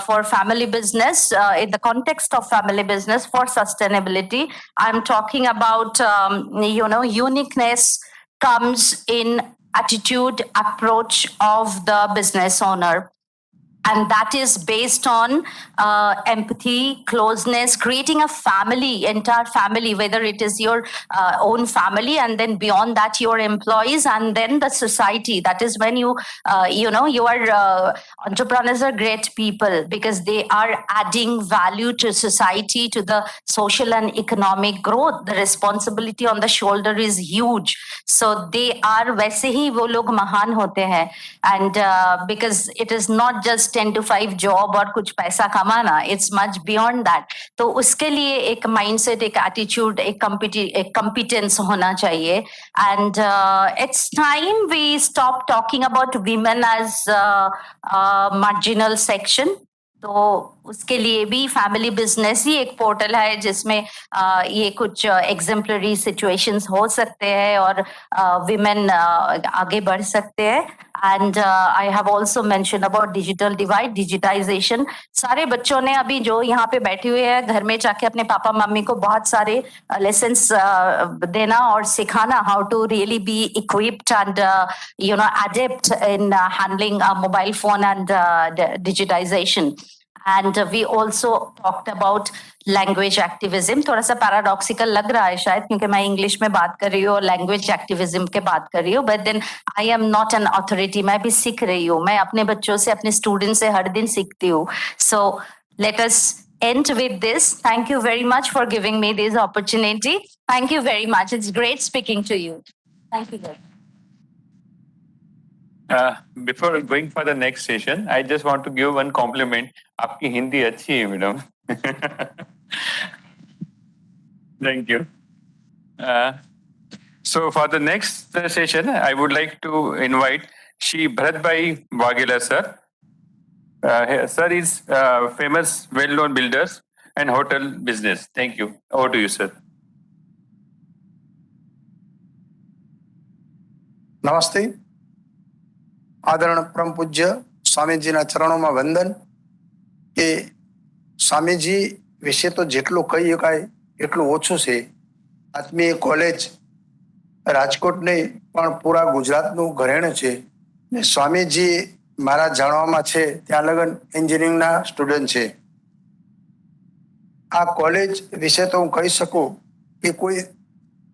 For family business, in the context of family business for sustainability, I'm talking about uniqueness comes in attitude, approach of the business owner. And that is based on empathy, closeness, creating a family, entire family, whether it is your own family, and then beyond that, your employees, and then the society. That is when you are entrepreneurs are great people because they are adding value to society, to the social and economic growth. The responsibility on the shoulder is huge. So they are वैसे ही वो लोग महान होते हैं. And because it is not just 10 to 5 job और कुछ पैसा कमाना, it's much beyond that. तो उसके लिए एक mindset, एक attitude, एक competence होना चाहिए. And it's time we stop talking about women as marginal section. तो उसके लिए भी फैमिली बिजनेस ही एक पोर्टल है जिसमें ये कुछ एग्जेम्पलरी सिचुएशंस हो सकते हैं और विमेन आगे बढ़ सकते हैं. And I have also mention about digital divide, digitization. सारे बच्चों ने अभी जो यहाँ पे बैठे हुए हैं घर में जाके अपने पापा मम्मी को बहुत सारे लेसन्स देना और सिखाना how to really be equipped and adept in handling a mobile phone and digitization. And we also talked about language activism. थोड़ा सा paradoxical लग रहा है शायद क्योंकि मैं इंग्लिश में बात कर रही हूँ और language activism के बात कर रही हूँ. But then I am not an authority. मैं भी सीख रही हूँ. मैं अपने बच्चों से, अपने students से हर दिन सीखती हूँ. So let us end with this. Thank you very much for giving me this opportunity. Thank you very much. It's great speaking to you. Thank you. Before going for the next session, I just want to give one compliment. आपकी हिंदी अच्छी है madam. Thank you. So for the next session, I would like to invite Shri Bharatbhai Waghela sir. Sir is famous, well-known builders and hotel business. Thank you. Over to you, sir. નમસ્તે. આદરણીય પરમ પૂજ્ય સ્વામીજીના ચરણોમાં વંદન. કે સ્વામીજી વિશે તો જેટલું કહી શકાય એટલું ઓછું છે. આત્મીય કોલેજ રાજકોટ નહીં પણ પૂરા ગુજરાતનું ઘરેણું છે. ને સ્વામીજી મારા જાણવામાં છે ત્યાં લગન એન્જિનિયરિંગના સ્ટુડન્ટ છે. આ કોલેજ વિશે તો હું કહી શકું કે કોઈ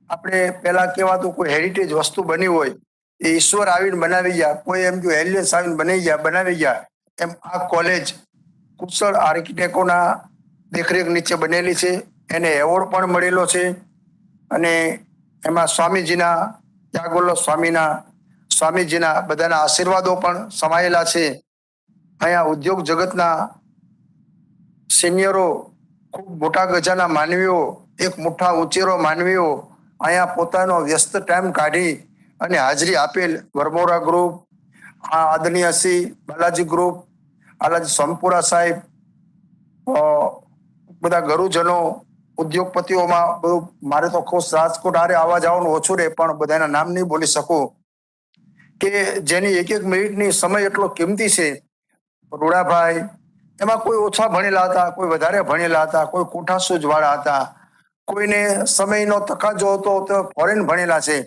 આપણે પહેલા કહેવાતું કોઈ હેરિટેજ વસ્તુ બની હોય એ ઈશ્વર આવીને બનાવી ગયા, કોઈ એમ કે એલિયન્સ આવીને બનાવી ગયા એમ આ કોલેજ કુશળ આર્કિટેક્ટોના દેખરેખ નીચે બનેલી છે. એને એવોર્ડ પણ મળેલો છે અને એમાં સ્વામીજીના, ત્યાગોલ્લો સ્વામીજીના બધાના આશીર્વાદો પણ સમાયેલા છે. અહીંયા ઉદ્યોગ જગતના સિનિયરો, ખૂબ મોટા ગજાના માનવીઓ, એક મોટા ઉંચેરો માનવીઓ અહીંયા પોતાનો વ્યસ્ત ટાઈમ કાઢી અને હાજરી આપેલ. વરમોરા ગ્રુપ, આદરણીય શ્રી બાલાજી ગ્રુપ, આલાજી સોમપુરા સાહેબ, બધા ગરુજનો, ઉદ્યોગપતિઓમાં બધું. મારે તો ખુશ રાજકોટ હારે આવવા જવાનું ઓછું રહે પણ બધાના નામ નહીં બોલી શકું કે જેની એક એક મિનિટની સમય એટલો કિંમતી છે. રૂડાભાઈ, એમાં કોઈ ઓછા ભણેલા હતા, કોઈ વધારે ભણેલા હતા, કોઈ કોઠાસૂઝવાળા હતા, કોઈને સમયનો તકાજો હતો તો ફોરેન ભણેલા છે.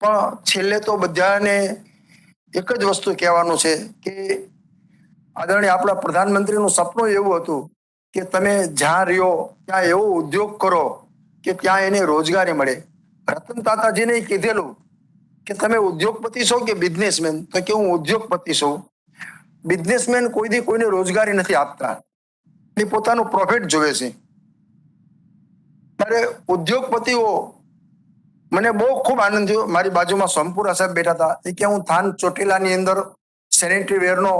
પણ છેલ્લે તો બધાને એક જ વસ્તુ કહેવાનું છે કે આદરણીય આપણા પ્રધાનમંત્રીનું સપનું એવું હતું કે તમે જ્યાં રહ્યો ત્યાં એવો ઉદ્યોગ કરો કે ત્યાં એને રોજગારી મળે. રતન તાતાજીને કીધેલું કે તમે ઉદ્યોગપતિ છો કે બિઝનેસમેન, તો કે હું ઉદ્યોગપતિ છું. બિઝનેસમેન કોઈ દી કોઈને રોજગારી નથી આપતા, એ પોતાનું પ્રોફિટ જોવે છે. ત્યારે ઉદ્યોગપતિઓ, મને બહુ ખૂબ આનંદ થયો. મારી બાજુમાં સોમપુરા સાહેબ બેઠા હતા. એ કે હું થાન ચોટીલાની અંદર સેનેટરી વેરનો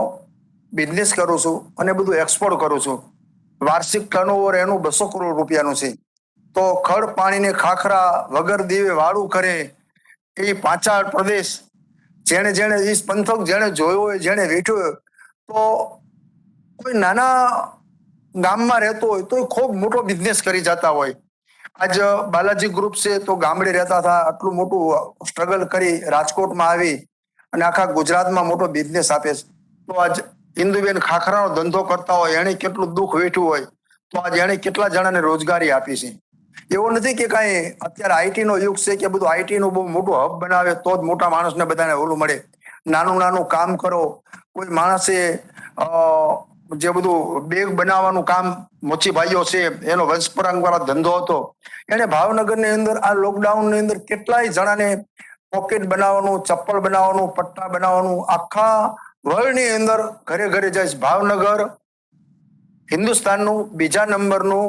બિઝનેસ કરું છું અને બધું એક્સપોર્ટ કરું છું. વાર્ષિક ટર્નઓવર એનું 200 કરોડ રૂપિયાનું છે. તો ખડ પાણીને ખાખરા વગર દીવે વાળું કરે એ પાંચાળ પ્રદેશ, જેણે જેણે એ પંથક જેણે જોયો હોય, જેણે વેઠ્યો હોય, તો કોઈ નાના ગામમાં રહેતો હોય તો ખૂબ મોટો બિઝનેસ કરી જતા હોય. આજ બાલાજી ગ્રુપ છે તો ગામડે રહેતા હતા, આટલું મોટું સ્ટ્રગલ કરી રાજકોટમાં આવી અને આખા ગુજરાતમાં મોટો બિઝનેસ આપે છે. તો આજ ઇન્દુબેન ખાખરાનો ધંધો કરતા હોય, એણે કેટલું દુઃખ વેઠ્યું હોય, તો આજે એણે કેટલા જણાને રોજગારી આપી છે. એવું નથી કે કાંઈ અત્યારે આઈટી નો યુગ છે કે બધું આઈટી નું બહુ મોટું હબ બનાવે તો જ મોટા માણસને બધાને ઓલું મળે. નાનું નાનું કામ કરો. કોઈ માણસે જે બધું બેગ બનાવવાનું કામ મોચી ભાઈઓ છે એનો વંશ પરંપરા ધંધો હતો, એને ભાવનગરની અંદર આ લોકડાઉનની અંદર કેટલાય જણાને પોકેટ બનાવવાનું, ચપ્પલ બનાવવાનું, પટ્ટા બનાવવાનું આખા વર્લ્ડની અંદર ઘરે ઘરે જાય. ભાવનગર હિન્દુસ્તાનનું બીજા નંબરનું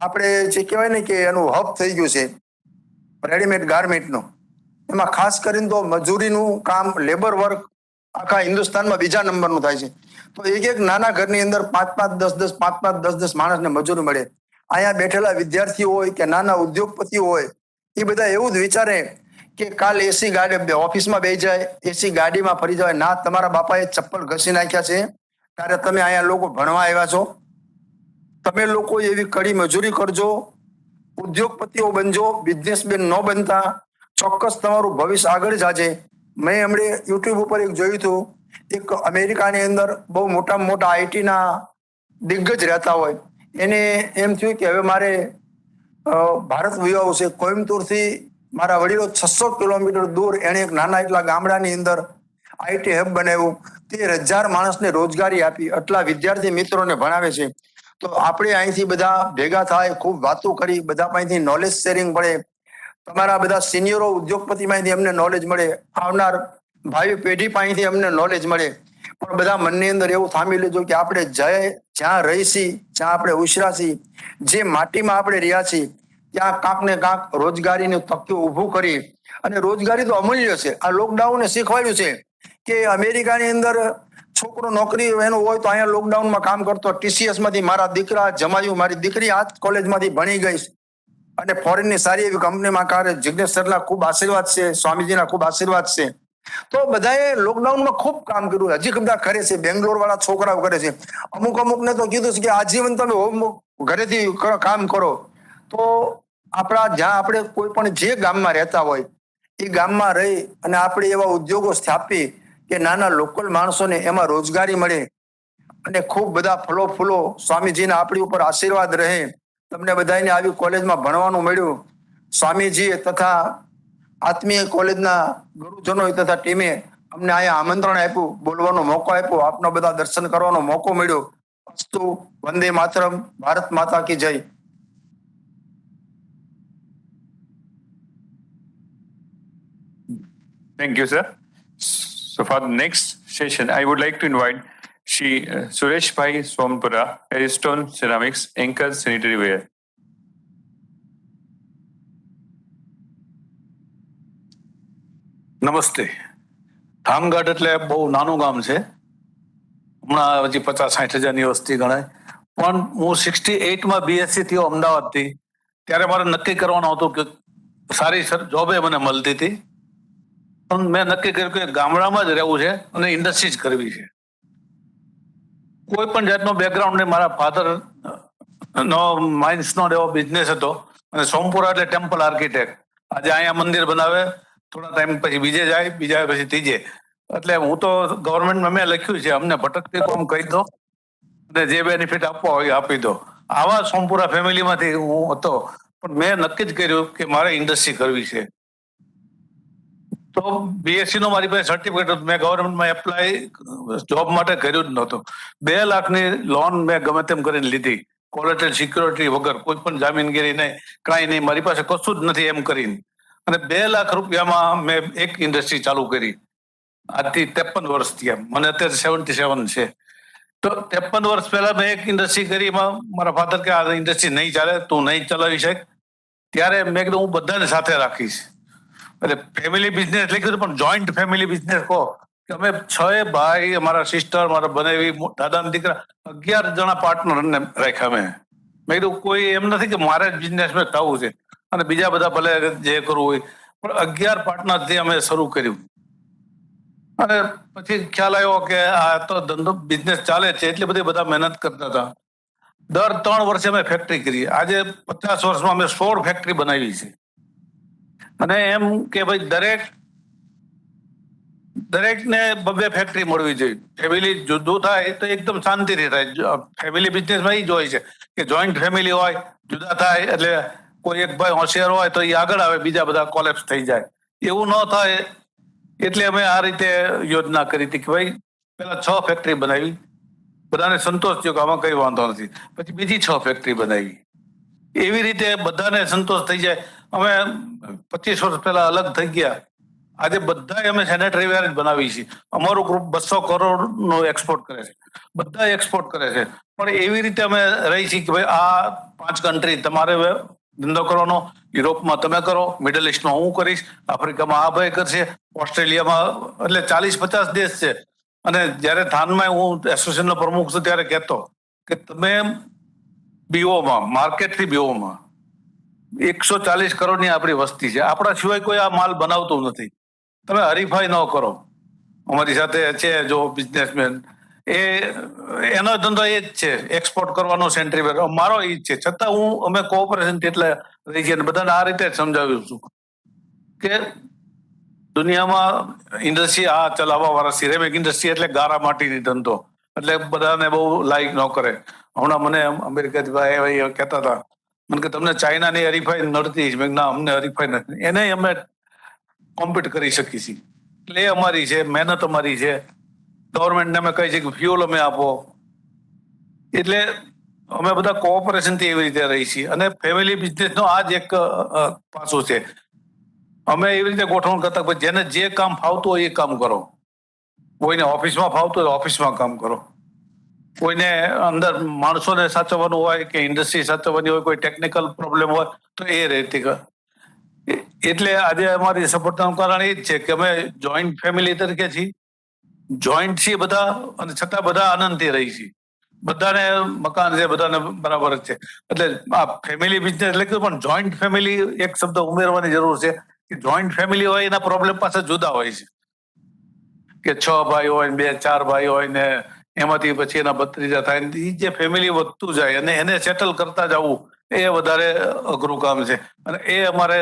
આપણે જે કહેવાય ને કે એનું હબ થઈ ગયું છે રેડીમેડ ગાર્મેન્ટનું. એમાં ખાસ કરીને તો મજૂરીનું કામ, લેબર વર્ક આખા હિન્દુસ્તાનમાં બીજા નંબરનું થાય છે. તો એક એક નાના ઘરની અંદર 5-5, 10-10 માણસને મજૂરી મળે. અહીંયા બેઠેલા વિદ્યાર્થીઓ હોય કે નાના ઉદ્યોગપતિઓ હોય, એ બધા એવું જ વિચારે કે કાલ એસી ગાડી ઓફિસમાં બેસી જાય, એસી ગાડીમાં ફરી જાય. ના, તમારા બાપાએ ચપ્પલ ઘસી નાખ્યા છે ત્યારે તમે અહીંયા લોકો ભણવા આવ્યા છો. તમે લોકો એવી કડી મજૂરી કરજો, ઉદ્યોગપતિઓ બનજો, બિઝનેસમેન ન બનતા. ચોક્કસ તમારું ભવિષ્ય આગળ જાજે. મેં હમણે યુટ્યુબ ઉપર એક જોયું હતું, એક અમેરિકાની અંદર બહુ મોટામાં મોટા આઈટીના દિગ્ગજ રહેતા હોય, એને એમ થયું કે હવે મારે ભારત વિવાહ છે. કોઈમ્બતુરથી મારા વડીલો 600 કિલોમીટર દૂર એણે એક નાના એટલા ગામડાની અંદર આઈટી હબ બનાવ્યું, 13,000 માણસને રોજગારી આપી, આટલા વિદ્યાર્થી મિત્રોને ભણાવે છે. તો આપણે અહીંથી બધા ભેગા થાય, ખૂબ વાતો કરી, બધા પાસેથી નોલેજ શેરિંગ મળે. તમારા બધા સિનિયરો ઉદ્યોગપતિ પાસેથી અમને નોલેજ મળે, આવનાર ભાવિ પેઢી પાસેથી અમને નોલેજ મળે. પણ બધા મનની અંદર એવું થામી લેજો કે આપણે જ્યાં રહીશી, જ્યાં આપણે ઉછરાશી, જે માટીમાં આપણે રહ્યા છીએ, ત્યાં કાંક ને કાંક રોજગારીનું તકતું ઊભું કરી. અને રોજગારી તો અમૂલ્ય છે. આ લોકડાઉને શીખવાડ્યું છે કે અમેરિકાની અંદર છોકરો નોકરી એનો હોય તો અહીંયા લોકડાઉનમાં કામ કરતો. TCS માંથી મારા દીકરા જમાયું, મારી દીકરી આ કોલેજમાંથી ભણી ગઈ અને ફોરેનની સારી એવી કંપનીમાં કાર્ય. જિગ્નેશ સરના ખૂબ આશીર્વાદ છે, સ્વામીજીના ખૂબ આશીર્વાદ છે. તો બધાએ લોકડાઉનમાં ખૂબ કામ કર્યું, હજી બધા કરે છે. બેંગ્લોર વાળા છોકરાઓ કરે છે. અમુકને તો કીધું છે કે આજીવન તમે હોમ ઘરેથી કામ કરો. તો આપણા જ્યાં આપણે કોઈ પણ જે ગામમાં રહેતા હોય એ ગામમાં રહી અને આપણે એવા ઉદ્યોગો સ્થાપી કે નાના લોકલ માણસોને એમાં રોજગારી મળે અને ખૂબ બધા ફલો ફૂલો સ્વામીજીના આપણી ઉપર આશીર્વાદ રહે. તમને બધાને આવી કોલેજમાં ભણવાનું મળ્યું. સ્વામીજીએ તથા આત્મીય કોલેજના ગુરુજનોએ તથા ટીમે અમને અહીંયા આમંત્રણ આપ્યું, બોલવાનો મોકો આપ્યો, આપનો બધા દર્શન કરવાનો મોકો મળ્યો. અસ્તુ, વંદે માતરમ, ભારત માતા કી જય. Thank you, sir. So for the next session, I would like to invite Suresh Bhai Sompura, Ariston Ceramics, Anchor Sanitary Ware. નમસ્તે. ધામગઢ એટલે બહુ નાનું ગામ છે. હમણાં હજી 50-60 હજારની વસ્તી ગણાય. પણ હું 68માં BSc થયો અમદાવાદથી. ત્યારે મારે નક્કી કરવાનું હતું કે સારી જોબે મને મળતી હતી, પણ મેં નક્કી કર્યું કે ગામડામાં જ રહેવું છે અને ઇન્ડસ્ટ્રી જ કરવી છે. કોઈ પણ જાતનો બેકગ્રાઉન્ડ નહીં. મારા ફાધર નો માઇન્સનો એવો બિઝનેસ હતો અને સોમપુરા એટલે ટેમ્પલ આર્કિટેક્ટ. આજે અહીંયા મંદિર બનાવે, થોડા ટાઈમ પછી બીજે જાય, બીજા પછી ત્રીજે. એટલે હું તો ગવર્મેન્ટમાં મેં લખ્યું છે અમને ભટકતી કોમ કહી દો અને જે બેનિફિટ આપવા હોય આપી દો. આવા સોમપુરા ફેમિલીમાંથી હું હતો, પણ મેં નક્કી જ કર્યું કે મારે ઇન્ડસ્ટ્રી કરવી છે. તો BSc નો મારી પાસે સર્ટિફિકેટ હતું. મેં ગવર્મેન્ટમાં એપ્લાય જોબ માટે કર્યું જ નહોતું. 2 લાખની લોન મેં ગમે તેમ કરીને લીધી, કોલેટરલ સિક્યોરિટી વગર, કોઈ પણ જામીનગીરી નહીં, કાંઈ નહીં, મારી પાસે કશું જ નથી એમ કરીને. અને 2 લાખ રૂપિયામાં મેં એક ઇન્ડસ્ટ્રી ચાલુ કરી. આજથી 53 વર્ષ થયા. મને અત્યારે 77 છે. તો 53 વર્ષ પહેલા મેં એક ઇન્ડસ્ટ્રી કરી. એમાં મારા ફાધર કે આ ઇન્ડસ્ટ્રી નહીં ચાલે, તું નહીં ચલાવી શક. ત્યારે મેં કીધું હું બધાને સાથે રાખીશ. એટલે ફેમિલી બિઝનેસ લખ્યું પણ જોઈન્ટ ફેમિલી બિઝનેસ કહો કે અમે 6 ભાઈ, અમારા સિસ્ટર, મારા બનેવી, દાદાના દીકરા, 11 જણા પાર્ટનરને રાખ્યા મેં. મેં કીધું કોઈ એમ નથી કે મારે જ બિઝનેસમેન થવું છે અને બીજા બધા ભલે જે કરવું હોય, પણ 11 પાર્ટનરથી અમે શરૂ કર્યું. અને પછી ખ્યાલ આવ્યો કે આ તો ધંધો બિઝનેસ ચાલે છે, એટલી બધી બધા મહેનત કરતા હતા. દર 3 વર્ષે અમે ફેક્ટરી કરી. આજે 50 વર્ષમાં અમે 16 ફેક્ટરી બનાવી છે. અને એમ કે ભાઈ દરેકને 2 ફેક્ટરી મળવી જોઈએ. ફેમિલી જુદું થાય તો એકદમ શાંતિથી થાય. ફેમિલી બિઝનેસમાં એ જ હોય છે કે જોઈન્ટ ફેમિલી હોય, જુદા થાય એટલે કોઈ એક ભાઈ હોશિયાર હોય તો એ આગળ આવે, બીજા બધા કોલેપ્સ થઈ જાય. એવું ન થાય એટલે અમે આ રીતે યોજના કરી હતી કે ભાઈ પેલા 6 ફેક્ટરી બનાવી, બધાને સંતોષ થયો કે આમાં કઈ વાંધો નથી, પછી બીજી 6 ફેક્ટરી બનાવી. એવી રીતે બધાને સંતોષ થઈ જાય. અમે 25 વર્ષ પહેલા અલગ થઈ ગયા, આજે બધા અમે સેનેટરી વેર જ બનાવી છીએ. અમારું ગ્રુપ 200 કરોડ નો એક્સપોર્ટ કરે છે, બધા એક્સપોર્ટ કરે છે. પણ એવી રીતે અમે રહી છીએ કે ભાઈ આ 5 કન્ટ્રી તમારે ધંધો કરવાનો, યુરોપમાં તમે કરો, મિડલ ઇસ્ટમાં હું કરીશ, આફ્રિકામાં આ ભાઈ કરશે, ઓસ્ટ્રેલિયામાં, એટલે 40-50 દેશ છે. અને જયારે થાનમાં હું એસોસિએશનનો પ્રમુખ છું ત્યારે કહેતો કે તમે બીઓમાં, માર્કેટથી બીઓમાં 140 કરોડની આપણી વસ્તી છે, આપણા સિવાય કોઈ આ માલ બનાવતું નથી. તમે હરીફાઈ ન કરો. અમારી સાથે છે જો બિઝનેસમેન, એનો ધંધો એ જ છે, એક્સપોર્ટ કરવાનો સેન્ટ્રીવેર, મારો એ જ છે. છતાં અમે કોઓપરેશન એટલે રહી છીએ. બધાને આ રીતે સમજાવ્યું છું કે દુનિયામાં ઇન્ડસ્ટ્રી આ ચલાવવા વાળા સિરેમિક ઇન્ડસ્ટ્રી એટલે ગારા માટીની ધંધો, એટલે બધાને બહુ લાઈક ન કરે. હમણાં મને અમેરિકાથી ભાઈ કહેતા હતા મને કે તમને ચાઇનાની હરીફાઈ નડતી જ. મેં ના, અમને હરીફાઈ નથી, એને અમે કોમ્પિટ કરી શકીએ છીએ. એટલે એ અમારી છે, મહેનત અમારી છે. ગવર્મેન્ટને અમે કહી છીએ કે ફ્યુલ અમે આપો. એટલે અમે બધા કોઓપરેશનથી એવી રીતે રહી છીએ. અને ફેમિલી બિઝનેસનો આ જ એક પાસું છે. અમે એવી રીતે ગોઠવણ કરતા કે જેને જે કામ ફાવતું હોય એ કામ કરો. કોઈને ઓફિસમાં ફાવતું હોય ઓફિસમાં કામ કરો, કોઈને અંદર માણસોને સાચવવાનું હોય કે ઇન્ડસ્ટ્રી સાચવવાની હોય, કોઈ ટેકનિકલ પ્રોબ્લેમ હોય તો એ રીતે. એટલે આજે અમારી સફળતાનું કારણ એ જ છે કે અમે જોઈન્ટ ફેમિલી તરીકે છીએ, જોઈન્ટ છીએ બધા, અને છતાં બધા આનંદથી રહી છીએ. બધાને મકાન છે, બધાને બરાબર જ છે. એટલે આ ફેમિલી બિઝનેસ એટલે કે પણ જોઈન્ટ ફેમિલી એક શબ્દ ઉમેરવાની જરૂર છે કે જોઈન્ટ ફેમિલી હોય એના પ્રોબ્લેમ પાસે જુદા હોય છે. કે 6 ભાઈ હોય ને 2-4 ભાઈ હોય ને એમાંથી પછી એના ભત્રીજા થાય, એ જે ફેમિલી વધતું જાય અને એને સેટલ કરતા જવું એ વધારે અઘરું કામ છે. અને એ અમારે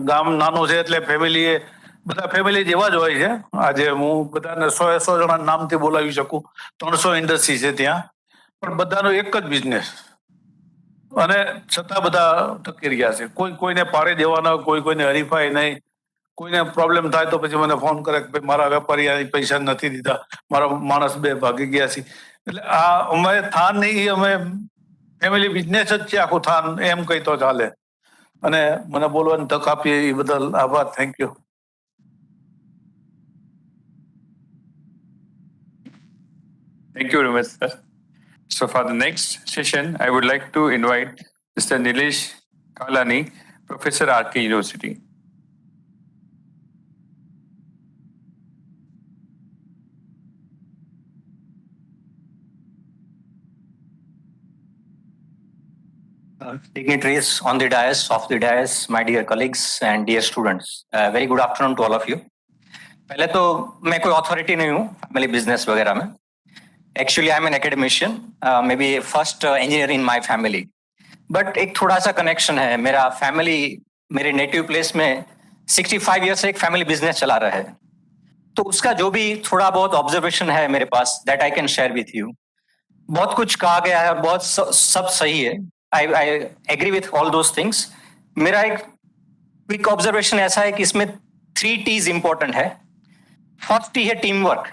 ગામ નાનું છે એટલે ફેમિલી બધા ફેમિલી જેવા જ હોય છે. આજે હું બધાને 100 જણા નામથી બોલાવી શકું. 300 ઇન્ડસ્ટ્રી છે ત્યાં, પણ બધાનો એક જ બિઝનેસ, અને છતાં બધા ટકી રહ્યા છે. કોઈને પાડી દેવાના, કોઈને હરીફાઈ નહીં. કોઈને પ્રોબ્લેમ થાય તો પછી મને ફોન કરે કે મારા વેપારી પૈસા નથી દીધા, મારા માણસ 2 ભાગી ગયા છે. એટલે આ અમે થાન નહીં, અમે ફેમિલી બિઝનેસ જ છે આખું થાન, એમ કહી તો ચાલે. અને મને બોલવાની તક આપી એ બદલ આભાર. Thank you. Thank you very much, sir. So for the next session, I would like to invite Mr. Nilesh Kalani, Professor RK University. Dignitaries on the dais, off the dais, my dear colleagues and dear students, very good afternoon to all of you. पहले तो मैं कोई authority नहीं हूँ family business वगैरह में. Actually, I'm an academician, maybe first engineer in my family. But एक थोड़ा सा connection है. मेरा family मेरे native place में 65 years से एक family business चला रहा है. तो उसका जो भी थोड़ा बहुत observation है मेरे पास, that I can share with you. बहुत कुछ कहा गया है और बहुत सब सही है. I agree with all those things. मेरा एक क्विक ऑब्जर्वेशन ऐसा है कि इसमें 3 T's इंपॉर्टेंट है. फर्स्ट T है टीम वर्क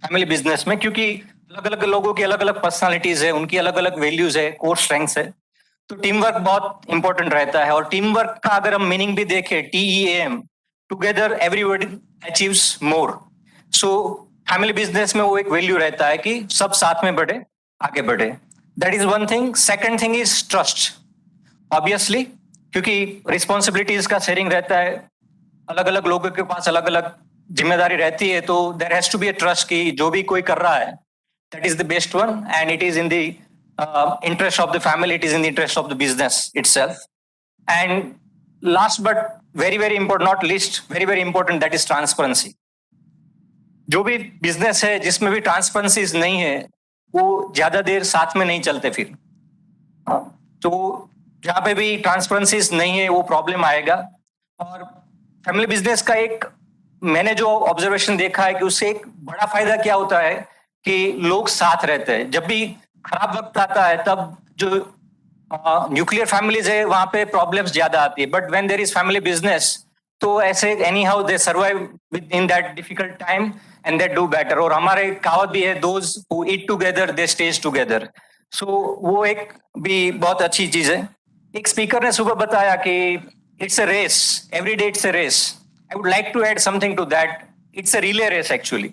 फैमिली बिजनेस में, क्योंकि अलग अलग लोगों की अलग अलग पर्सनालिटीज है, उनकी अलग अलग वैल्यूज है, कोर स्ट्रेंथ्स है. तो टीम वर्क बहुत इंपॉर्टेंट रहता है. और टीम वर्क का अगर हम मीनिंग भी देखें, TEAM, टुगेदर एवरीबॉडी अचीव्स मोर. सो फैमिली बिजनेस में वो एक वैल्यू रहता है कि सब साथ में बढ़े, आगे बढ़े. That is one thing. Second thing is trust. Obviously, क्योंकि responsibilities का sharing रहता है, अलग अलग लोगों के पास अलग अलग जिम्मेदारी रहती है, तो there has to be a trust कि जो भी कोई कर रहा है, that is the best one, and it is in the interest of the family, it is in the interest of the business itself. And last but very important, not least, very important, that is transparency. जो भी business है जिसमें भी transparency नहीं है, वो ज्यादा देर साथ में नहीं चलते. फिर तो जहाँ पे भी ट्रांसपेरेंसीज नहीं है वो प्रॉब्लम आएगा. और फैमिली बिजनेस का एक मैंने जो ऑब्जर्वेशन देखा है कि उससे एक बड़ा फायदा क्या होता है कि लोग साथ रहते हैं. जब भी खराब वक्त आता है तब जो न्यूक्लियर फैमिलीज है वहां पे प्रॉब्लम्स ज्यादा आती है. But when there is family business तो ऐसे any how they survive in that difficult time and they do better. और हमारे कहावत भी है, those who eat together they stay together. So वो एक भी बहुत अच्छी चीज है। एक स्पीकर ने सुबह बताया कि it's a race, every day it's a race. I would like to add something to that, it's a relay race actually.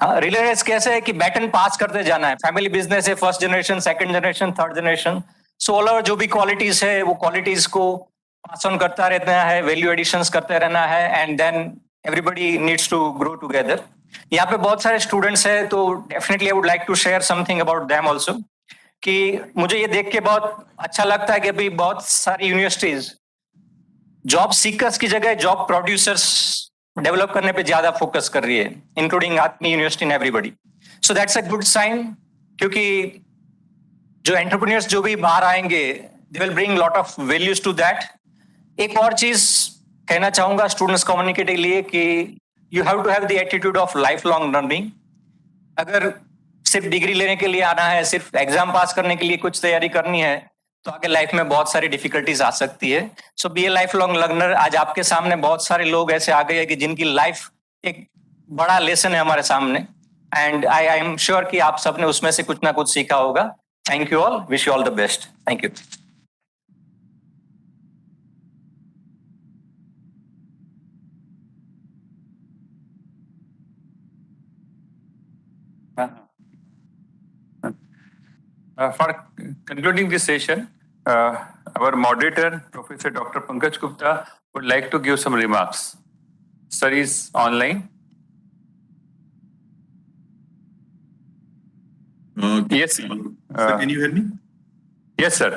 Relay race कैसे है कि बैटन पास करते जाना है। फैमिली बिजनेस है, first generation, second generation, third generation. So all over जो भी qualities है वो क्वालिटीज को पास ऑन करता रहना है, वैल्यू एडिशंस करते रहना है, and then everybody needs to grow together. यहाँ पे बहुत सारे स्टूडेंट्स हैं, तो definitely I would like to share something about them also. कि मुझे ये देख के बहुत अच्छा लगता है कि अभी बहुत सारी यूनिवर्सिटीज जॉब सीकर्स की जगह जॉब प्रोड्यूसर्स डेवलप करने पे ज्यादा फोकस कर रही है, including Atmiya university and everybody. So that's a good sign, क्योंकि जो एंटरप्रेन्योर्स जो भी बाहर आएंगे they will bring lot of values to that. एक और चीज कहना चाहूंगा स्टूडेंट्स कम्युनिटी के लिए कि you have to have the attitude of life long learning. अगर सिर्फ डिग्री लेने के लिए आना है, सिर्फ एग्जाम पास करने के लिए कुछ तैयारी करनी है, तो आगे लाइफ में बहुत सारी डिफिकल्टीज आ सकती है। So be a lifelong learner. आज आपके सामने बहुत सारे लोग ऐसे आ गए हैं कि जिनकी लाइफ एक बड़ा लेसन है हमारे सामने, एंड आई एम श्योर कि आप सबने उसमें से कुछ ना कुछ सीखा होगा। Thank you all, wish you all the best. Thank you. For concluding this session, our moderator, Professor Dr. Pankaj Gupta, would like to give some remarks. Sir is online. Yes. Sir, can you hear me? Yes, sir.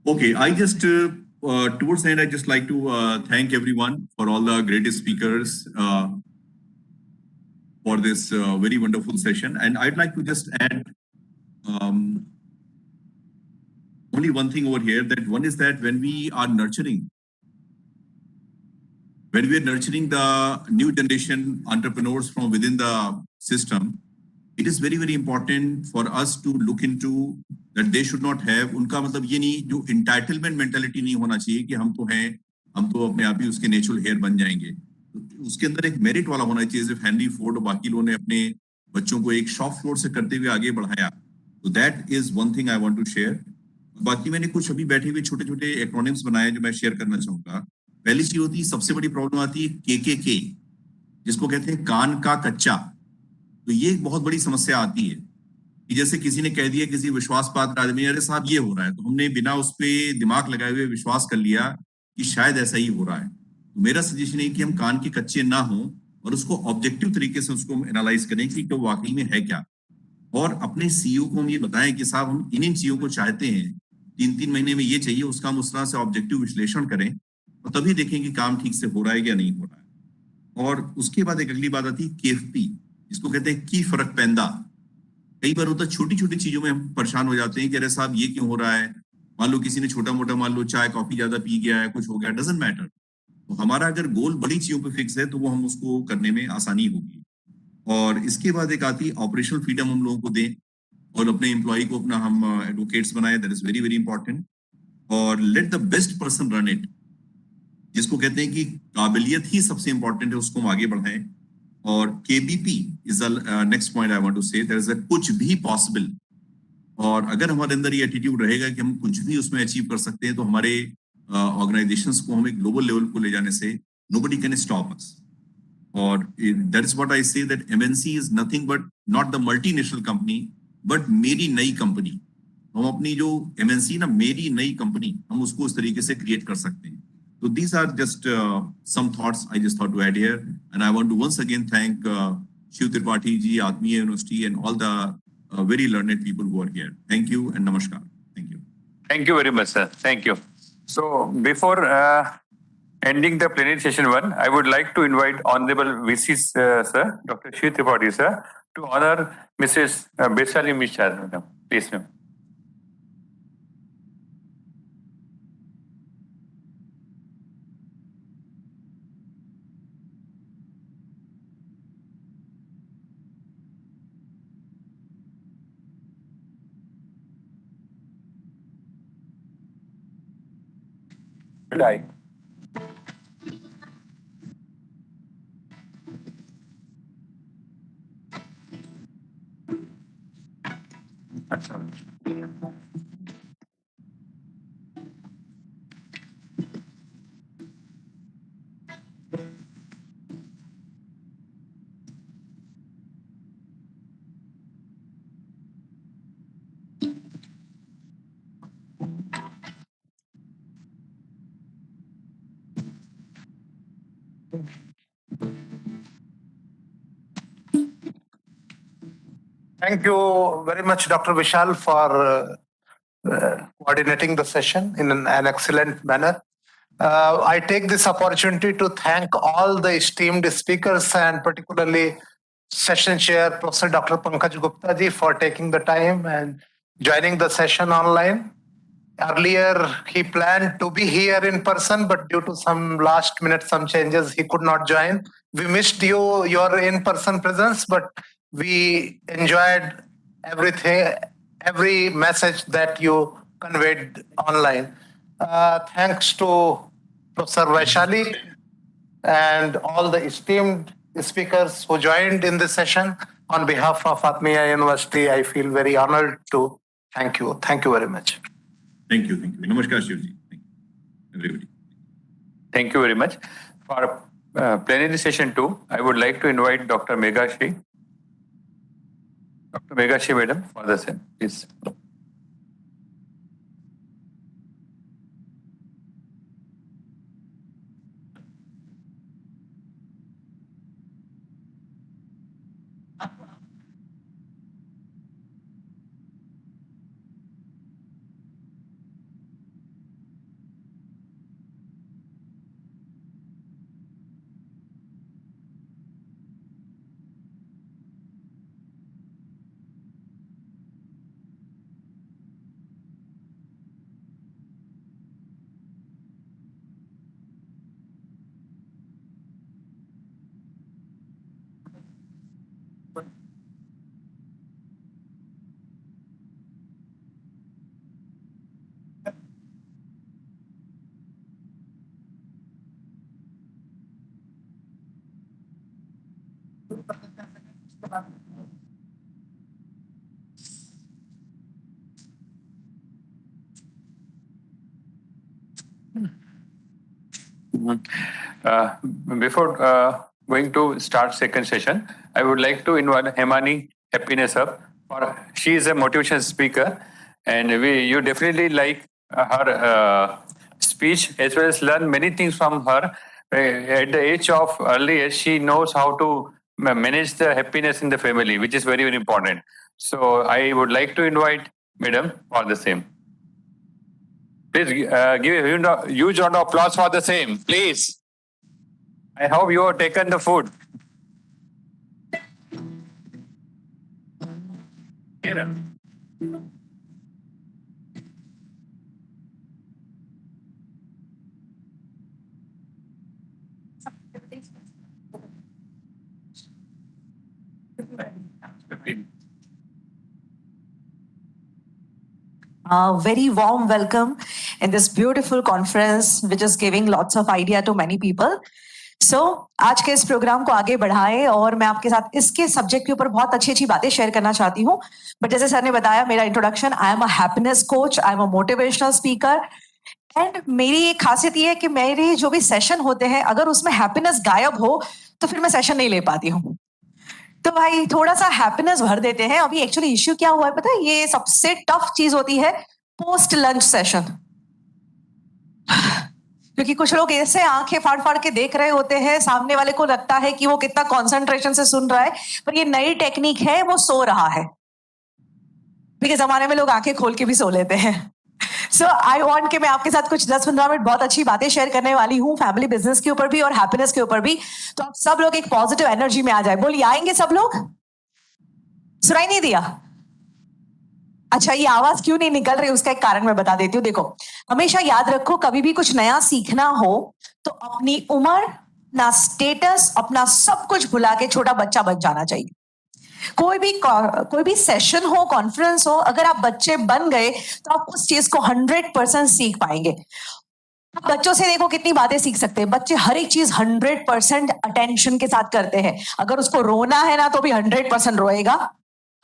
Okay, I just towards the end, I just like to thank everyone for all the greatest speakers for this very wonderful session. And I'd like to just add only one thing over here. That one is that when we are nurturing the new generation entrepreneurs from within the system, it is very, very important for us to look into that they should not have, उनका मतलब ये नहीं, जो entitlement mentality नहीं होना चाहिए कि हम तो हैं, हम तो अपने आप ही उसके natural heir बन जाएंगे। तो उसके अंदर एक merit वाला होना चाहिए। जैसे हेनरी फोर्ड और बाकी लोगों ने अपने बच्चों को एक शॉप फ्लोर से करते हुए आगे बढ़ाया, तो that is one thing I want to share। बाकी मैंने कुछ अभी बैठे हुए छोटे छोटे एक्रोनिम्स बनाए जो मैं शेयर करना चाहूंगा। पहली चीज होती है, सबसे बड़ी प्रॉब्लम आती है KKK, जिसको कहते हैं कान का कच्चा। तो ये एक बहुत बड़ी समस्या आती है कि जैसे किसी ने कह दिया किसी विश्वास पात्र आदमी, अरे साहब ये हो रहा है, तो हमने बिना उस पर दिमाग लगाए हुए विश्वास कर लिया कि शायद ऐसा ही हो रहा है। तो मेरा सजेशन है कि हम कान के कच्चे ना हों और उसको ऑब्जेक्टिव तरीके से उसको एनालाइज करें कि तो वाकई में है क्या। और अपने CEO को हम ये बताएं कि साहब हम इन चीजों को चाहते हैं, 3-3 महीने में ये चाहिए, उसका हम उस तरह से ऑब्जेक्टिव विश्लेषण करें और तभी देखें कि काम ठीक से हो रहा है या नहीं हो रहा है। और उसके बाद एक अगली बात आती है KFP, जिसको कहते हैं की फर्क पैदा। कई बार होता है छोटी छोटी चीजों में हम परेशान हो जाते हैं कि अरे साहब ये क्यों हो रहा है। मान लो किसी ने छोटा मोटा, मान लो चाय कॉफी ज्यादा पी गया है, कुछ हो गया, डजंट मैटर। तो हमारा अगर गोल बड़ी चीजों पे फिक्स है तो वो हम उसको करने में आसानी होगी। और इसके बाद एक आती है ऑपरेशनल फ्रीडम हम लोगों को दें और अपने एम्प्लॉय को अपना हम एडवोकेट्स बनाए, that is very very important. और let the best person run it, जिसको कहते हैं कि काबिलियत ही सबसे इंपॉर्टेंट है, उसको हम आगे बढ़ाएं। और KBP is the next point I want to say, that is कुछ भी पॉसिबल। और अगर हमारे अंदर ये एटीट्यूड रहेगा कि हम कुछ भी उसमें अचीव कर सकते हैं, तो हमारे ऑर्गेनाइजेशंस को हम एक ग्लोबल लेवल को ले जाने से नोबडी कैन स्टॉप अस। और दैट इज व्हाट आई से, that MNC is nothing but not the multinational company but मेरी नई कंपनी। हम अपनी जो MNC ना, मेरी नई कंपनी, हम उसको उस तरीके से क्रिएट कर सकते हैं। So these are just some thoughts I just thought to add here, and I want to once again thank Shiv Tripathi ji, Atmiya University, and all the very learned people who are here. Thank you and namaskar. Thank you. Thank you very much, sir. Thank you. So before ending the plenary session 1, I would like to invite Honorable VC sir, Dr. Shiv Tripathi sir, to honor Mrs. Besali Mishra, madam. Please, ma'am. Thank you very much, Dr. Vishal, for coordinating the session in an excellent manner. I take this opportunity to thank all the esteemed speakers and particularly session chair, Professor Dr. Pankaj Gupta ji, for taking the time and joining the session online. Earlier, he planned to be here in person, but due to some last minute, some changes, he could not join. We missed your in-person presence, but we enjoyed everything, every message that you conveyed online. Thanks to Professor Vaishali and all the esteemed speakers who joined in this session. On behalf of Atmiya University, I feel very honored to thank you. Thank you very much. Thank you. Namaskar, Shivji. Thank you, everybody. Thank you very much. For plenary session 2, I would like to invite Dr. Megashri. Dr. Megashri, madam, for the same, please. Before going to start second session, I would like to invite Hemani Happiness up. She is a motivation speaker, and you definitely like her speech as well as learn many things from her. At the age of early age, she knows how to manage the happiness in the family, which is very, very important. So I would like to invite Madam for the same. Please give a huge round of applause for the same, please. I hope you have taken the food. Very warm welcome in this beautiful conference, which is giving lots of idea to many people. So, आज के इस programme को आगे बढ़ाएं और मैं आपके साथ इसके सब्जेक्ट के ऊपर बहुत अच्छी बातें शेयर करना चाहती हूँ. बट जैसे सर ने बताया, मेरा introduction, I am a happiness coach, I am a motivational speaker. And मेरी एक खासियत ये है कि मेरे जो भी सेशन होते हैं, अगर उसमें हैप्पीनेस गायब हो तो फिर मैं सेशन नहीं ले पाती हूँ. तो भाई थोड़ा सा हैप्पीनेस भर देते हैं. अभी एक्चुअली इश्यू क्या हुआ है पता है? ये सबसे टफ चीज होती है पोस्ट लंच सेशन, क्योंकि कुछ लोग ऐसे आंखें फाड़ फाड़ के देख रहे होते हैं, सामने वाले को लगता है कि वो कितना कंसंट्रेशन से सुन रहा है, पर ये नई टेक्निक है, वो सो रहा है. क्योंकि जमाने में लोग आंखें खोल के भी सो लेते हैं. सो आई वांट कि मैं आपके साथ कुछ 10-15 मिनट बहुत अच्छी बातें शेयर करने वाली हूँ, फैमिली बिजनेस के ऊपर भी और हैप्पीनेस के ऊपर भी. तो आप सब लोग एक पॉजिटिव एनर्जी में आ जाए. बोलिए, आएंगे सब लोग? सुनाई नहीं दिया? अच्छा, ये आवाज क्यों नहीं निकल रही, उसका एक कारण मैं बता देती हूँ. देखो, हमेशा याद रखो, कभी भी कुछ नया सीखना हो तो अपनी उम्र, ना स्टेटस, अपना सब कुछ भुला के छोटा बच्चा बन जाना चाहिए. कोई भी सेशन हो, कॉन्फ्रेंस हो, अगर आप बच्चे बन गए तो आप उस चीज को 100% सीख पाएंगे. बच्चों से देखो कितनी बातें सीख सकते हैं. बच्चे हर एक चीज 100% अटेंशन के साथ करते हैं. अगर उसको रोना है ना तो भी 100% रोएगा.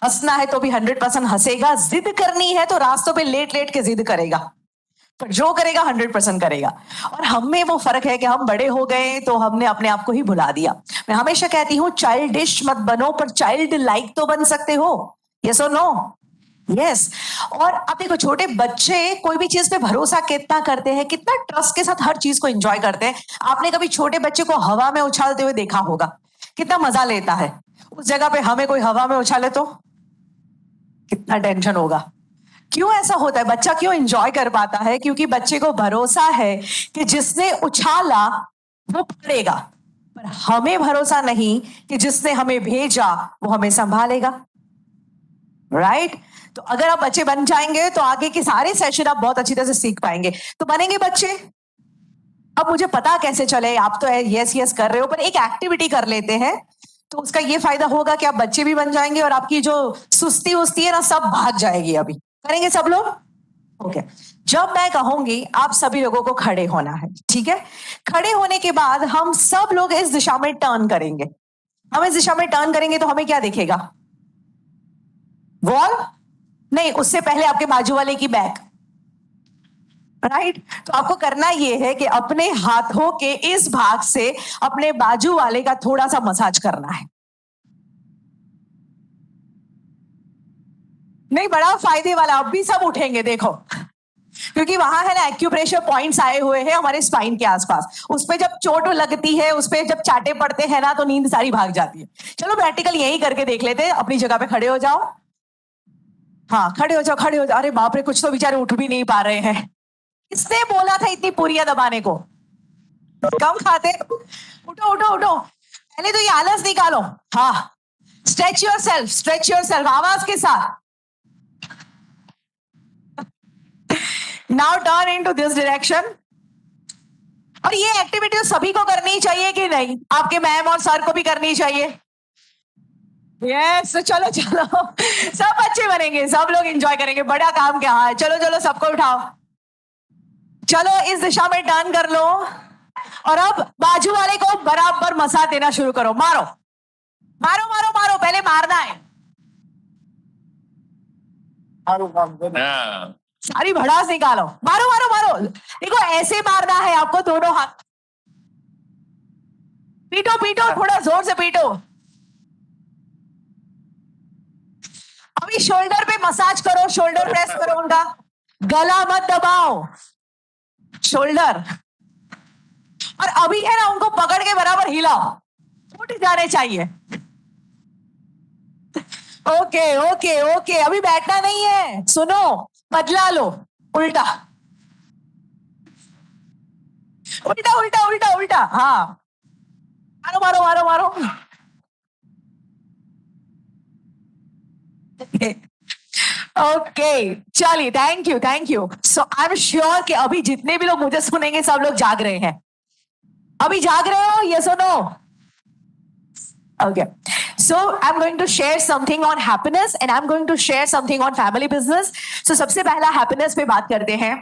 हंसना है तो भी 100% हंसेगा, जिद करनी है तो रास्तों पे लेट लेट के जिद करेगा, पर जो करेगा 100% करेगा। और हम में वो फर्क है कि हम बड़े हो गए तो हमने अपने आप को ही भुला दिया। मैं हमेशा कहती हूं चाइल्डिश मत बनो, पर चाइल्ड लाइक तो बन सकते हो। यस और नो? यस। और अब देखो, छोटे बच्चे कोई भी चीज पे भरोसा कितना करते हैं, कितना ट्रस्ट के साथ हर चीज को एंजॉय करते हैं। आपने कभी छोटे बच्चे को हवा में उछालते हुए देखा होगा, कितना मजा लेता है। उस जगह पे हमें कोई हवा में उछाले तो कितना टेंशन होगा। क्यों ऐसा होता है? बच्चा क्यों एंजॉय कर पाता है? क्योंकि बच्चे को भरोसा है कि जिसने उछाला वो पड़ेगा, पर हमें भरोसा नहीं कि जिसने हमें भेजा वो हमें संभालेगा। राइट? तो अगर आप बच्चे बन जाएंगे तो आगे के सारे सेशन आप बहुत अच्छी तरह से सीख पाएंगे। तो बनेंगे बच्चे। अब मुझे पता कैसे चले, आप तो यस यस कर रहे हो, पर एक एक्टिविटी कर लेते हैं तो उसका ये फायदा होगा कि आप बच्चे भी बन जाएंगे और आपकी जो सुस्ती उस्ती है ना, सब भाग जाएगी। अभी करेंगे सब लोग? ओके। जब मैं कहूंगी आप सभी लोगों को खड़े होना है, ठीक है? खड़े होने के बाद हम सब लोग इस दिशा में टर्न करेंगे। हम इस दिशा में टर्न करेंगे तो हमें क्या दिखेगा? वॉल नहीं, उससे पहले आपके बाजू वाले की बैक। राइट? तो आपको करना यह है कि अपने हाथों के इस भाग से अपने बाजू वाले का थोड़ा सा मसाज करना है। नहीं, बड़ा फायदे वाला। अब भी सब उठेंगे देखो, क्योंकि वहां है ना एक्यूप्रेशर पॉइंट्स आए हुए हैं हमारे स्पाइन के आसपास। उस पे जब चोट लगती है, उस पे जब चाटे पड़ते हैं ना, तो नींद सारी भाग जाती है। चलो प्रैक्टिकल यही करके देख लेते हैं। अपनी जगह पे खड़े हो जाओ। हाँ, खड़े हो जाओ, खड़े हो जाओ। अरे बाप रे, कुछ तो बेचारे उठ भी नहीं पा रहे हैं। किसने बोला था इतनी पूरियां दबाने को? कम खाते? उठो उठो उठो, पहले तो ये आलस निकालो। हाँ, stretch your self, stretch your self, आवाज के साथ। Now turn into this direction. और ये एक्टिविटी तो सभी को करनी चाहिए कि नहीं? आपके मैम और सर को भी करनी चाहिए। यस, चलो चलो, सब अच्छे बनेंगे, सब लोग एंजॉय करेंगे। बड़ा काम क्या है? चलो चलो, सबको उठाओ। चलो इस दिशा में टर्न कर लो और अब बाजू वाले को बराबर मसाज देना शुरू करो। मारो मारो मारो मारो, पहले मारना है। सारी भड़ास निकालो। मारो मारो मारो। देखो, ऐसे मारना है आपको, दोनों हाथ। पीटो पीटो, थोड़ा जोर से पीटो। अभी शोल्डर पे मसाज करो, शोल्डर प्रेस करो उनका। गला मत दबाओ, शोल्डर। और अभी है ना, उनको पकड़ के बराबर हिलाओ, उठ जाने चाहिए। ओके ओके ओके, अभी बैठना नहीं है। सुनो, बदला लो, उल्टा उल्टा उल्टा उल्टा उल्टा। हाँ, मारो मारो मारो मारो। ओके, चलिए, thank you thank you. So I am sure कि अभी जितने भी लोग मुझे सुनेंगे सब लोग जाग रहे हैं। अभी जाग रहे हो? यस और no? Okay, so I'm going to share something on happiness and I'm going to share something on family business. So सबसे पहला happiness पे बात करते हैं।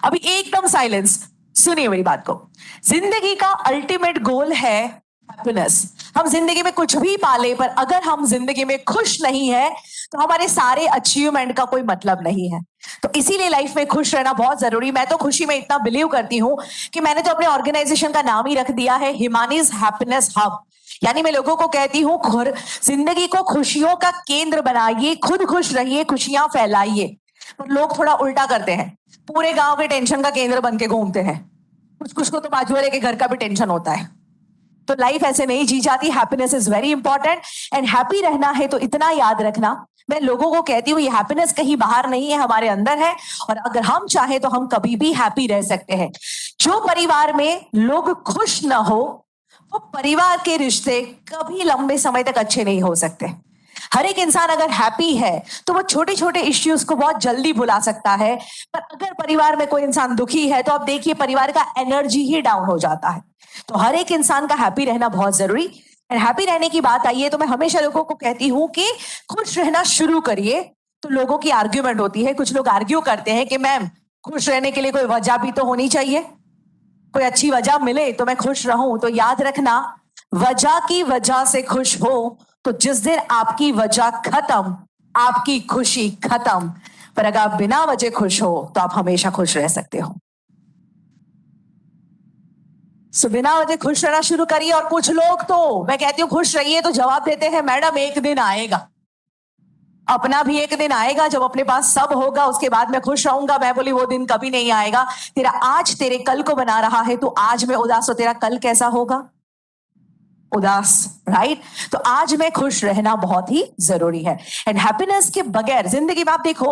अभी एकदम साइलेंस, सुनिए मेरी बात को। जिंदगी का अल्टीमेट गोल है हैप्पीनेस। हम जिंदगी में कुछ भी पाले, पर अगर हम जिंदगी में खुश नहीं है तो हमारे सारे अचीवमेंट का कोई मतलब नहीं है। तो इसीलिए लाइफ में खुश रहना बहुत जरूरी। मैं तो खुशी में इतना बिलीव करती हूँ कि मैंने तो अपने ऑर्गेनाइजेशन का नाम ही रख दिया है हिमानीज हैप्पीनेस हब। यानी मैं लोगों को कहती हूँ, जिंदगी को खुशियों का केंद्र बनाइए, खुद खुश रहिए, खुशियां फैलाइए। पर लोग थोड़ा उल्टा करते हैं, पूरे गांव के टेंशन का केंद्र बन के घूमते हैं। कुछ कुछ को तो बाजू वाले के घर का भी टेंशन होता है। तो लाइफ ऐसे नहीं जी जाती। Happiness is very important and happy रहना है तो इतना याद रखना, मैं लोगों को कहती हूँ, ये हैप्पीनेस कहीं बाहर नहीं है, हमारे अंदर है। और अगर हम चाहें तो हम कभी भी हैप्पी रह सकते हैं। जो परिवार में लोग खुश ना हो, वो परिवार के रिश्ते कभी लंबे समय तक अच्छे नहीं हो सकते। हर एक इंसान अगर हैप्पी है तो वो छोटे छोटे इश्यूज को बहुत जल्दी भुला सकता है, पर अगर परिवार में कोई इंसान दुखी है तो आप देखिए परिवार का एनर्जी ही डाउन हो जाता है। तो हर एक इंसान का हैप्पी रहना बहुत जरूरी। एंड हैप्पी रहने की बात आई है तो मैं हमेशा लोगों को कहती हूँ कि खुश रहना शुरू करिए। तो लोगों की आर्ग्यूमेंट होती है, कुछ लोग आर्ग्यू करते हैं कि मैम खुश रहने के लिए कोई वजह भी तो होनी चाहिए, कोई अच्छी वजह मिले तो मैं खुश रहूं। तो याद रखना, वजह की वजह से खुश हो तो जिस दिन आपकी वजह खत्म, आपकी खुशी खत्म, पर अगर आप बिना वजह खुश हो तो आप हमेशा खुश रह सकते हो। सो बिना वजह खुश रहना शुरू करिए। और कुछ लोग तो मैं कहती हूं खुश रहिए तो जवाब देते हैं मैडम एक दिन आएगा, अपना भी एक दिन आएगा जब अपने पास सब होगा उसके बाद मैं खुश रहूंगा। मैं बोली वो दिन कभी नहीं आएगा। तेरा आज तेरे कल को बना रहा है, तो आज में उदास हो, तेरा कल कैसा होगा? उदास, राइट? तो आज में खुश रहना बहुत ही जरूरी है। एंड हैप्पीनेस के बगैर जिंदगी में आप देखो,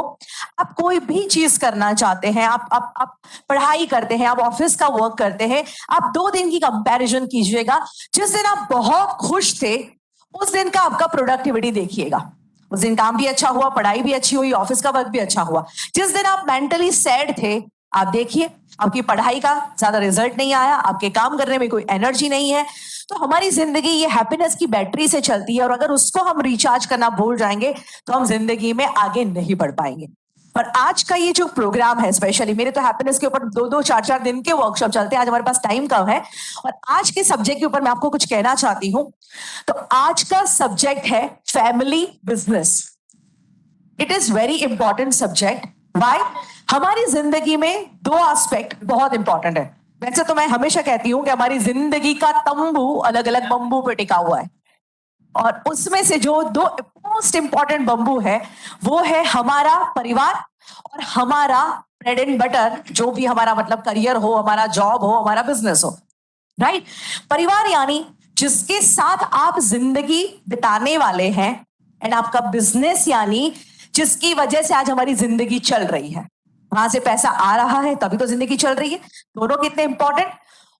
आप कोई भी चीज करना चाहते हैं, आप पढ़ाई करते हैं, आप ऑफिस का वर्क करते हैं, आप 2 दिन की कंपैरिजन कीजिएगा। जिस दिन आप बहुत खुश थे उस दिन का आपका प्रोडक्टिविटी देखिएगा, उस दिन काम भी अच्छा हुआ, पढ़ाई भी अच्छी हुई, ऑफिस का वर्क भी अच्छा हुआ। जिस दिन आप मेंटली सैड थे, आप देखिए आपकी पढ़ाई का ज्यादा रिजल्ट नहीं आया, आपके काम करने में कोई एनर्जी नहीं है। तो हमारी जिंदगी ये हैप्पीनेस की बैटरी से चलती है, और अगर उसको हम रिचार्ज करना भूल जाएंगे तो हम जिंदगी में आगे नहीं बढ़ पाएंगे। पर आज का ये जो प्रोग्राम है, स्पेशली मेरे तो हैप्पीनेस के ऊपर 2-2, 4-4 दिन के वर्कशॉप चलते हैं। आज हमारे पास टाइम कम है, और आज के सब्जेक्ट के ऊपर मैं आपको कुछ कहना चाहती हूं। तो आज का सब्जेक्ट है family business. It is very important subject. Why? हमारी जिंदगी में 2 एस्पेक्ट बहुत इंपॉर्टेंट है। वैसे तो मैं हमेशा कहती हूं कि हमारी जिंदगी का तंबू अलग अलग बंबू पे टिका हुआ है, और उसमें से जो 2 मोस्ट इंपॉर्टेंट बंबू है वो है हमारा परिवार और हमारा ब्रेड एंड बटर, जो भी हमारा मतलब करियर हो, हमारा जॉब हो, हमारा बिजनेस हो, राइट? परिवार यानी जिसके साथ आप जिंदगी बिताने वाले हैं, एंड आपका बिजनेस यानी जिसकी वजह से आज हमारी जिंदगी चल रही है, वहां से पैसा आ रहा है तभी तो जिंदगी चल रही है। दोनों कितने इंपॉर्टेंट।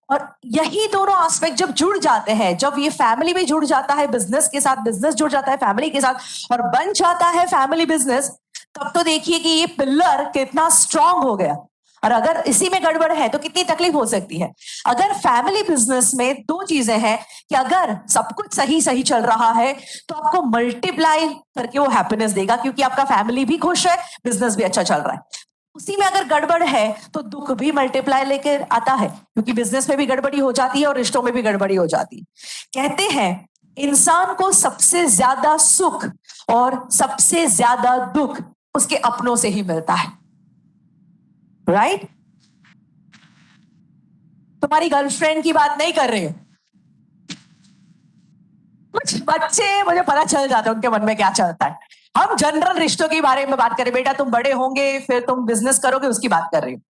और यही दोनों एस्पेक्ट जब जुड़ जाते हैं, जब ये फैमिली भी जुड़ जाता है बिजनेस के साथ, बिजनेस जुड़ जाता है फैमिली के साथ, और बन जाता है फैमिली बिजनेस, तब तो देखिए कि ये पिलर कितना स्ट्रांग हो गया। और अगर इसी में गड़बड़ है तो कितनी तकलीफ हो सकती है। अगर फैमिली बिजनेस में 2 चीजें हैं कि अगर सब कुछ सही सही चल रहा है तो आपको मल्टीप्लाई करके वो हैप्पीनेस देगा, क्योंकि आपका फैमिली भी खुश है, बिजनेस भी अच्छा चल रहा है। उसी में अगर गड़बड़ है तो दुख भी मल्टीप्लाई लेकर आता है, क्योंकि बिजनेस में भी गड़बड़ी हो जाती है और रिश्तों में भी गड़बड़ी हो जाती है। कहते हैं इंसान को सबसे ज्यादा सुख और सबसे ज्यादा दुख उसके अपनों से ही मिलता है, राइट? तुम्हारी गर्लफ्रेंड की बात नहीं कर रही हूं। कुछ बच्चे मुझे पता चल जाता है उनके मन में क्या चलता है। हम जनरल रिश्तों के बारे में बात करें, बेटा तुम बड़े होंगे फिर तुम बिजनेस करोगे, उसकी बात कर रही हूँ।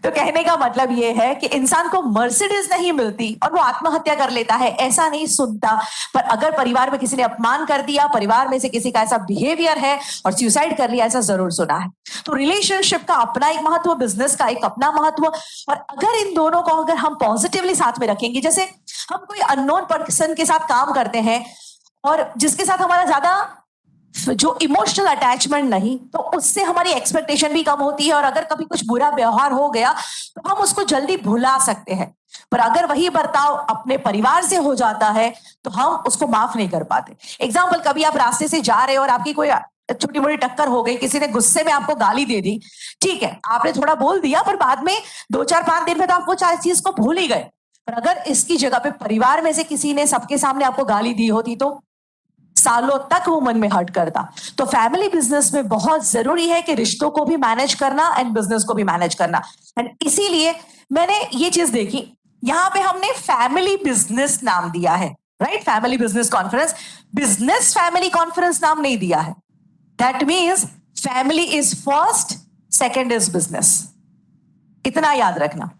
तो कहने का मतलब ये है कि इंसान को मर्सिडीज नहीं मिलती और वो आत्महत्या कर लेता है, ऐसा नहीं सुनता। पर अगर परिवार में किसी ने अपमान कर दिया, परिवार में से किसी का ऐसा बिहेवियर है और सुसाइड कर लिया, ऐसा जरूर सुना है। तो रिलेशनशिप का अपना एक महत्व, बिजनेस का एक अपना महत्व। और अगर इन दोनों को अगर हम पॉजिटिवली साथ में रखेंगे, जैसे हम कोई अननोन पर्सन के साथ काम करते हैं और जिसके साथ हमारा ज्यादा जो इमोशनल अटैचमेंट नहीं, तो उससे हमारी एक्सपेक्टेशन भी कम होती है, और अगर कभी कुछ बुरा व्यवहार हो गया तो हम उसको जल्दी भुला सकते हैं। पर अगर वही बर्ताव अपने परिवार से हो जाता है तो हम उसको माफ नहीं कर पाते। एग्जाम्पल, कभी आप रास्ते से जा रहे हो और आपकी कोई छोटी मोटी टक्कर हो गई, किसी ने गुस्से में आपको गाली दे दी, ठीक है आपने थोड़ा बोल दिया, पर बाद में 2-4-5 दिन में तो आप वो चीज को भूल ही गए। पर अगर इसकी जगह पे परिवार में से किसी ने सबके सामने आपको गाली दी होती तो सालों तक वो मन में हर्ट करता। तो फैमिली बिजनेस में बहुत जरूरी है कि रिश्तों को भी मैनेज करना एंड बिजनेस को भी मैनेज करना। एंड इसीलिए मैंने ये चीज देखी, यहां पे हमने फैमिली बिजनेस नाम दिया है, right? Family business conference, business family conference नाम नहीं दिया है। That means family is first, second is business. इतना याद रखना।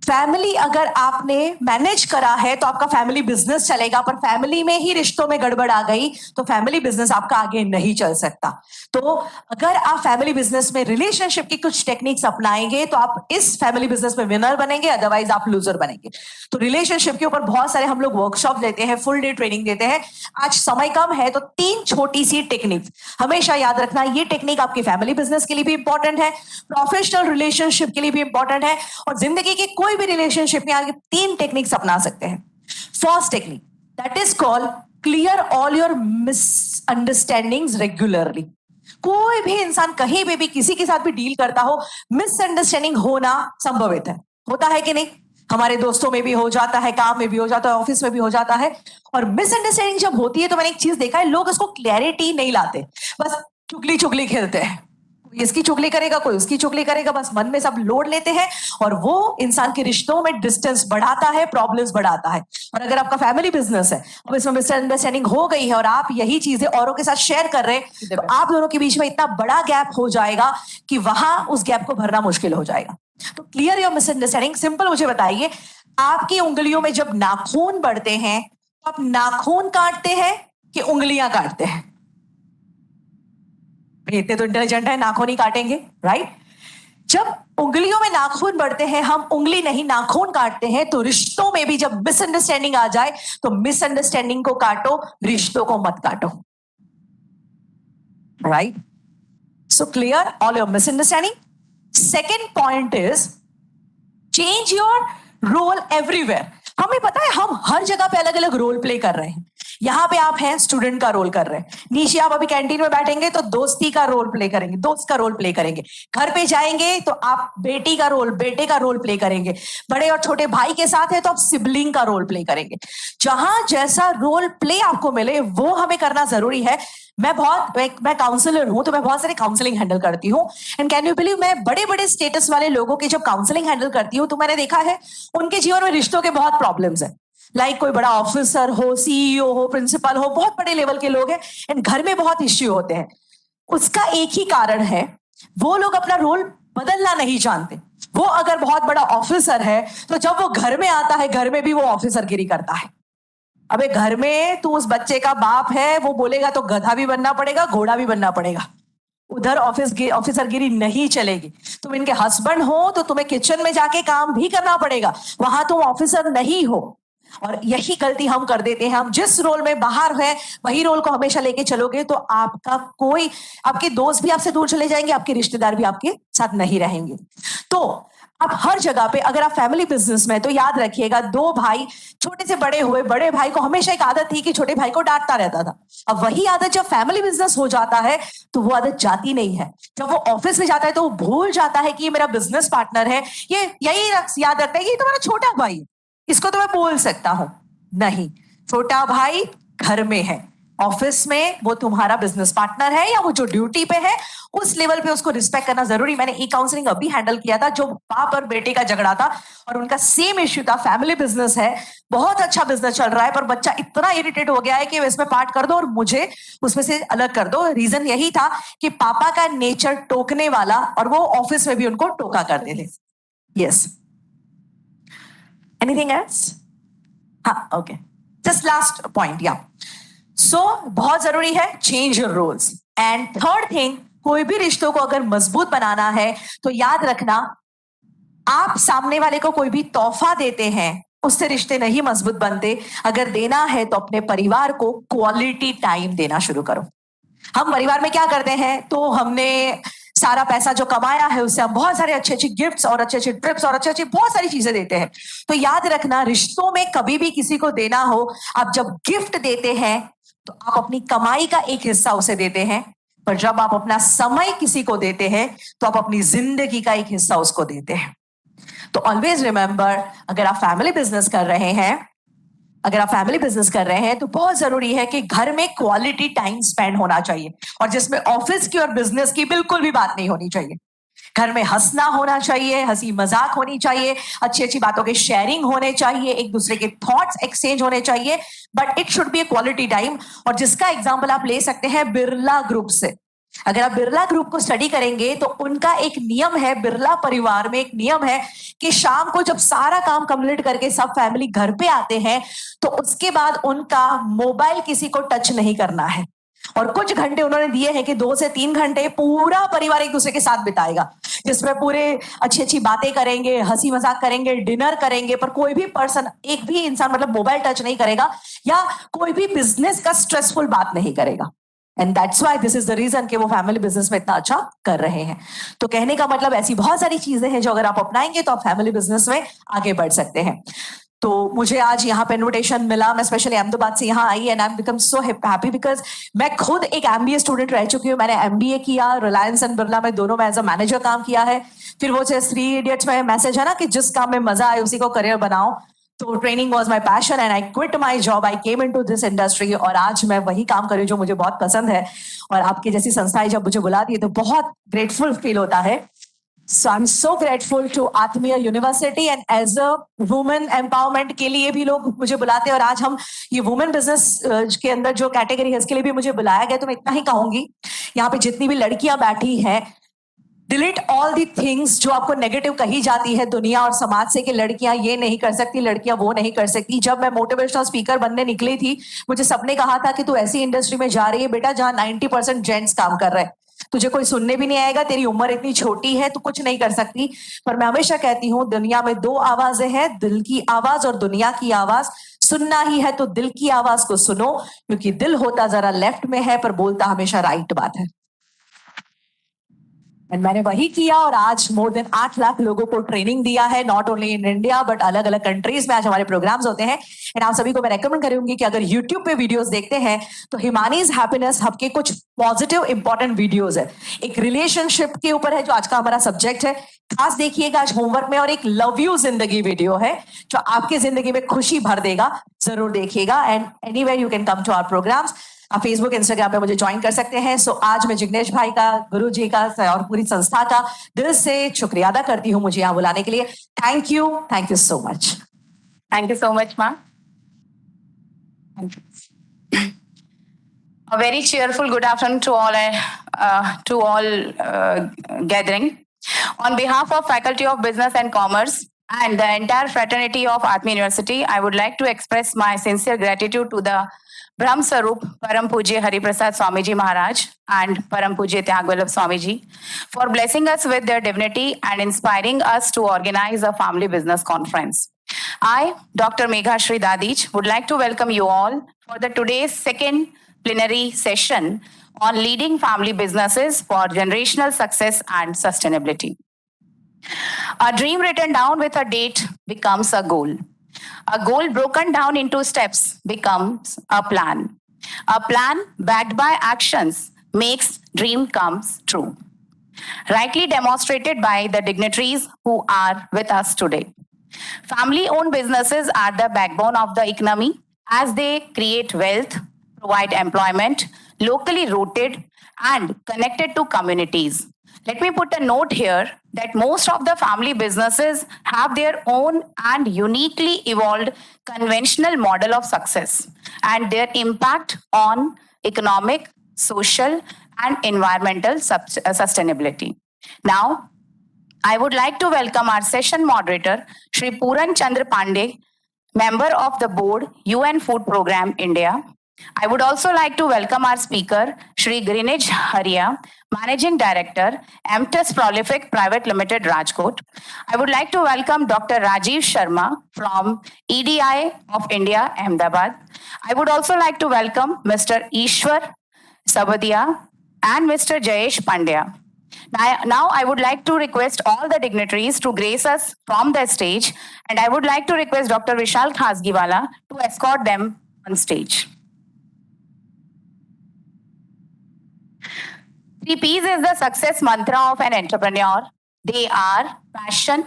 फैमिली अगर आपने मैनेज करा है तो आपका फैमिली बिजनेस चलेगा, पर फैमिली में ही रिश्तों में गड़बड़ आ गई तो फैमिली बिजनेस आपका आगे नहीं चल सकता। तो अगर आप फैमिली बिजनेस में रिलेशनशिप की कुछ टेक्निक्स अपनाएंगे तो आप इस फैमिली बिजनेस में विनर बनेंगे, अदरवाइज आप लूजर बनेंगे। तो रिलेशनशिप के ऊपर बहुत सारे हम लोग वर्कशॉप लेते हैं, फुल डे ट्रेनिंग देते हैं। आज समय कम है तो 3 छोटी सी टेक्निक हमेशा याद रखना। ये टेक्निक आपके फैमिली बिजनेस के लिए भी इंपॉर्टेंट है, प्रोफेशनल रिलेशनशिप के लिए भी इंपॉर्टेंट है, और जिंदगी के कोई भी रिलेशनशिप में आगे 3 टेक्निक्स अपना सकते हैं। First technique, that is called clear all your misunderstandings regularly. कोई भी इंसान कहीं पे भी किसी के साथ भी डील करता हो, मिसअंडरस्टैंडिंग होना संभवित है, होता है कि नहीं? हमारे दोस्तों में भी हो जाता है, काम में भी हो जाता है, ऑफिस में भी हो जाता है। और मिसअंडरस्टैंडिंग जब होती है तो मैंने एक चीज देखा है, लोग उसको क्लैरिटी नहीं लाते, बस चुगली खेलते हैं। कोई इसकी चुगली करेगा, कोई उसकी चुगली करेगा, बस मन में सब लोड लेते हैं और वो इंसान के रिश्तों में डिस्टेंस बढ़ाता है, प्रॉब्लम्स बढ़ाता है। और अगर आपका फैमिली बिजनेस है, अब इसमें मिसअंडरस्टैंडिंग हो गई है और आप यही चीजें औरों के साथ शेयर कर रहे हैं, तो आप दोनों के बीच में इतना बड़ा गैप हो जाएगा कि वहां उस गैप को भरना मुश्किल हो जाएगा। तो क्लियर योर मिसअंडरस्टैंडिंग। सिंपल मुझे बताइए, आपकी उंगलियों में जब नाखून बढ़ते हैं तो आप नाखून काटते हैं कि उंगलियां काटते हैं? इतने तो इंटेलिजेंट है, नाखून ही काटेंगे, राइट? जब उंगलियों में नाखून बढ़ते हैं, हम उंगली नहीं नाखून काटते हैं। तो रिश्तों में भी जब मिसअंडरस्टैंडिंग आ जाए तो मिसअंडरस्टैंडिंग को काटो, रिश्तों को मत काटो, right? So clear all your misunderstanding. Second point is change your role everywhere. हमें पता है हम हर जगह पे अलग अलग रोल प्ले कर रहे हैं। यहां पे आप हैं, स्टूडेंट का रोल कर रहे हैं। नीचे आप अभी कैंटीन में बैठेंगे तो दोस्ती का रोल प्ले करेंगे, दोस्त का रोल प्ले करेंगे। घर पे जाएंगे तो आप बेटी का रोल, बेटे का रोल प्ले करेंगे। बड़े और छोटे भाई के साथ है तो आप सिबलिंग का रोल प्ले करेंगे। जहां जैसा रोल प्ले आपको मिले वो हमें करना जरूरी है। मैं काउंसलर हूं तो मैं बहुत सारे काउंसलिंग हैंडल करती हूँ। एंड कैन यू बिलीव, मैं बड़े बड़े स्टेटस वाले लोगों की जब काउंसलिंग हैंडल करती हूँ तो मैंने देखा है उनके जीवन में रिश्तों के बहुत प्रॉब्लम्स है। लाइक कोई बड़ा ऑफिसर हो, सीईओ हो, प्रिंसिपल हो, बहुत बड़े लेवल के लोग हैं एंड घर में बहुत इश्यू होते हैं। उसका एक ही कारण है, वो लोग अपना रोल बदलना नहीं जानते। वो अगर बहुत बड़ा ऑफिसर है तो जब वो घर में आता है, घर में भी वो ऑफिसरगिरी करता है। अबे घर में तू उस बच्चे का बाप है, वो बोलेगा तो गधा भी बनना पड़ेगा, घोड़ा भी बनना पड़ेगा। उधर ऑफिसरगिरी नहीं चलेगी। तुम इनके हस्बैंड हो तो तुम्हें किचन में जाके काम भी करना पड़ेगा, वहां तुम ऑफिसर नहीं हो। और यही गलती हम कर देते हैं। हम जिस रोल में बाहर है वही रोल को हमेशा लेके चलोगे तो आपके दोस्त भी आपसे दूर चले जाएंगे, आपके रिश्तेदार भी आपके साथ नहीं रहेंगे। तो आप हर जगह पे, अगर आप फैमिली बिजनेस में, तो याद रखिएगा, दो भाई छोटे से बड़े हुए, बड़े भाई को हमेशा एक आदत थी कि छोटे भाई को डांटता रहता था। अब वही आदत जब फैमिली बिजनेस हो जाता है तो वो आदत जाती नहीं है। जब वो ऑफिस में जाता है तो वो भूल जाता है कि ये मेरा बिजनेस पार्टनर है, ये यही याद रखता है कि ये तुम्हारा छोटा भाई है, इसको तो मैं बोल सकता हूं। नहीं, छोटा भाई घर में है, ऑफिस में वो तुम्हारा बिजनेस पार्टनर है या वो जो ड्यूटी पे है, उस लेवल पे उसको रिस्पेक्ट करना जरूरी। मैंने ई काउंसलिंग अभी हैंडल किया था, जो बाप और बेटे का झगड़ा था और उनका सेम इश्यू था। फैमिली बिजनेस है, बहुत अच्छा बिजनेस चल रहा है, पर बच्चा इतना इरिटेट हो गया है कि इसमें पार्ट कर दो और मुझे उसमें से अलग कर दो। रीजन यही था कि पापा का नेचर टोकने वाला, और वो ऑफिस में भी उनको टोका करते थे। Yes, anything else? हाँ, ओके, जस्ट लास्ट पॉइंट। या सो बहुत जरूरी है change your roles. And third thing, कोई भी रिश्तों को अगर मजबूत बनाना है तो याद रखना, आप सामने वाले को कोई भी तोहफा देते हैं उससे रिश्ते नहीं मजबूत बनते। अगर देना है तो अपने परिवार को क्वालिटी टाइम देना शुरू करो। हम परिवार में क्या करते हैं, तो हमने सारा पैसा जो कमाया है उससे हम बहुत सारे अच्छे अच्छे गिफ्ट्स और अच्छे अच्छे ट्रिप्स और अच्छे अच्छे बहुत सारी चीजें देते हैं। तो याद रखना, रिश्तों में कभी भी किसी को देना हो, आप जब गिफ्ट देते हैं तो आप अपनी कमाई का एक हिस्सा उसे देते हैं, पर जब आप अपना समय किसी को देते हैं तो आप अपनी जिंदगी का एक हिस्सा उसको देते हैं। तो ऑलवेज रिमेंबर, अगर आप फैमिली बिजनेस कर रहे हैं तो बहुत जरूरी है कि घर में क्वालिटी टाइम स्पेंड होना चाहिए, और जिसमें ऑफिस की और बिजनेस की बिल्कुल भी बात नहीं होनी चाहिए। घर में हंसना होना चाहिए, हंसी मजाक होनी चाहिए, अच्छी अच्छी बातों के शेयरिंग होने चाहिए, एक दूसरे के थॉट्स एक्सचेंज होने चाहिए, but it should be A quality time. और जिसका एग्जांपल आप ले सकते हैं बिरला ग्रुप से। अगर आप बिरला ग्रुप को स्टडी करेंगे तो उनका एक नियम है, बिरला परिवार में एक नियम है कि शाम को जब सारा काम कंप्लीट करके सब फैमिली घर पे आते हैं तो उसके बाद उनका मोबाइल किसी को टच नहीं करना है। और कुछ घंटे उन्होंने दिए हैं कि 2 से 3 घंटे पूरा परिवार एक दूसरे के साथ बिताएगा, जिसमें पूरे अच्छी अच्छी बातें करेंगे, हंसी मजाक करेंगे, डिनर करेंगे, पर कोई भी पर्सन, एक भी इंसान मतलब मोबाइल टच नहीं करेगा या कोई भी बिजनेस का स्ट्रेसफुल बात नहीं करेगा। And that's why this is the reason कि वो फैमिली बिजनेस में इतना अच्छा कर रहे हैं। तो कहने का मतलब, ऐसी बहुत सारी चीजें हैं जो अगर आप अपनाएंगे तो आप फैमिली बिजनेस में आगे बढ़ सकते हैं। तो मुझे आज यहाँ पे इनविटेशन मिला, मैं स्पेशली अहमदाबाद से यहाँ आई and I become so happy because मैं खुद एक MBA स्टूडेंट रह चुकी हूँ। मैंने MBA किया, रिलायंस एंड बिरला में दोनों में एज अ मैनेजर काम किया है। फिर वो 3 इडियट्स में मैसेज है ना कि जिस काम में मजा आए उसी को करियर बनाओ, तो training was my passion and I quit my job, I came into this industry और आज मैं वही काम कर रही हूँ जो मुझे बहुत पसंद है। और आपकी जैसी संस्थाएं जब मुझे बुलाती है तो बहुत ग्रेटफुल फील होता है। So I'm so grateful to Atmiya University and as a woman empowerment के लिए भी लोग मुझे बुलाते हैं और आज हम ये women business के अंदर जो कैटेगरी है इसके लिए भी मुझे बुलाया गया। तो मैं इतना ही कहूंगी, यहाँ पे जितनी भी लड़कियां बैठी हैं, डिलीट ऑल दी थिंग्स जो आपको नेगेटिव कही जाती है दुनिया और समाज से कि लड़कियां ये नहीं कर सकती, लड़कियां वो नहीं कर सकती। जब मैं मोटिवेशनल स्पीकर बनने निकली थी मुझे सबने कहा था कि तू ऐसी इंडस्ट्री में जा रही है बेटा जहां 90% जेंट्स काम कर रहे हैं, तुझे कोई सुनने भी नहीं आएगा, तेरी उम्र इतनी छोटी है, तू कुछ नहीं कर सकती। पर मैं हमेशा कहती हूँ दुनिया में 2 आवाजें हैं, दिल की आवाज और दुनिया की आवाज। सुनना ही है तो दिल की आवाज को सुनो, क्योंकि दिल होता जरा लेफ्ट में है पर बोलता हमेशा राइट बात है। एंड मैंने वही किया और आज मोर देन 8 लाख लोगों को ट्रेनिंग दिया है, not only in India but अलग अलग कंट्रीज में आज हमारे प्रोग्राम्स होते हैं। एंड आप सभी को मैं रेकमेंड करूंगी कि अगर यूट्यूब पे वीडियोस देखते हैं तो हिमानीज हैप्पीनेस हब के कुछ पॉजिटिव इंपॉर्टेंट वीडियोस है। एक रिलेशनशिप के ऊपर है जो आज का हमारा सब्जेक्ट है, खास देखिएगा आज होमवर्क में। और एक लव यू जिंदगी वीडियो है जो आपकी जिंदगी में खुशी भर देगा, जरूर देखिएगा। And anywhere you can come to our programmes, आप फेसबुक इंस्टाग्राम पे मुझे ज्वाइन कर सकते हैं। सो आज मैं जिग्नेश भाई का, गुरु जी का और पूरी संस्था का दिल से शुक्रिया अदा करती हूँ मुझे यहाँ बुलाने के लिए। Thank you so much. Thank you so much, ma'am. A very cheerful good afternoon to all gathering. On behalf of Faculty of Business and Commerce and the entire fraternity of Atmiya University, I would like to express my sincere gratitude to the Brahm Sarup Param Pujya Hari Prasad Swamiji Maharaj and Param Pujya Tyagvallabh Swamiji for blessing us with their divinity and inspiring us to organize a family business conference. I, Dr. Megha Shri Dadich, would like to welcome you all for the today's second plenary session on leading family businesses for generational success and sustainability. A dream written down with a date becomes a goal. A goal broken down into steps becomes a plan. A plan backed by actions makes dream comes true. Rightly demonstrated by the dignitaries who are with us today. Family-owned businesses are the backbone of the economy as they create wealth, provide employment, locally rooted and connected to communities. Let me put a note here that most of the family businesses have their own and uniquely evolved conventional model of success and their impact on economic, social, and environmental sustainability. Now, I would like to welcome our session moderator, Shri Puran Chandra Pandey, member of the board, UN Food Program, India. I would also like to welcome our speaker, Shri Grinesh Haria, Managing Director, MTS Prolific Private Limited, Rajkot. I would like to welcome Dr. Rajiv Sharma from EDI of India, Ahmedabad. I would also like to welcome Mr. Ishwar Sabadia and Mr. Jayesh Pandya. Now I would like to request all the dignitaries to grace us from the stage, and I would like to request Dr. Vishal Khasgiwala to escort them on stage. 3 P's is the success mantra of an entrepreneur. They are passion,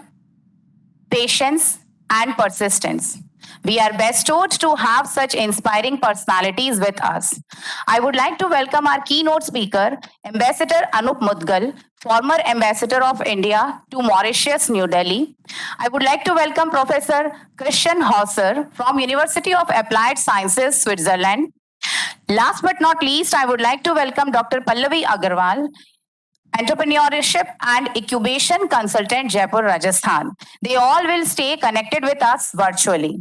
patience, and persistence. We are bestowed to have such inspiring personalities with us. I would like to welcome our keynote speaker, Ambassador Anup Mudgal, former Ambassador of India to Mauritius, New Delhi. I would like to welcome Professor Christian Hauser from University of Applied Sciences, Switzerland. Last but not least, I would like to welcome Dr. Pallavi Agarwal, Entrepreneurship and Incubation Consultant, Jaipur, Rajasthan. They all will stay connected with us virtually.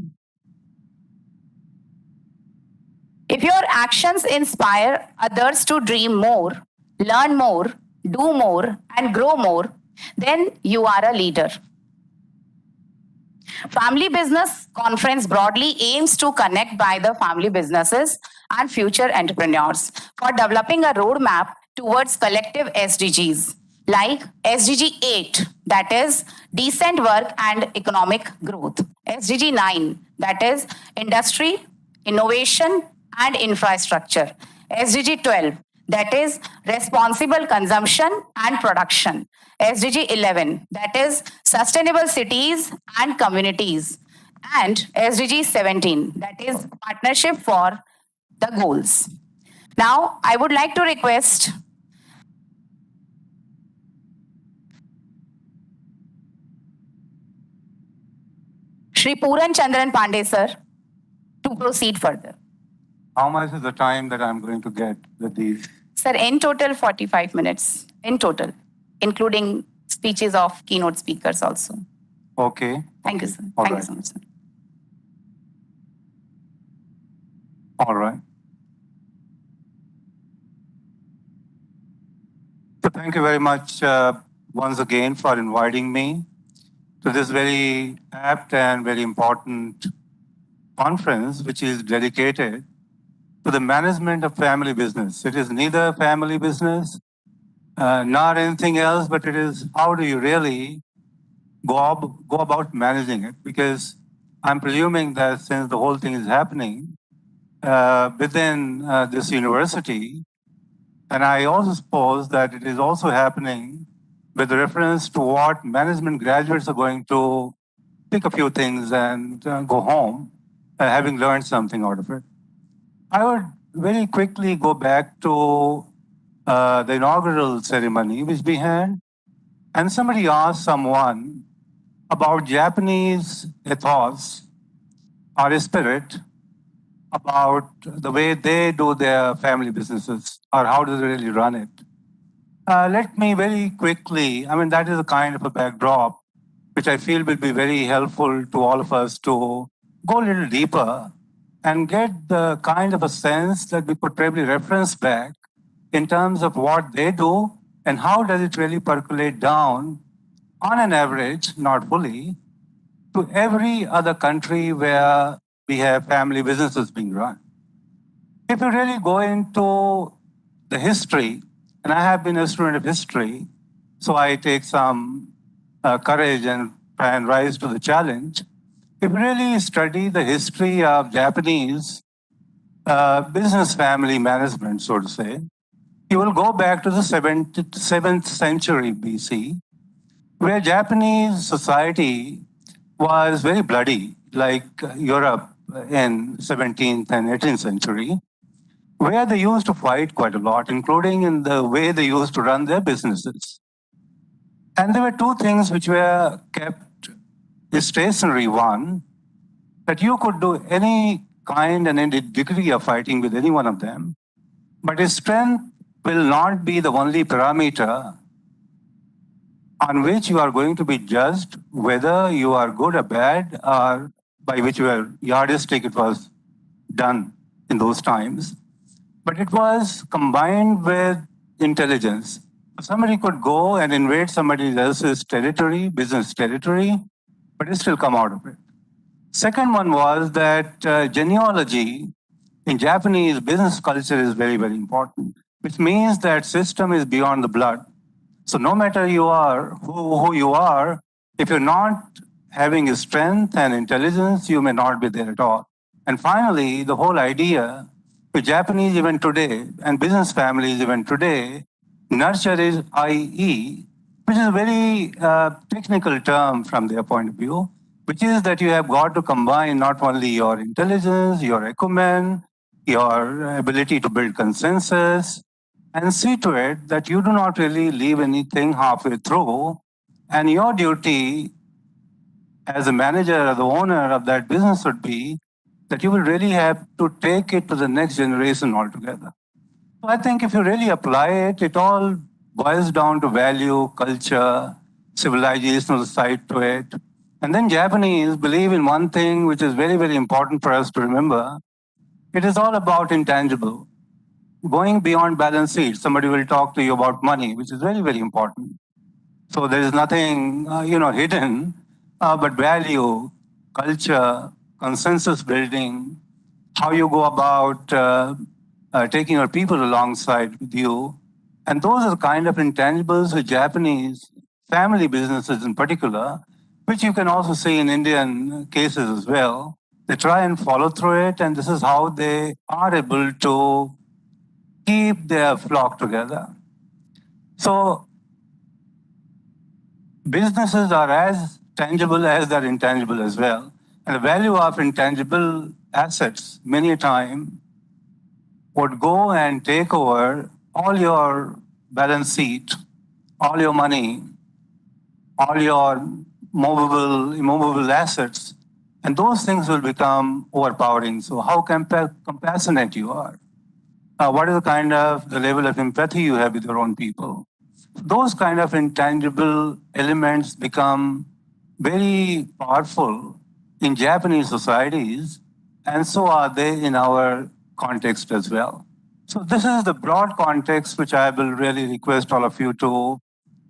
If your actions inspire others to dream more, learn more, do more, and grow more, then you are a leader. Family Business Conference broadly aims to connect by the family businesses and future entrepreneurs for developing a roadmap towards collective SDGs like SDG 8, that is decent work and economic growth, SDG 9, that is industry, innovation, and infrastructure. SDG 12, that is responsible consumption and production. SDG 11, that is sustainable cities and communities. And SDG 17, that is partnership for the goals. Now, I would like to request Shri Puran Chandran Pandey sir to proceed further. How much is the time that I'm going to get with these? Sir, in total 45 minutes, in total, including speeches of keynote speakers also. Okay. Thank you, sir. All Thank right. you so much, sir. All right. So thank you very much once again for inviting me to this very apt and very important conference, which is dedicated to the management of family business. It is neither family business nor anything else, but it is how do you really go about managing it? Because I'm presuming that since the whole thing is happening within this university, and I also suppose that it is also happening with reference to what management graduates are going to pick a few things and go home, having learned something out of it. I would very quickly go back to the inaugural ceremony which we had, and somebody asked someone about Japanese ethos or spirit, about the way they do their family businesses or how do they really run it. Let me very quickly, I mean, that is a kind of a backdrop which I feel will be very helpful to all of us to go a little deeper and get the kind of a sense that we could probably reference back in terms of what they do and how does it really percolate down on an average, not fully, to every other country where we have family businesses being run. If you really go into the history, and I have been a student of history, so I take some courage and try and rise to the challenge. If you really study the history of Japanese business family management, so to say, you will go back to the 7th century BC, where Japanese society was very bloody, like Europe in 17th and 18th century, where they used to fight quite a lot, including in the way they used to run their businesses. And there were two things which were kept stationary. One, that you could do any kind and any degree of fighting with any one of them, but his strength will not be the only parameter on which you are going to be judged whether you are good or bad, or by which yardstick it was done in those times. But it was combined with intelligence. Somebody could go and invade somebody else's territory, business territory, but it still come out of it. Second one was that genealogy in Japanese business culture is very, very important, which means that system is beyond the blood. So no matter you are who you are, if you're not having strength and intelligence, you may not be there at all. And finally, the whole idea with Japanese even today and business families even today, nurture is IE, which is a very technical term from their point of view, which is that you have got to combine not only your intelligence, your acumen, your ability to build consensus, and see to it that you do not really leave anything halfway through. And your duty as a manager or the owner of that business would be that you will really have to take it to the next generation altogether. So I think if you really apply it, it all boils down to value, culture, civilizational side to it. And then Japanese believe in one thing which is very, very important for us to remember. It is all about intangible. Going beyond balance sheet, somebody will talk to you about money, which is very, very important. So there is nothing, hidden, but value, culture, consensus building, how you go about taking your people alongside with you. And those are the kind of intangibles with Japanese family businesses in particular, which you can also see in Indian cases as well. They try and follow through it, and this is how they are able to keep their flock together. So businesses are as tangible as they're intangible as well. And the value of intangible assets many a time would go and take over all your balance sheet, all your money, all your movable, immovable assets, and those things will become overpowering. So how compassionate you are. What is the level of empathy you have with your own people? Those kind of intangible elements become very powerful in Japanese societies, and so are they in our context as well. So this is the broad context which I will really request all of you to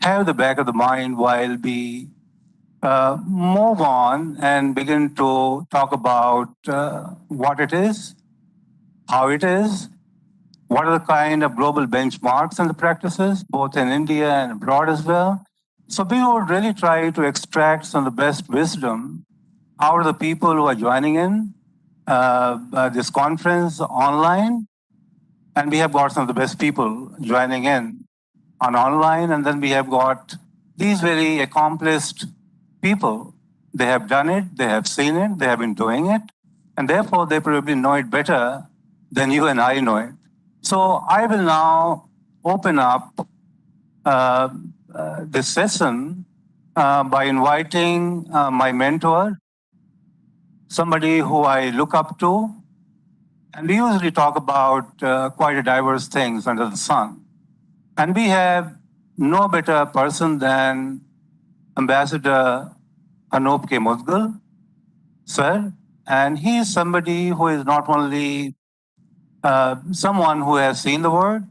have the back of the mind while we move on and begin to talk about what it is, how it is, what are the kind of global benchmarks and the practices, both in India and abroad as well. So we would really try to extract some of the best wisdom out of the people who are joining in this conference online. And we have got some of the best people joining in on online. And then we have got these very accomplished people. They have done it, they have seen it, they have been doing it. And therefore, they probably know it better than you and I know it. So I will now open up this session by inviting my mentor, somebody who I look up to. And we usually talk about quite a diverse things under the sun. And we have no better person than Ambassador Anup K. Mudgal, sir. And he is somebody who is not only someone who has seen the world,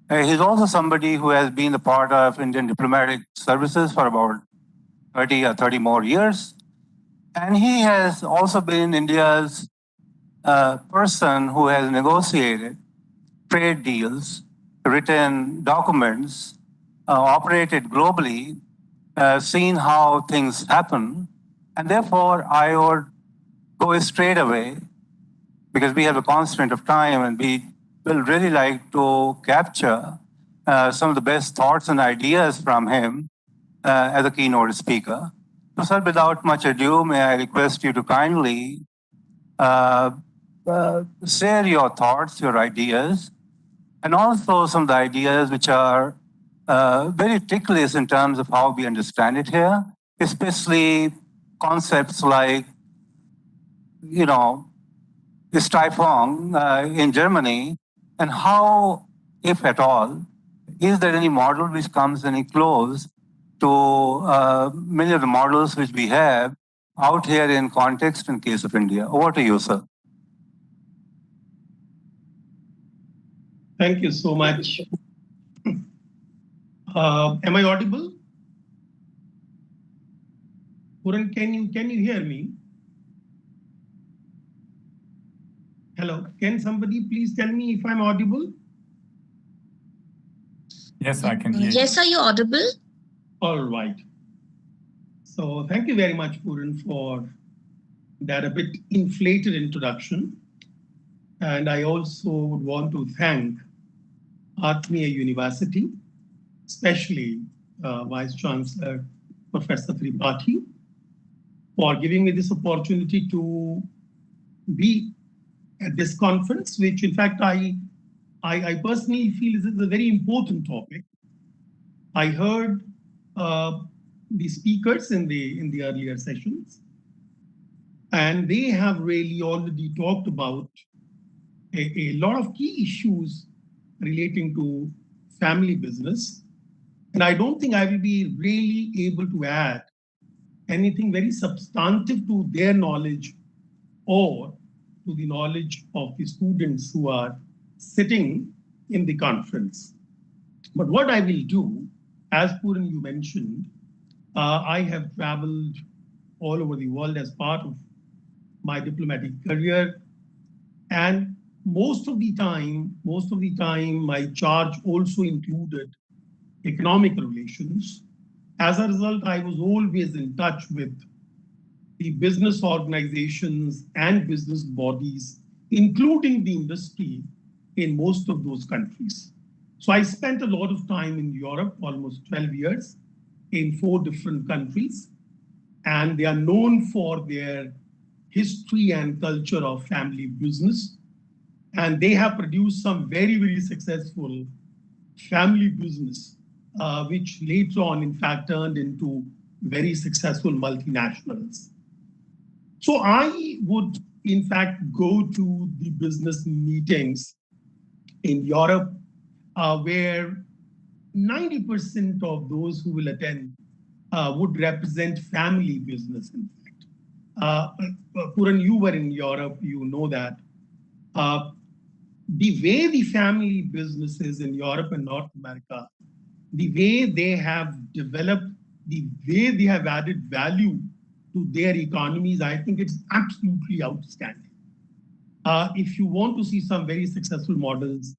he's also somebody who has been a part of Indian diplomatic services for about 30 or 30 more years. And he has also been India's person who has negotiated trade deals, written documents, operated globally, seen how things happen. And therefore, I would go straight away, because we have a constraint of time and we will really like to capture some of the best thoughts and ideas from him as a keynote speaker. So, sir, without much ado, may I request you to kindly share your thoughts, your ideas, and also some of the ideas which are very ticklish in terms of how we understand it here, especially concepts like, Stiftung in Germany, and how, if at all, is there any model which comes any close to many of the models which we have out here in context in case of India? Over to you, sir. Thank you so much. Am I audible? Puran, can you hear me? Hello, can somebody please tell me if I'm audible? Yes, I can hear you. Yes, are you audible? All right. So thank you very much, Puran, for that a bit inflated introduction. And I also would want to thank Atmiya University, especially Vice Chancellor Professor Tripathi, for giving me this opportunity to be at this conference, which in fact I personally feel is a very important topic. I heard the speakers in the earlier sessions, and they have really already talked about a lot of key issues relating to family business. And I don't think I will be really able to add anything very substantive to their knowledge or to the knowledge of the students who are sitting in the conference. But what I will do, as Puran you mentioned, I have traveled all over the world as part of my diplomatic career. And most of the time, my charge also included economic relations As a result, I was always in touch with the business organizations and business bodies, including the industry in most of those countries. So I spent a lot of time in Europe, almost 12 years, in 4 different countries. And they are known for their history and culture of family business. And they have produced some very, very successful family business, which later on, in fact, turned into very successful multinationals. So I would, in fact, go to the business meetings in Europe, where 90% of those who will attend would represent family business, in fact. Puran, you were in Europe, you know that. The way the family businesses in Europe and North America, the way they have developed, the way they have added value to their economies, I think it's absolutely outstanding. If you want to see some very successful models,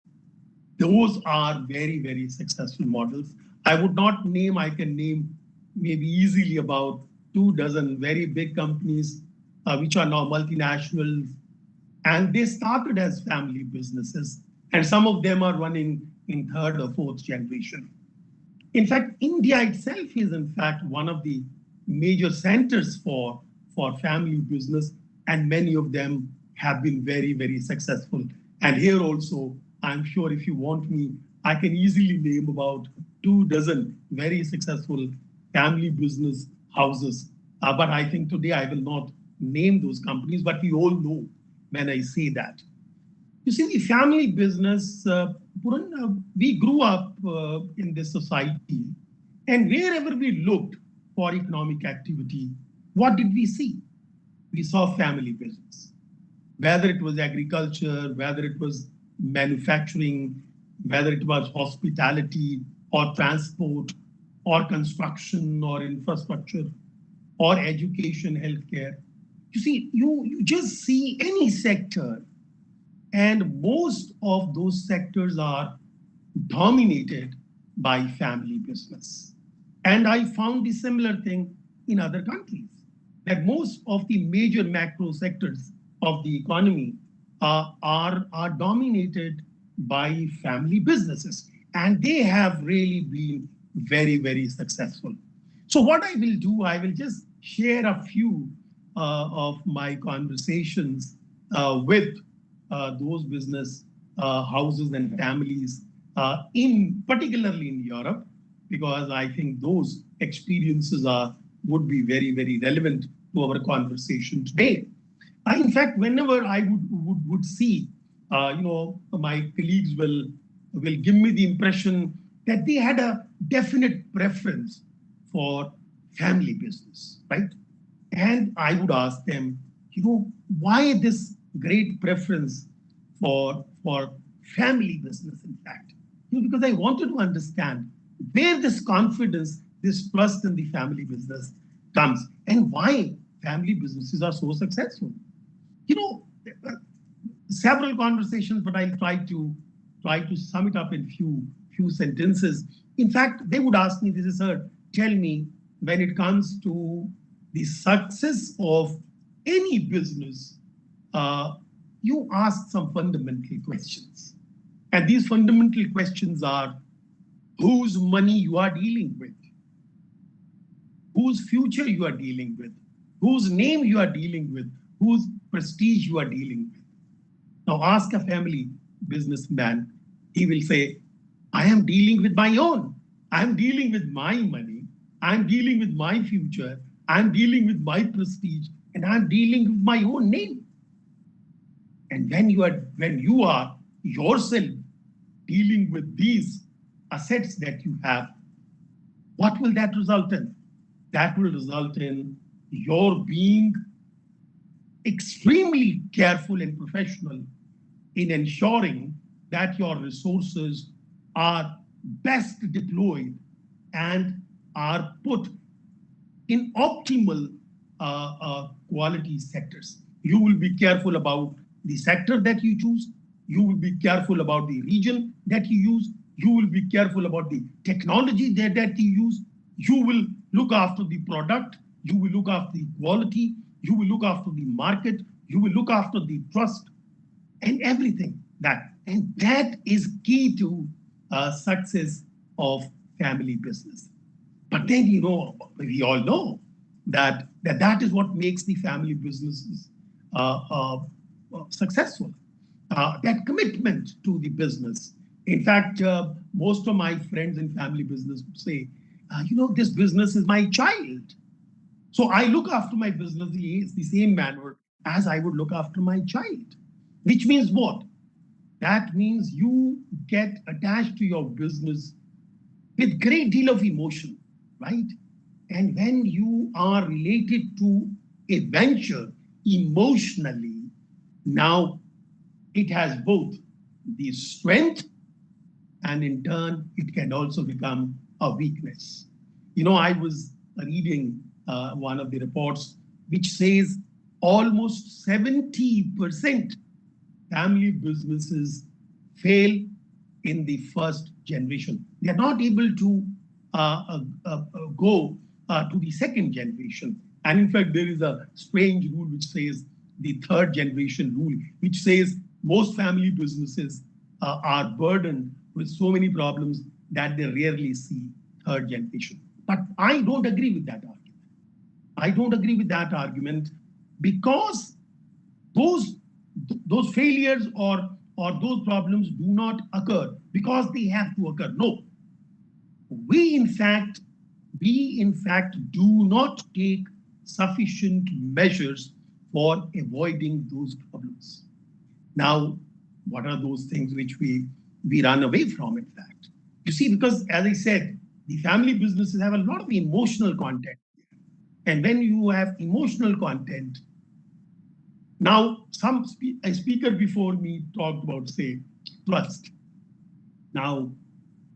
those are very, very successful models. I would not name, I can name maybe easily about 24 very big companies, which are now multinationals. And they started as family businesses, and some of them are running in 3rd or 4th generation. In fact, India itself is, in fact, one of the major centers for family business, and many of them have been very, very successful. And here also, I'm sure if you want me, I can easily name about 24 very successful family business houses. But I think today I will not name those companies, but we all know when I say that. You see, the family business, we grew up in this society, and wherever we looked for economic activity, what did we see? We saw family business. Whether it was agriculture, whether it was manufacturing, whether it was hospitality or transport or construction or infrastructure or education, healthcare. You see, you just see any sector, and most of those sectors are dominated by family business. And I found the similar thing in other countries, that most of the major macro sectors of the economy are dominated by family businesses. And they have really been very, very successful. So what I will do, I will just share a few of my conversations with those business houses and families, particularly in Europe, because I think those experiences would be very, very relevant to our conversation today. In fact, whenever I would see, my colleagues will give me the impression that they had a definite preference for family business, right? And I would ask them, why this great preference for family business, in fact? Because I wanted to understand where this confidence, this trust in the family business comes, and why family businesses are so successful. Several conversations, but I'll try to sum it up in few sentences. In fact, they would ask me, this is, sir, tell me, when it comes to the success of any business, you ask some fundamental questions. And these fundamental questions are, whose money you are dealing with, whose future you are dealing with, whose name you are dealing with, whose prestige you are dealing with. Now ask a family businessman, he will say, I am dealing with my own. I'm dealing with my money. I'm dealing with my future. I'm dealing with my prestige, and I'm dealing with my own name. And when you are yourself dealing with these assets that you have, what will that result in? That will result in your being extremely careful and professional in ensuring that your resources are best deployed and are put in optimal quality sectors. You will be careful about the sector that you choose. You will be careful about the region that you use. You will be careful about the technology that you use. You will look after the product, you will look after the quality, you will look after the market, you will look after the trust and everything and that is key to success of family business. But then, we all know that is what makes the family businesses successful. That commitment to the business. In fact, most of my friends in family business would say, this business is my child. So I look after my business the same manner as I would look after my child. Which means what? That means you get attached to your business with great deal of emotion, right? And when you are related to a venture emotionally, now it has both the strength and in turn, it can also become a weakness. I was reading one of the reports which says almost 70% family businesses fail in the first generation. They are not able to go to the second generation. And in fact, there is a strange rule which says the third generation rule, which says most family businesses are burdened with so many problems that they rarely see third generation. But I don't agree with that argument. I don't agree with that argument because those failures or those problems do not occur because they have to occur. No. We in fact do not take sufficient measures for avoiding those problems. Now, what are those things which we run away from, in fact? You see, because as I said, the family businesses have a lot of emotional content. And when you have emotional content, now a speaker before me talked about, say, trust. Now,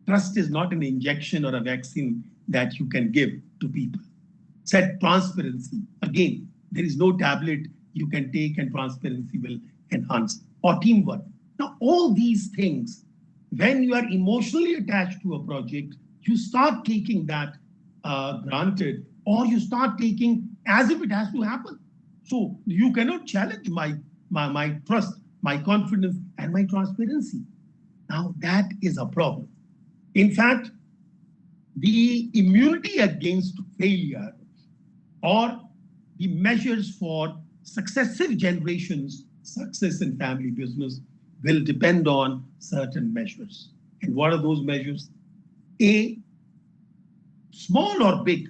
trust is not an injection or a vaccine that you can give to people. Said transparency. Again, there is no tablet you can take and transparency will enhance. Or teamwork. Now, all these things, when you are emotionally attached to a project, you start taking that granted, or you start taking as if it has to happen. So you cannot challenge my trust, my confidence, and my transparency. Now, that is a problem. In fact, the immunity against failure or the measures for successive generations' success in family business will depend on certain measures. And what are those measures? A, small or big,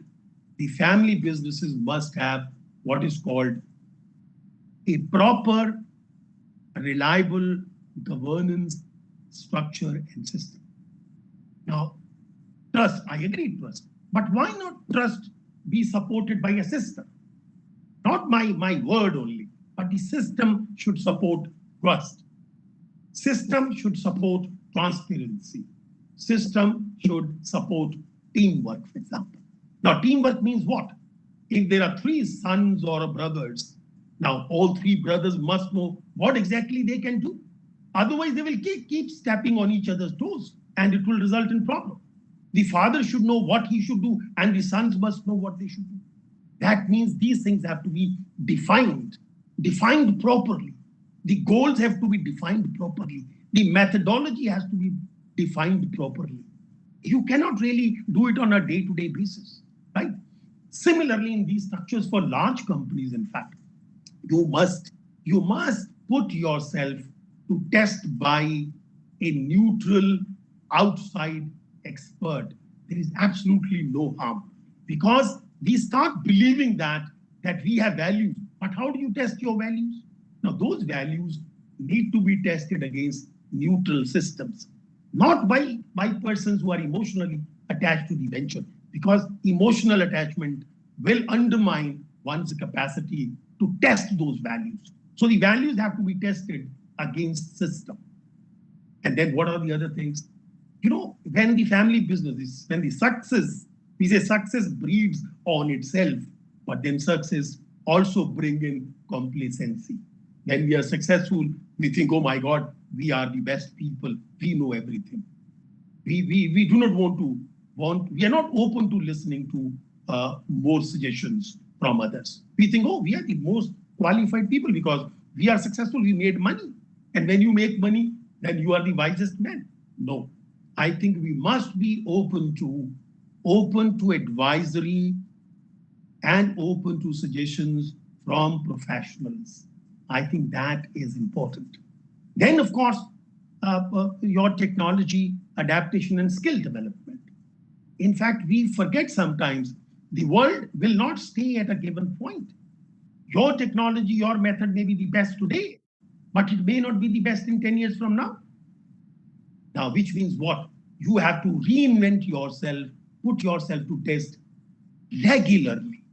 the family businesses must have what is called a proper, reliable governance structure and system. Now, trust, I agree, trust. But why not trust be supported by a system? Not my word only, but the system should support trust. System should support transparency. System should support teamwork, for example. Now, teamwork means what? If there are 3 sons or brothers, now all 3 brothers must know what exactly they can do. Otherwise, they will keep stepping on each other's toes and it will result in problem. The father should know what he should do and the sons must know what they should do. That means these things have to be defined properly. The goals have to be defined properly. The methodology has to be defined properly. You cannot really do it on a day-to-day basis, right? Similarly, in these structures for large companies, in fact, you must put yourself to test by a neutral outside expert. There is absolutely no harm because we start believing that we have values. But how do you test your values? Now, those values need to be tested against neutral systems, not by persons who are emotionally attached to the venture, because emotional attachment will undermine one's capacity to test those values. So the values have to be tested against system. And then what are the other things? When the family business, when the success, we say success breeds on itself, but then success also bring in complacency. When we are successful, we think, oh my God, we are the best people. We know everything. We do not want to are not open to listening to more suggestions from others. We think, oh, we are the most qualified people because we are successful, we made money. And when you make money, then you are the wisest man. No, I think we must be open to advisory and open to suggestions from professionals. I think that is important. Then, of course, your technology adaptation and skill development. In fact, we forget sometimes the world will not stay at a given point. Your technology, your method may be the best today, but it may not be the best in 10 years from now. Now, which means what? You have to reinvent yourself, put yourself to test regularly,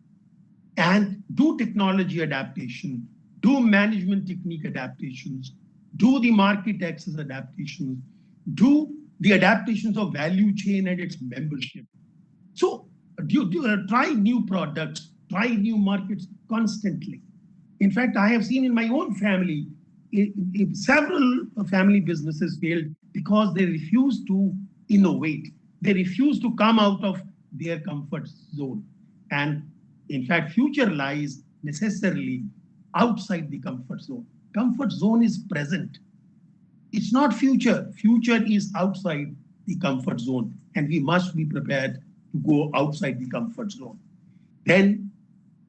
and do technology adaptation, do management technique adaptations, do the market access adaptations, do the adaptations of value chain and its membership. So try new products, try new markets constantly. In fact, I have seen in my own family, several family businesses failed because they refused to innovate. They refused to come out of their comfort zone. And in fact, future lies necessarily outside the comfort zone. Comfort zone is present. It's not future. Future is outside the comfort zone. And we must be prepared to go outside the comfort zone. Then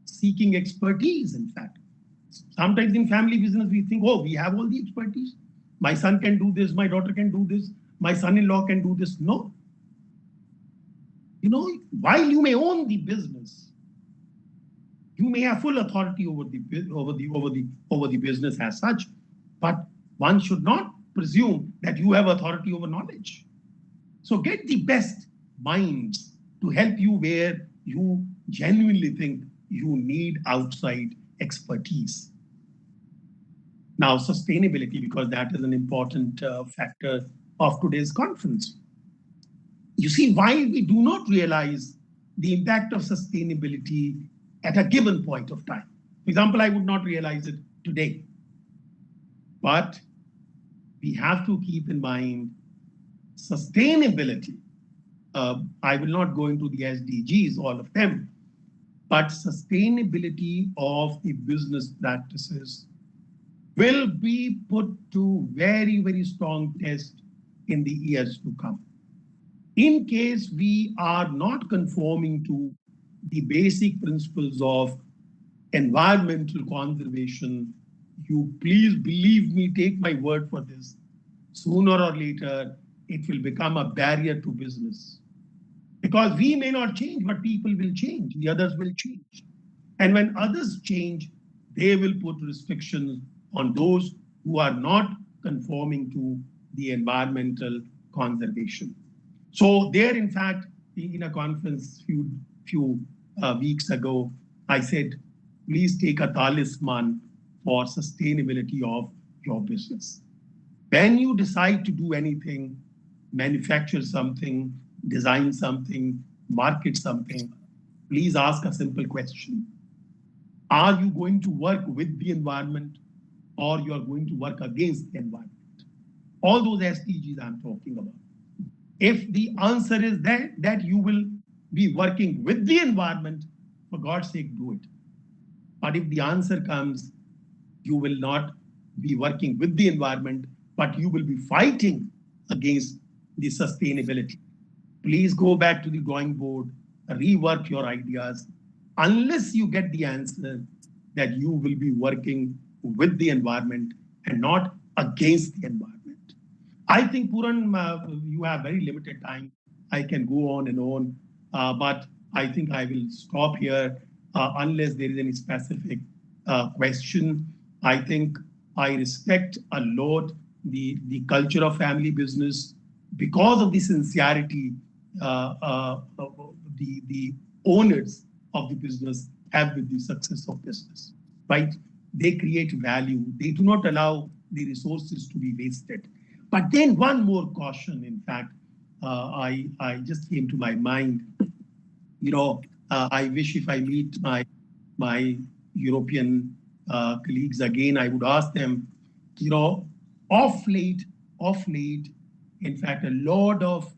seeking expertise, in fact. Sometimes in family business, we think, oh, we have all the expertise. My son can do this, my daughter can do this, my son-in-law can do this. No. You know, while you may own the business, you may have full authority over the business as such, but one should not presume that you have authority over knowledge. So get the best minds to help you where you genuinely think you need outside expertise. Now, sustainability, because that is an important factor of today's conference. You see, while we do not realize the impact of sustainability at a given point of time. For example, I would not realize it today. But we have to keep in mind sustainability. I will not go into the SDGs, all of them, but sustainability of the business practices will be put to very, very strong test in the years to come. In case we are not conforming to the basic principles of environmental conservation, you please believe me, take my word for this, sooner or later, it will become a barrier to business. Because we may not change, but people will change, the others will change. And when others change, they will put restrictions on those who are not conforming to the environmental conservation. So there, in fact, in a conference few weeks ago, I said, please take a talisman for sustainability of your business. When you decide to do anything, manufacture something, design something, market something, please ask a simple question. Are you going to work with the environment or you are going to work against the environment? All those SDGs I'm talking about. If the answer is that you will be working with the environment, for God's sake, do it. But if the answer comes, you will not be working with the environment, but you will be fighting against the sustainability. Please go back to the drawing board, rework your ideas, unless you get the answer that you will be working with the environment and not against the environment. I think, Puran, you have very limited time. I can go on and on, but I think I will stop here unless there is any specific question. I think I respect a lot the culture of family business because of the sincerity the owners of the business have with the success of business, right? They create value. They do not allow the resources to be wasted. But then one more caution, in fact, I just came to my mind. You know, I wish if I meet my European colleagues again, I would ask them, you know, off late, in fact, a lot of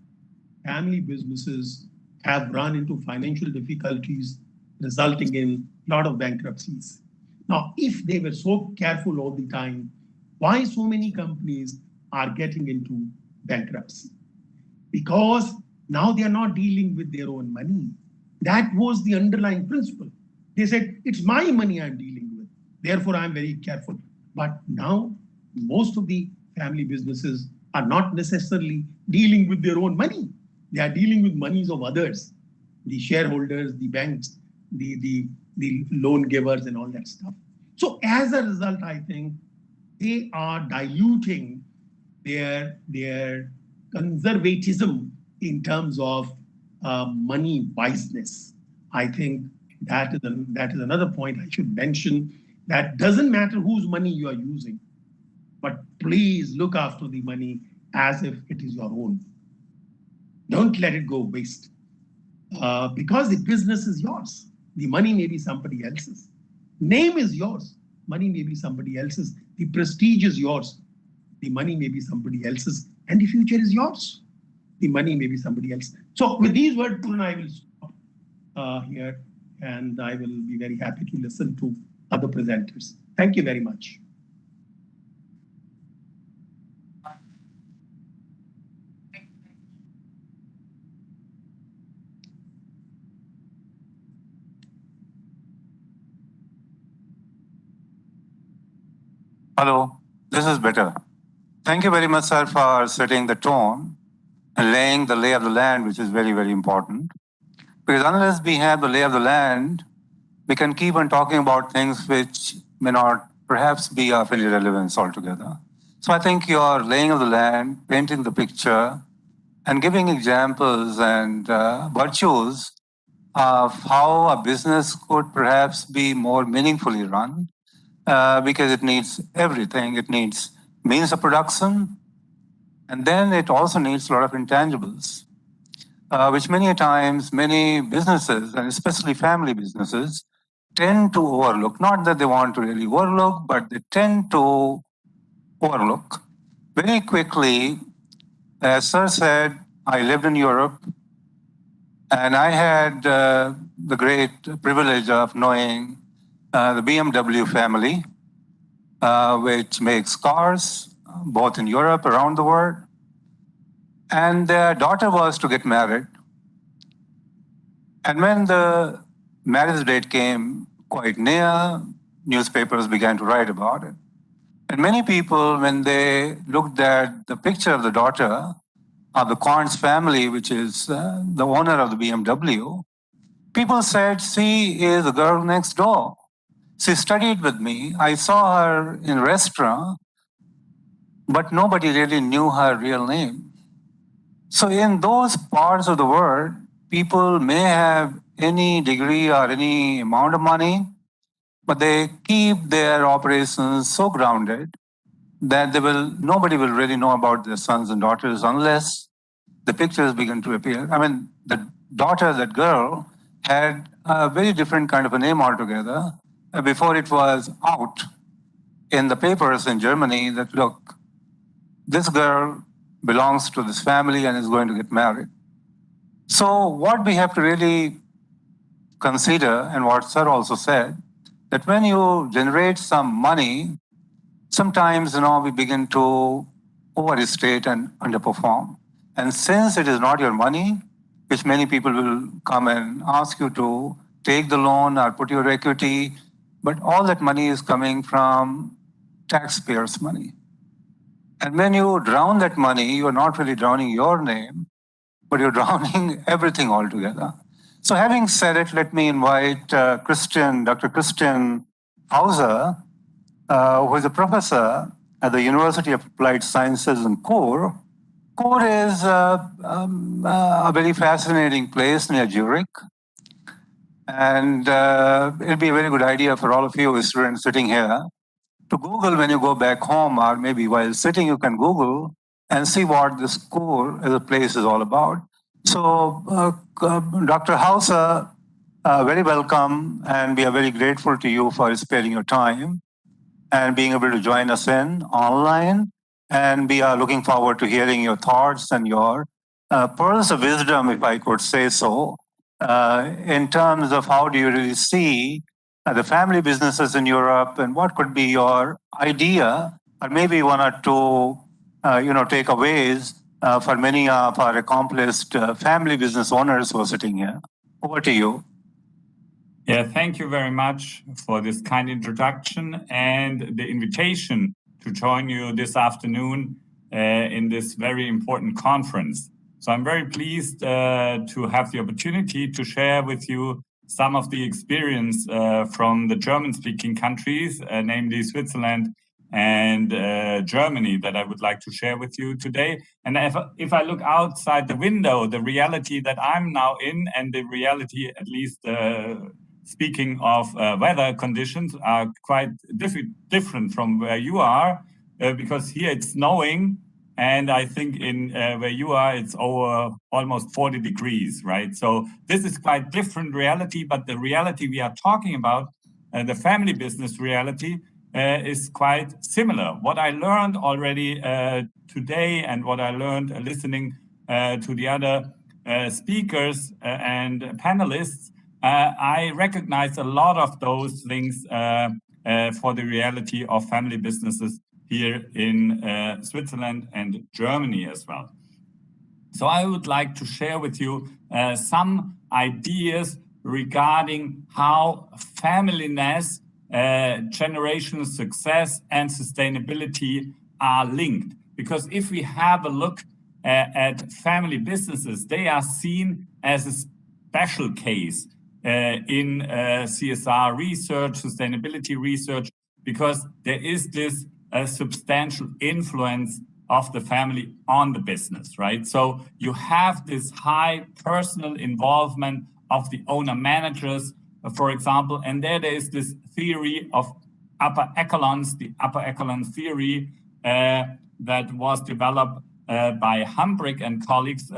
family businesses have run into financial difficulties, resulting in a lot of bankruptcies. Now, if they were so careful all the time, why so many companies are getting into bankruptcy? Because now they are not dealing with their own money. That was the underlying principle. They said, it's my money I'm dealing with, therefore I'm very careful. But now most of the family businesses are not necessarily dealing with their own money. They are dealing with monies of others, the shareholders, the banks, the loan givers and all that stuff. So as a result, I think they are diluting their conservatism in terms of money wiseness. I think that is another point I should mention. That doesn't matter whose money you are using, but please look after the money as if it is your own. Don't let it go waste. Because the business is yours. The money may be somebody else's. Name is yours. Money may be somebody else's. The prestige is yours. The money may be somebody else's. And the future is yours. The money may be somebody else. So with these words, I will stop here, and I will be very happy to listen to other presenters. Thank you very much. Hello, this is better. Thank you very much, sir, for setting the tone and laying the lay of the land, which is very, very important. Because unless we have the lay of the land, we can keep on talking about things which may not perhaps be of any relevance altogether. So I think your laying of the land, painting the picture, and giving examples and virtues of how a business could perhaps be more meaningfully run, because it needs everything. It needs means of production, and then it also needs a lot of intangibles, which many times, many businesses, and especially family businesses, tend to overlook. Not that they want to really overlook, but they tend to overlook. Very quickly, as Sir said, I lived in Europe, and I had the great privilege of knowing the BMW family, which makes cars, both in Europe, around the world. And their daughter was to get married. And when the marriage date came quite near, newspapers began to write about it. And many people, when they looked at the picture of the daughter of the Korns family, which is the owner of the BMW, people said, she is the girl next door. She studied with me. I saw her in a restaurant, but nobody really knew her real name. So in those parts of the world, people may have any degree or any amount of money, but they keep their operations so grounded that nobody will really know about their sons and daughters unless the pictures begin to appear. I mean, the daughter, that girl, had a very different kind of a name altogether before it was out in the papers in Germany that, look, this girl belongs to this family and is going to get married. So what we have to really consider, and what Sir also said, that when you generate some money, sometimes, we begin to overstate and underperform. And since it is not your money, which many people will come and ask you to take the loan or put your equity, but all that money is coming from taxpayers' money. And when you drown that money, you're not really drowning your name, but you're drowning everything altogether. So having said it, let me invite Dr. Christian Hauser, who is a professor at the University of Applied Sciences in Chur. Chur is a very fascinating place near Zurich. And it'll be a very good idea for all of you students sitting here to Google when you go back home, or maybe while sitting, you can Google and see what this Chur as a place is all about. So Dr. Hauser, very welcome, and we are very grateful to you for sparing your time and being able to join us in online. And we are looking forward to hearing your thoughts and your pearls of wisdom, if I could say so, in terms of how do you really see the family businesses in Europe, and what could be your idea, or maybe one or two, takeaways for many of our accomplished family business owners who are sitting here. Over to you. Yeah, thank you very much for this kind introduction and the invitation to join you this afternoon in this very important conference. So I'm very pleased to have the opportunity to share with you some of the experience from the German-speaking countries, namely Switzerland and Germany, that I would like to share with you today. And if I look outside the window, the reality that I'm now in, and the reality, at least speaking of weather conditions, are quite different from where you are, because here it's snowing, and I think in where you are, it's over almost 40 degrees, right? So this is quite different reality, but the reality we are talking about, the family business reality, is quite similar. What I learned already today, and what I learned listening to the other speakers and panelists, I recognize a lot of those things for the reality of family businesses here in Switzerland and Germany as well. So I would like to share with you some ideas regarding how familyness, generational success, and sustainability are linked. Because if we have a look at family businesses, they are seen as a special case in CSR research, sustainability research, because there is this substantial influence of the family on the business, right? So you have this high personal involvement of the owner managers, for example, and there is this theory of upper echelons, the upper echelon theory that was developed by Hambrick and colleagues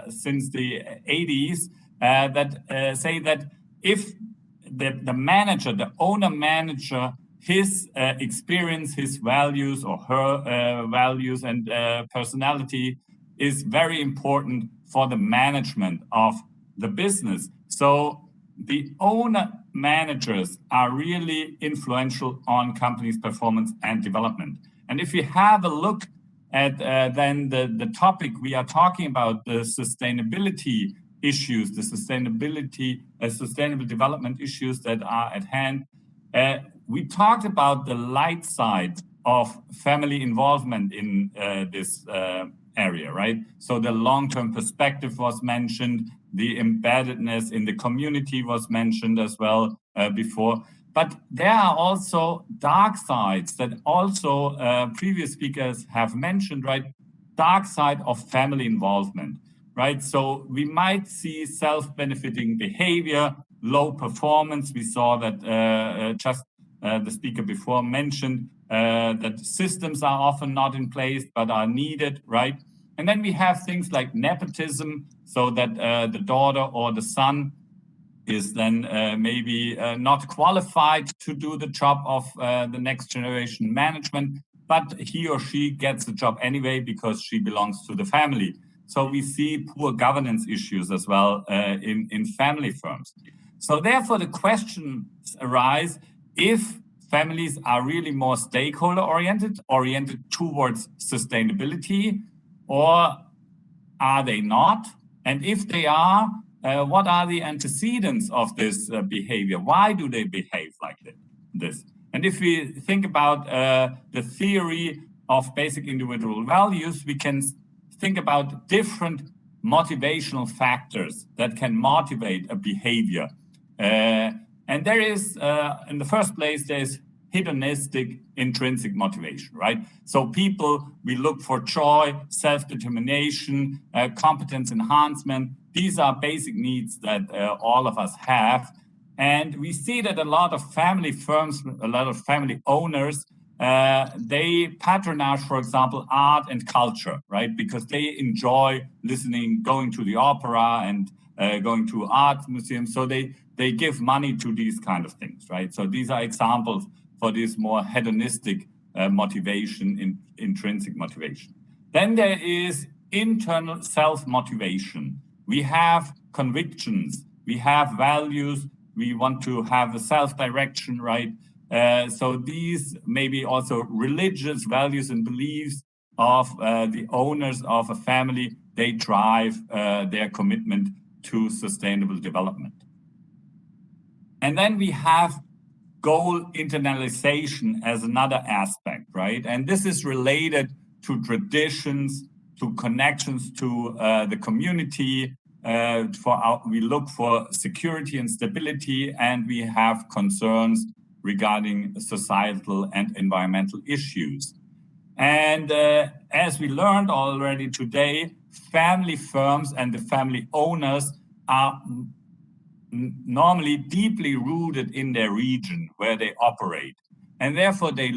since the 80s, that say that if the manager, the owner manager, his experience, his values, or her values and personality is very important for the management of the business. So the owner managers are really influential on companies' performance and development. And if you have a look at then the topic we are talking about, the sustainability issues, the sustainable development issues that are at hand, we talked about the light side of family involvement in this area, right? So the long-term perspective was mentioned, the embeddedness in the community was mentioned as well before. But there are also dark sides that also previous speakers have mentioned, right? Dark side of family involvement, right? So we might see self-benefiting behavior, low performance. We saw that the speaker before mentioned that systems are often not in place but are needed, right? And then we have things like nepotism, so that the daughter or the son is then maybe not qualified to do the job of the next generation management, but he or she gets the job anyway because she belongs to the family. So we see poor governance issues as well in family firms. So therefore the questions arise, if families are really more stakeholder oriented towards sustainability, or are they not? And if they are, what are the antecedents of this behavior? Why do they behave like this? And if we think about the theory of basic individual values, we can think about different motivational factors that can motivate a behavior. And there is, in the first place, there's hedonistic intrinsic motivation, right? So people, we look for joy, self-determination, competence enhancement. These are basic needs that all of us have. And we see that a lot of family firms, a lot of family owners, they patronage, for example, art and culture, right? Because they enjoy listening, going to the opera and going to art museums. So they give money to these kind of things, right? So these are examples for this more hedonistic motivation, intrinsic motivation. Then there is internal self-motivation. We have convictions, we have values, we want to have a self-direction, right? So these maybe also religious values and beliefs of the owners of a family, they drive their commitment to sustainable development. And then we have goal internalization as another aspect, right? And this is related to traditions, to connections to the community. We look for security and stability, and we have concerns regarding societal and environmental issues. And as we learned already today, family firms and the family owners are normally deeply rooted in their region where they operate. And therefore they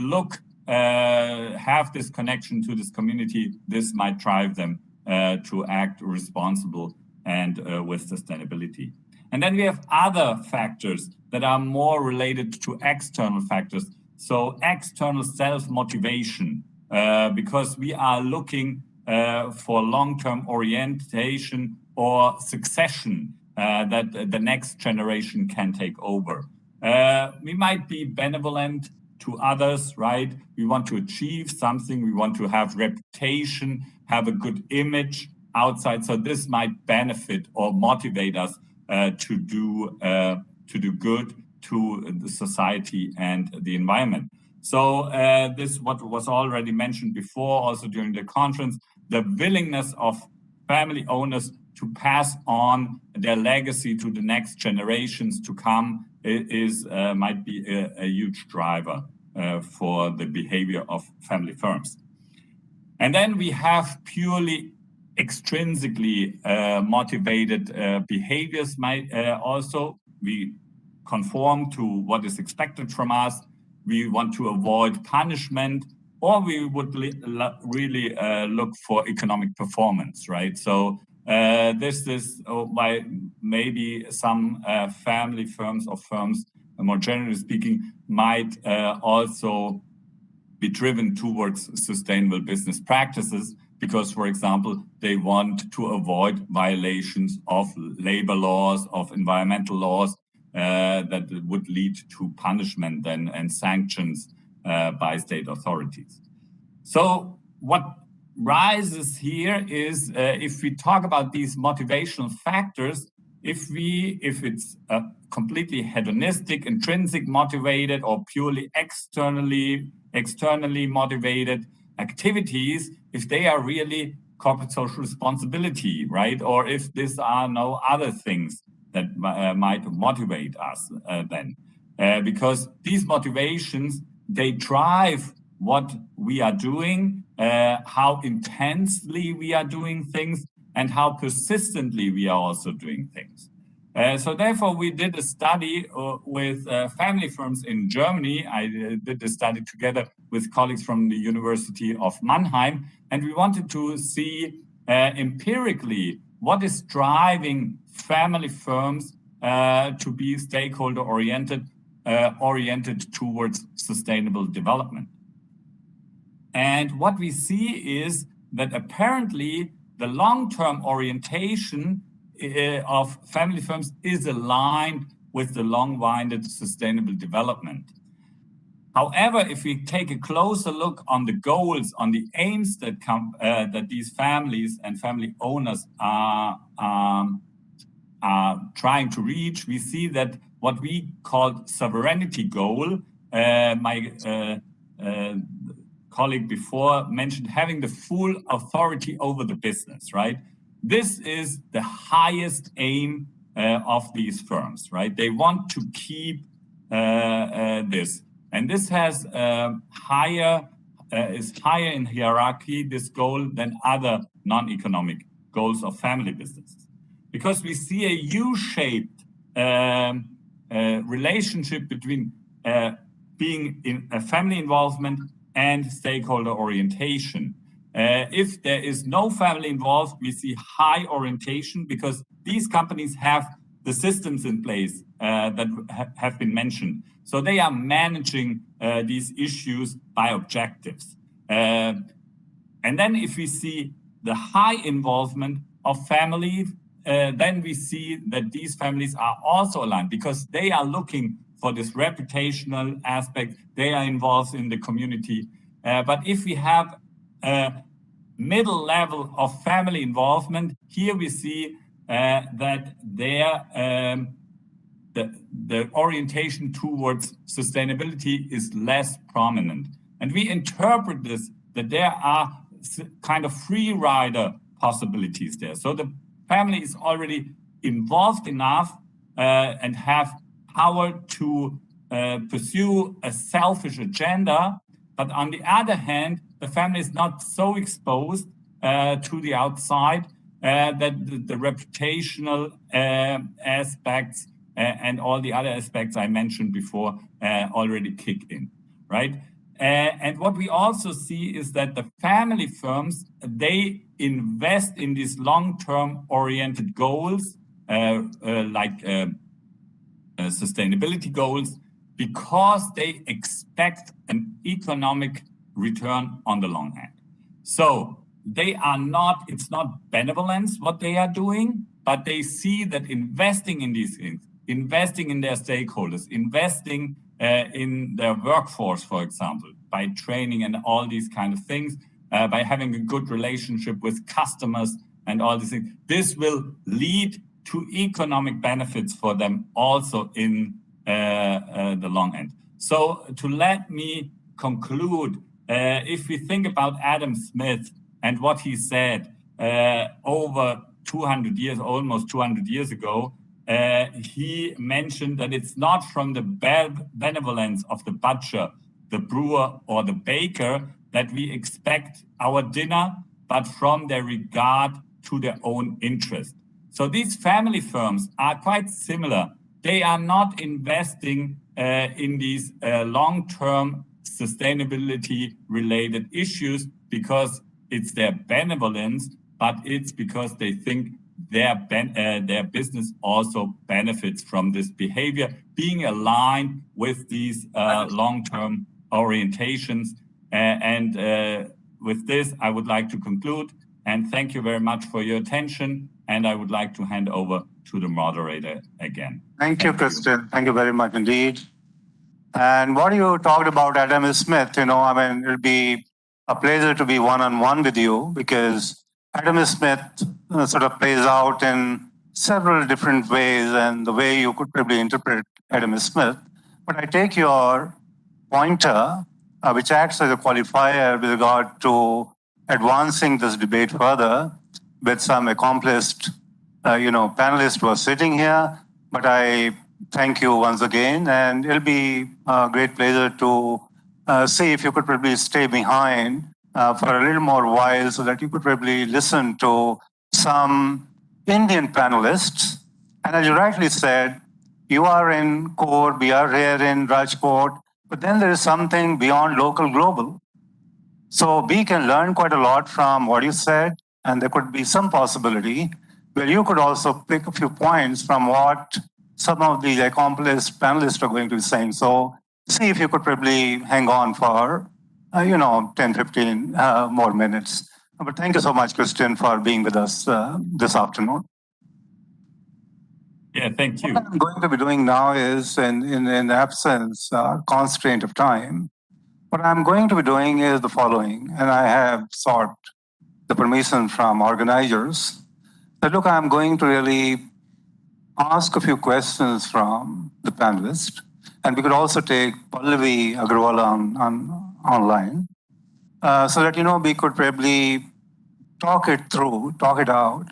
have this connection to this community. This might drive them to act responsible and with sustainability. And then we have other factors that are more related to external factors. So external self-motivation, because we are looking for long-term orientation or succession that the next generation can take over. We might be benevolent to others, right? We want to achieve something. We want to have reputation, have a good image outside. So this might benefit or motivate us to do good to the society and the environment. So this what was already mentioned before, also during the conference, the willingness of family owners to pass on their legacy to the next generations to come might be a huge driver for the behavior of family firms. And then we have purely extrinsically motivated behaviors. Also, we conform to what is expected from us. We want to avoid punishment, or we would really look for economic performance, right? So this is why maybe some family firms or firms, more generally speaking, might also be driven towards sustainable business practices because, for example, they want to avoid violations of labor laws, of environmental laws that would lead to punishment and sanctions by state authorities. So what rises here is if we talk about these motivational factors, if it's completely hedonistic, intrinsic motivated, or purely externally motivated activities, if they are really corporate social responsibility, right? Or if these are no other things that might motivate us then. Because these motivations, they drive what we are doing, how intensely we are doing things, and how persistently we are also doing things. So therefore, we did a study with family firms in Germany. I did the study together with colleagues from the University of Mannheim, and we wanted to see empirically what is driving family firms to be stakeholder oriented towards sustainable development. And what we see is that apparently the long-term orientation of family firms is aligned with the long-winded sustainable development. However, if we take a closer look on the goals, on the aims that that these families and family owners are trying to reach, we see that what we call sovereignty goal, my colleague before mentioned having the full authority over the business, right? This is the highest aim of these firms, right? They want to keep this. And this has is higher in hierarchy, this goal, than other non-economic goals of family businesses. Because we see a U-shaped relationship between being in a family involvement and stakeholder orientation. If there is no family involved, we see high orientation because these companies have the systems in place that have been mentioned. So they are managing these issues by objectives. And then if we see the high involvement of family, then we see that these families are also aligned because they are looking for this reputational aspect. They are involved in the community. But if we have a middle level of family involvement, here we see that the orientation towards sustainability is less prominent. And we interpret this that there are kind of free rider possibilities there. So the family is already involved enough and have power to pursue a selfish agenda. But on the other hand, the family is not so exposed to the outside that the reputational aspects and all the other aspects I mentioned before already kick in, right? And what we also see is that the family firms, they invest in these long-term oriented goals, like sustainability goals, because they expect an economic return on the long end. So they are not, it's not benevolence what they are doing, but they see that investing in these things, investing in their stakeholders, investing in their workforce, for example, by training and all these kind of things, by having a good relationship with customers and all these things, this will lead to economic benefits for them also in the long end. So to let me conclude, if we think about Adam Smith and what he said over 200 years, almost 200 years ago, he mentioned that it's not from the benevolence of the butcher, the brewer, or the baker that we expect our dinner, but from their regard to their own interest. So these family firms are quite similar. They are not investing in these long-term sustainability-related issues because it's their benevolence, but it's because they think their business also benefits from this behavior, being aligned with these long-term orientations. And with this, I would like to conclude and thank you very much for your attention. And I would like to hand over to the moderator again. Thank you, Christian. Thank you very much indeed. And what you talked about Adam Smith, it'll be a pleasure to be one-on-one with you because Adam Smith sort of plays out in several different ways and the way you could probably interpret Adam Smith. But I take your pointer, which acts as a qualifier with regard to advancing this debate further with some accomplished, panelists who are sitting here. But I thank you once again, and it'll be a great pleasure to see if you could probably stay behind for a little more while so that you could probably listen to some Indian panelists. And as you rightly said, you are in core, we are here in Rajkot, but then there is something beyond local global. So we can learn quite a lot from what you said, and there could be some possibility where you could also pick a few points from what some of the accomplished panelists are going to be saying. So see if you could probably hang on for 10, 15 more minutes. But thank you so much, Christian, for being with us this afternoon. Yeah, thank you. What I'm going to be doing now is, in absence, constraint of time, what I'm going to be doing is the following, and I have sought the permission from organizers. But look, I'm going to really ask a few questions from the panelists, and we could also take Pallavi Agrawal online, so that, we could probably talk it through, talk it out,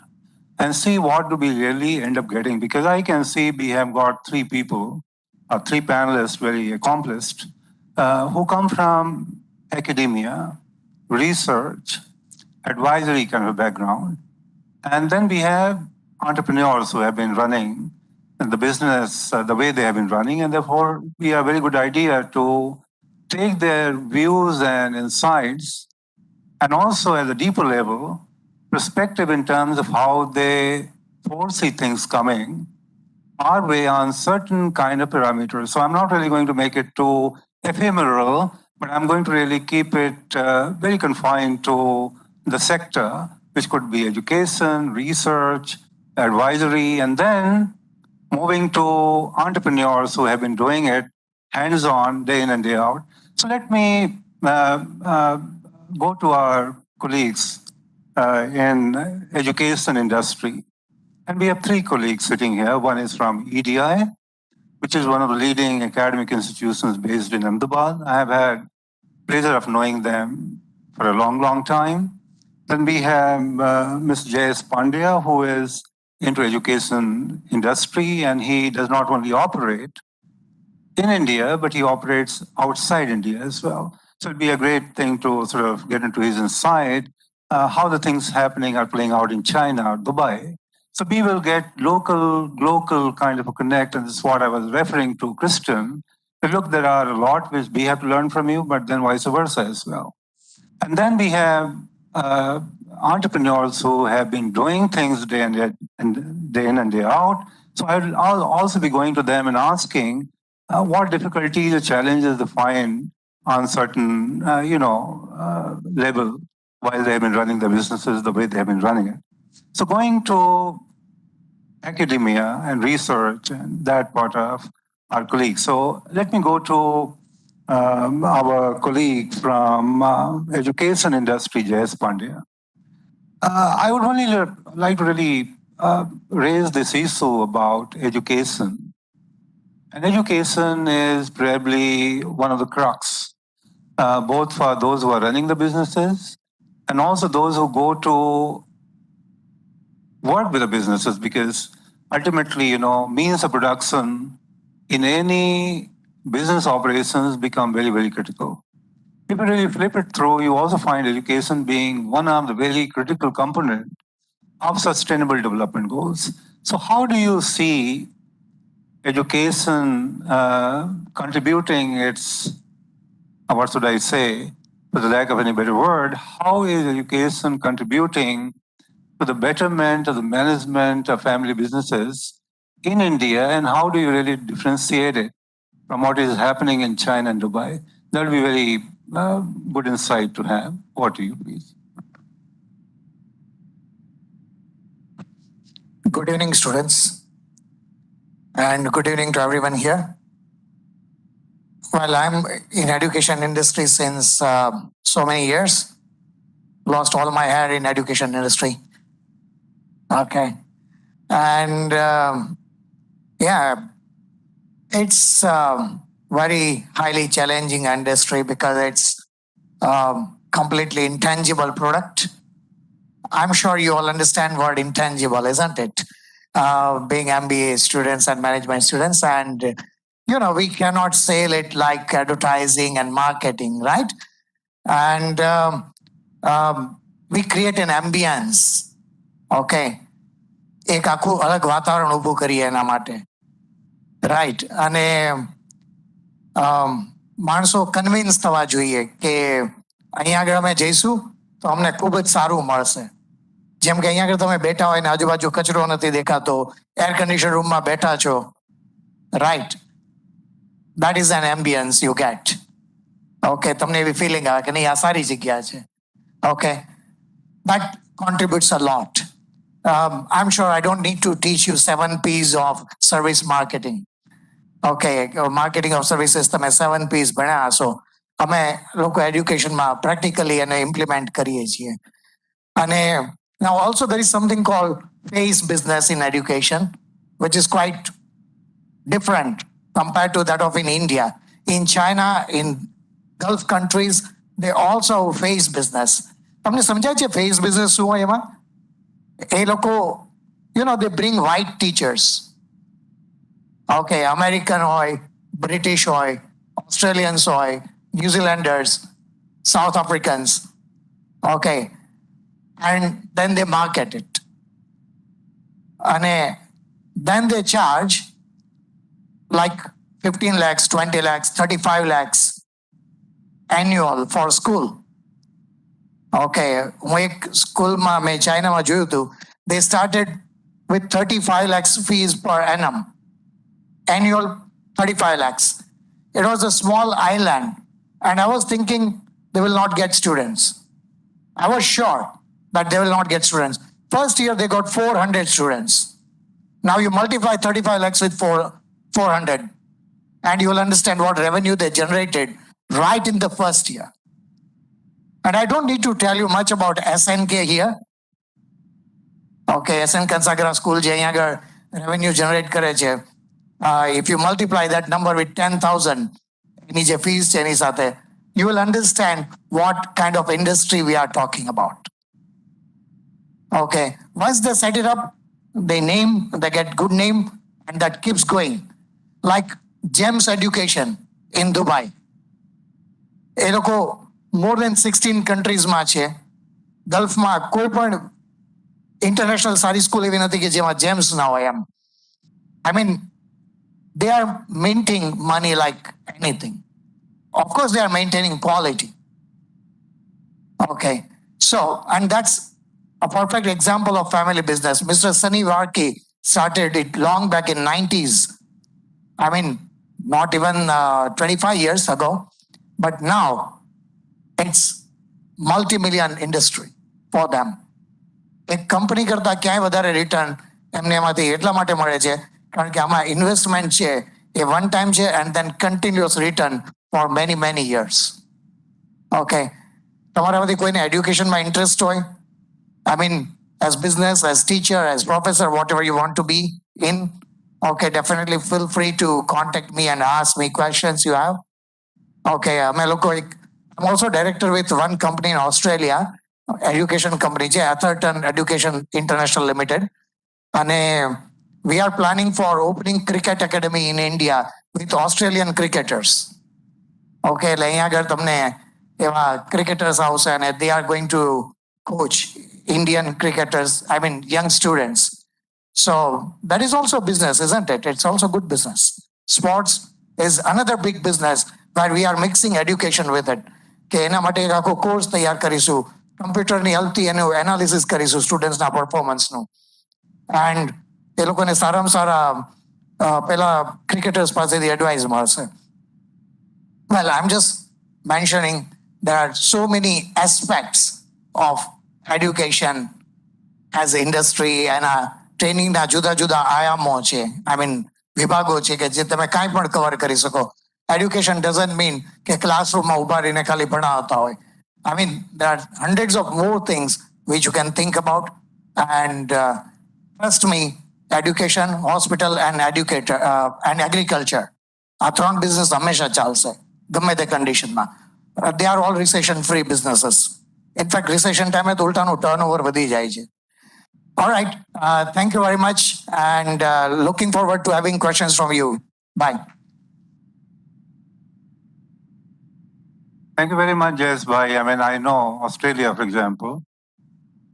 and see what do we really end up getting. Because I can see we have got three panelists, very accomplished, who come from academia, research, advisory kind of background. And then we have entrepreneurs who have been running the business the way they have been running, and therefore we have a very good idea to take their views and insights, and also at a deeper level, perspective in terms of how they foresee things coming our way on certain kind of parameters. So I'm not really going to make it too ephemeral, but I'm going to really keep it very confined to the sector which could be education, research, advisory, and then moving to entrepreneurs who have been doing it hands-on day in and day out. So let me go to our colleagues in education industry. And we have three colleagues sitting here. One is from EDI, which is one of the leading academic institutions based in Ahmedabad. I have had pleasure of knowing them for a long, long time. Then we have Ms. J.S. Pandya, who is into education industry, and he does not only operate in India, but he operates outside India as well. So it'd be a great thing to sort of get into his insight, how the things happening are playing out in China or Dubai. So we will get local kind of a connect, and this is what I was referring to, Christian. Look, there are a lot which we have to learn from you, but then vice versa as well. And then we have entrepreneurs who have been doing things day in and day out. So I'll also be going to them and asking what difficulties or challenges they find on certain, level while they have been running the businesses the way they have been running it. So going to academia and research and that part of our colleagues. So let me go to our colleague from education industry, J.S. Pandya. I would only like to really raise this issue about education. And education is probably one of the crux, both for those who are running the businesses and also those who go to work with the businesses, because ultimately, means of production in any business operations become very, very critical. If you really flip it through, you also find education being one of the very critical component of sustainable development goals. So how do you see education contributing its, what should I say, for the lack of any better word, how is education contributing to the betterment of the management of family businesses in India, and how do you really differentiate it from what is happening in China and Dubai? That would be very good insight to have. Over to you, please. Good evening, students, and good evening to everyone here. Well, I'm in education industry since so many years. Lost all my hair in education industry. Okay. And it's very highly challenging industry because it's completely intangible product. I'm sure you all understand word intangible, isn't it? Being MBA students and management students, and we cannot sell it like advertising and marketing, right? And we create an ambience. Okay. એક આખું અલગ વાતાવરણ ઊભું કરીએ એના માટે, right? અને માણસો કન્વિન્સ થવા જોઈએ કે અહીંયા આગળ અમે જઈશું તો અમને ખૂબ જ સારું મળશે. જેમ કે અહીંયા આગળ તમે બેઠા હોય ને આજુબાજુ કચરો નથી દેખાતો, એર કન્ડિશન રૂમમાં બેઠા છો, right? That is an ambience you get. Okay, તમને એવી ફિલિંગ આવે કે નહીં આ સારી જગ્યા છે. Okay, that contributes a lot. I'm sure I don't need to teach you 7 P's of service marketing. Okay, marketing of services, તમે 7 P's ભણ્યા હશો. અમે લોકો એડ્યુકેશનમાં પ્રેક્ટિકલી એને ઇમ્પ્લિમેન્ટ કરીએ છીએ. અને now also there is something called phase business in education, which is quite different compared to that of in India. In China, in Gulf countries, they also phase business. તમને સમજાય છે phase business શું હોય એમાં? એ લોકો, they bring white teachers. Okay, American હોય, British હોય, Australians હોય, New Zealanders, South Africans. Okay, and then they market it. And then they charge like 15 lakhs, 20 lakhs, 35 lakhs annual for school. Okay, હું એક સ્કૂલમાં મેં ચાઇનામાં જોયું હતું. They started with 35 lakhs fees per annum. Annual 35 lakhs. It was a small island. And I was thinking they will not get students. I was sure that they will not get students. First year, they got 400 students. Now you multiply 35 lakhs with 400, and you will understand what revenue they generated right in the first year. And I don't need to tell you much about SNK here. Okay, SN Kansagara School, Jayagar, revenue generate kare che. If you multiply that number with 10,000, any fees, you will understand what kind of industry we are talking about. Okay, once they set it up, they get good name, and that keeps going. Like GEMS Education in Dubai. એ લોકો more than 16 countries માં છે. ગલ્ફમાં કોઈ પણ international સારી school એવી નથી કે જેમાં GEMS ના હોય એમ. I mean, they are minting money like anything. Of course, they are maintaining quality. Okay, so, and that's a perfect example of family business. Mr. Sunny Varkey started it long back in 90s. I mean, not even 25 years ago, but now it's multi-million industry for them. એક company કરતા ક્યાંય વધારે return એમને એમાંથી એટલા માટે મળે છે કારણ કે આમાં ઇન્વેસ્ટમેન્ટ છે એ વન ટાઈમ છે and then continuous return for many years. Okay, તમારામાંથી કોઈને એડ્યુકેશનમાં ઇન્ટરેસ્ટ હોય, I mean, as business, as teacher, as professor, whatever you want to be in, okay, definitely feel free to contact me and ask me questions you have. Okay, I'm also director with one company in Australia, education company, Atherton Education International Limited. And we are planning for opening cricket academy in India with Australian cricketers. Okay, cricketers house, and they are going to coach Indian cricketers, I mean, young students. So that is also business, isn't it? It's also good business. Sports is another big business where we are mixing education with it. કે એના માટે એક આખો course તૈયાર કરીશું, કમ્પ્યુટરની હેલ્પથી એનું analysis કરીશું સ્ટુડન્ટ્સના પરફોર્મન્સનું, એન્ડ એ લોકોને સારામાં સારા પેલા ક્રિકેટર્સ પાસેથી એડવાઇસ મળશે. Well, I'm just mentioning there are so many aspects of education as industry, and ટ્રેનિંગના જુદા જુદા આયામો છે, I mean, વિભાગો છે કે જે તમે કાંઈ પણ કવર કરી શકો. Education doesn't mean કે ક્લાસરૂમમાં ઉભા રહીને ખાલી ભણાવતા હોય. I mean, there are hundreds of more things which you can think about. And trust me, education, hospital and educator and agriculture, આ ત્રણ બિઝનેસ હંમેશા ચાલશે ગમે તે કન્ડિશનમાં. They are all recession free businesses. In fact, recession time તો ઉલટાનું turnover વધી જાય છે. All right, thank you very much, and looking forward to having questions from you. Bye. Thank you very much, Jess Bhai. I mean, I know Australia, for example,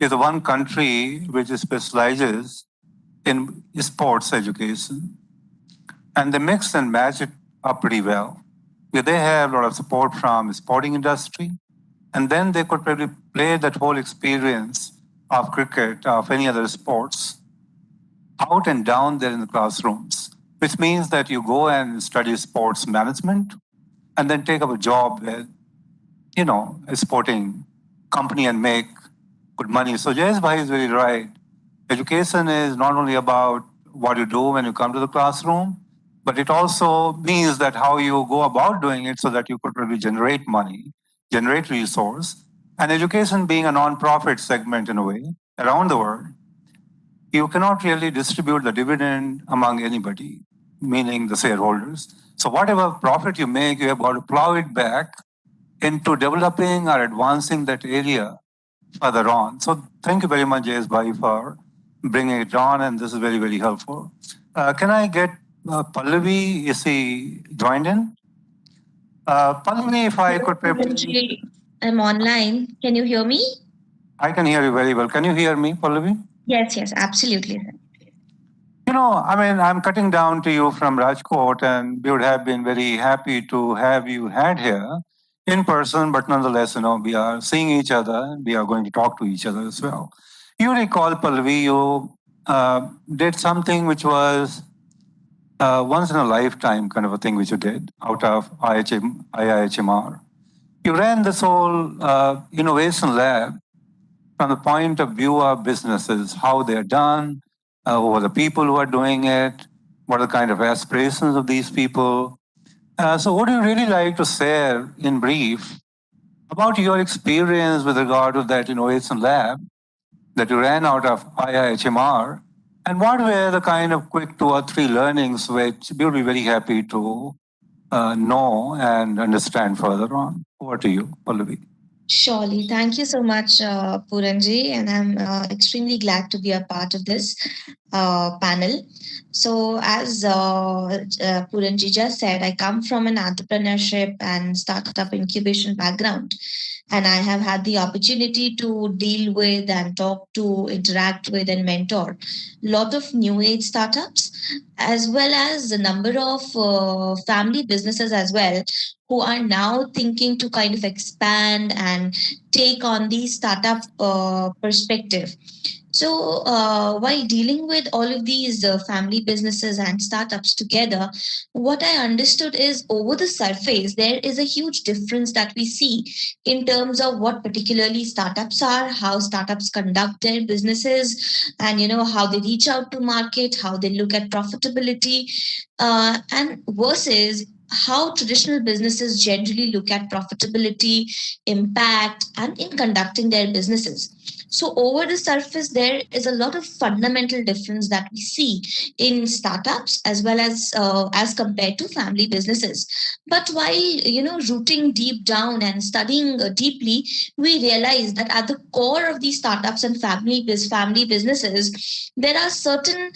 is the one country which specializes in sports education, and they mix and match it up pretty well. They have a lot of support from the sporting industry, and then they could probably play that whole experience of cricket, of any other sports, out and down there in the classrooms, which means that you go and study sports management and then take up a job with, you know, a sporting company and make good money. So Jayesh Bhai is very right. Education is not only about what you do when you come to the classroom, but it also means that how you go about doing it so that you could really generate money, generate resource. And education being a non-profit segment in a way around the world, you cannot really distribute the dividend among anybody, meaning the shareholders. So whatever profit you make, you have got to plow it back into developing or advancing that area further on. So thank you very much, Jayesh Bhai, for bringing it on, and this is very helpful. Can I get Pallavi, is he joined in? Pallavi, if I could... I'm online. Can you hear me? I can hear you very well. Can you hear me, Pallavi? Yes, absolutely. You know, I mean, I'm cutting down to you from Rajkot, and we would have been very happy to have you had here in person, but nonetheless, you know, we are seeing each other, and we are going to talk to each other as well. You recall, Pallavi, you did something which was once in a lifetime kind of a thing which you did out of IIHMR. You ran this whole innovation lab from the point of view of businesses, how they're done, who are the people who are doing it, what are the kind of aspirations of these people. So would you really like to share in brief about your experience with regard to that innovation lab that you ran out of IIHMR, and what were the kind of quick 2 or 3 learnings which we would be very happy to know and understand further on? Over to you, Pallavi. Surely. Thank you so much, Puranji, and I'm extremely glad to be a part of this panel. So as Puranji just said, I come from an entrepreneurship and startup incubation background. And I have had the opportunity to deal with and talk to, interact with and mentor a lot of new age startups, as well as a number of family businesses as well, who are now thinking to kind of expand and take on the startup perspective. So while dealing with all of these family businesses and startups together, what I understood is over the surface, there is a huge difference that we see in terms of what particularly startups are, how startups conduct their businesses, and how they reach out to market, how they look at profitability, and versus how traditional businesses generally look at profitability, impact, and in conducting their businesses. So over the surface, there is a lot of fundamental difference that we see in startups as well as compared to family businesses. But while rooting deep down and studying deeply, we realize that at the core of these startups and family businesses, there are certain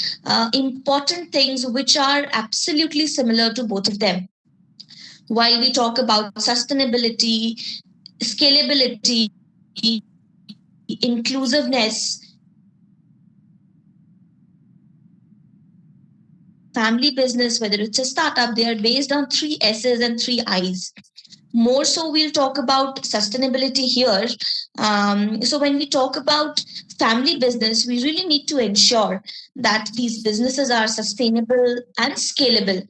important things which are absolutely similar to both of them. While we talk about sustainability, scalability, inclusiveness, family business, whether it's a startup, they are based on 3 S's and 3 I's. More so, we'll talk about sustainability here. So when we talk about family business, we really need to ensure that these businesses are sustainable and scalable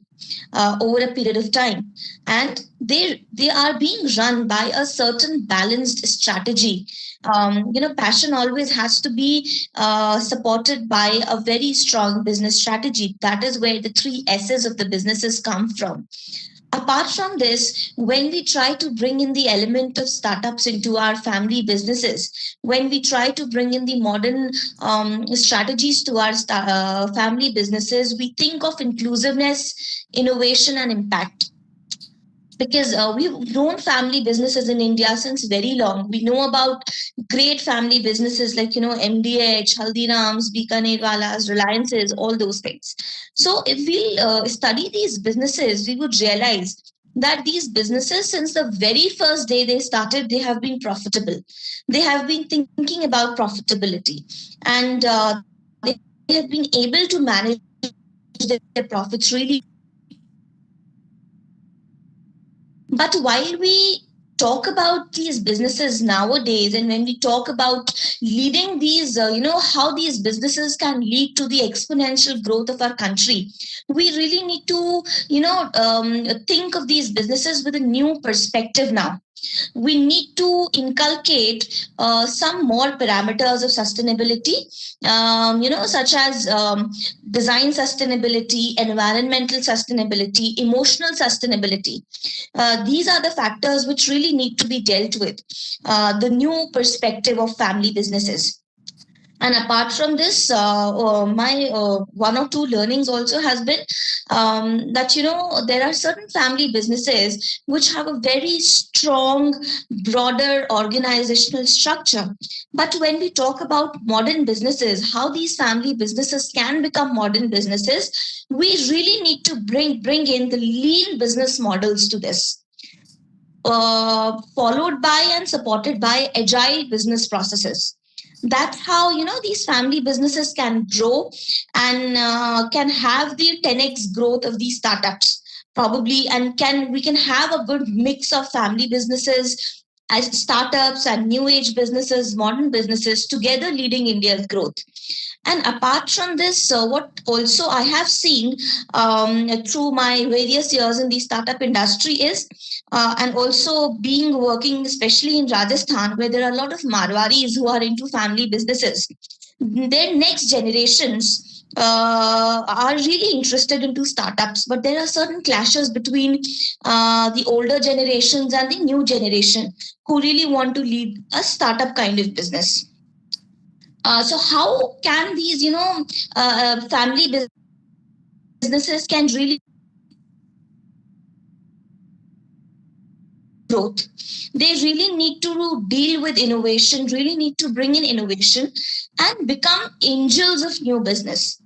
over a period of time, and they are being run by a certain balanced strategy. Passion always has to be supported by a very strong business strategy. That is where the 3 S's of the businesses come from. Apart from this, when we try to bring in the element of startups into our family businesses, when we try to bring in the modern strategies to our family businesses, we think of inclusiveness, innovation, and impact. Because we've known family businesses in India since very long. We know about great family businesses like, MDH, Haldirams, Bikanerwalas, Reliances, all those things. So if we study these businesses, we would realize that these businesses, since the very first day they started, they have been profitable. They have been thinking about profitability, and they have been able to manage their profits really. But while we talk about these businesses nowadays, and when we talk about leading these, how these businesses can lead to the exponential growth of our country, we really need to, think of these businesses with a new perspective now. We need to inculcate some more parameters of sustainability, such as design sustainability, environmental sustainability, emotional sustainability. These are the factors which really need to be dealt with. The new perspective of family businesses. And apart from this, my 1 or 2 learnings also has been that, there are certain family businesses which have a very strong, broader organizational structure. But when we talk about modern businesses, how these family businesses can become modern businesses, we really need to bring in the lean business models to this. Followed by and supported by agile business processes. That's how these family businesses can grow and can have the 10x growth of these startups probably, and we can have a good mix of family businesses as startups and new age businesses, modern businesses together leading India's growth. And apart from this, what also I have seen through my various years in the startup industry is, and also working especially in Rajasthan, where there are a lot of Marwaris who are into family businesses. Their next generations are really interested into startups, but there are certain clashes between the older generations and the new generation who really want to lead a startup kind of business. So how can these, family businesses can really growth? They really need to deal with innovation, really need to bring in innovation and become angels of new business.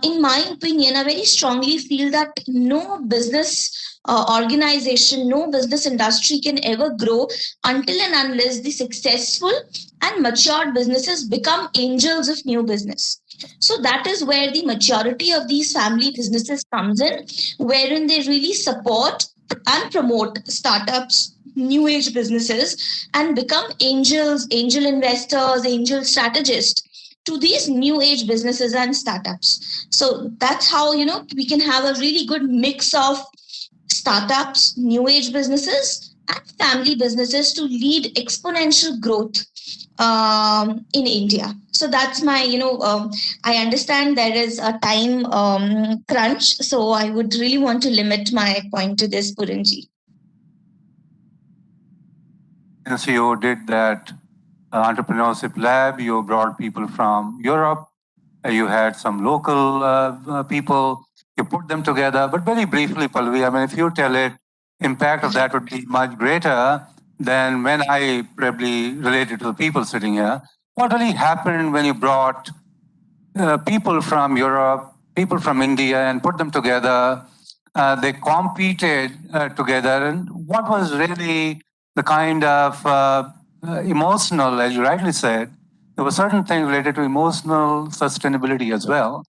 In my opinion, I very strongly feel that no business organization, no business industry can ever grow until and unless the successful and matured businesses become angels of new business. So that is where the maturity of these family businesses comes in, wherein they really support and promote startups, new age businesses, and become angels, angel investors, angel strategists to these new age businesses and startups. So that's how, we can have a really good mix of startups, new age businesses, and family businesses to lead exponential growth in India. So that's my, I understand there is a time crunch, so I would really want to limit my point to this, Puranji. Since you did that entrepreneurship lab, you brought people from Europe, you had some local people, you put them together, but very briefly, Pallavi, I mean, if you tell it, impact of that would be much greater than when I probably related to the people sitting here. What really happened when you brought people from Europe, people from India, and put them together? They competed together, and what was really the kind of emotional, as you rightly said, there were certain things related to emotional sustainability as well.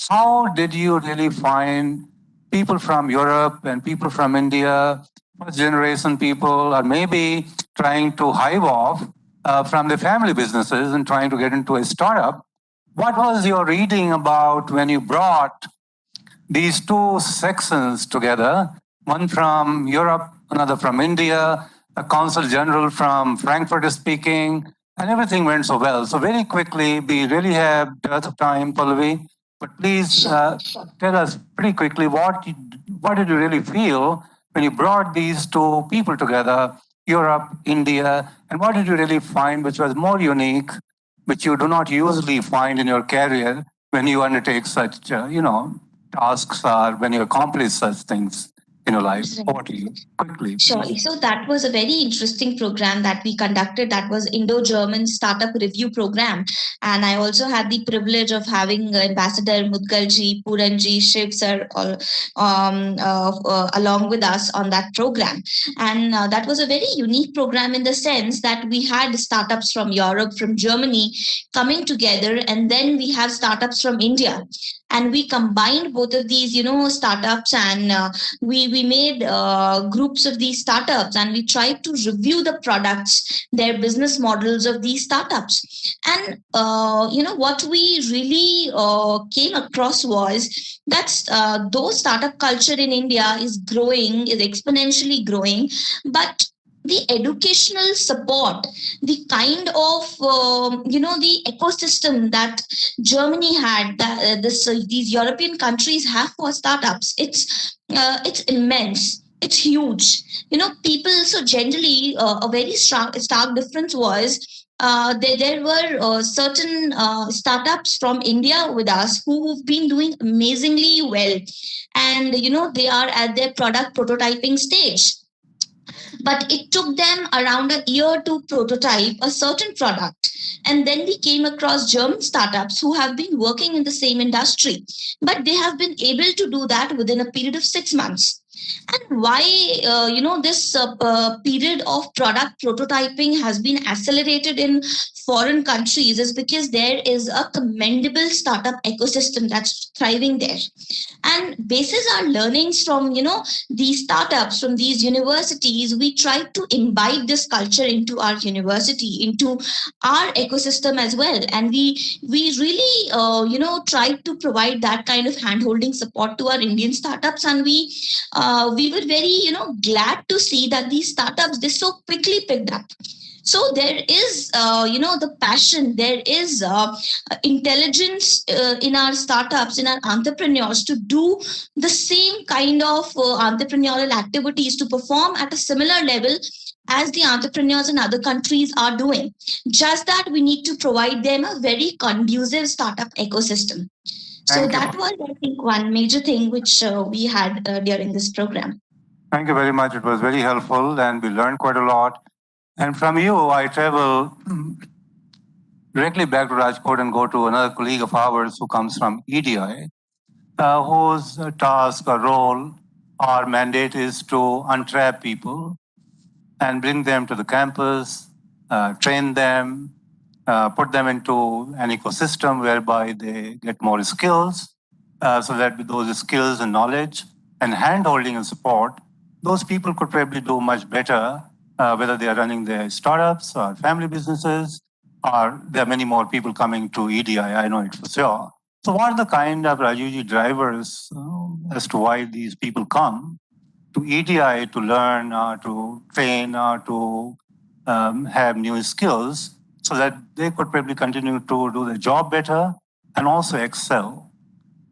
How did you really find people from Europe and people from India, first generation people, or maybe trying to hive off from the family businesses and trying to get into a startup? What was your reading about when you brought these two sections together, one from Europe, another from India, a consul general from Frankfurt is speaking, and everything went so well. So very quickly, we really have dearth of time, Pallavi, but please tell us pretty quickly what did you really feel when you brought these two people together, Europe, India, and what did you really find which was more unique, which you do not usually find in your career when you undertake such, tasks or when you accomplish such things in your life? Over to you, quickly. Surely. So that was a very interesting program that we conducted. That was Indo-German Startup Review Program. And I also had the privilege of having Ambassador Mudgalji, Puranji, Shiv sir along with us on that program. And that was a very unique program in the sense that we had startups from Europe, from Germany coming together, and then we have startups from India. And we combined both of these, startups, and we made groups of these startups, and we tried to review the products, their business models of these startups. And, what we really came across was that though startup culture in India is growing, is exponentially growing, but the educational support, the kind of the ecosystem that Germany had, that these European countries have for startups, it's immense. It's huge. People. So generally, a very stark difference was there were certain startups from India with us who've been doing amazingly well, and they are at their product prototyping stage. But it took them around a year to prototype a certain product. And then we came across German startups who have been working in the same industry, but they have been able to do that within a period of 6 months. And why this period of product prototyping has been accelerated in foreign countries is because there is a commendable startup ecosystem that's thriving there. And basis our learnings from these startups, from these universities, we try to imbibe this culture into our university, into our ecosystem as well. And we really try to provide that kind of hand-holding support to our Indian startups. And we were very glad to see that these startups, they so quickly picked up. So there is the passion, there is intelligence in our startups, in our entrepreneurs, to do the same kind of entrepreneurial activities, to perform at a similar level as the entrepreneurs in other countries are doing. Just that we need to provide them a very conducive startup ecosystem. So that was, I think, one major thing which we had during this program. Thank you very much. It was very helpful and we learned quite a lot. And from you, I travel directly back to Rajkot and go to another colleague of ours who comes from EDI, whose task or role or mandate is to untrap people and bring them to the campus, train them, put them into an ecosystem whereby they get more skills, so that with those skills and knowledge and hand-holding and support, those people could probably do much better, whether they are running their startups or family businesses, or there are many more people coming to EDI, I know it for sure. So what are the kind of Rajuji drivers as to why these people come to EDI to learn, to train, to have new skills, so that they could probably continue to do their job better and also excel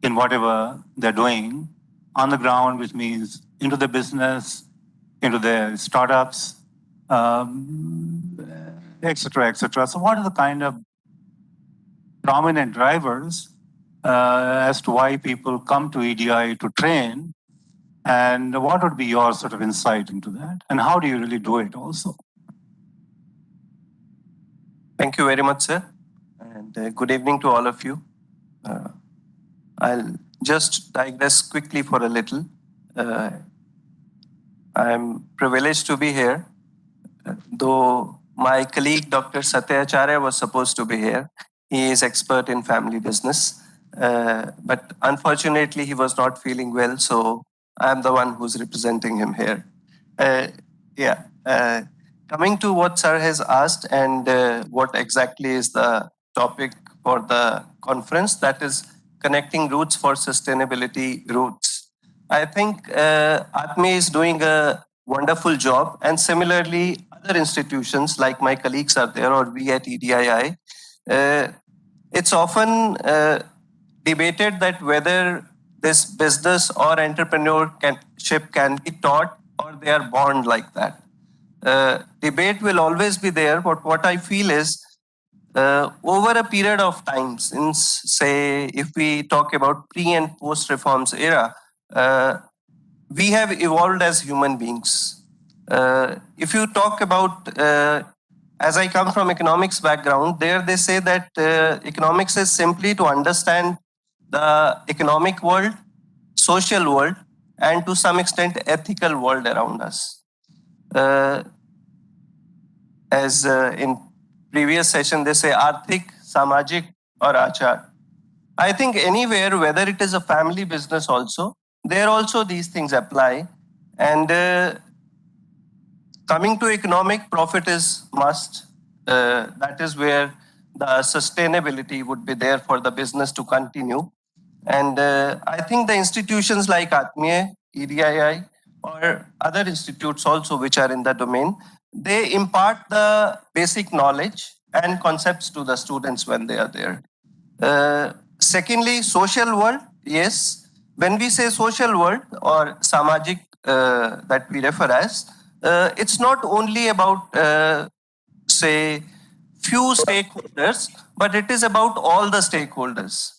in whatever they're doing on the ground, which means into the business, into their startups, et cetera, et cetera. So what are the kind of prominent drivers as to why people come to EDI to train? And what would be your sort of insight into that? And how do you really do it also? Thank you very much, sir. And good evening to all of you. I'll just digress quickly for a little. I'm privileged to be here, though my colleague, Dr. Satya Acharya, was supposed to be here. He is expert in family business, but unfortunately, he was not feeling well, so I'm the one who's representing him here. Coming to what sir has asked and what exactly is the topic for the conference, that is connecting roots for sustainability roots. I think Atmiya is doing a wonderful job, and similarly, other institutions like my colleagues are there, or we at EDII. It's often debated that whether this business or entrepreneurship can be taught or they are born like that. Debate will always be there, but what I feel is over a period of time, since say if we talk about pre and post reforms era, we have evolved as human beings. If you talk about, as I come from economics background, there they say that economics is simply to understand the economic world, social world, and to some extent ethical world around us. As in previous session, they say Arthik, Samajik, or Achar. I think anywhere, whether it is a family business also, there also these things apply. And coming to economic, profit is must. That is where the sustainability would be there for the business to continue. And I think the institutions like Atmiya, EDII, or other institutes also which are in the domain, they impart the basic knowledge and concepts to the students when they are there. Secondly, social world, yes. When we say social world or samajik that we refer as, it's not only about, say, few stakeholders, but it is about all the stakeholders,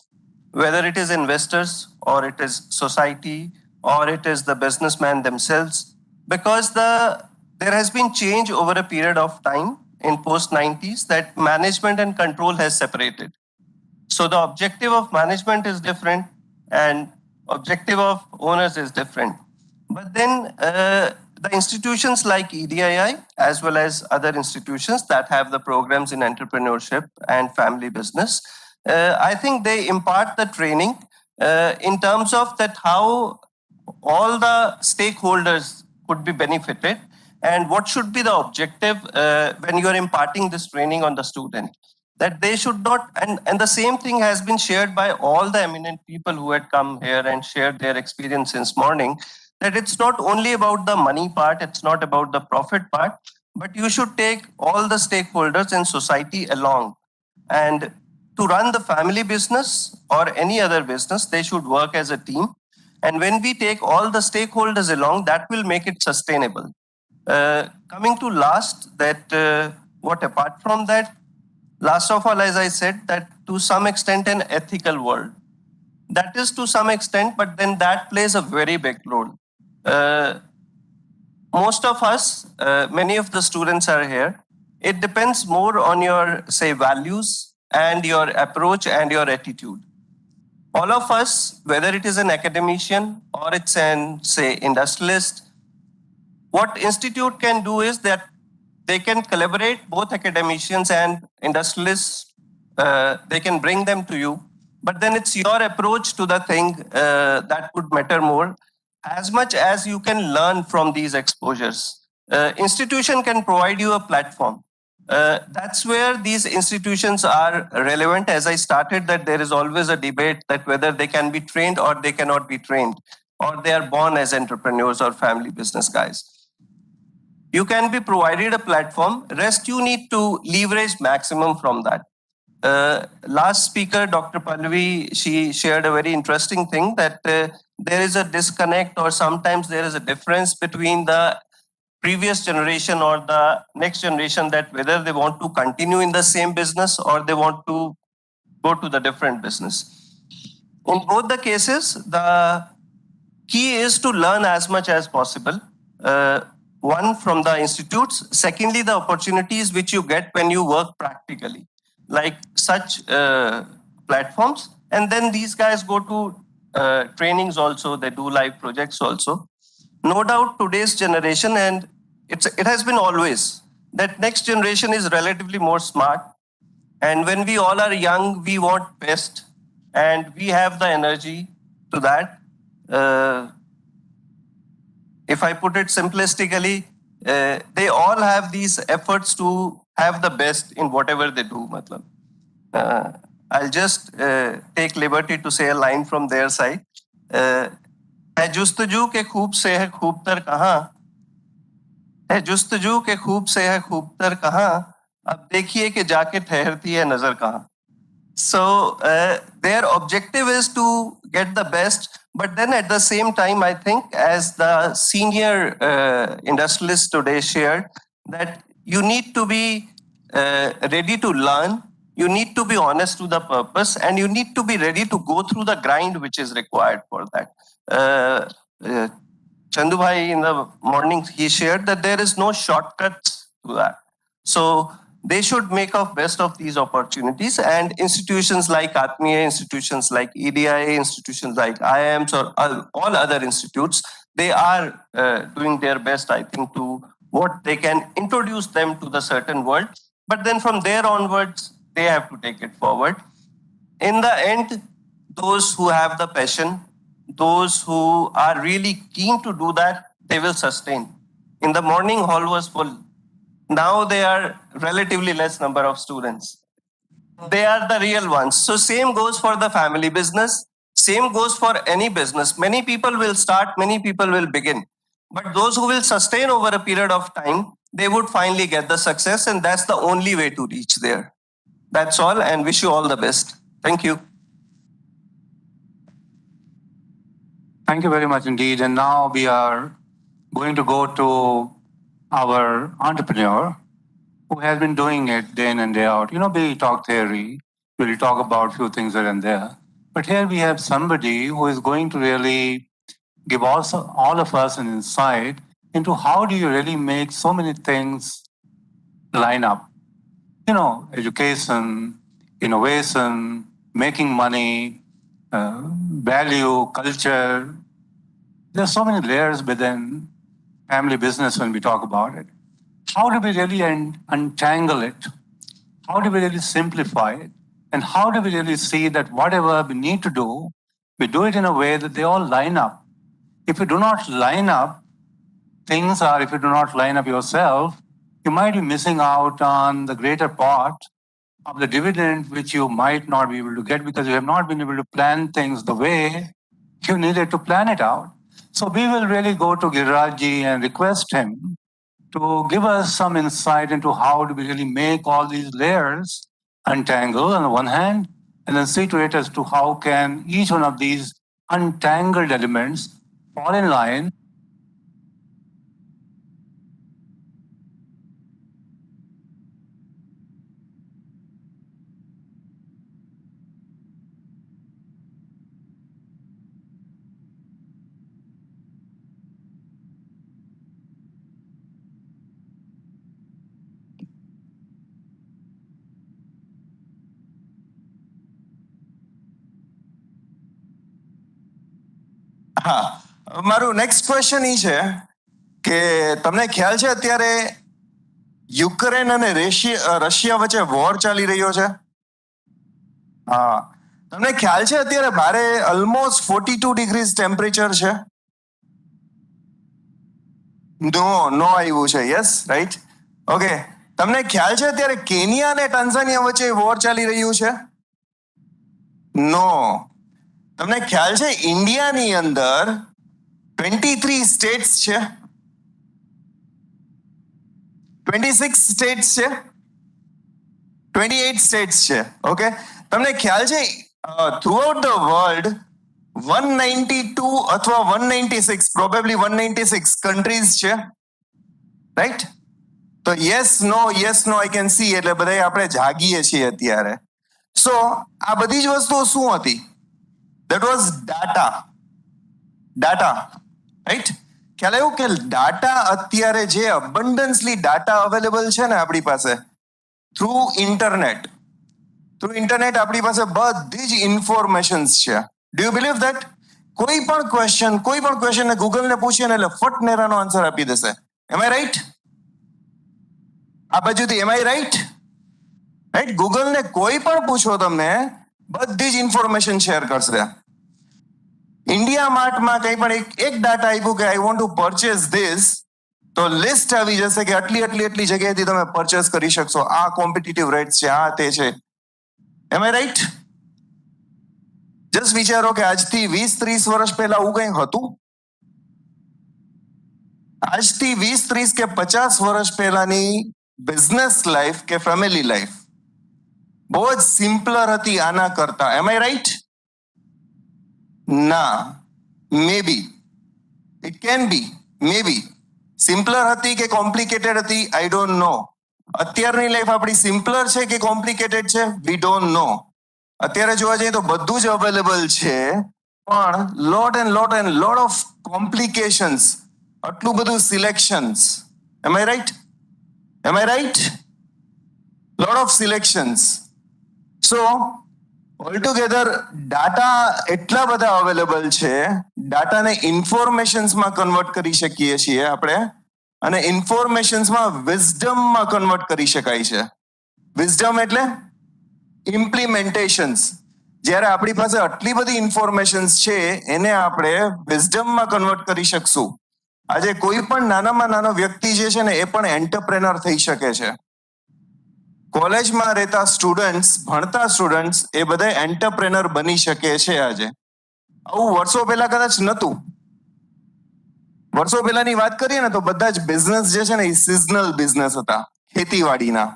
whether it is investors or it is society or it is the businessmen themselves, because there has been change over a period of time in post-90s that management and control has separated. So the objective of management is different and objective of owners is different. But then the institutions like EDII, as well as other institutions that have the programs in entrepreneurship and family business, I think they impart the training in terms of that how all the stakeholders could be benefited and what should be the objective when you are imparting this training on the student. That they should not, and the same thing has been shared by all the eminent people who had come here and shared their experience since morning, that it's not only about the money part, it's not about the profit part, but you should take all the stakeholders in society along. And to run the family business or any other business, they should work as a team. And when we take all the stakeholders along, that will make it sustainable. Coming to last, that what apart from that, last of all, as I said, that to some extent an ethical world. That is to some extent, but then that plays a very big role. Most of us, many of the students are here. It depends more on your, say, values and your approach and your attitude. All of us, whether it is an academician or it's an, say, industrialist, what institute can do is that they can collaborate, both academicians and industrialists, they can bring them to you. But then it's your approach to the thing that would matter more, as much as you can learn from these exposures. Institution can provide you a platform. That's where these institutions are relevant. As I started, that there is always a debate that whether they can be trained or they cannot be trained, or they are born as entrepreneurs or family business guys. You can be provided a platform, rest you need to leverage maximum from that. Last speaker, Dr. Pallavi, she shared a very interesting thing that there is a disconnect or sometimes there is a difference between the previous generation or the next generation, that whether they want to continue in the same business or they want to go to the different business. In both the cases, the key is to learn as much as possible. One, from the institutes. Secondly, the opportunities which you get when you work practically, like such platforms. And then these guys go to trainings also, they do live projects also. No doubt today's generation, and it has been always, that next generation is relatively more smart. And when we all are young, we want best. And we have the energy to that. If I put it simplistically, they all have these efforts to have the best in whatever they do. I'll just take liberty to say a line from their side. है जुस्तजू के खूब से है खूबतर कहाँ, है जुस्तजू के खूब से है खूबतर कहाँ, अब देखिए कि जाके ठहरती है नजर कहाँ. So their objective is to get the best, but then at the same time, I think, as the senior industrialist today shared, that you need to be ready to learn, you need to be honest to the purpose, and you need to be ready to go through the grind which is required for that. Chandu bhai in the morning, he shared that there is no shortcuts to that. So they should make of best of these opportunities, and institutions like Atmiya, institutions like EDI, institutions like IIMs or all other institutes, they are doing their best, I think, to what they can introduce them to the certain world. But then from there onwards, they have to take it forward. In the end, those who have the passion, those who are really keen to do that, they will sustain. In the morning, hall was full. Now they are relatively less number of students. They are the real ones. So same goes for the family business. Same goes for any business. Many people will start, many people will begin. But those who will sustain over a period of time, they would finally get the success, and that's the only way to reach there. That's all, and wish you all the best. Thank you. Thank you very much indeed. And now we are going to go to our entrepreneur who has been doing it day in and day out. You know, we talk theory, we'll talk about a few things here and there. But here we have somebody who is going to really give also all of us an insight into how do you really make so many things line up. You know, education, innovation, making money, value, culture, There are so many layers within family business when we talk about it. How do we really untangle it? How do we really simplify it? And how do we really see that whatever we need to do, we do it in a way that they all line up? If you do not line up things, or if you do not line up yourself, you might be missing out on the greater part of the dividend which you might not be able to get because you have not been able to plan things the way you needed to plan it out. So we will really go to Girirajji and request him to give us some insight into how do we really make all these layers untangle on the one hand, and then see to it as to how can each one of these untangled elements fall in line. હા, મારું next question એ છે કે તમને ખ્યાલ છે અત્યારે Ukraine અને Russia વચ્ચે વોર ચાલી રહ્યો છે? હા, તમને ખ્યાલ છે અત્યારે બારે ઓલમોસ્ટ 42 ડિગ્રીઝ ટેમ્પરેચર છે? નો આવ્યું છે. Yes, right. ઓકે, તમને ખ્યાલ છે અત્યારે કેન્યા અને ટાન્ઝાનિયા વચ્ચે વોર ચાલી રહ્યું છે? નો. તમને ખ્યાલ છે ઇન્ડિયાની અંદર 23 સ્ટેટ્સ છે, 26 સ્ટેટ્સ છે, 28 સ્ટેટ્સ છે. ઓકે, તમને ખ્યાલ છે થ્રુઆઉટ ધ વર્લ્ડ 192 અથવા 196 પ્રોબેબલી 196 કન્ટ્રીઝ છે, રાઈટ? તો yes no I can see એટલે બધા આપણે જાગીએ છીએ અત્યારે. સો આ બધી જ વસ્તુઓ શું હતી? That was data, right? ખ્યાલ આવ્યું કે ડાટા અત્યારે જે અબન્ડન્સલી ડાટા અવેલેબલ છે ને આપણી પાસે થ્રુ ઇન્ટરનેટ આપણી પાસે બધી જ ઇન્ફોર્મેશન્સ છે. Do you believe that? કોઈ પણ ક્વેશ્ચન ને ગૂગલ ને પૂછીએ ને એટલે ફટ નેરાનો આન્સર આપી દેશે. એમ આઈ રાઈટ? આ બાજુથી એમ આઈ રાઈટ? રાઈટ, ગૂગલ ને કોઈ પણ પૂછો તમને બધી જ ઇન્ફોર્મેશન શેર કરશે. ઇન્ડિયા માર્ટમાં કંઈ પણ એક ડાટા આપ્યું કે I want to purchase this, તો લિસ્ટ આવી જશે કે આટલી જગ્યાએથી તમે પરચેસ કરી શકશો, આ કોમ્પિટિટિવ રેટ્સ છે, આ તે છે. એમ આઈ રાઈટ? જસ્ટ વિચારો કે આજથી 20-30 વર્ષ પહેલા આવું કંઈ હતું? આજથી 20-30 કે 50 વર્ષ પહેલાની બિઝનેસ લાઈફ કે ફેમિલી લાઈફ બહુ જ સિમ્પલર હતી આના કરતા. Am I right? ના, maybe it can be, maybe simpler હતી કે કોમ્પ્લિકેટેડ હતી, આઈ ડોન્ટ નો. અત્યારની લાઈફ આપણી સિમ્પલર છે કે કોમ્પ્લિકેટેડ છે? We don't know. અત્યારે જોવા જઈએ તો બધું જ અવેલેબલ છે, પણ લોટ ઓફ કોમ્પ્લિકેશન્સ, આટલું બધું selections. Am I right? Lot of selections. So altogether data એટલા બધા અવેલેબલ છે, ડાટાને ઇન્ફોર્મેશન્સમાં કન્વર્ટ કરી શકીએ છીએ આપણે, અને ઇન્ફોર્મેશન્સમાં વિઝડમમાં કન્વર્ટ કરી શકાય છે. વિઝડમ એટલે ઇમ્પ્લિમેન્ટેશન્સ. જ્યારે આપણી પાસે આટલી બધી ઇન્ફોર્મેશન્સ છે એને આપણે વિઝડમમાં કન્વર્ટ કરી શકશું. આજે કોઈ પણ નાનામાં નાનો વ્યક્તિ જે છે ને એ પણ એન્ટરપ્રેનર થઈ શકે છે. કોલેજમાં રહેતા સ્ટુડન્ટ્સ, ભણતા સ્ટુડન્ટ્સ એ બધા એન્ટરપ્રેનર બની શકે છે આજે. આવું વર્ષો પહેલા કદાચ નહોતું. વર્ષો પહેલાની વાત કરીએ ને તો બધા જ બિઝનેસ જે છે ને એ સિઝનલ બિઝનેસ હતા, ખેતીવાડીના.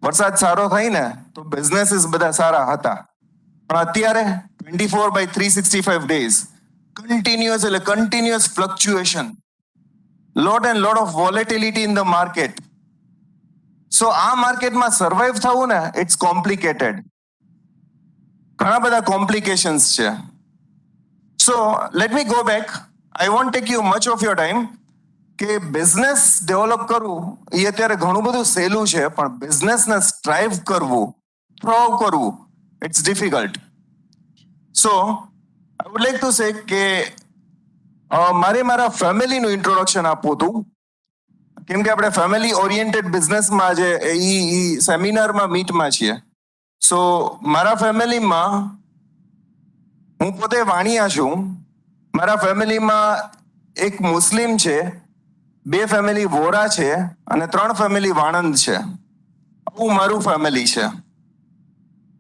વરસાદ સારો થાય ને તો બિઝનેસીસ બધા સારા હતા. પણ અત્યારે 24/365 days continuous fluctuation, lot of volatility in the market. So આ માર્કેટમાં સર્વાઈવ થવું ને ઇટ્સ કોમ્પ્લિકેટેડ. ઘણા બધા કોમ્પ્લિકેશન્સ છે. So let me go back. I want tech you much of your time. કે બિઝનેસ ડેવલપ કરવું એ અત્યારે ઘણું બધું સહેલું છે, પણ બિઝનેસને સ્ટ્રાઇવ કરવું, થ્રોવ કરવું, it's difficult. So I would like to say કે મારે મારા ફેમિલીનું ઇન્ટ્રોડક્શન આપવું હતું કેમ કે આપણે ફેમિલી ઓરિએન્ટેડ બિઝનેસમાં આજે ઈ સેમિનારમાં મીટમાં છીએ. સો મારા ફેમિલીમાં હું પોતે વાણિયા છું. મારા ફેમિલીમાં એક મુસ્લિમ છે, 2 ફેમિલી વોરા છે અને 3 ફેમિલી વાણંદ છે. આવું મારું ફેમિલી છે.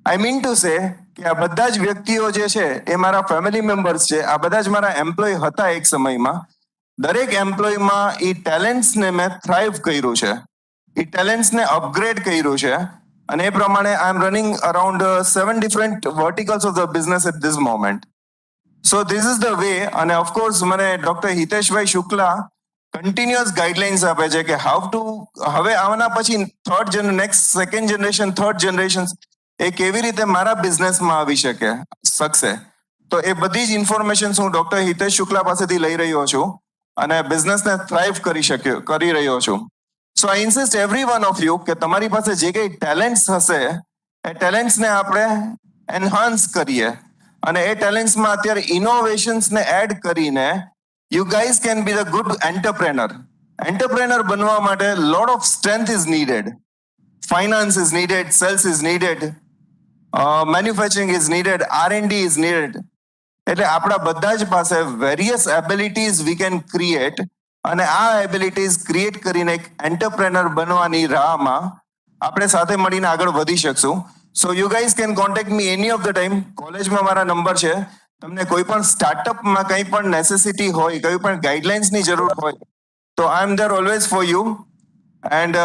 આઈ મીન ટુ સે કે આ બધા જ વ્યક્તિઓ જે છે એ મારા ફેમિલી મેમ્બર્સ છે. આ બધા જ મારા એમ્પ્લોય હતા એક સમયમાં. દરેક એમ્પ્લોયમાં એ ટેલેન્ટ્સને મેં થ્રાઇવ કર્યું છે, એ ટેલેન્ટ્સને અપગ્રેડ કર્યું છે અને એ પ્રમાણે I am running around 7 different verticals of the business at this moment. So this is the way. અને ઓફકોર્સ મને doctor Hiteshbhai Shukla continuous guidelines આપે છે કે હાઉ ટુ હવે આના પછી next second generation, third generation એ કેવી રીતે મારા બિઝનેસમાં આવી શકશે. તો એ બધી જ ઇન્ફોર્મેશન હું ડોક્ટર હિતેશ શુક્લા પાસેથી લઈ રહ્યો છું અને બિઝનેસને થ્રાઇવ કરી રહ્યો છું. So I insist every one of you કે તમારી પાસે જે કંઈ ટેલેન્ટ્સ હશે એ ટેલેન્ટ્સને આપણે એન્હાન્સ કરીએ અને એ ટેલેન્ટ્સમાં અત્યારે ઇનોવેશન્સને એડ કરીને you guys can be the good entrepreneur. Entrepreneur બનવા માટે lot of strength is needed, finance is needed, sales is needed, manufacturing is needed, R&D is needed. એટલે આપણા બધા જ પાસે various abilities we can create અને આ એબિલિટીઝ ક્રિએટ કરીને એક એન્ટરપ્રેનર બનવાની રાહમાં આપણે સાથે મળીને આગળ વધી શકશું. So you guys can contact me any of the time. કોલેજમાં મારા નંબર છે. તમને કોઈ પણ સ્ટાર્ટઅપમાં કંઈ પણ નેસેસિટી હોય, કોઈ પણ ગાઈડલાઇન્સની જરૂર હોય તો I am there always for you. And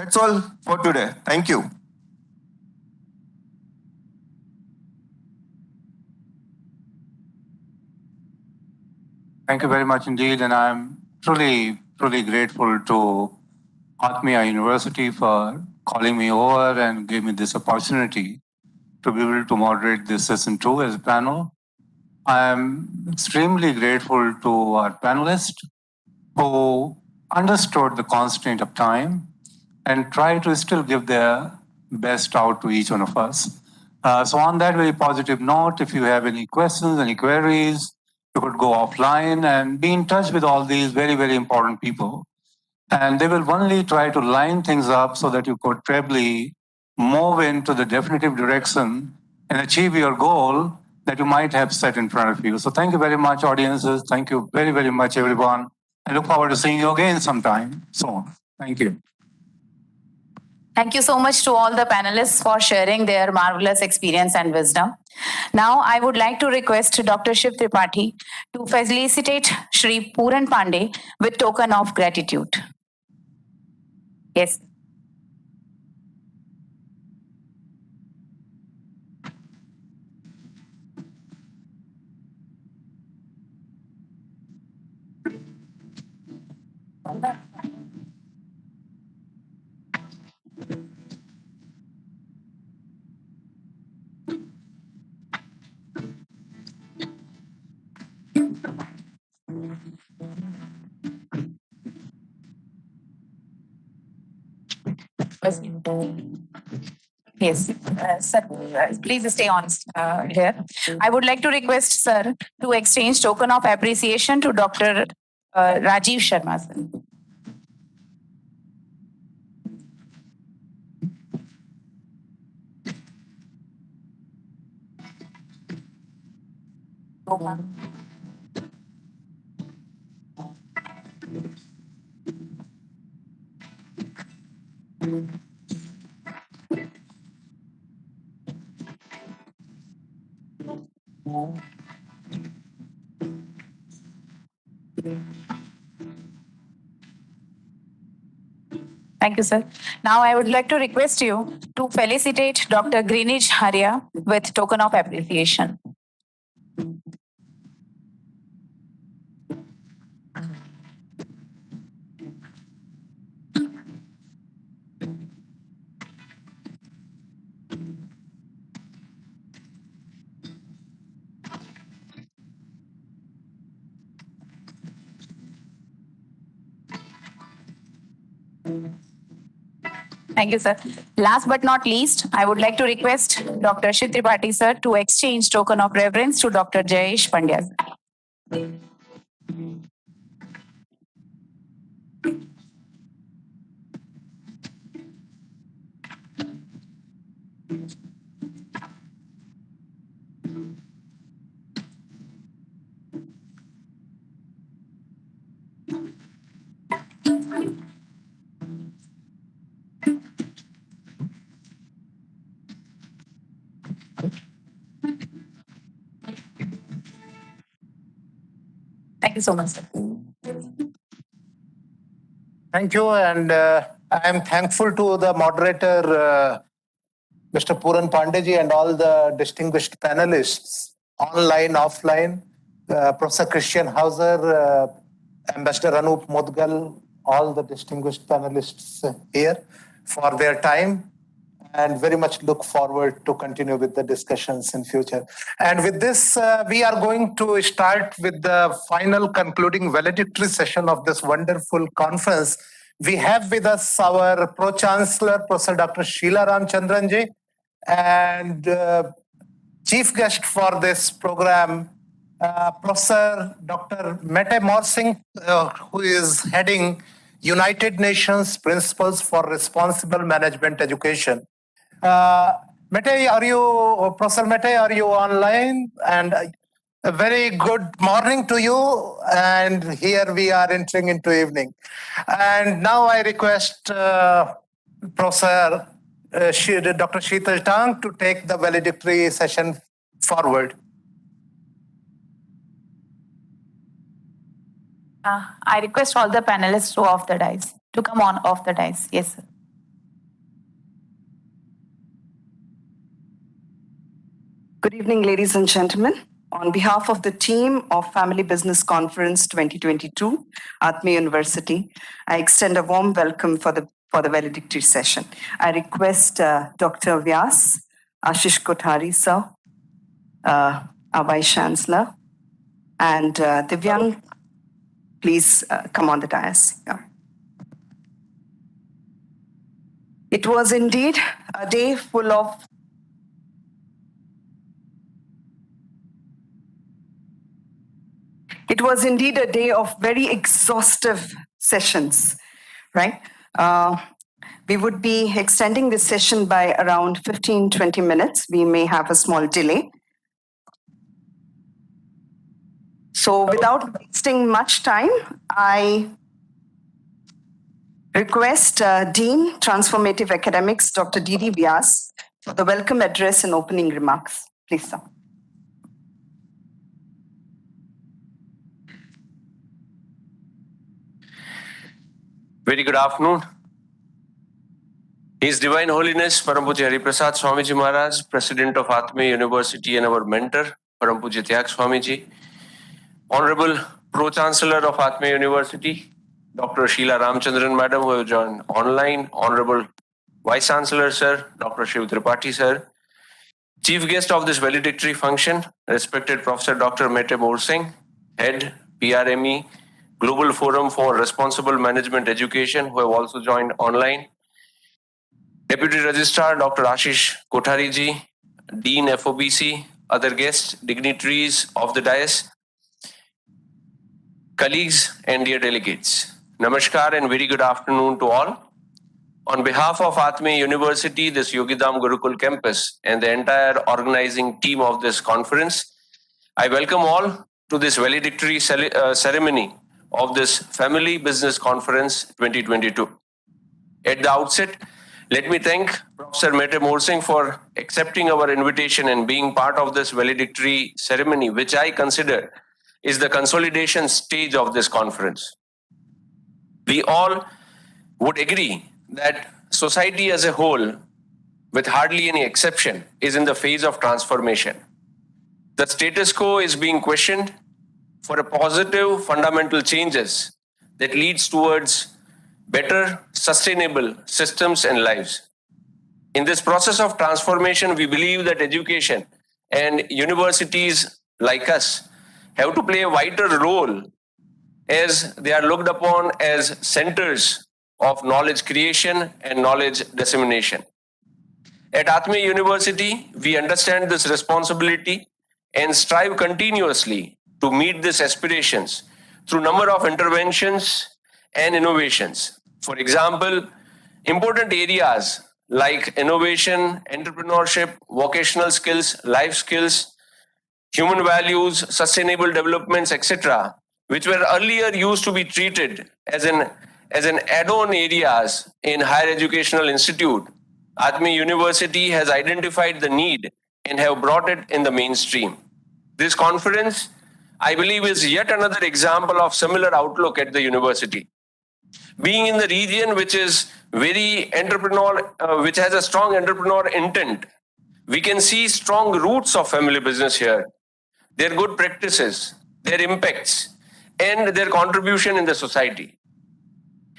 that's all for today. Thank you. Thank you very much indeed, and I'm truly grateful to Atmiya University for calling me over and gave me this opportunity to be able to moderate this session too as a panel. I am extremely grateful to our panelists who understood the constraint of time and tried to still give their best out to each one of us. So on that very positive note, if you have any questions, any queries, you could go offline and be in touch with all these very important people. And they will only try to line things up so that you could trebly move into the definitive direction and achieve your goal that you might have set in front of you. So thank you very much, audiences. Thank you very much, everyone. I look forward to seeing you again sometime soon. Thank you. Thank you so much to all the panelists for sharing their marvelous experience and wisdom. Now, I would like to request Dr. Shiv Tripathi to felicitate Shri Puran Pandey with token of gratitude. Yes. Yes, sir, please stay on here. I would like to request sir to exchange token of appreciation to Dr. Rajiv Sharma. Sir. Thank you, sir. Now I would like to request you to felicitate Dr. Greenidge Haria with token of appreciation. Thank you, sir. Last but not least, I would like to request Dr. Shiv Tripathi, sir, to exchange token of reverence to Dr. Jayesh Pandya. Thank you so much, sir. Thank you, and I am thankful to the moderator, Mr. Puran Pandeji, and all the distinguished panelists, online, offline, Professor Christian Hauser, Ambassador Anup Modgal, all the distinguished panelists here for their time, and very much look forward to continue with the discussions in future. And with this, we are going to start with the final concluding valedictory session of this wonderful conference. We have with us our Pro-Chancellor, Professor Dr. Sheila Ramchandranji, and chief guest for this program, Professor Dr. Mette Morsing, who is heading United Nations Principles for Responsible Management Education. Mette, Professor Mette, are you online? And a very good morning to you. And here we are entering into evening. And now I request Professor Dr. Sheetal Tang to take the valedictory session forward. I request all the panelists to come on off the dais. Yes, sir. Good evening, ladies and gentlemen. On behalf of the team of Family Business Conference 2022, Atmiya University, I extend a warm welcome for the valedictory session. I request Dr. Vyas, Ashish Kothari sir, our Vice Chancellor, and Divyang, please come on the dais. Yeah. It was indeed a day full of It was indeed a day of very exhaustive sessions, right? We would be extending this session by around 15-20 minutes. We may have a small delay. So without wasting much time, I request Dean, Transformative Academics, Dr. D.D. Vyas, for the welcome address and opening remarks. Please, sir. Very good afternoon. His Divine Holiness Param Pujya Hari Prasad Swamiji Maharaj, President of Atmiya University and our mentor, Param Pujya Tyak Swamiji, Honorable Pro-Chancellor of Atmiya University, Dr. Sheila Ramchandran Madam, who have joined online, Honorable Vice Chancellor Sir, Dr. Shiv Tripathi Sir, Chief Guest of this valedictory function, respected Professor Dr. Mette Morsing, Head, PRME, Global Forum for Responsible Management Education, who have also joined online, Deputy Registrar Dr. Ashish Kothari ji, Dean FOBC, other guests, dignitaries of the dais, colleagues and dear delegates. Namaskar and very good afternoon to all. On behalf of Atmiya University, this Yogidham Gurukul campus and the entire organizing team of this conference, I welcome all to this valedictory ceremony of this Family Business Conference 2022. At the outset, let me thank Professor Mette Morsing for accepting our invitation and being part of this valedictory ceremony, which I consider is the consolidation stage of this conference. We all would agree that society as a whole, with hardly any exception, is in the phase of transformation. The status quo is being questioned for a positive fundamental changes that leads towards better, sustainable systems and lives. In this process of transformation, we believe that education and universities like us have to play a vital role as they are looked upon as centers of knowledge creation and knowledge dissemination. At Atmiya University, we understand this responsibility and strive continuously to meet these aspirations through number of interventions and innovations. For example, important areas like innovation, entrepreneurship, vocational skills, life skills, human values, sustainable developments, etc., which were earlier used to be treated as an add-on areas in higher educational institute, Atmiya University has identified the need and have brought it in the mainstream. This conference, I believe, is yet another example of similar outlook at the university. Being in the region which is very which has a strong entrepreneur intent, we can see strong roots of family business here, their good practices, their impacts, and their contribution in the society.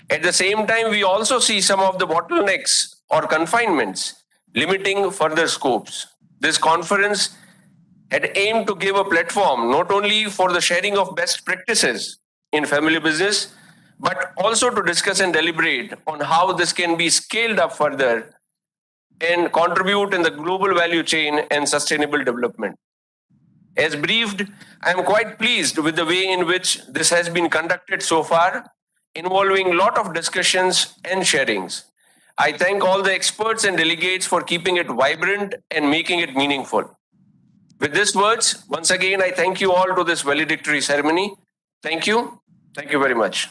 At the same time, we also see some of the bottlenecks or confinements limiting further scopes. This conference had aimed to give a platform not only for the sharing of best practices in family business, but also to discuss and deliberate on how this can be scaled up further and contribute in the global value chain and sustainable development. As briefed, I am quite pleased with the way in which this has been conducted so far, involving a lot of discussions and sharings. I thank all the experts and delegates for keeping it vibrant and making it meaningful. With these words, once again, I thank you all to this valedictory ceremony. Thank you. Thank you very much.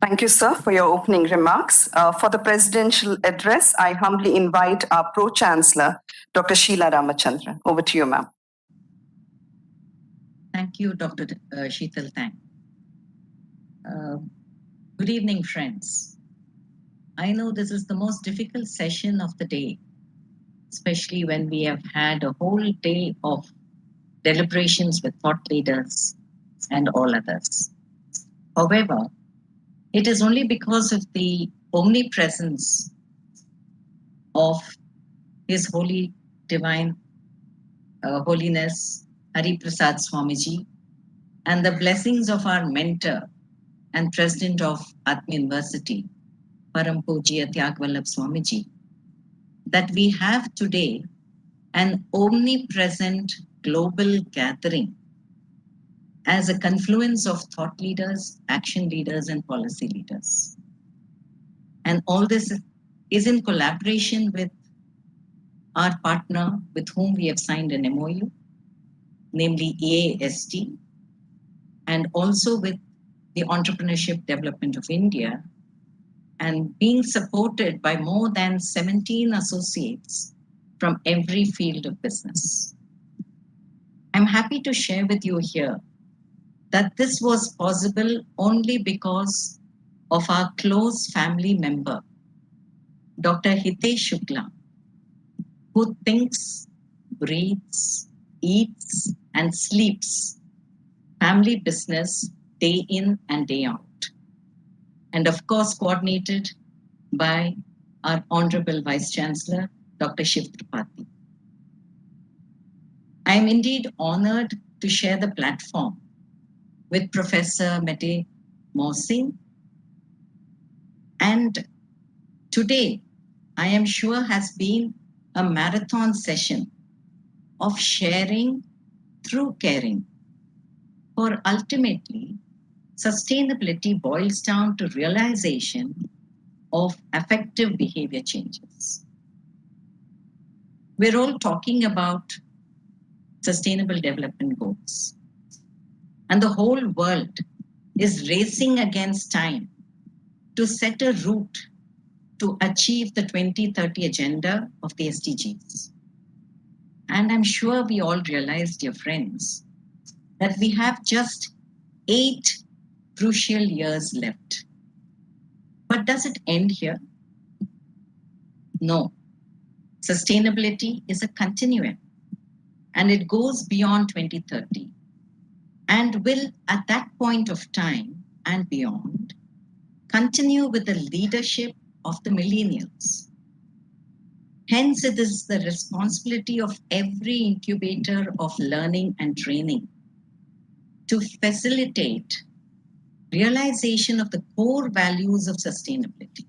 Thank you, sir, for your opening remarks. For the presidential address, I humbly invite our Pro-Chancellor, Dr. Sheila Ramachandran. Over to you, ma'am. Thank you, Dr. Sheetal Tang. Good evening, friends. I know this is the most difficult session of the day, especially when we have had a whole day of deliberations with thought leaders and all others. However, it is only because of the omnipresence of His Holy Divine Holiness Hari Prasad Swamiji and the blessings of our mentor and president of Atmiya University, Param Pujya Tyagvallabh Swamiji, that we have today an omnipresent global gathering as a confluence of thought leaders, action leaders, and policy leaders. And all this is in collaboration with our partner with whom we have signed an MOU, namely EASD, and also with the Entrepreneurship Development of India, and being supported by more than 17 associates from every field of business. I'm happy to share with you here that this was possible only because of our close family member, Dr. Hitesh Shukla, who thinks, breathes, eats, and sleeps family business day in and day out. And of course, coordinated by our Honorable Vice Chancellor, Dr. Shiv Tripathi. I am indeed honored to share the platform with Professor Mete Mohsin. And today, I am sure has been a marathon session of sharing through caring. For ultimately, sustainability boils down to realization of effective behavior changes. We're all talking about sustainable development goals. And the whole world is racing against time to set a route to achieve the 2030 agenda of the SDGs. And I'm sure we all realize, dear friends, that we have just 8 crucial years left. But does it end here? No. Sustainability is a continuum, and it goes beyond 2030 and will, at that point of time and beyond, continue with the leadership of the millennials. Hence, it is the responsibility of every incubator of learning and training to facilitate realization of the core values of sustainability.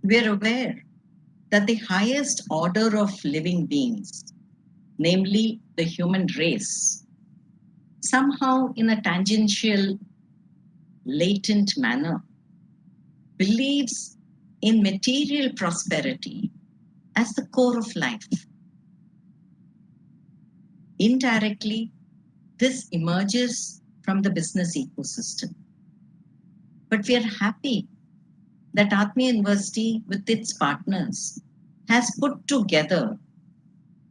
We are aware that the highest order of living beings namely the human race, somehow in a tangential, latent manner, believes in material prosperity as the core of life. Indirectly, this emerges from the business ecosystem. But we are happy that Atmiya University, with its partners, has put together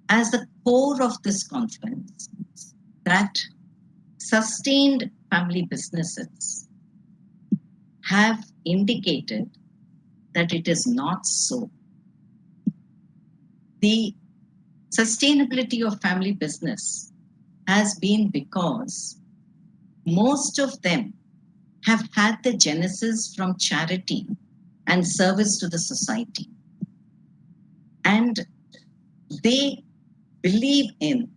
as the core of this conference that sustained family businesses have indicated that it is not so. The sustainability of family business has been because most of them have had the genesis from charity and service to the society. And they believe in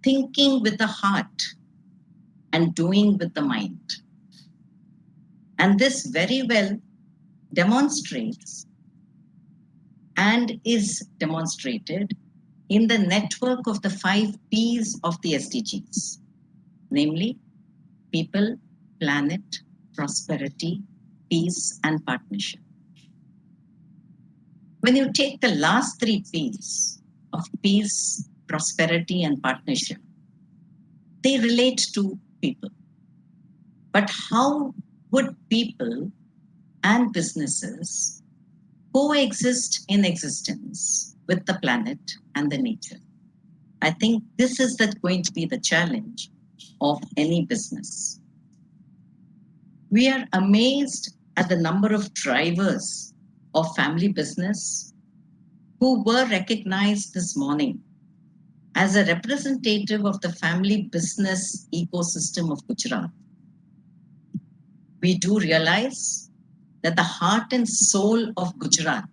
thinking with the heart and doing with the mind. And this very well demonstrates and is demonstrated in the network of the 5 Ps of the SDGs, namely people, planet, prosperity, peace, and partnership. When you take the last 3 Ps of peace, prosperity, and partnership, they relate to people. But how would people and businesses coexist in existence with the planet and the nature? I think this is going to be the challenge of any business. We are amazed at the number of drivers of family business who were recognized this morning as a representative of the family business ecosystem of Gujarat. We do realize that the heart and soul of Gujarat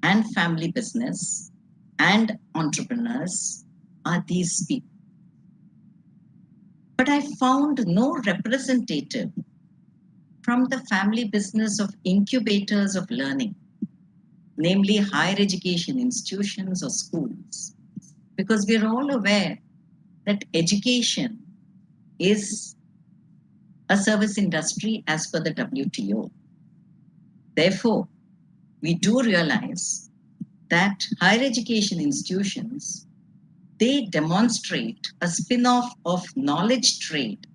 and family business and entrepreneurs are these people. But I found no representative from the family business of incubators of learning, namely higher education institutions or schools, because we're all aware that education is a service industry as per the WTO. Therefore, we do realize that higher education institutions, they demonstrate a spin-off of knowledge trade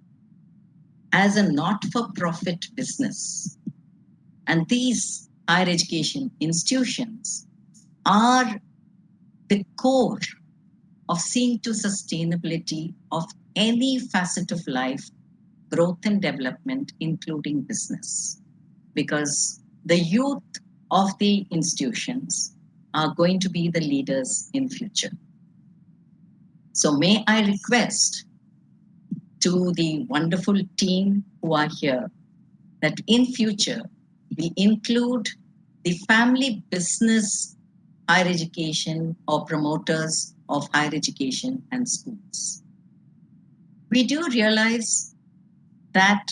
as a not-for-profit business. And these higher education institutions are the core of seeing to sustainability of any facet of life, growth and development, including business. Because the youth of the institutions are going to be the leaders in future. So may I request to the wonderful team who are here that in future we include the family business higher education or promoters of higher education and schools. We do realize that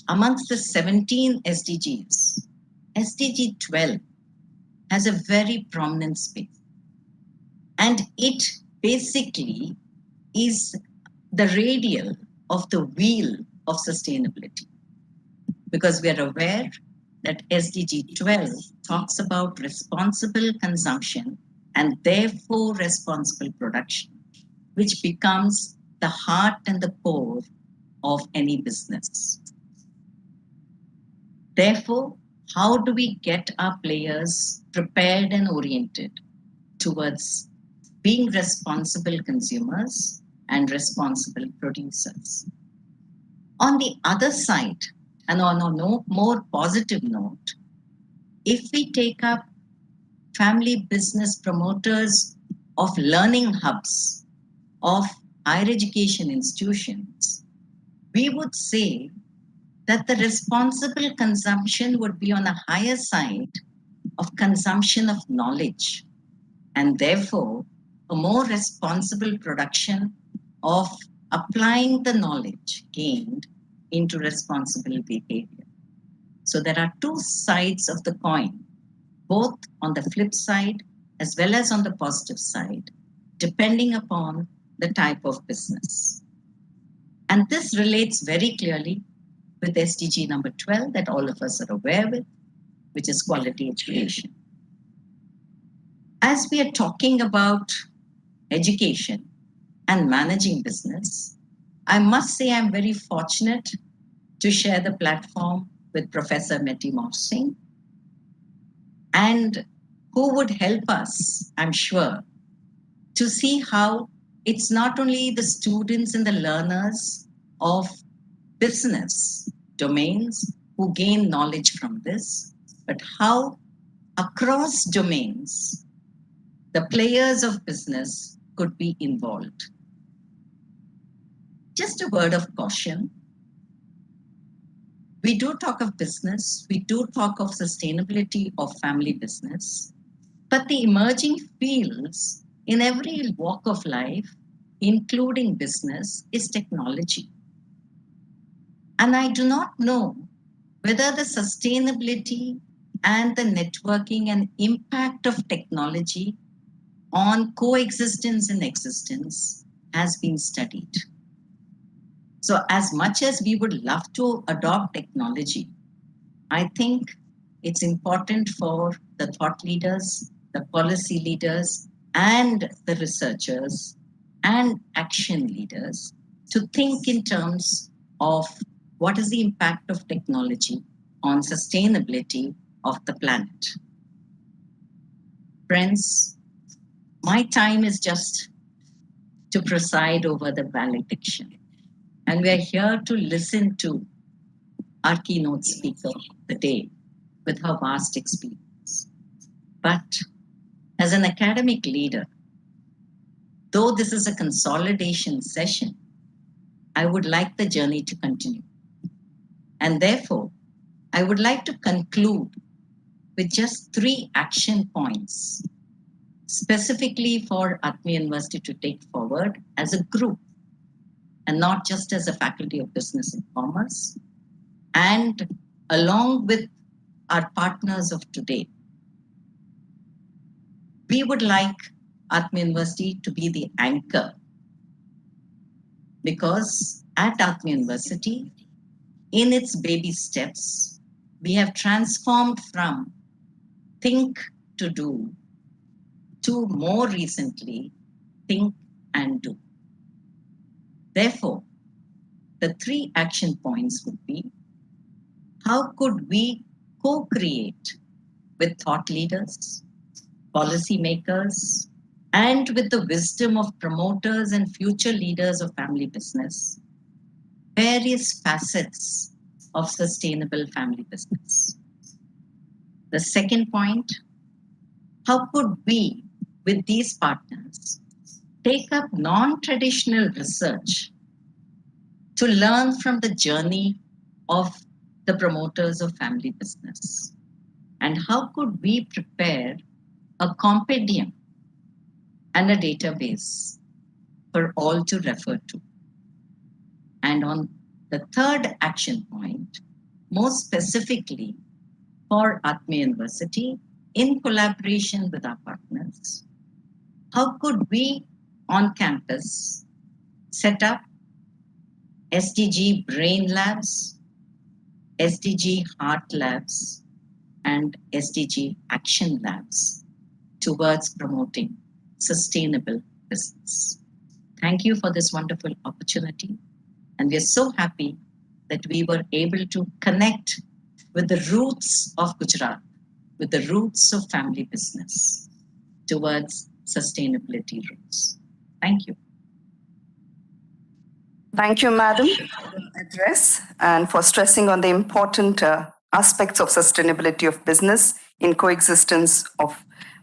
amongst the 17 SDGs, SDG 12 has a very prominent space. And it basically is the radial of the wheel of sustainability. Because we are aware that SDG 12 talks about responsible consumption and therefore responsible production, which becomes the heart and the core of any business. Therefore, how do we get our players prepared and oriented towards being responsible consumers and responsible producers? On the other side, and on a more positive note, if we take up family business promoters of learning hubs, of higher education institutions, we would say that the responsible consumption would be on a higher side of consumption of knowledge, and therefore a more responsible production of applying the knowledge gained into responsible behavior. So there are 2 sides of the coin, both on the flip side as well as on the positive side, depending upon the type of business. And this relates very clearly with SDG number 12 that all of us are aware with, which is quality education. As we are talking about education and managing business, I must say I'm very fortunate to share the platform with Professor Metimor Singh, and who would help us, I'm sure, to see how it's not only the students and the learners of business domains who gain knowledge from this, but how across domains the players of business could be involved. Just a word of caution. We do talk of business, we do talk of sustainability of family business, but the emerging fields in every walk of life, including business, is technology. And I do not know whether the sustainability and the networking and impact of technology on coexistence and existence has been studied. So as much as we would love to adopt technology, I think it's important for the thought leaders, the policy leaders, and the researchers and action leaders to think in terms of what is the impact of technology on sustainability of the planet. Friends, my time is just to preside over the valediction. And we are here to listen to our keynote speaker of the day with her vast experience. But as an academic leader, though this is a consolidation session, I would like the journey to continue. And therefore, I would like to conclude with just 3 action points, specifically for Atmiya University to take forward as a group, and not just as a Faculty of Business and Commerce, and along with our partners of today. We would like Atmiya University to be the anchor, because at Atmiya University, in its baby steps, we have transformed from think to do to more recently think and do. Therefore, the 3 action points would be: how could we co-create with thought leaders, policymakers, and with the wisdom of promoters and future leaders of family business, various facets of sustainable family business? The second point, how could we, with these partners, take up non-traditional research to learn from the journey of the promoters of family business? And how could we prepare a compendium and a database for all to refer to? And on the third action point, more specifically for Atmiya University, in collaboration with our partners, how could we on campus set up SDG Brain Labs, SDG Heart Labs, and SDG Action Labs towards promoting sustainable business? Thank you for this wonderful opportunity. And we are so happy that we were able to connect with the roots of Gujarat, with the roots of family business towards sustainability roots. Thank you. Thank you, Madam, for the address and for stressing on the important aspects of sustainability of business in coexistence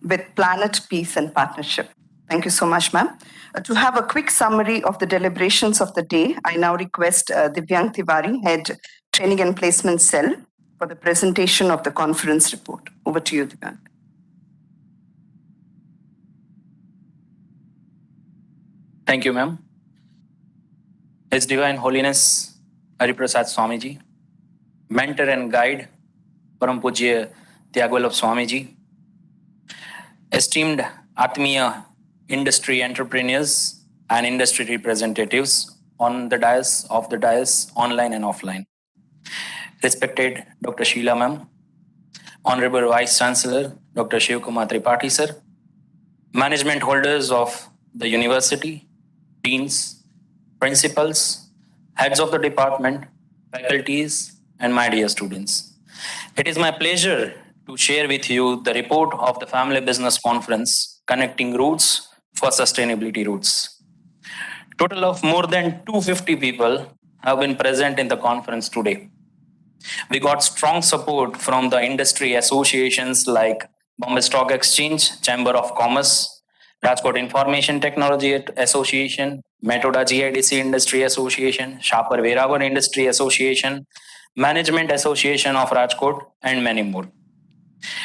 with planet, peace, and partnership. Thank you so much, ma'am. To have a quick summary of the deliberations of the day, I now request Divyang Tiwari, Head Training and Placement Cell, for the presentation of the conference report. Over to you, Divyang. Thank you, ma'am. His Divine Holiness Hariprasad Swamiji, mentor and guide, Param Pujya Tyagvallabh Swamiji, esteemed Atmiya industry entrepreneurs and industry representatives on the dais, online and offline. Respected Dr. Sheila Ma'am, Honorable Vice Chancellor Dr. Shiv Kumar Tripathi Sir, management holders of the university, deans, principals, heads of the department, faculties, and my dear students. It is my pleasure to share with you the report of the Family Business Conference, Connecting Roots for Sustainability Roots. Total of more than 250 people have been present in the conference today. We got strong support from the industry associations like Bombay Stock Exchange, Chamber of Commerce, Rajkot Information Technology Association, Metoda GIDC Industry Association, Shapar Veravan Industry Association, Management Association of Rajkot, and many more.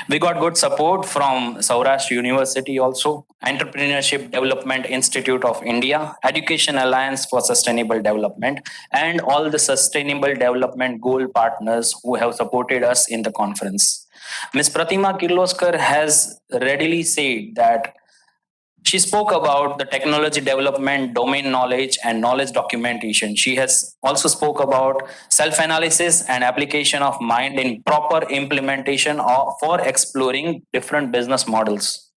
We got good support from Saurashtra University also, Entrepreneurship Development Institute of India, Education Alliance for Sustainable Development, and all the Sustainable Development Goal partners who have supported us in the conference. Ms. Pratima Kirloskar has readily said that she spoke about the technology development, domain knowledge, and knowledge documentation. She has also spoke about self-analysis and application of mind in proper implementation for exploring different business models.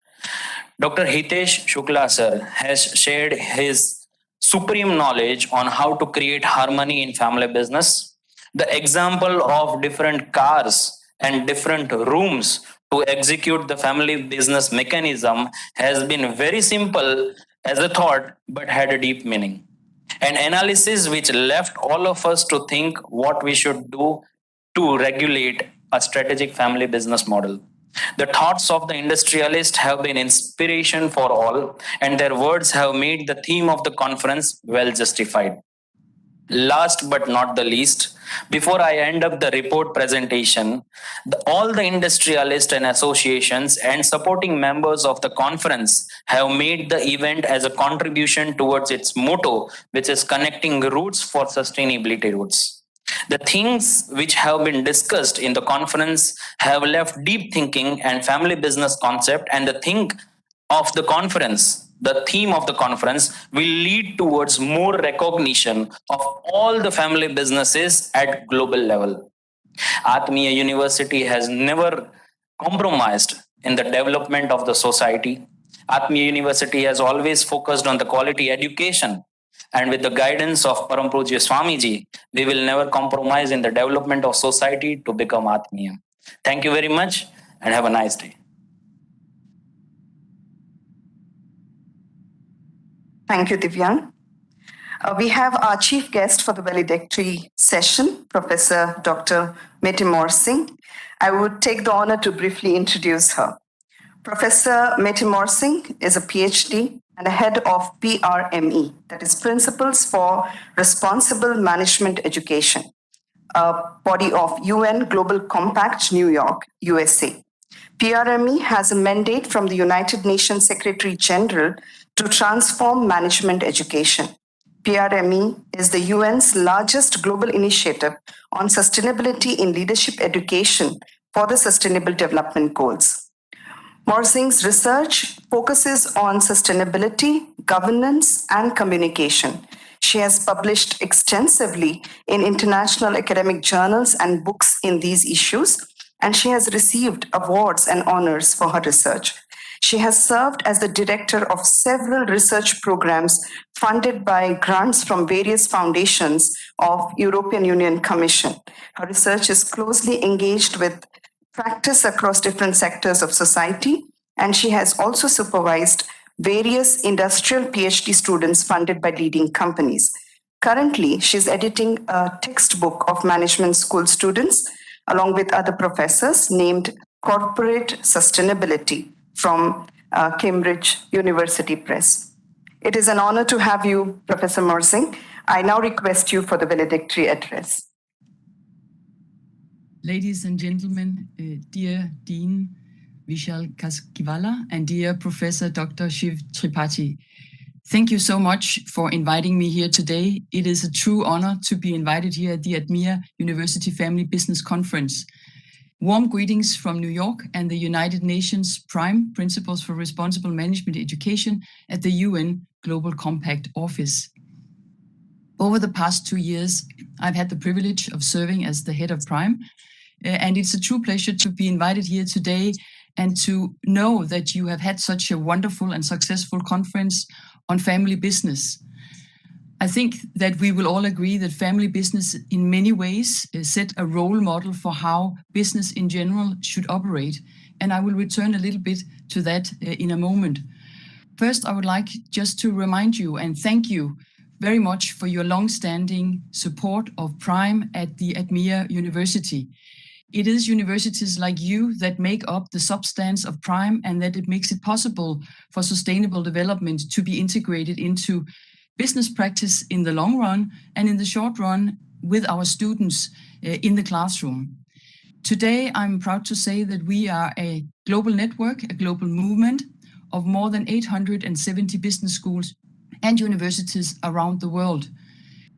Dr. Hitesh Shukla sir has shared his supreme knowledge on how to create harmony in family business. The example of different cars and different rooms to execute the family business mechanism has been very simple as a thought, but had a deep meaning. An analysis which left all of us to think what we should do to regulate a strategic family business model. The thoughts of the industrialist have been inspiration for all, and their words have made the theme of the conference well justified. Last but not the least, before I end up the report presentation, all the industrialists and associations and supporting members of the conference have made the event as a contribution towards its motto, which is connecting roots for sustainability roots. The things which have been discussed in the conference have left deep thinking and family business concept, and the thing of the conference, the theme of the conference will lead towards more recognition of all the family businesses at global level. Atmiya University has never compromised in the development of the society. Atmiya University has always focused on the quality education, and with the guidance of Param Pujya Swamiji, we will never compromise in the development of society to become Atmiya. Thank you very much and have a nice day. Thank you, Divyang. We have our chief guest for the valedictory session, Professor Dr. Metimor Singh. I would take the honor to briefly introduce her. Professor Metimor Singh is a PhD and a head of PRME, that is Principles for Responsible Management Education, a body of UN Global Compact, New York, USA. PRME has a mandate from the United Nations Secretary General to transform management education. PRME is the UN's largest global initiative on sustainability in leadership education for the Sustainable Development Goals. Morsingh's research focuses on sustainability, governance, and communication. She has published extensively in international academic journals and books in these issues, and she has received awards and honors for her research. She has served as the director of several research programs funded by grants from various foundations of European Union Commission. Her research is closely engaged with practice across different sectors of society, and she has also supervised various industrial PhD students funded by leading companies. Currently, she's editing a textbook of management school students along with other professors named Corporate Sustainability from Cambridge University Press. It is an honor to have you, Professor Morsing. I now request you for the valedictory address. Ladies and gentlemen, dear Dean Vishal Kaskiwala and dear Professor Dr. Shiv Tripathi, thank you so much for inviting me here today. It is a true honor to be invited here at the Atmiya University Family Business Conference. Warm greetings from New York and the United Nations Prime Principles for Responsible Management Education at the UN Global Compact Office. Over the past 2 years, I've had the privilege of serving as the head of Prime, and it's a true pleasure to be invited here today and to know that you have had such a wonderful and successful conference on family business. I think that we will all agree that family business in many ways set a role model for how business in general should operate. And I will return a little bit to that in a moment. First, I would like just to remind you and thank you very much for your long-standing support of Prime at the Atmiya University. It is universities like you that make up the substance of Prime and that it makes it possible for sustainable development to be integrated into business practice in the long run and in the short run with our students in the classroom. Today, I'm proud to say that we are a global network, a global movement of more than 870 business schools and universities around the world.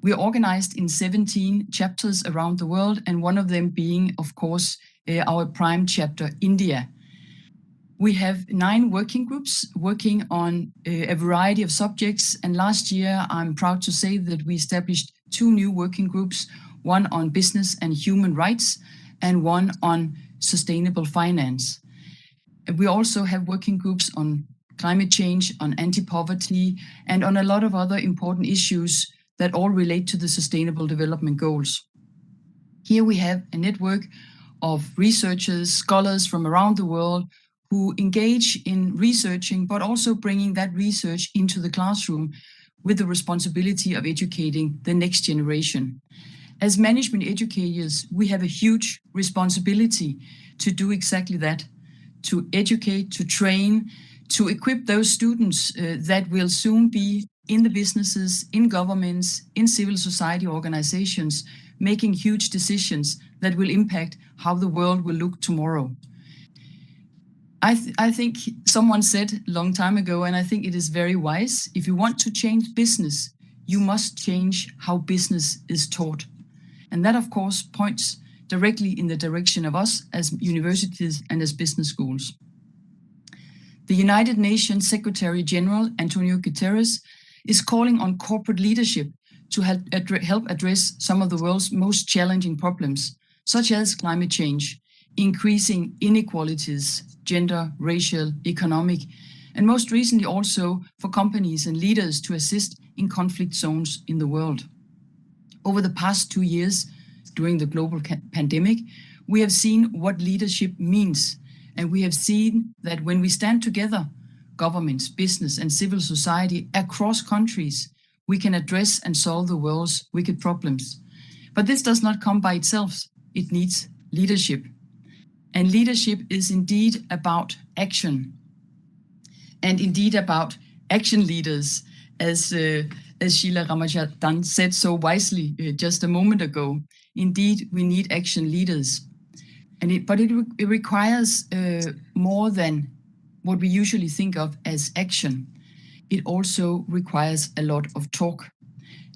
We are organized in 17 chapters around the world, and one of them being, of course, our Prime chapter, India. We have 9 working groups working on a variety of subjects. And last year, I'm proud to say that we established 2 new working groups, one on business and human rights, and one on sustainable finance. We also have working groups on climate change, on anti-poverty, and on a lot of other important issues that all relate to the Sustainable Development Goals. Here we have a network of researchers, scholars from around the world who engage in researching, but also bringing that research into the classroom with the responsibility of educating the next generation. As management educators, we have a huge responsibility to do exactly that, to educate, to train, to equip those students that will soon be in the businesses, in governments, in civil society organizations, making huge decisions that will impact how the world will look tomorrow. I think someone said a long time ago, and I think it is very wise, if you want to change business, you must change how business is taught. And that, of course, points directly in the direction of us as universities and as business schools. The United Nations Secretary General, Antonio Guterres, is calling on corporate leadership to help address some of the world's most challenging problems, such as climate change, increasing inequalities, gender, racial, economic, and most recently also for companies and leaders to assist in conflict zones in the world. Over the past 2 years, during the global pandemic, we have seen what leadership means. And we have seen that when we stand together, governments, business, and civil society across countries, we can address and solve the world's wicked problems. But this does not come by itself. It needs leadership. And leadership is indeed about action. And indeed about action leaders, as Sheila Ramajadan said so wisely just a moment ago. Indeed, we need action leaders. But it requires more than what we usually think of as action. It also requires a lot of talk.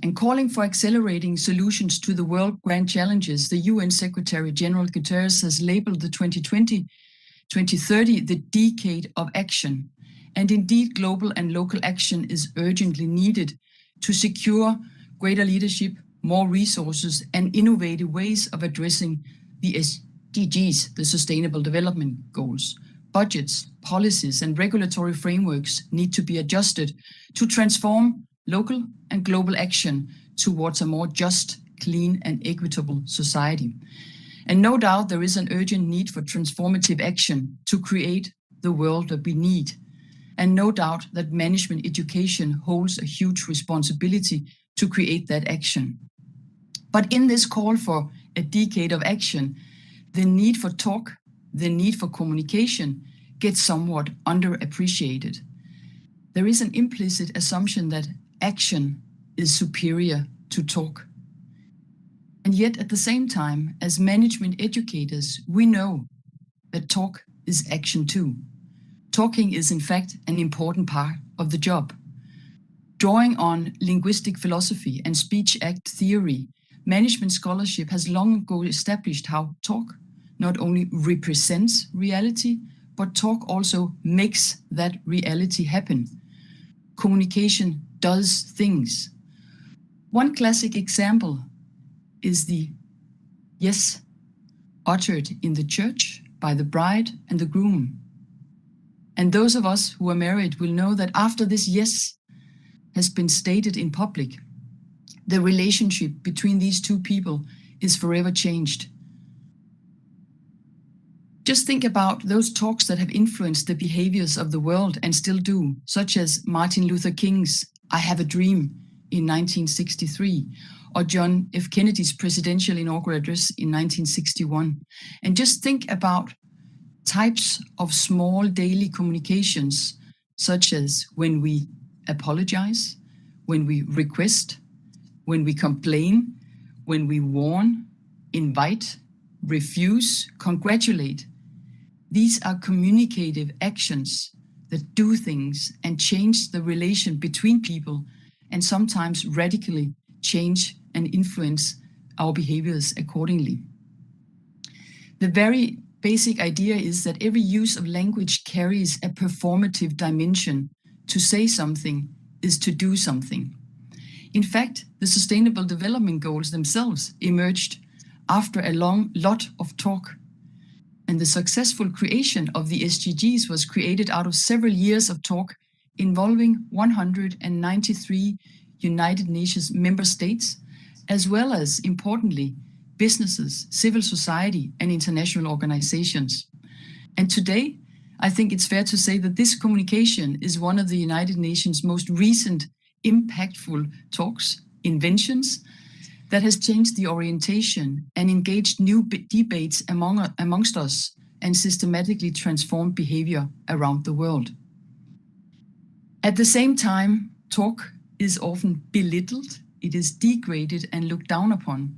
And calling for accelerating solutions to the world grand challenges, the UN Secretary General Guterres has labeled the 2020-2030 the decade of action. And indeed, global and local action is urgently needed to secure greater leadership, more resources, and innovative ways of addressing the SDGs, the Sustainable Development Goals. Budgets, policies, and regulatory frameworks need to be adjusted to transform local and global action towards a more just, clean, and equitable society. And no doubt there is an urgent need for transformative action to create the world that we need. And no doubt that management education holds a huge responsibility to create that action. But in this call for a decade of action, the need for talk, the need for communication gets somewhat underappreciated. There is an implicit assumption that action is superior to talk. And yet at the same time, as management educators, we know that talk is action too. Talking is in fact an important part of the job. Drawing on linguistic philosophy and speech act theory, management scholarship has long ago established how talk, not only represents reality, but talk also makes that reality happen. Communication does things. One classic example is the yes uttered in the church by the bride and the groom. And those of us who are married will know that after this yes has been stated in public, the relationship between these two people is forever changed. Just think about those talks that have influenced the behaviors of the world and still do, such as Martin Luther King's I Have a Dream in 1963, or John F. Kennedy's presidential inaugural address in 1961. And just think about types of small daily communications, such as when we apologize, when we request, when we complain, when we warn, invite, refuse, congratulate. These are communicative actions that do things and change the relation between people, and sometimes radically change and influence our behaviors accordingly. The very basic idea is that every use of language carries a performative dimension. To say something is to do something. In fact, the Sustainable Development Goals themselves emerged after a long lot of talk. And the successful creation of the SDGs was created out of several years of talk involving 193 United Nations member states, as well as, importantly, businesses, civil society, and international organizations. And today, I think it's fair to say that this communication is one of the United Nations' most recent impactful talks, inventions, that has changed the orientation and engaged new debates amongst us and systematically transformed behavior around the world. At the same time, talk is often belittled, it is degraded and looked down upon.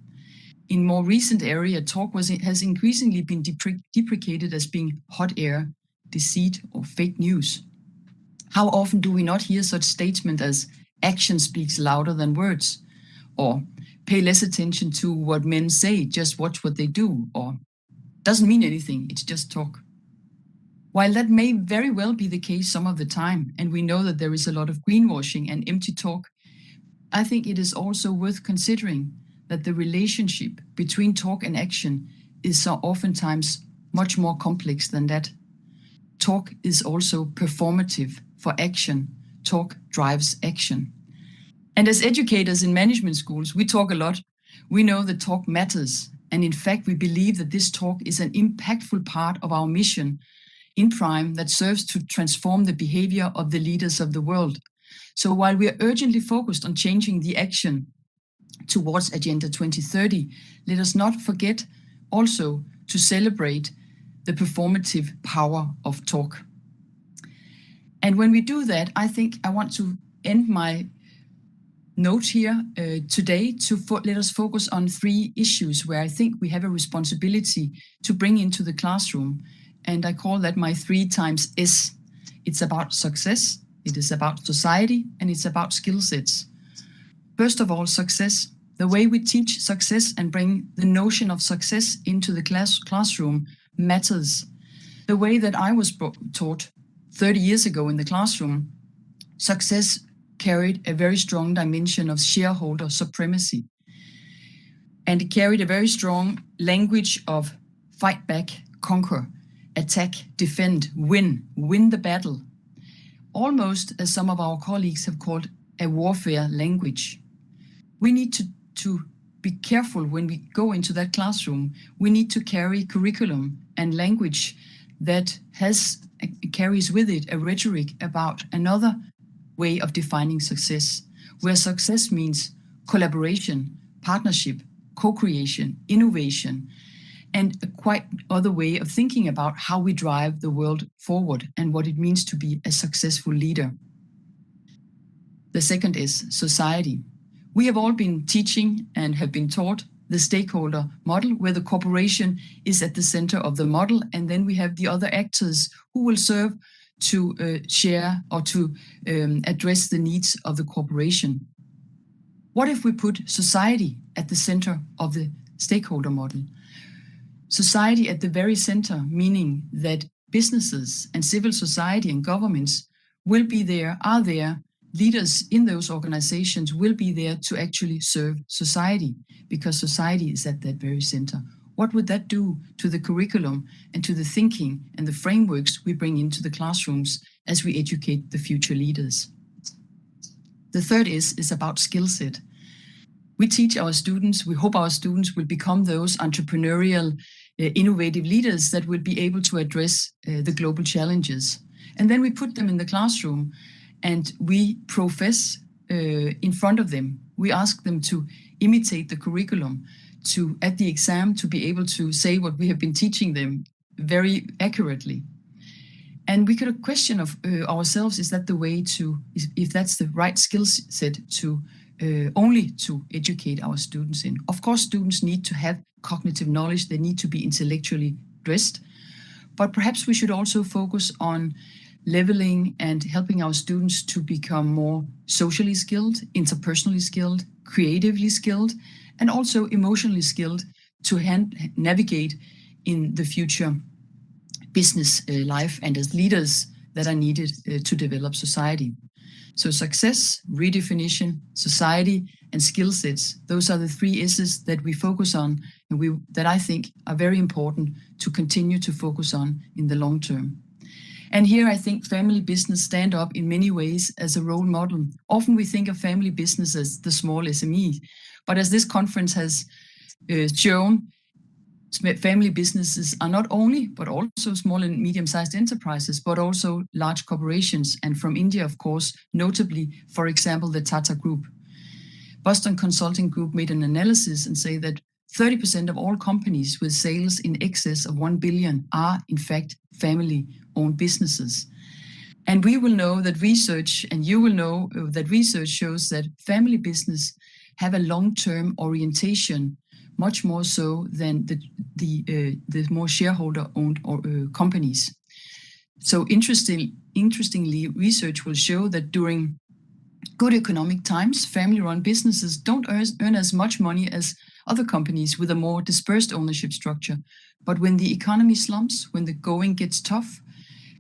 In more recent area, talk has increasingly been deprecated as being hot air, deceit, or fake news. How often do we not hear such statements as action speaks louder than words, or pay less attention to what men say, just watch what they do, or doesn't mean anything, it's just talk. While that may very well be the case some of the time, and we know that there is a lot of greenwashing and empty talk, I think it is also worth considering that the relationship between talk and action is so oftentimes much more complex than that. Talk is also performative for action. Talk drives action. And as educators in management schools, we talk a lot. We know that talk matters. And in fact, we believe that this talk is an impactful part of our mission in Prime that serves to transform the behavior of the leaders of the world. So while we are urgently focused on changing the action towards Agenda 2030, let us not forget also to celebrate the performative power of talk. And when we do that, I think I want to end my note here today to let us focus on 3 issues where I think we have a responsibility to bring into the classroom. And I call that my 3 times S. It's about success, it is about society, and it's about skill sets. First of all, success. The way we teach success and bring the notion of success into the classroom matters. The way that I was taught 30 years ago in the classroom, success carried a very strong dimension of shareholder supremacy. And it carried a very strong language of fight back, conquer, attack, defend, win the battle. Almost as some of our colleagues have called a warfare language. We need to be careful when we go into that classroom. We need to carry curriculum and language that carries with it a rhetoric about another way of defining success, where success means collaboration, partnership, co-creation, innovation, and a quite other way of thinking about how we drive the world forward and what it means to be a successful leader. The second is society. We have all been teaching and have been taught the stakeholder model, where the corporation is at the center of the model, and then we have the other actors who will serve to share or to address the needs of the corporation. What if we put society at the center of the stakeholder model? Society at the very center, meaning that businesses and civil society and governments will be there, are there, leaders in those organizations will be there to actually serve society, because society is at that very center. What would that do to the curriculum and to the thinking and the frameworks we bring into the classrooms as we educate the future leaders? The third is about skill set. We teach our students, we hope our students will become those entrepreneurial, innovative leaders that will be able to address the global challenges. And then we put them in the classroom and we profess in front of them. We ask them to imitate the curriculum, to, at the exam, to be able to say what we have been teaching them very accurately. And we could question of ourselves, is that the way to, if that's the right skill set to only to educate our students in? Of course, students need to have cognitive knowledge, they need to be intellectually dressed, but perhaps we should also focus on leveling and helping our students to become more socially skilled, interpersonally skilled, creatively skilled, and also emotionally skilled to navigate in the future business life and as leaders that are needed to develop society. So success, redefinition, society, and skill sets, those are the three S's that we focus on and that I think are very important to continue to focus on in the long term. And here I think family business stand up in many ways as a role model. Often we think of family business as the small SME, but as this conference has shown, family businesses are not only, but also small and medium-sized enterprises, but also large corporations. And from India, of course, notably, for example, the Tata Group. Boston Consulting Group made an analysis and say that 30% of all companies with sales in excess of 1 billion are, in fact, family-owned businesses. And we will know that research, and you will know that research shows that family business have a long-term orientation, much more so than the more shareholder-owned companies. So interestingly, research will show that during good economic times, family-run businesses don't earn as much money as other companies with a more dispersed ownership structure. But when the economy slumps, when the going gets tough,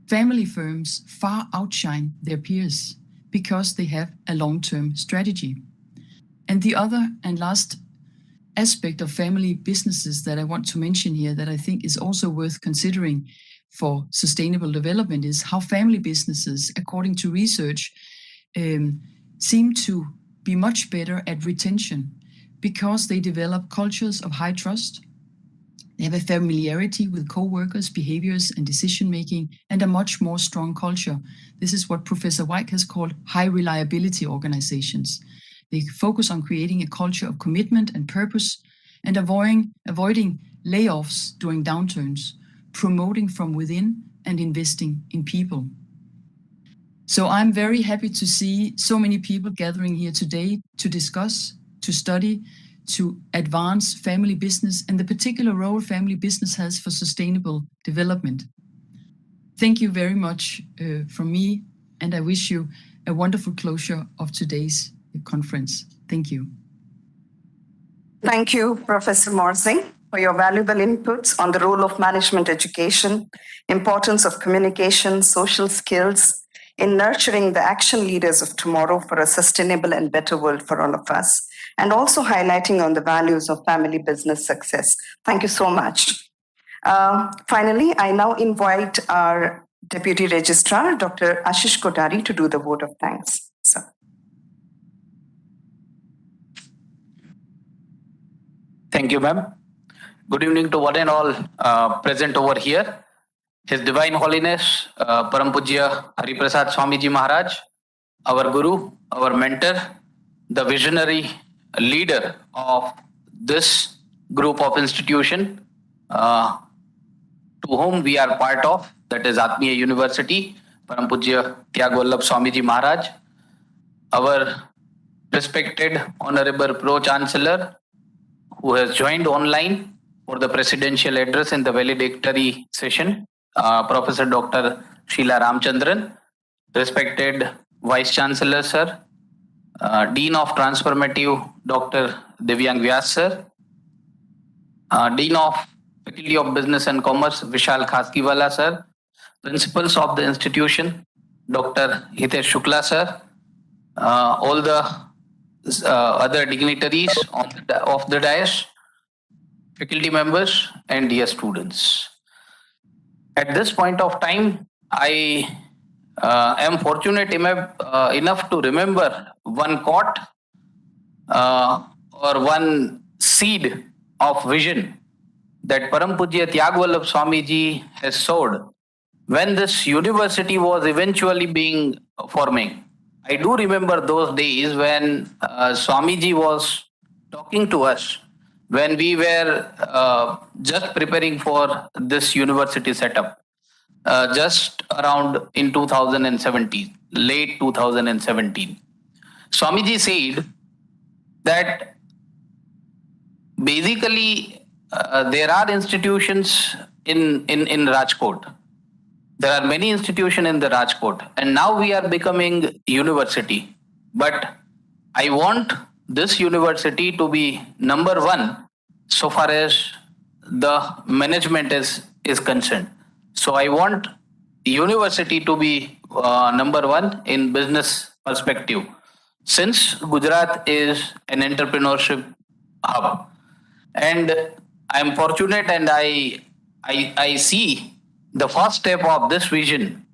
family firms far outshine their peers because they have a long-term strategy. And the other and last aspect of family businesses that I want to mention here that I think is also worth considering for sustainable development is how family businesses, according to research, seem to be much better at retention because they develop cultures of high trust. They have a familiarity with co-workers' behaviors and decision-making and a much more strong culture. This is what Professor White has called high reliability organizations. They focus on creating a culture of commitment and purpose and avoiding layoffs during downturns, promoting from within and investing in people. So I'm very happy to see so many people gathering here today to discuss, to study, to advance family business and the particular role family business has for sustainable development. Thank you very much from me, and I wish you a wonderful closure of today's conference. Thank you. Thank you, Professor Morsing, for your valuable inputs on the role of management education, importance of communication, social skills in nurturing the action leaders of tomorrow for a sustainable and better world for all of us, and also highlighting on the values of family business success. Thank you so much. Finally, I now invite our Deputy Registrar, Dr. Ashish Kotari, to do the vote of thanks. So. Thank you, ma'am. Good evening to one and all present over here. His Divine Holiness, Param Pujya Hari Prasad Swamiji Maharaj, our Guru, our mentor, the visionary leader of this group of institution to whom we are part of, that is Atmiya University, Param Pujya Tyag Vallabh Swamiji Maharaj, our respected Honorable Pro-Chancellor, who has joined online for the presidential address in the valedictory session, Professor Dr. Sheila Ramchandran, respected Vice Chancellor Sir, Dean of Transformative Dr. Divyang Vyas Sir, Dean of Faculty of Business and Commerce, Vishal Khaskiwala sir, principals of the institution, Dr. Hitesh Shukla sir, all the other dignitaries of the dais, faculty members, and dear students. At this point of time, I am fortunate enough to remember one quote or one seed of vision that Param Pujya Tyagvallabh Swamiji has sowed when this university was eventually being forming. I do remember those days when Swamiji was talking to us when we were just preparing for this university setup, just around in 2017, late 2017. Swamiji said that basically there are institutions in Rajkot. There are many institutions in the Rajkot, and now we are becoming university. But I want this university to be number one so far as the management is concerned. So I want university to be number one in business perspective. Since Gujarat is an entrepreneurship hub, and I'm fortunate and I see the first step of this vision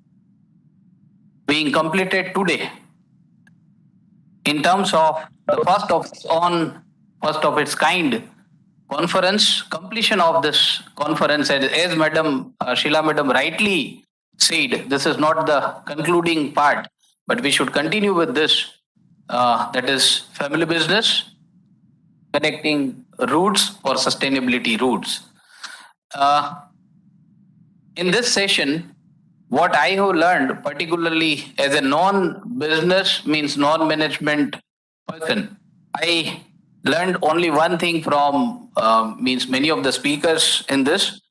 being completed today in terms of the first of its kind conference, completion of this conference, as Madam Sheila Madam rightly said, this is not the concluding part, but we should continue with this, that is family business, connecting roots for sustainability roots. In this session, what I have learned, particularly as a non-business means non-management person, I learned only one thing from means many of the speakers in this.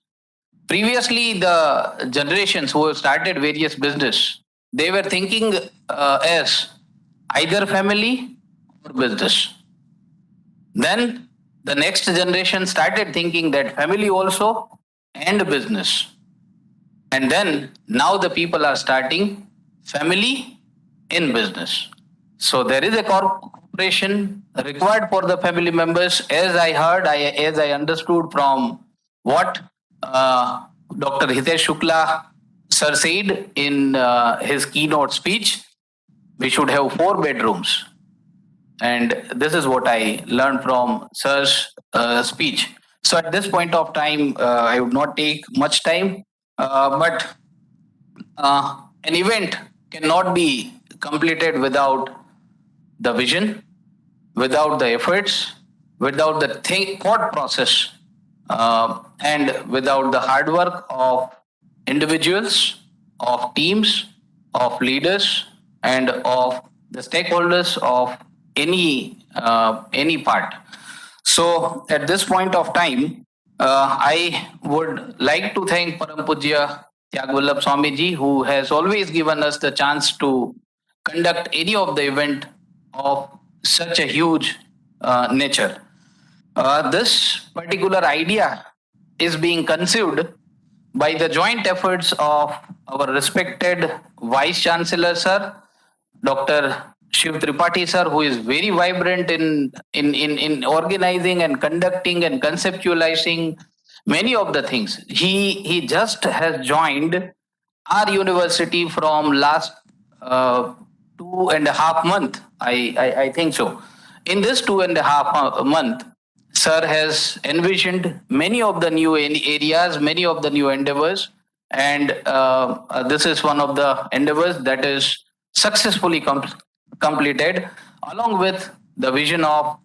Previously, the generations who have started various business, they were thinking as either family or business. Then the next generation started thinking that family also and business. And then now the people are starting family in business. So there is a corporation required for the family members, as I heard, as I understood from what Dr. Hitesh Shukla sir said in his keynote speech. We should have 4 bedrooms. And this is what I learned from sir's speech. So at this point of time, I would not take much time, but an event cannot be completed without the vision, without the efforts, without the thought process, and without the hard work of individuals, of teams, of leaders, and of the stakeholders of any part. So at this point of time, I would like to thank Param Pujya Tyagvallabh Swamiji, who has always given us the chance to conduct any of the event of such a huge nature. This particular idea is being conceived by the joint efforts of our respected Vice Chancellor Sir, Dr. Shiv Tripathi sir, who is very vibrant in organizing and conducting and conceptualizing many of the things. He just has joined our university from last 2.5 months, I think so. In this 2.5 months, sir has envisioned many of the new areas, many of the new endeavors, and this is one of the endeavors that is successfully completed, along with the vision of,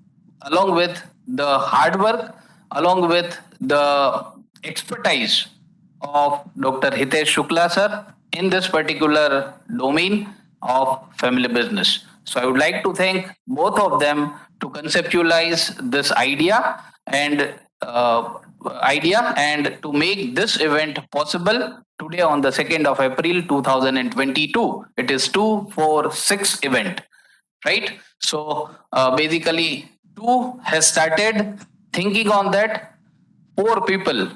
along with the hard work, along with the expertise of Dr. Hitesh Shukla sir in this particular domain of family business. So I would like to thank both of them to conceptualize this idea and to make this event possible today on the 2nd of April 2022. It is 246 event, right? So basically 2 has started thinking on that, 4 people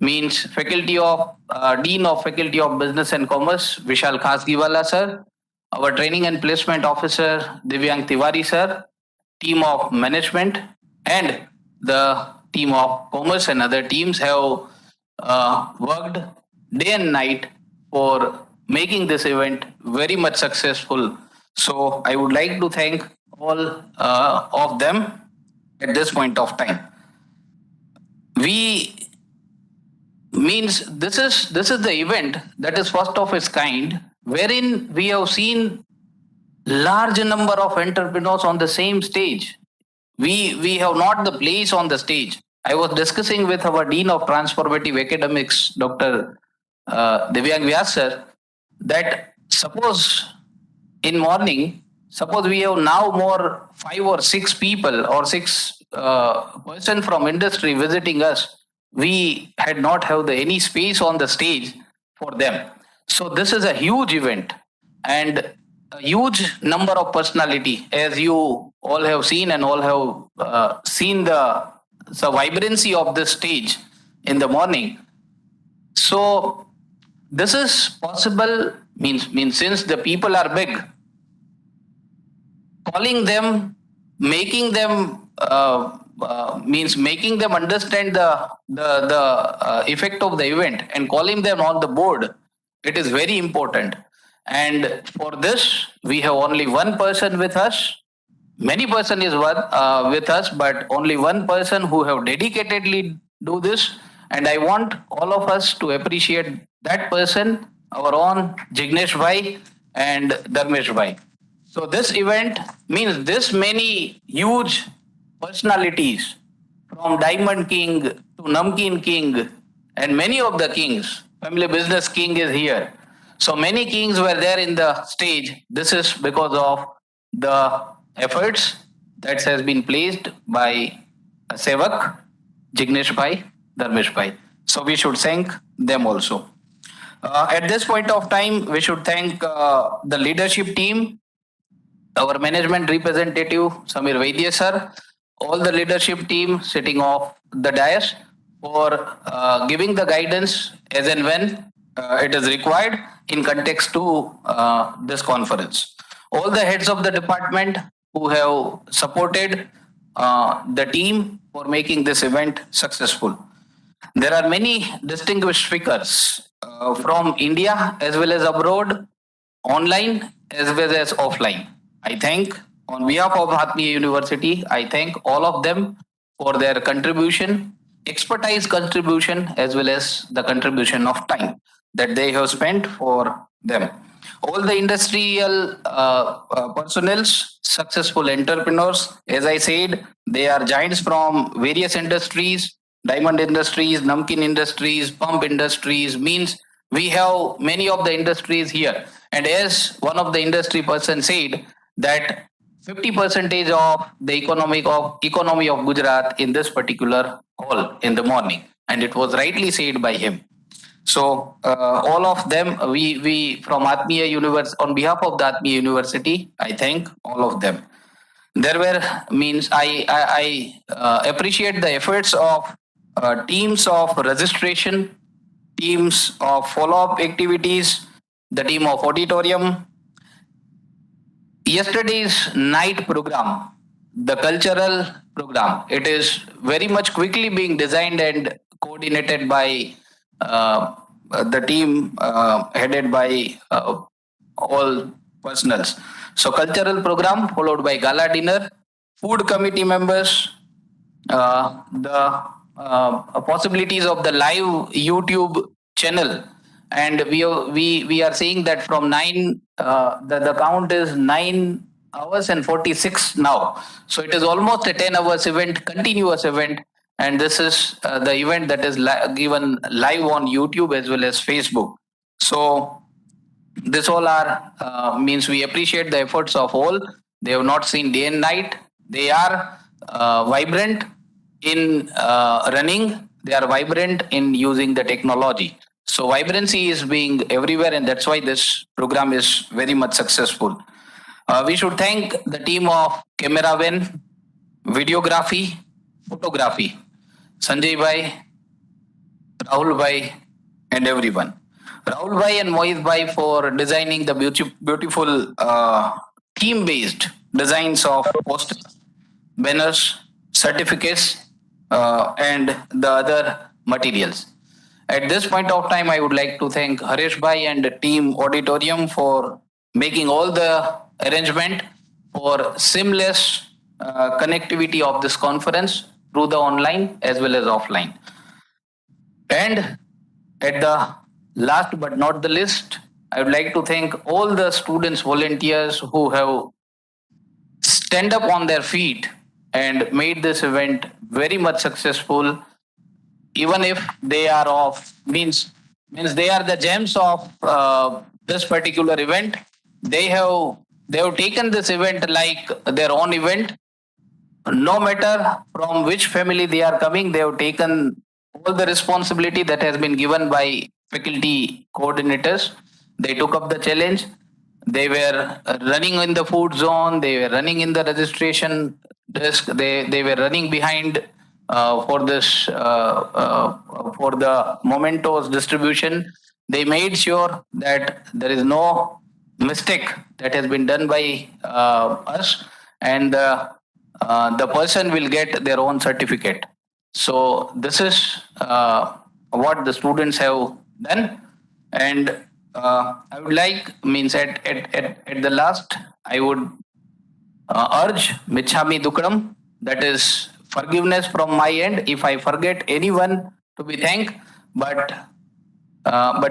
means Faculty of Dean of Faculty of Business and Commerce, Vishal Khasgiwala sir, our Training and Placement Officer, Divyang Tiwari sir, team of management, and the team of commerce and other teams have worked day and night for making this event very much successful. So I would like to thank all of them at this point of time. We means this is the event that is first of its kind, wherein we have seen large number of entrepreneurs on the same stage. We have not the place on the stage. I was discussing with our Dean of Transformative Academics, Dr. Divyang Vyas sir, that suppose in morning, suppose we have now more 5 or 6 people or 6 person from industry visiting us, we had not have any space on the stage for them. So this is a huge event and a huge number of personality, as you all have seen and all have seen the vibrancy of this stage in the morning. So this is possible means since the people are big, calling them, making them making them understand the effect of the event and calling them on the board, it is very important. And for this, we have only one person with us. Many person is with us, but only one person who have dedicatedly do this. And I want all of us to appreciate that person, our own Jignesh Bhai and Dharmesh Bhai. So this event means this many huge personalities, from Diamond King to Namkeen King and many of the kings. Family Business King is here. So many kings were there in the stage. This is because of the efforts that has been placed by Sevak, Jignesh Bhai, Dharmesh Bhai. So we should thank them also. At this point of time, we should thank the leadership team, our management representative, Samir Vaidya sir, all the leadership team sitting off the dais for giving the guidance as and when it is required in context to this conference. All the heads of the department who have supported the team for making this event successful. There are many distinguished speakers from India as well as abroad, online as well as offline. I thank, on behalf of Atmiya University, I thank all of them for their contribution, expertise contribution, as well as the contribution of time that they have spent for them. All the industrial personnel, successful entrepreneurs, as I said, they are giants from various industries, diamond industries, namkeen industries, pump industries, means we have many of the industries here. And as one of the industry person said, that 50% of the economy of Gujarat in this particular hall in the morning. And it was rightly said by him. So all of them, we from Atmiya University, on behalf of the Atmiya University, I thank all of them. There were means I appreciate the efforts of teams of registration, teams of follow-up activities, the team of auditorium. Yesterday's night program, the cultural program, it is very much quickly being designed and coordinated by the team headed by all personals. So cultural program followed by gala dinner, food committee members, the possibilities of the live YouTube channel. And we are seeing that from 9, the count is 9 hours and 46 now. So it is almost a 10 hours event, continuous event. And this is the event that is given live on YouTube as well as Facebook. So this all are means we appreciate the efforts of all. They have not seen day and night. They are vibrant in running. They are vibrant in using the technology. So vibrancy is being everywhere, and that's why this program is very much successful. We should thank the team of cameraman, videography, photography, Sanjay Bhai, Rahul Bhai, and everyone. Rahul Bhai and Mohit Bhai for designing the beautiful theme-based designs of posters, banners, certificates, and the other materials. At this point of time, I would like to thank Harish Bhai and the team auditorium for making all the arrangement for seamless connectivity of this conference through the online as well as offline. And at the last but not the least, I would like to thank all the students, volunteers who have stand up on their feet and made this event very much successful. Even if they are means they are the gems of this particular event. They have taken this event like their own event. No matter from which family they are coming, they have taken all the responsibility that has been given by faculty coordinators. They took up the challenge. They were running in the food zone. They were running in the registration desk. They were running behind for the mementos distribution. They made sure that there is no mistake that has been done by us, and the person will get their own certificate. So this is what the students have done, and I would like at the last I would urge Michhami Dukram, that is forgiveness from my end if I forget anyone to be thanked, but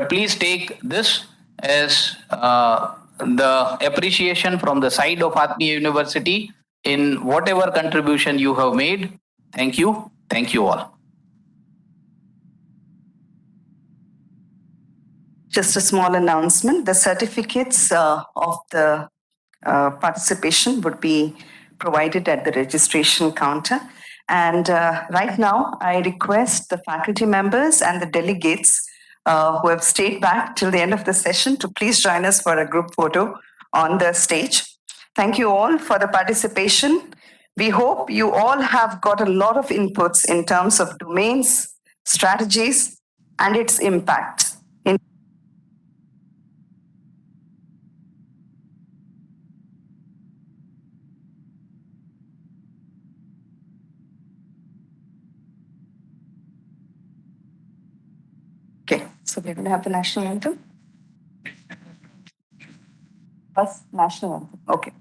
please take this as the appreciation from the side of Atmiya University in whatever contribution you have made. Thank you. Thank you all. Just a small announcement. The certificates of the participation would be provided at the registration counter. And right now, I request the faculty members and the delegates who have stayed back till the end of the session to please join us for a group photo on the stage. Thank you all for the participation. We hope you all have got a lot of inputs in terms of domains, strategies, and its impact. Okay, so we're going to have the national anthem. First, national anthem. Okay.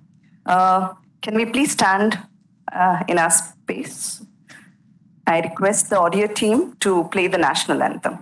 Can we please stand in our space? I request the audio team to play the national anthem.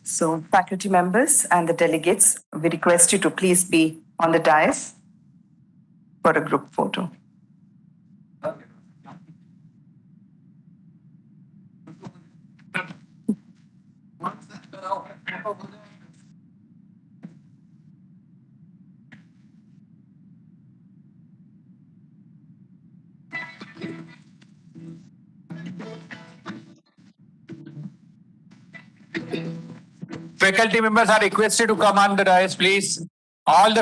So, faculty members and the delegates, we request you to please be on the dais for a group photo. Faculty members are requested to come on the dais, please. All the